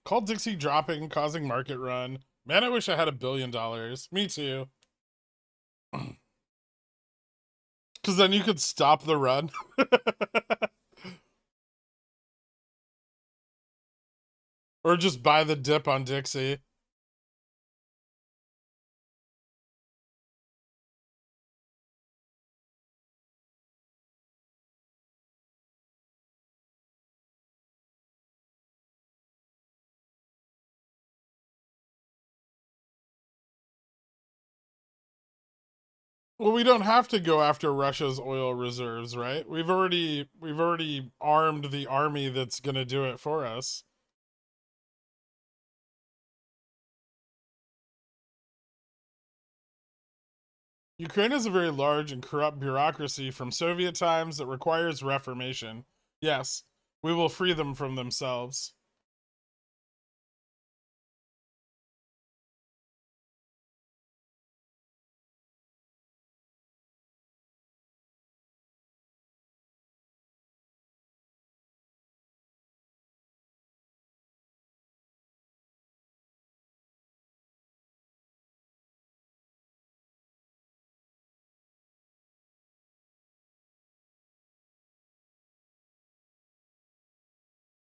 Call Dixie dropping, causing market run. Man, I wish I had $1 billion. Me too. Because then you could stop the run. Or just buy the dip on Dixie. Well, we don't have to go after Russia's oil reserves, right? We've already armed the army that's going to do it for us. Ukraine is a very large and corrupt bureaucracy from Soviet times that requires reformation. Yes, we will free them from themselves.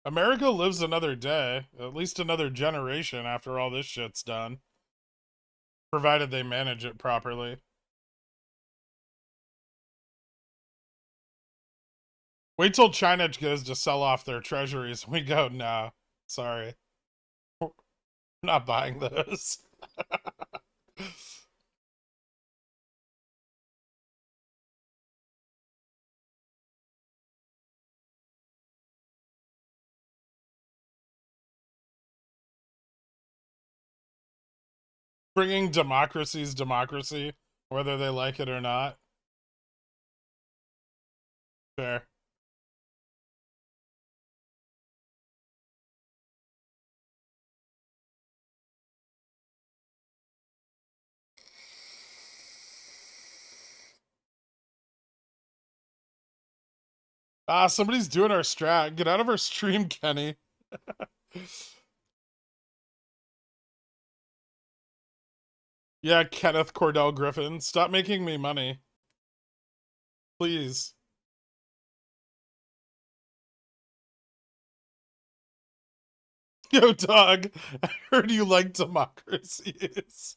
America lives another day, at least another generation after all this shit's done. Provided they manage it properly. Wait till China goes to sell off their treasuries and we go, nah, sorry. We're not buying those. Bringing democracy's democracy, whether they like it or not. Fair. Ah, somebody's doing our strat. Get out of our stream, Kenny. Yeah, Kenneth Cordell Griffin. Stop making me money. Please. Yo, dog. I heard you like democracies.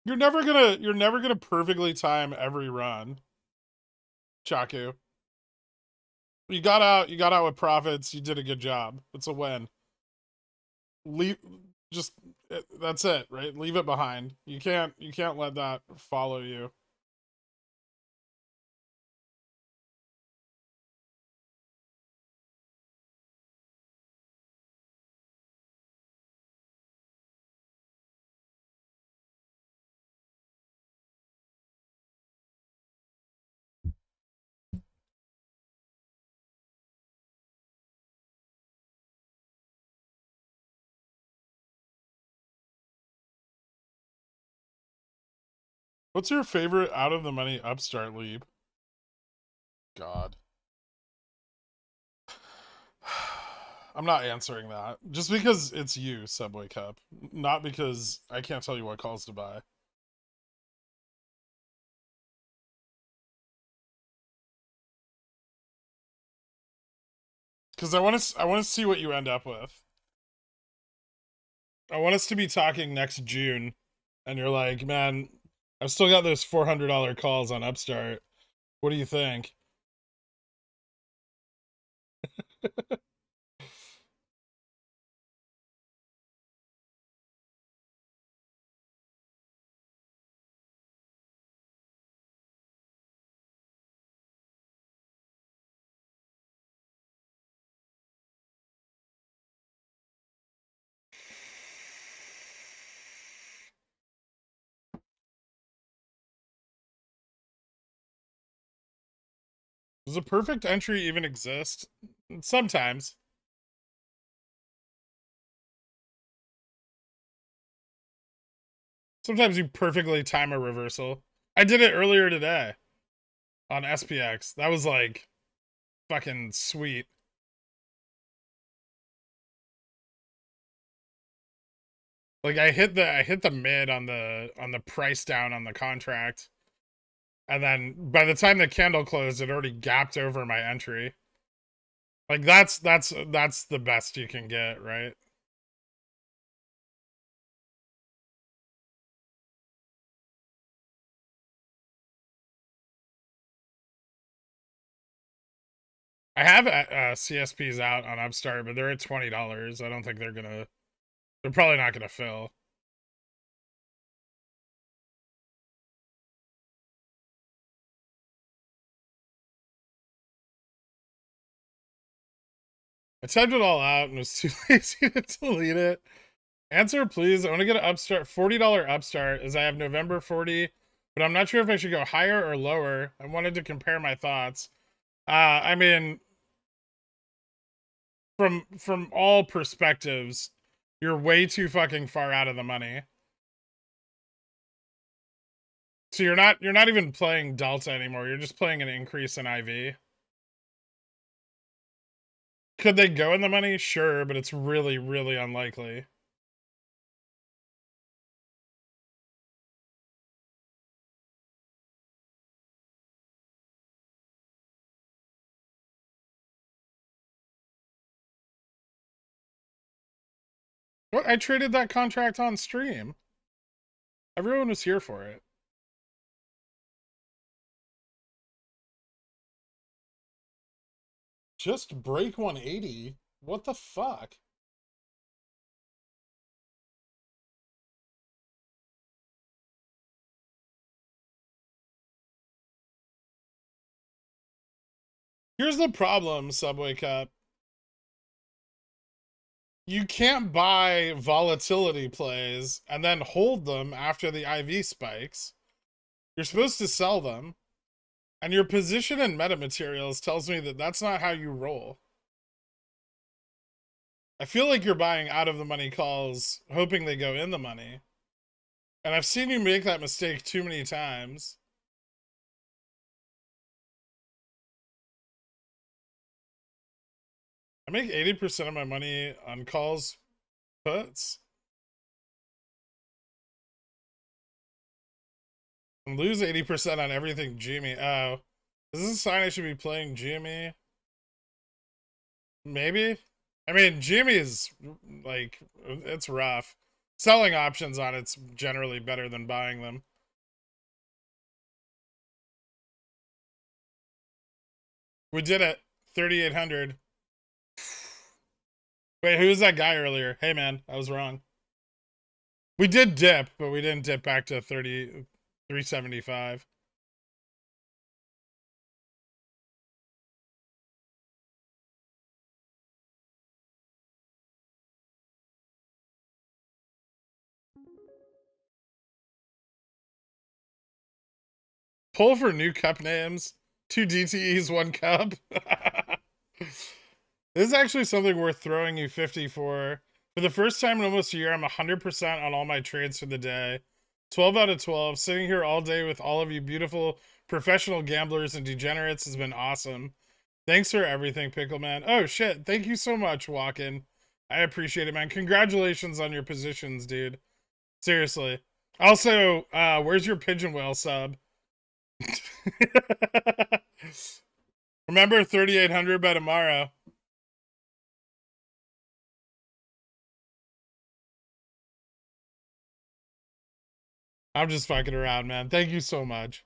You're never gonna perfectly time every run. Chaku. You got out with profits, you did a good job. It's a win. Leave just that's it, right? Leave it behind. You can't let that follow you. What's your favorite out of the money Upstart leap? God. I'm not answering that. Just because it's you, Subway Cup. Not because I can't tell you what calls to buy. Because I want to see what you end up with. I want us to be talking next June, and you're like, man, I've still got those $400 calls on Upstart. What do you think? Does a perfect entry even exist? Sometimes. Sometimes you perfectly time a reversal. I did it earlier today on SPX. That was like fucking sweet. Like I hit the mid on the price down on the contract. And then by the time the candle closed, it already gapped over my entry. Like that's the best you can get, right? I have CSPs out on Upstart, but they're at $20. I don't think they're probably not gonna fill. I typed it all out and was too lazy to delete it. Answer, please. I want to get an Upstart, $40 Upstart, as I have November 40, but I'm not sure if I should go higher or lower. I wanted to compare my thoughts. I mean, from all perspectives, you're way too fucking far out of the money. So you're not even playing Delta anymore. You're just playing an increase in IV. Could they go in the money? Sure, but it's really, really unlikely. What? I traded that contract on stream. Everyone was here for it. Just break 180? What the fuck? Here's the problem, Subway Cup. You can't buy volatility plays and then hold them after the IV spikes. You're supposed to sell them. And your position in metamaterials tells me that that's not how you roll. I feel like you're buying out of the money calls, hoping they go in the money. And I've seen you make that mistake too many times. I make 80% of my money on calls puts. And lose 80% on everything GME. Oh. Is this a sign I should be playing GME? Maybe? I mean, GME is, like, it's rough. Selling options on it's generally better than buying them. We did it. 3,800. Wait, who was that guy earlier? Hey, man, I was wrong. We did dip, but we didn't dip back to 375. Pull for new cup names. 2 DTEs, 1 cup. This is actually something worth throwing you 50 for. For the first time in almost a year, I'm 100% on all my trades for the day. 12 out of 12. Sitting here all day with all of you beautiful professional gamblers and degenerates has been awesome. Thanks for everything, Pickleman. Oh, shit. Thank you so much, Walken. I appreciate it, man. Congratulations on your positions, dude. Seriously. Also, where's your pigeon whale sub? Remember 3,800 by tomorrow. I'm just fucking around, man. Thank you so much.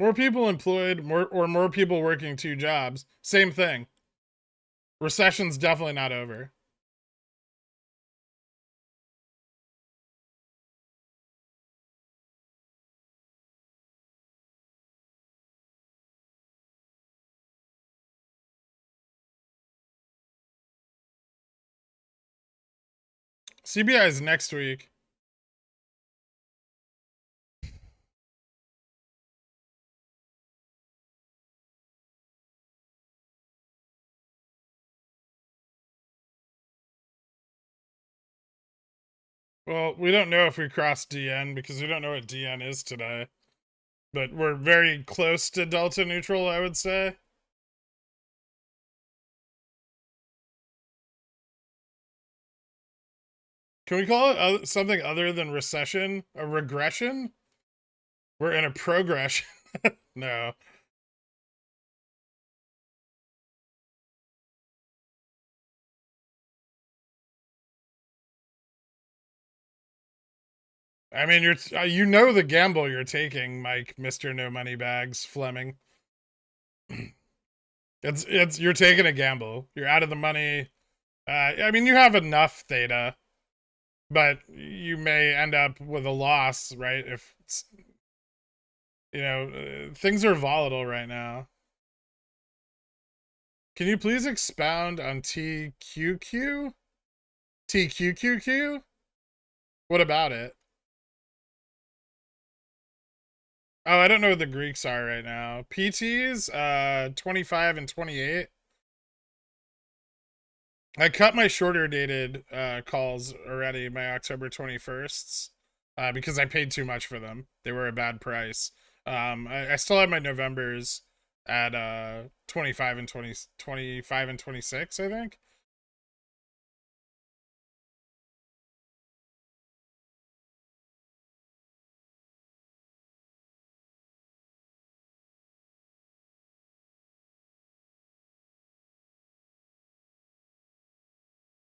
More people employed, more people working 2 jobs. Same thing. Recession's definitely not over. CBI is next week. Well, we don't know if we crossed DN because we don't know what DN is today. But we're very close to delta neutral, I would say. Can we call it something other than recession? A regression? We're in a progression. No. I mean, you know the gamble you're taking, Mike, Mr. No Money Bags, Fleming. It's you're taking a gamble. You're out of the money. I mean, you have enough theta, but you may end up with a loss, right? If things are volatile right now. Can you please expound on TQQ? TQQQ? What about it? Oh, I don't know what the Greeks are right now. PTs, 25 and 28. I cut my shorter dated calls already, my October 21sts, because I paid too much for them. They were a bad price. I still have my Novembers at 25 and 25 and 26, I think.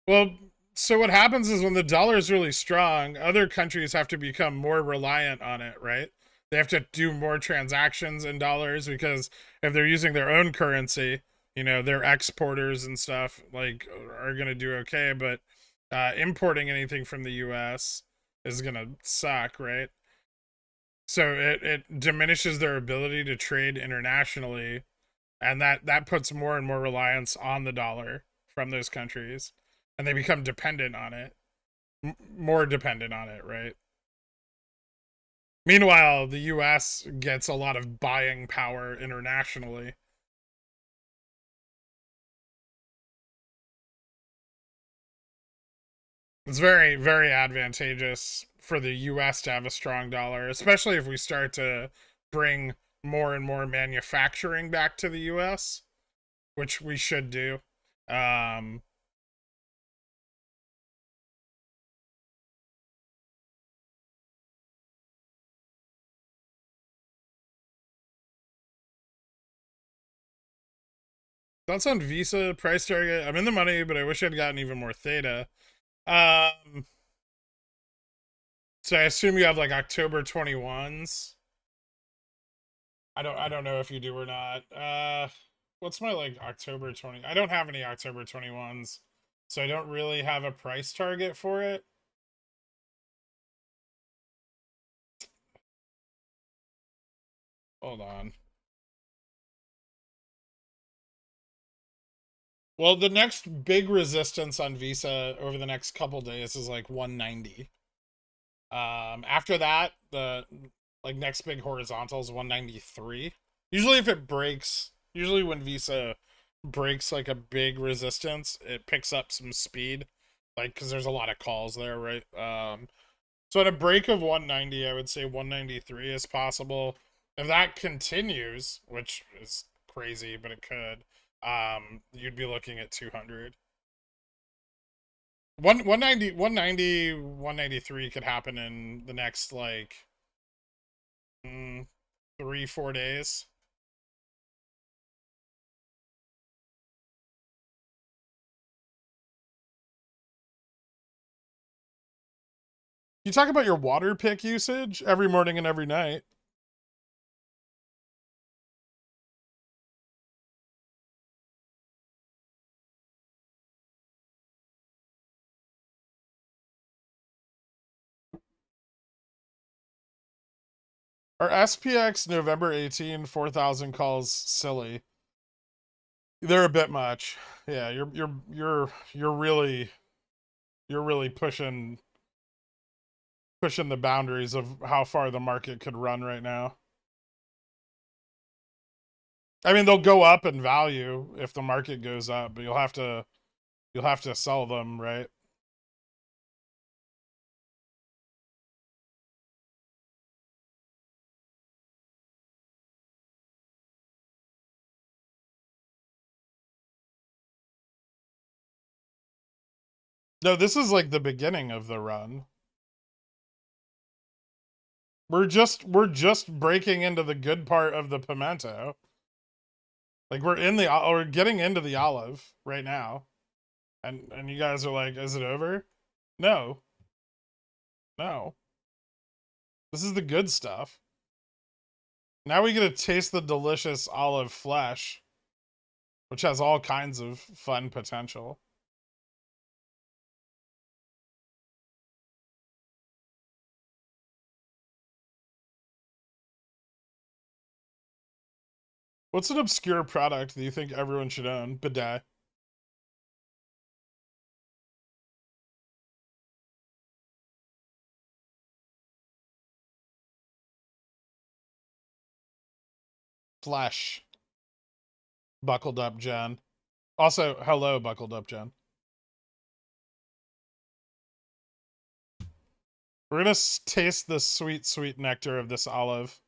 Well, so what happens is when the dollar is really strong, other countries have to become more reliant on it, right? They have to do more transactions in dollars because if they're using their own currency, their exporters and stuff like are going to do okay, but importing anything from the US is going to suck, right? So it diminishes their ability to trade internationally, and that puts more and more reliance on the dollar from those countries, and they become dependent on it, more dependent on it, right? Meanwhile, the US gets a lot of buying power internationally. It's very, very advantageous for the US to have a strong dollar, especially if we start to bring more and more manufacturing back to the US, which we should do. That's on Visa price target. I'm in the money, but I wish I'd gotten even more theta. So I assume you have like October 21s. I don't know if you do or not. What's my like October 20? I don't have any October 21s. So I don't really have a price target for it. Hold on. Well, the next big resistance on Visa over the next couple days is like 190. After that, the like next big horizontal is 193. Usually if it breaks, usually when Visa breaks like a big resistance, it picks up some speed, like because there's a lot of calls there, right? So at a break of 190, I would say 193 is possible. If that continues, which is crazy, but it could, you'd be looking at 200. 190, 190, 193 could happen in the next like 3-4 days. You talk about your water pick usage every morning and every night. Are SPX November 18 4,000 calls silly? They're a bit much. Yeah, you're really pushing the boundaries of how far the market could run right now. I mean, they'll go up in value if the market goes up, but you'll have to sell them, right? No, this is like the beginning of the run. We're just breaking into the good part of the pimento. Like we're getting into the olive right now. And you guys are like, is it over? No. No. This is the good stuff. Now we get to taste the delicious olive flesh, which has all kinds of fun potential. What's an obscure product that you think everyone should own? Bidet. Flesh. Buckled up Jen. Also, hello, buckled up Jen. We're gonna taste the sweet, sweet nectar of this olive.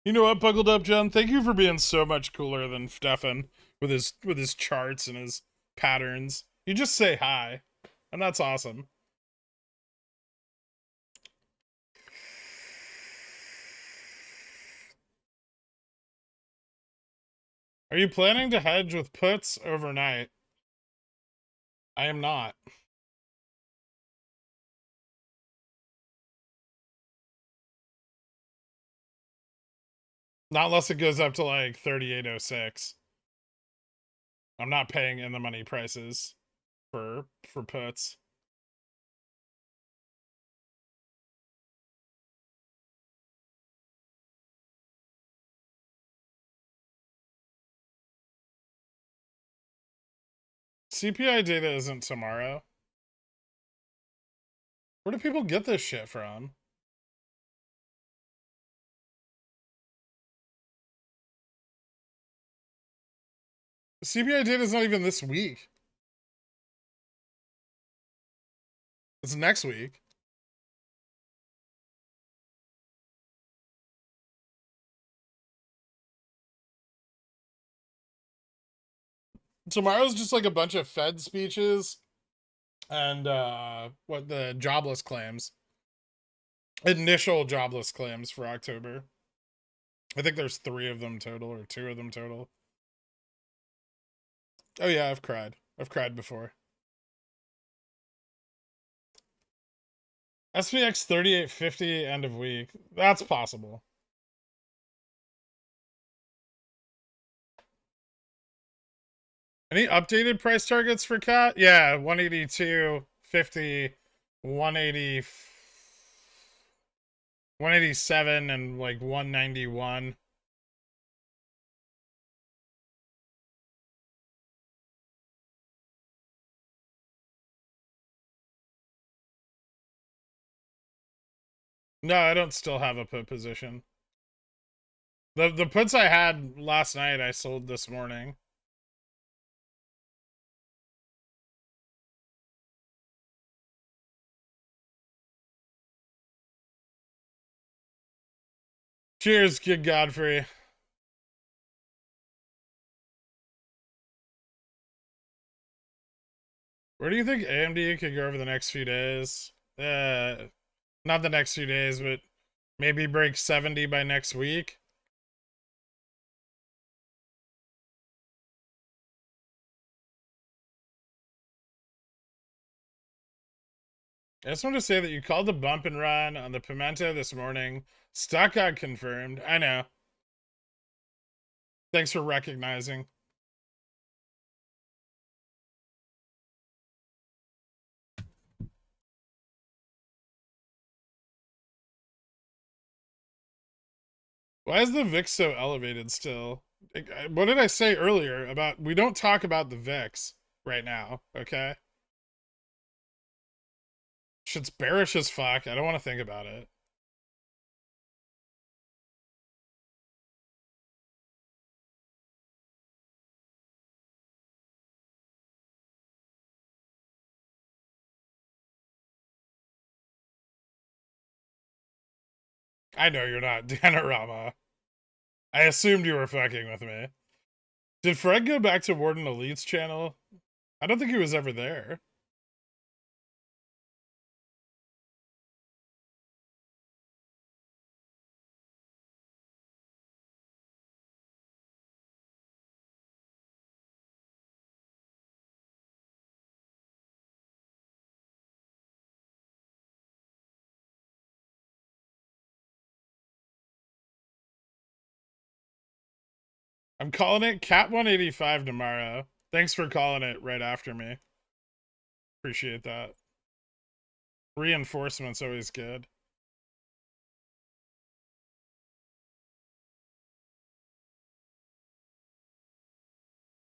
You know what, buckled up Jen? Thank you for being so much cooler than Stefan with his charts and his patterns. You just say hi, and that's awesome. Are you planning to hedge with puts overnight? I am not. Not unless it goes up to like 38.06. I'm not paying in the money prices for puts. CPI data isn't tomorrow. Where do people get this shit from? CPI data is not even this week. It's next week. Tomorrow's just like a bunch of Fed speeches and what the jobless claims. Initial jobless claims for October. I think there's 3 of them total or 2 of them total. Oh yeah, I've cried. I've cried before. SPX 3850 end of week. That's possible. Any updated price targets for cat? Yeah, 182, 50, 180, 187, and like 191. No, I don't still have a put position. The puts I had last night, I sold this morning. Cheers, Kid Godfrey. Where do you think AMD could go over the next few days? Not the next few days, but maybe break 70 by next week. I just want to say that you called the bump and run on the pimento this morning Stock got confirmed. I know. Thanks for recognizing. Why is the VIX so elevated still? What did I say earlier about we don't talk about the VIX right now, okay? Shit's bearish as fuck. I don't want to think about it. I know you're not Danorama. I assumed you were fucking with me. Did Fred go back to Warden Elite's channel? I don't think he was ever there. I'm calling it Cat 185 tomorrow. Thanks for calling it right after me. Appreciate that. Reinforcement's always good.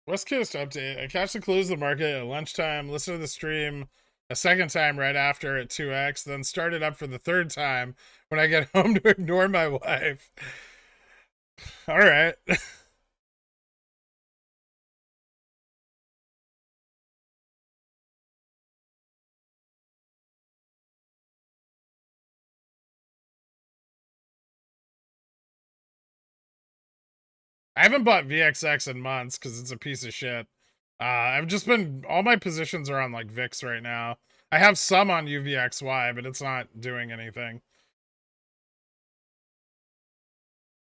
West Coast update. I catch the close of the market at lunchtime, listen to the stream a second time right after at 2x, then start it up for the third time when I get home to ignore my wife. All right. I haven't bought VXX in months because it's a piece of shit. I've just been, all my positions are on like VIX right now. I have some on UVXY, but it's not doing anything.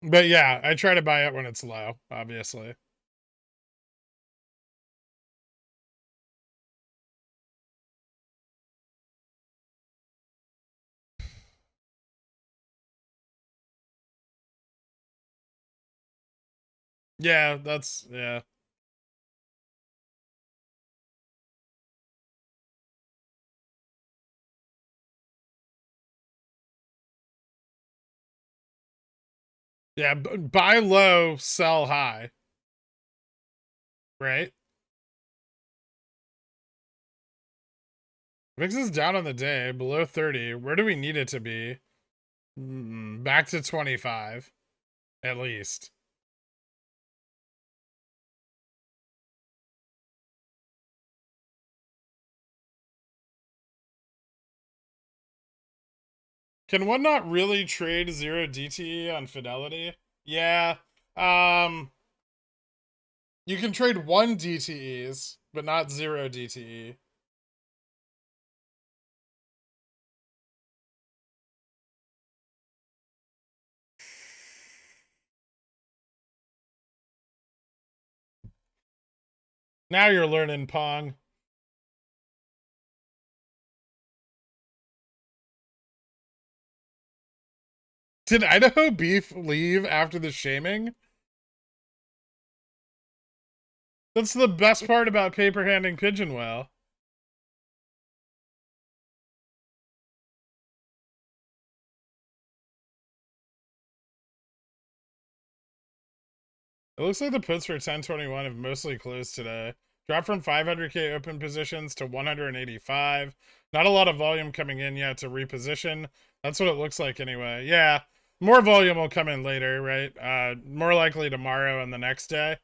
But yeah, I try to buy it when it's low, obviously. Yeah, that's, yeah. Yeah, buy low, sell high. Right? VIX is down on the day, below 30. Where do we need it to be? Back to 25, at least. Can one not really trade 0 DTE on Fidelity? Yeah. You can trade 1 DTEs, but not 0 DTE. Now you're learning, Pong. Did Idaho Beef leave after the shaming? That's the best part about paper handing Pigeon Whale. It looks like the puts for 1021 have mostly closed today. Dropped from 500k open positions to 185. Not a lot of volume coming in yet to reposition. That's what it looks like anyway. Yeah, more volume will come in later, right? More likely tomorrow and the next day,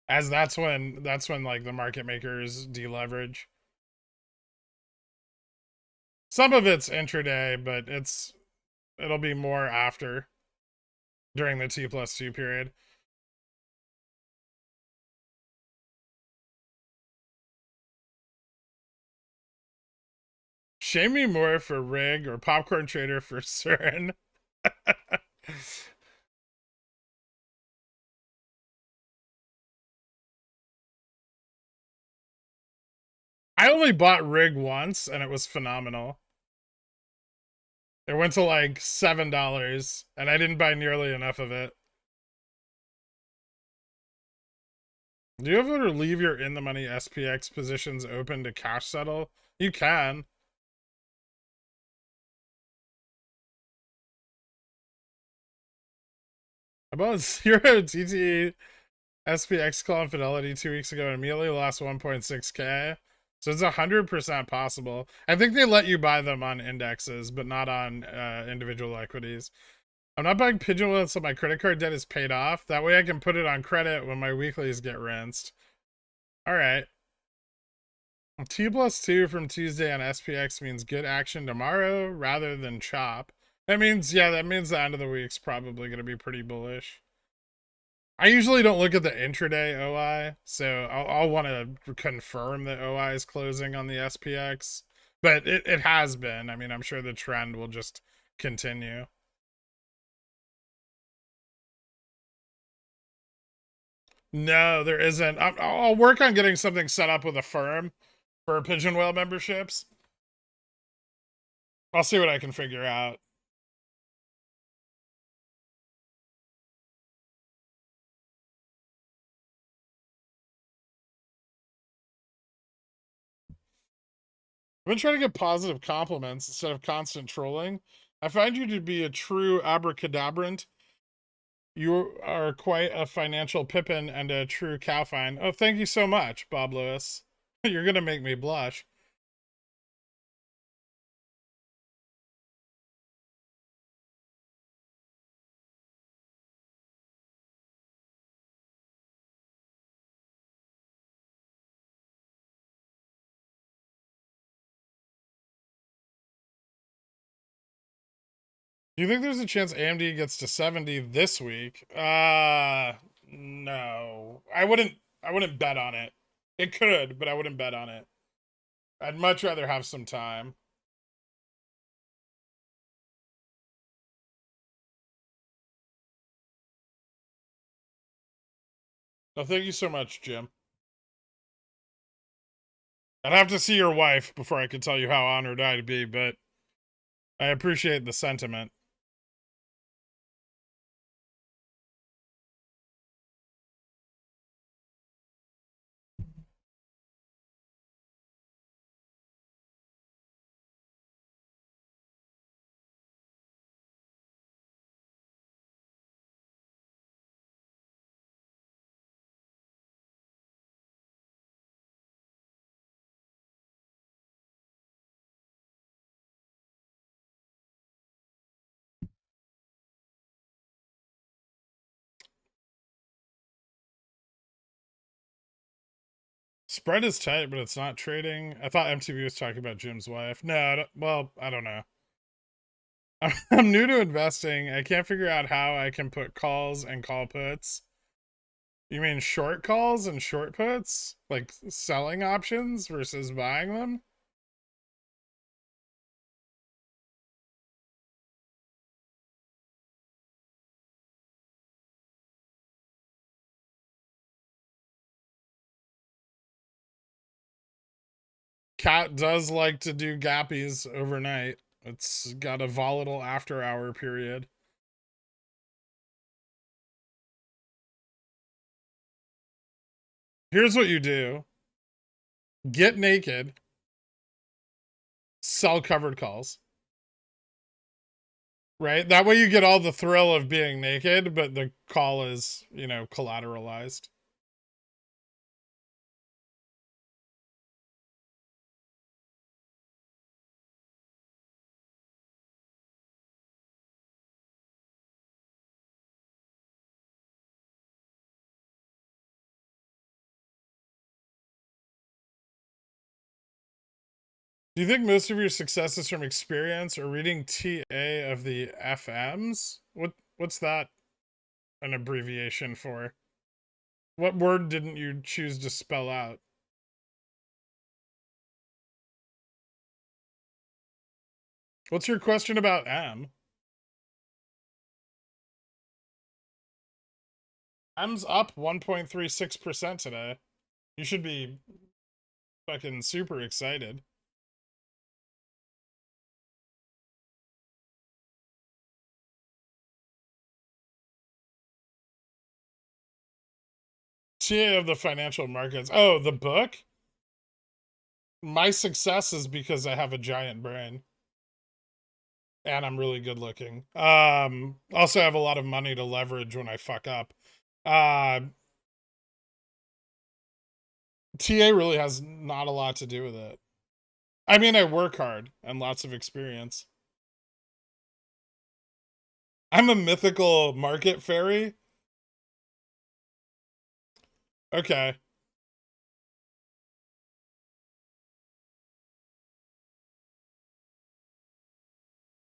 as that's when like the market makers deleverage. Some of it's intraday, but it'll be more after during the T+2 period. Shame me more for Rig or Popcorn Trader for CERN. I only bought Rig once and it was phenomenal. It went to like $7, and I didn't buy nearly enough of it. Do you ever leave your in-the-money SPX positions open to cash settle? You can. I bought 0 TTE SPX call on Fidelity 2 weeks ago and immediately lost 1.6K. So it's 100% possible. I think they let you buy them on indexes, but not on individual equities. I'm not buying Pigeonwheel until my credit card debt is paid off. That way I can put it on credit when my weeklies get rinsed. All right. T+2 from Tuesday on SPX means good action tomorrow rather than chop. That means, yeah, that means the end of the week's probably going to be pretty bullish. I usually don't look at the intraday OI, so I'll want to confirm that OI is closing on the SPX. But it has been. I mean, I'm sure the trend will just continue. No, there isn't. I'll work on getting something set up with a firm for Pigeonwheel memberships. I'll see what I can figure out. I've been trying to get positive compliments instead of constant trolling. I find you to be a true abracadabrant. You are quite a financial pippin and a true cowfine. Oh, thank you so much, Bob Lewis. You're gonna make me blush. Do you think there's a chance AMD gets to 70 this week? No. I wouldn't bet on it. It could, but I wouldn't bet on it. I'd much rather have some time. No, thank you so much, Jim. I'd have to see your wife before I could tell you how honored I'd be, but I appreciate the sentiment. Spread is tight, but it's not trading. I thought MTV was talking about Jim's wife. No, well, I don't know. I'm new to investing. I can't figure out how I can put calls and call puts. You mean short calls and short puts? Like selling options versus buying them? Cat does like to do gappies overnight. It's got a volatile after hour period. Here's what you do. Get naked. Sell covered calls. Right? That way you get all the thrill of being naked, but the call is, you know, collateralized. Do you think most of your success is from experience or reading TA of the FMs? What's that an abbreviation for? What word didn't you choose to spell out? What's your question about M? M's up 1.36% today. You should be fucking super excited. TA of the financial markets. Oh, the book? My success is because I have a giant brain. And I'm really good looking. Also have a lot of money to leverage when I fuck up. TA really has not a lot to do with it. I mean, I work hard and lots of experience. I'm a mythical market fairy. Okay.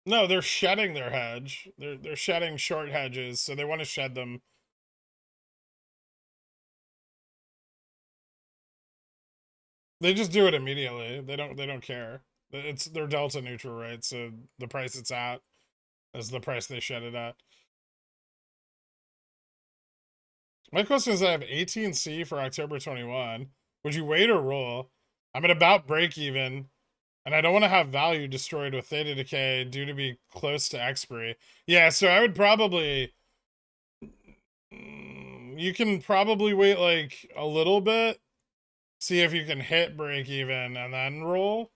No, they're shedding their hedge. They're shedding short hedges, so they want to shed them. They just do it immediately. They don't care. They're delta neutral, right? So the price it's at is the price they shed it at. My question is, I have 18C for October 21. Would you wait or roll? I'm at about break even, and I don't want to have value destroyed with theta decay due to be close to expiry. Yeah, so I would probably... You can probably wait like a little bit, see if you can hit break even, and then roll.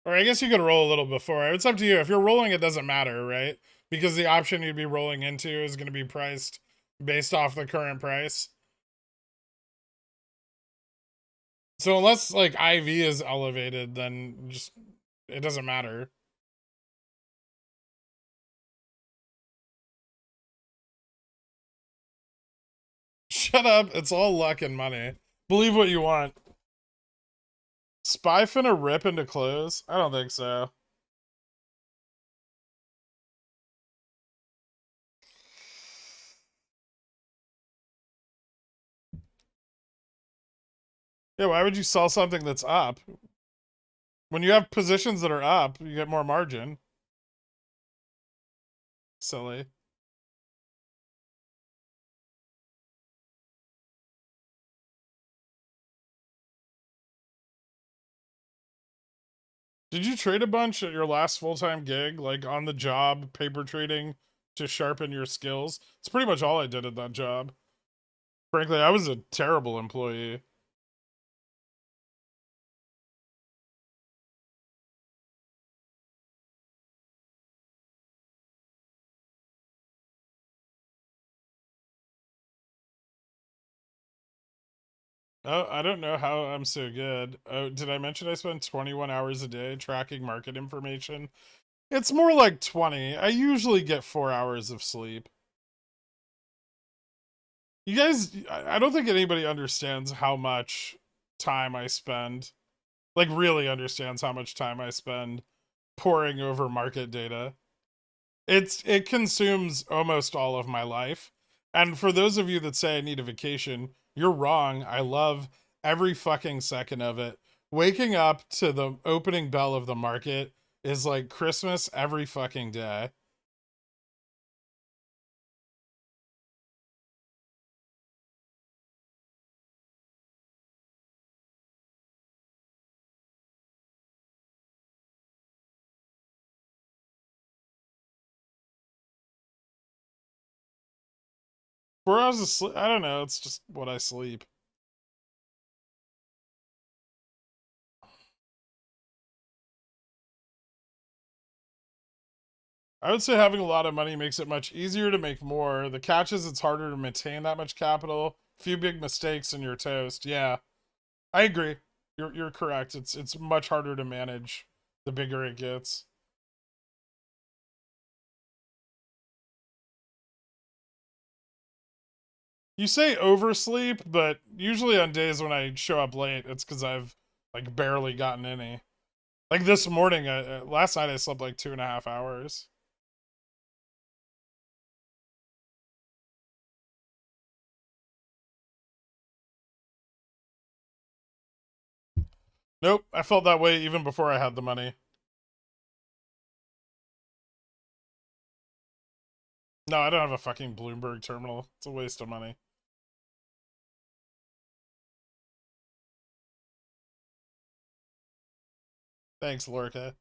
Or I guess you could roll a little before. It's up to you. If you're rolling, it doesn't matter, right? Because the option you'd be rolling into is going to be priced based off the current price. So unless like IV is elevated, then just it doesn't matter. Shut up. It's all luck and money. Believe what you want. Spy finna rip into close? I don't think so. Yeah, why would you sell something that's up? When you have positions that are up, you get more margin. Silly. Did you trade a bunch at your last full-time gig, like on the job, paper trading to sharpen your skills? It's pretty much all I did at that job. Frankly, I was a terrible employee. Oh, I don't know how I'm so good. Oh, did I mention I spend 21 hours a day tracking market information? It's more like 20. I usually get 4 hours of sleep. You guys, I don't think anybody understands how much time I spend, like really understands how much time I spend poring over market data. It consumes almost all of my life. And for those of you that say I need a vacation, you're wrong. I love every fucking second of it. Waking up to the opening bell of the market is like Christmas every fucking day. Where I was asleep, I don't know. It's just what I sleep. I would say having a lot of money makes it much easier to make more. The catch is it's harder to maintain that much capital. Few big mistakes and you're toast. Yeah, I agree. You're correct. It's much harder to manage the bigger it gets. You say oversleep, but usually on days when I show up late, it's because I've like barely gotten any. Like this morning, last night I slept like 2.5 hours. Nope, I felt that way even before I had the money. No, I don't have a fucking Bloomberg terminal. It's a waste of money. Thanks, Lorca.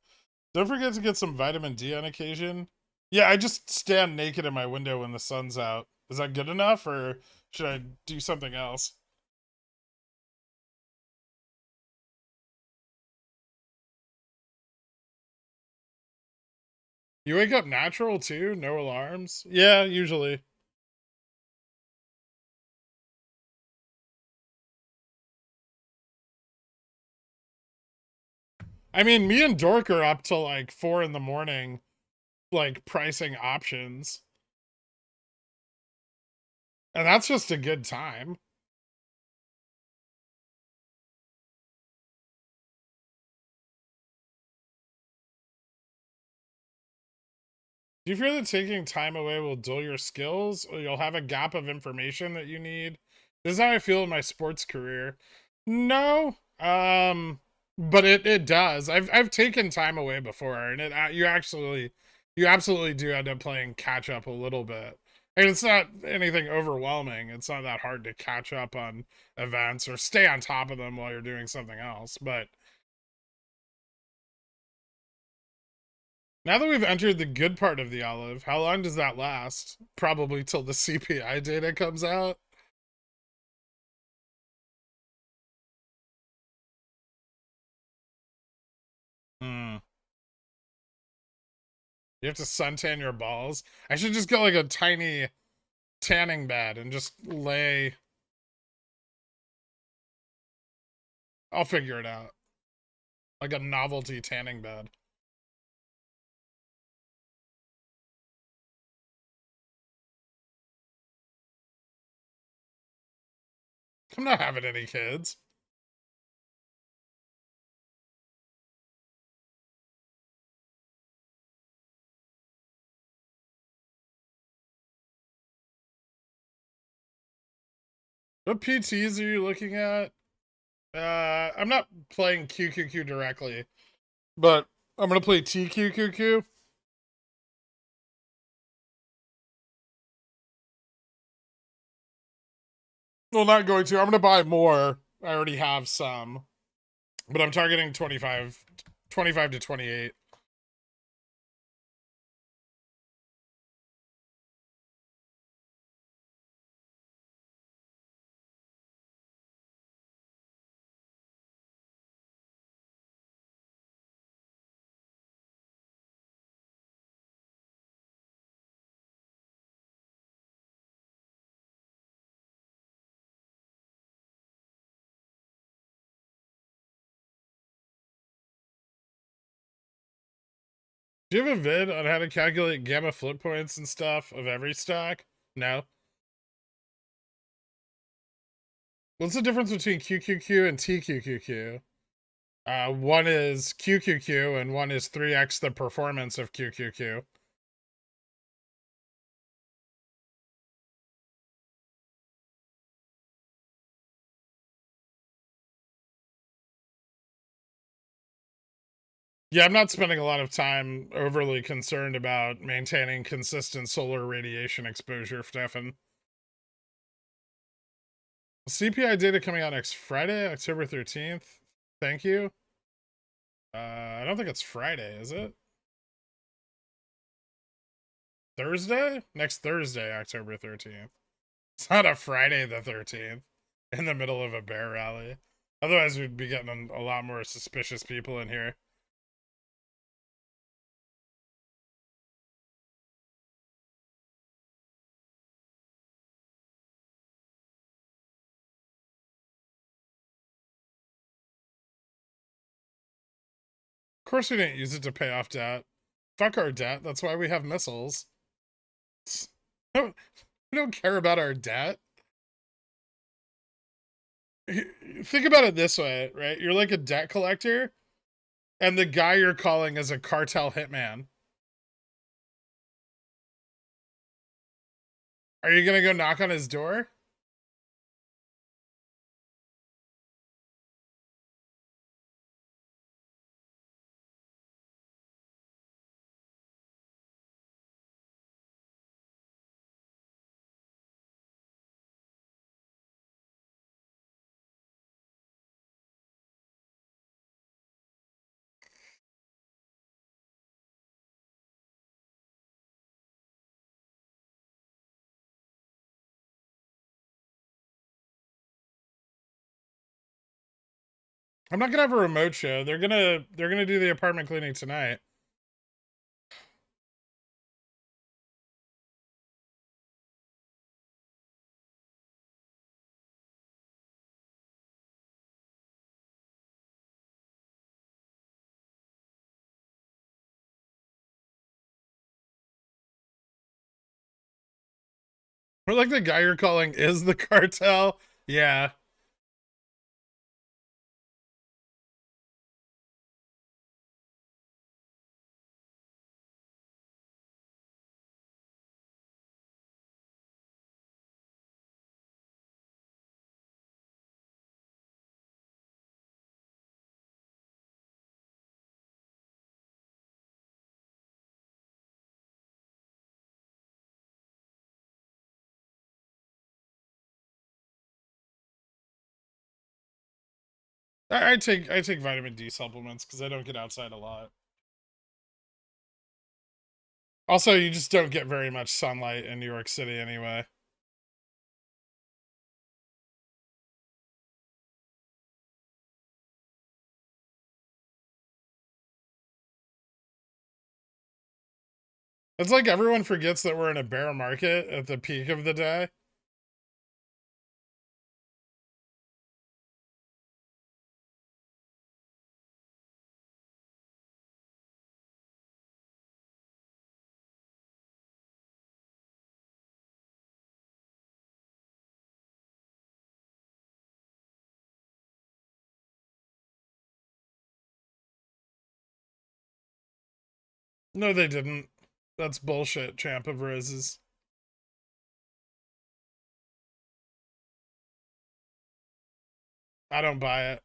Don't forget to get some vitamin D on occasion. Yeah, I just stand naked in my window when the sun's out. Is that good enough, or should I do something else? You wake up natural too? No alarms? Yeah, usually. I mean, me and Dork are up till like 4 in the morning, like pricing options. And that's just a good time. Do you fear that taking time away will dull your skills, or you'll have a gap of information that you need? This is how I feel in my sports career. No, but it does. I've taken time away before, and you absolutely do end up playing catch up a little bit. And it's not anything overwhelming. It's not that hard to catch up on events or stay on top of them while you're doing something else. But now that we've entered the good part of the olive, how long does that last? Probably till the CPI data comes out. Hmm. You have to suntan your balls. I should just get like a tiny tanning bed and just lay. I'll figure it out. Like a novelty tanning bed. I'm not having any kids. What PTs are you looking at? I'm not playing QQQ directly, but I'm gonna play TQQQ. Well, not going to. I'm gonna buy more. I already have some, but I'm targeting 25 to 28. Do you have a vid on how to calculate gamma flip points and stuff of every stock? No. What's the difference between QQQ and TQQQ? One is QQQ and one is 3x the performance of QQQ. Yeah, I'm not spending a lot of time overly concerned about maintaining consistent solar radiation exposure, Stefan. CPI data coming out next Friday, October 13th. Thank you. I don't think it's Friday, is it? Thursday? Next Thursday, October 13th. It's not a Friday the 13th in the middle of a bear rally. Otherwise, we'd be getting a lot more suspicious people in here. Of course, we didn't use it to pay off debt. Fuck our debt. That's why we have missiles. We don't care about our debt. Think about it this way, right? You're like a debt collector, and the guy you're calling is a cartel hitman. Are you gonna go knock on his door? I'm not gonna have a remote show. They're gonna do the apartment cleaning tonight. Or like the guy you're calling is the cartel. Yeah. I take vitamin D supplements because I don't get outside a lot. Also, you just don't get very much sunlight in New York City anyway. It's like everyone forgets that we're in a bear market at the peak of the day. No, they didn't. That's bullshit, Champ of Roses. I don't buy it.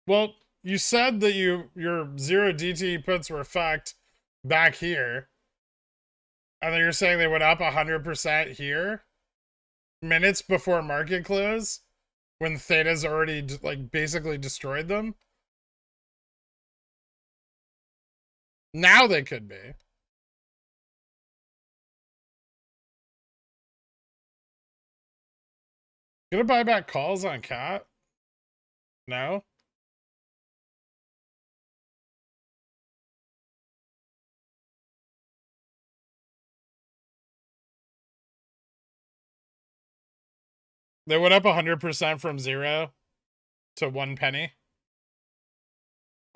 Well, you said that your zero DT puts were fucked back here, and then you're saying they went up 100% here minutes before market close when Theta's already like basically destroyed them. Now they could be. Gonna buy back calls on Cat? No. They went up 100% from 0 to 1 penny.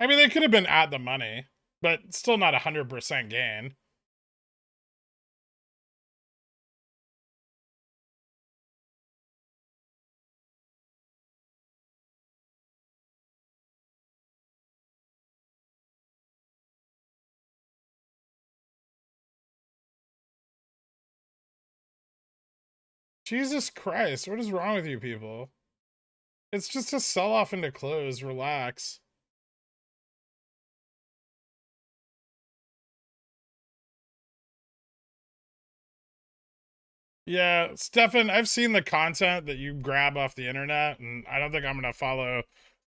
I mean, they could have been at the money, but still not 100% gain. Jesus Christ, what is wrong with you people? It's just a sell off into close. Relax. Yeah, Stefan, I've seen the content that you grab off the internet, and I don't think I'm going to follow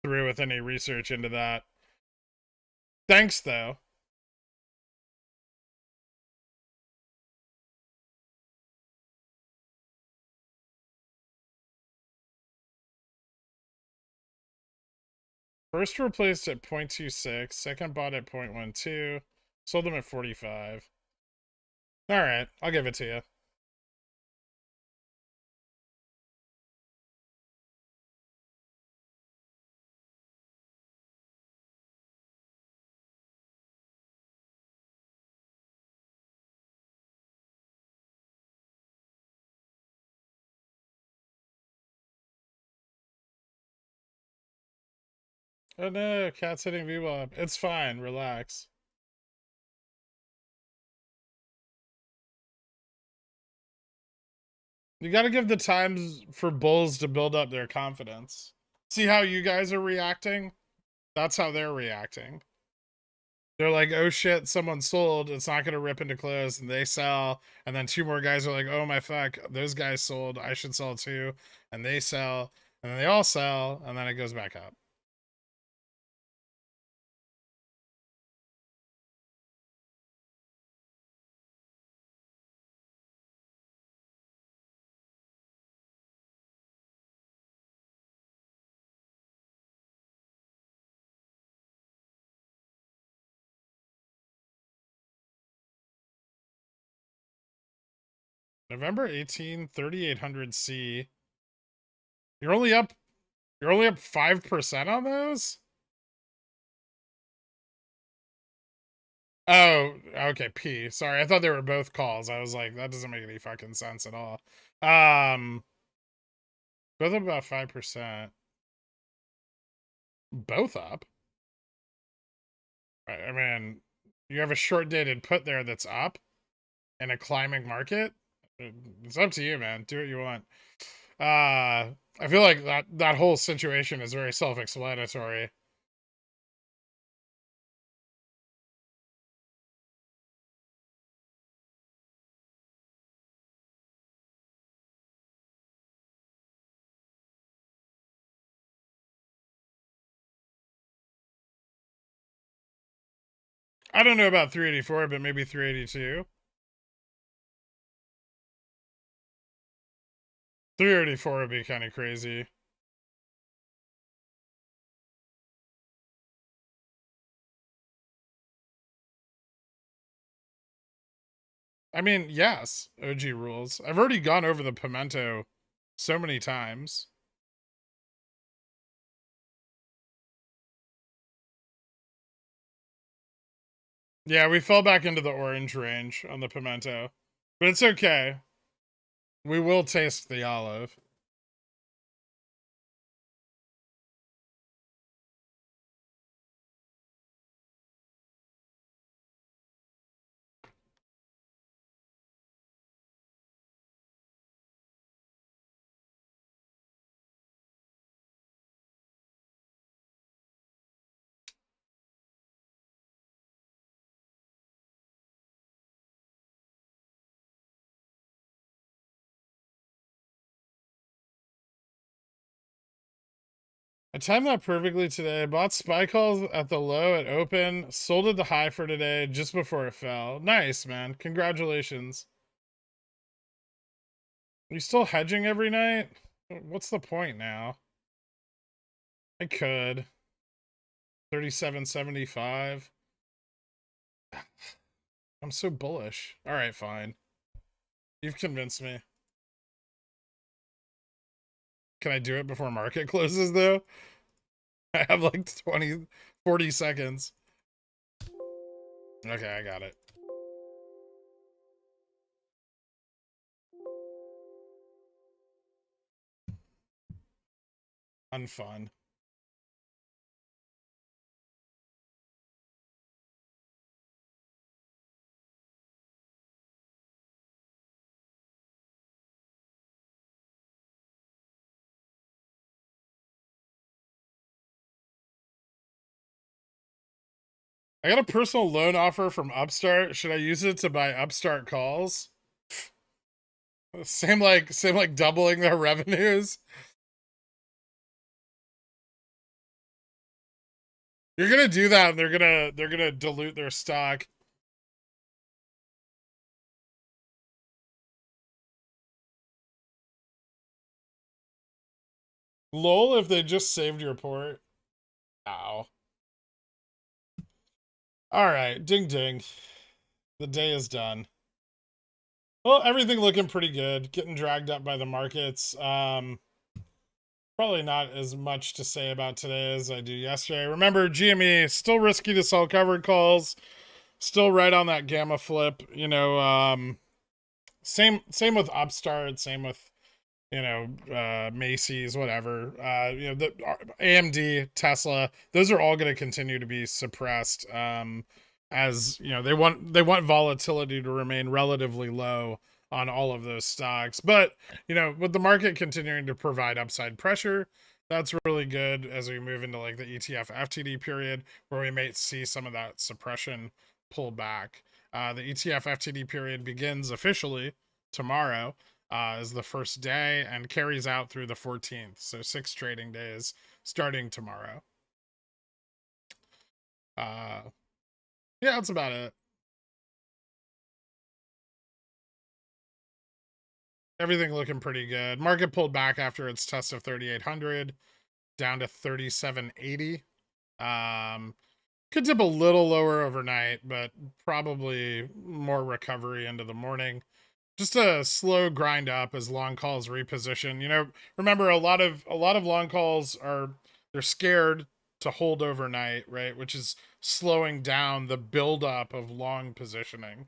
through with any research into that. Thanks, though. First replaced at 0.26, second bought at 0.12, sold them at 45. All right, I'll give it to you. Oh no, Cat's hitting VWAP. It's fine, relax. You gotta give the times for bulls to build up their confidence. See how you guys are reacting? That's how they're reacting. They're like, oh shit, someone sold. It's not gonna rip into close, and they sell. And then 2 more guys are like, oh my fuck, those guys sold. I should sell too. And they sell. And then they all sell, and then it goes back up. November 18, 3800C. You're only up 5% on those? Oh, okay, P. Sorry, I thought they were both calls. I was like, that doesn't make any fucking sense at all. Both up about 5%. Both up? I mean, you have a short dated put there that's up in a climbing market. It's up to you, man. Do what you want. I feel like that whole situation is very self-explanatory. I don't know about 384, but maybe 382. 384 would be kind of crazy. I mean, yes, OG rules. I've already gone over the pimento so many times. Yeah, we fell back into the orange range on the pimento, but it's okay. We will taste the olive. I timed that perfectly today. Bought SPY calls at the low at open, sold at the high for today just before it fell. Nice, man. Congratulations. Are you still hedging every night? What's the point now? I could. 37.75. I'm so bullish. All right, fine. You've convinced me. Can I do it before market closes, though? I have like 20, 40 seconds. Okay, I got it. Unfun. I got a personal loan offer from Upstart. Should I use it to buy Upstart calls? Same like doubling their revenues. You're gonna do that, and they're gonna dilute their stock. Lol, if they just saved your port. Ow. Alright, ding ding. The day is done. Well, everything looking pretty good. Getting dragged up by the markets. Probably not as much to say about today as I do yesterday. Remember, GME, still risky to sell covered calls. Still right on that gamma flip. You know, same with Upstart. Same with, you know, Macy's, whatever. You know, the AMD, Tesla, those are all going to continue to be suppressed. As you know, they want volatility to remain relatively low on all of those stocks. But you know, with the market continuing to provide upside pressure, that's really good as we move into like the ETF FTD period, where we may see some of that suppression pull back. The ETF FTD period begins officially tomorrow. Is the first day and carries out through the 14th. So 6 trading days starting tomorrow. Yeah, that's about it. Everything looking pretty good. Market pulled back after its test of 3,800 down to 3,780. Could dip a little lower overnight, but probably more recovery into the morning. just a slow grind up as long calls reposition. You know, remember a lot of long calls they're scared to hold overnight, right? Which is slowing down the buildup of long positioning.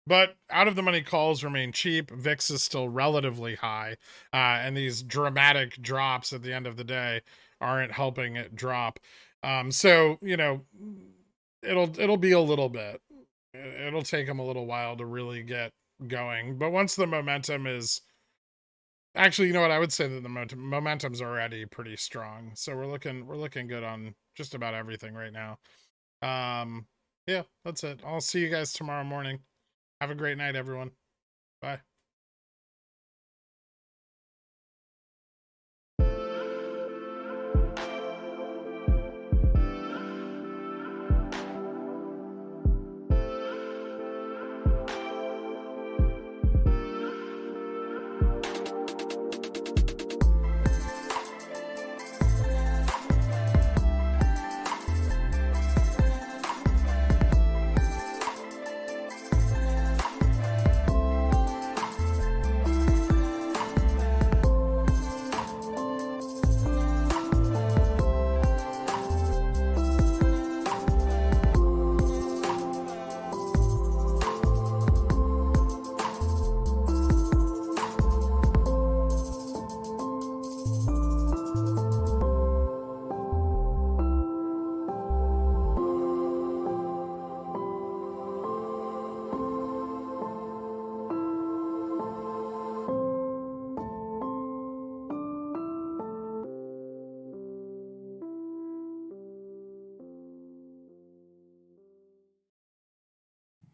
But out of the money calls remain cheap. VIX is still relatively high, and these dramatic drops at the end of the day aren't helping it drop. So you know, it'll be a little bit. It'll take them a little while to really get going. But once the momentum is actually, you know what, I would say that the momentum's already pretty strong. So we're looking good on just about everything right now. Yeah, that's it. I'll see you guys tomorrow morning. Have a great night, everyone. Bye.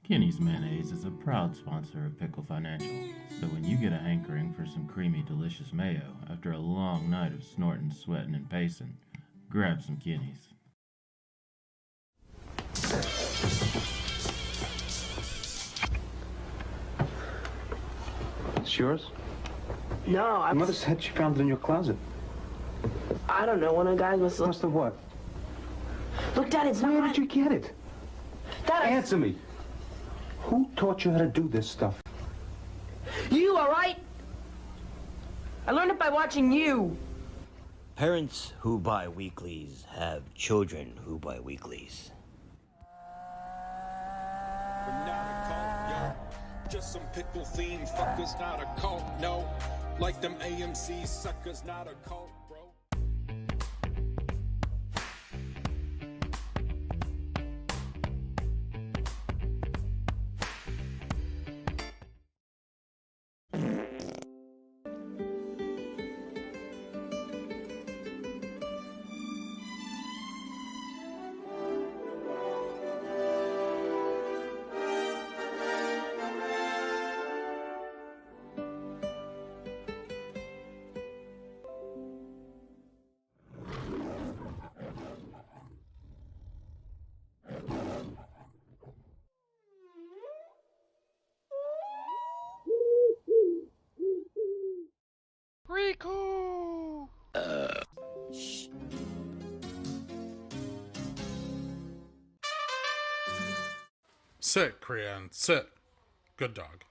Kenny's Mayonnaise is a proud sponsor of Pickle Financial, so when you get a hankering for some creamy, delicious mayo after a long night of snorting, sweating, and pacing, grab some Kenny's. It's yours? No, My mother said she found it in your closet. I don't know. One of the guys must Must have what? Look, Dad, it's Where not. did you get it? Dad, Answer me. Who taught you how to do this stuff? You, all right? I learned it by watching you. Parents who buy weeklies have children who buy weeklies. We're not a cult, yo. Just some pickle fiend fuckers, not a cult, no. Like them AMC suckers, not a cult, bro. Rico! Sit, Krian, sit. Good dog.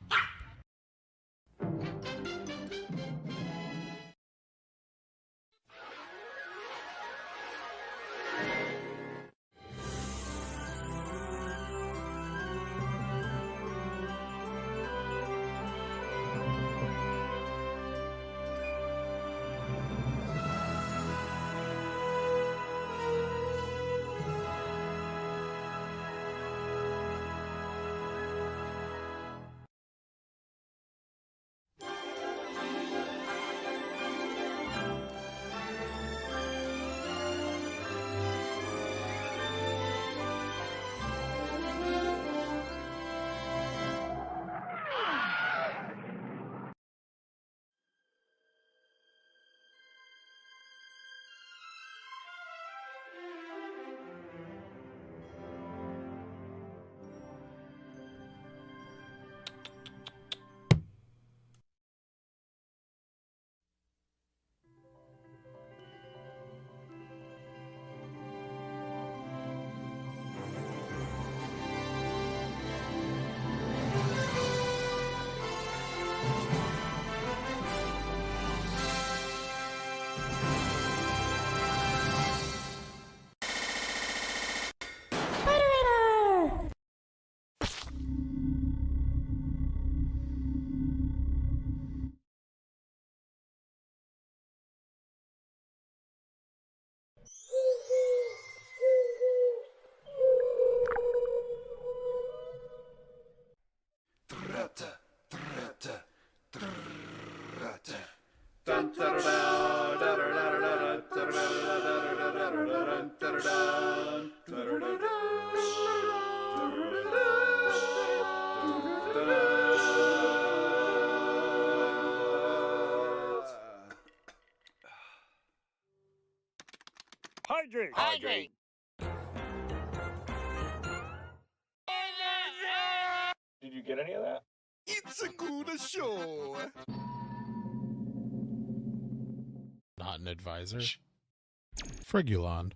Hydrate! Hydrate! Did you get any of that? It's a good show! Not an advisor. Frigulon.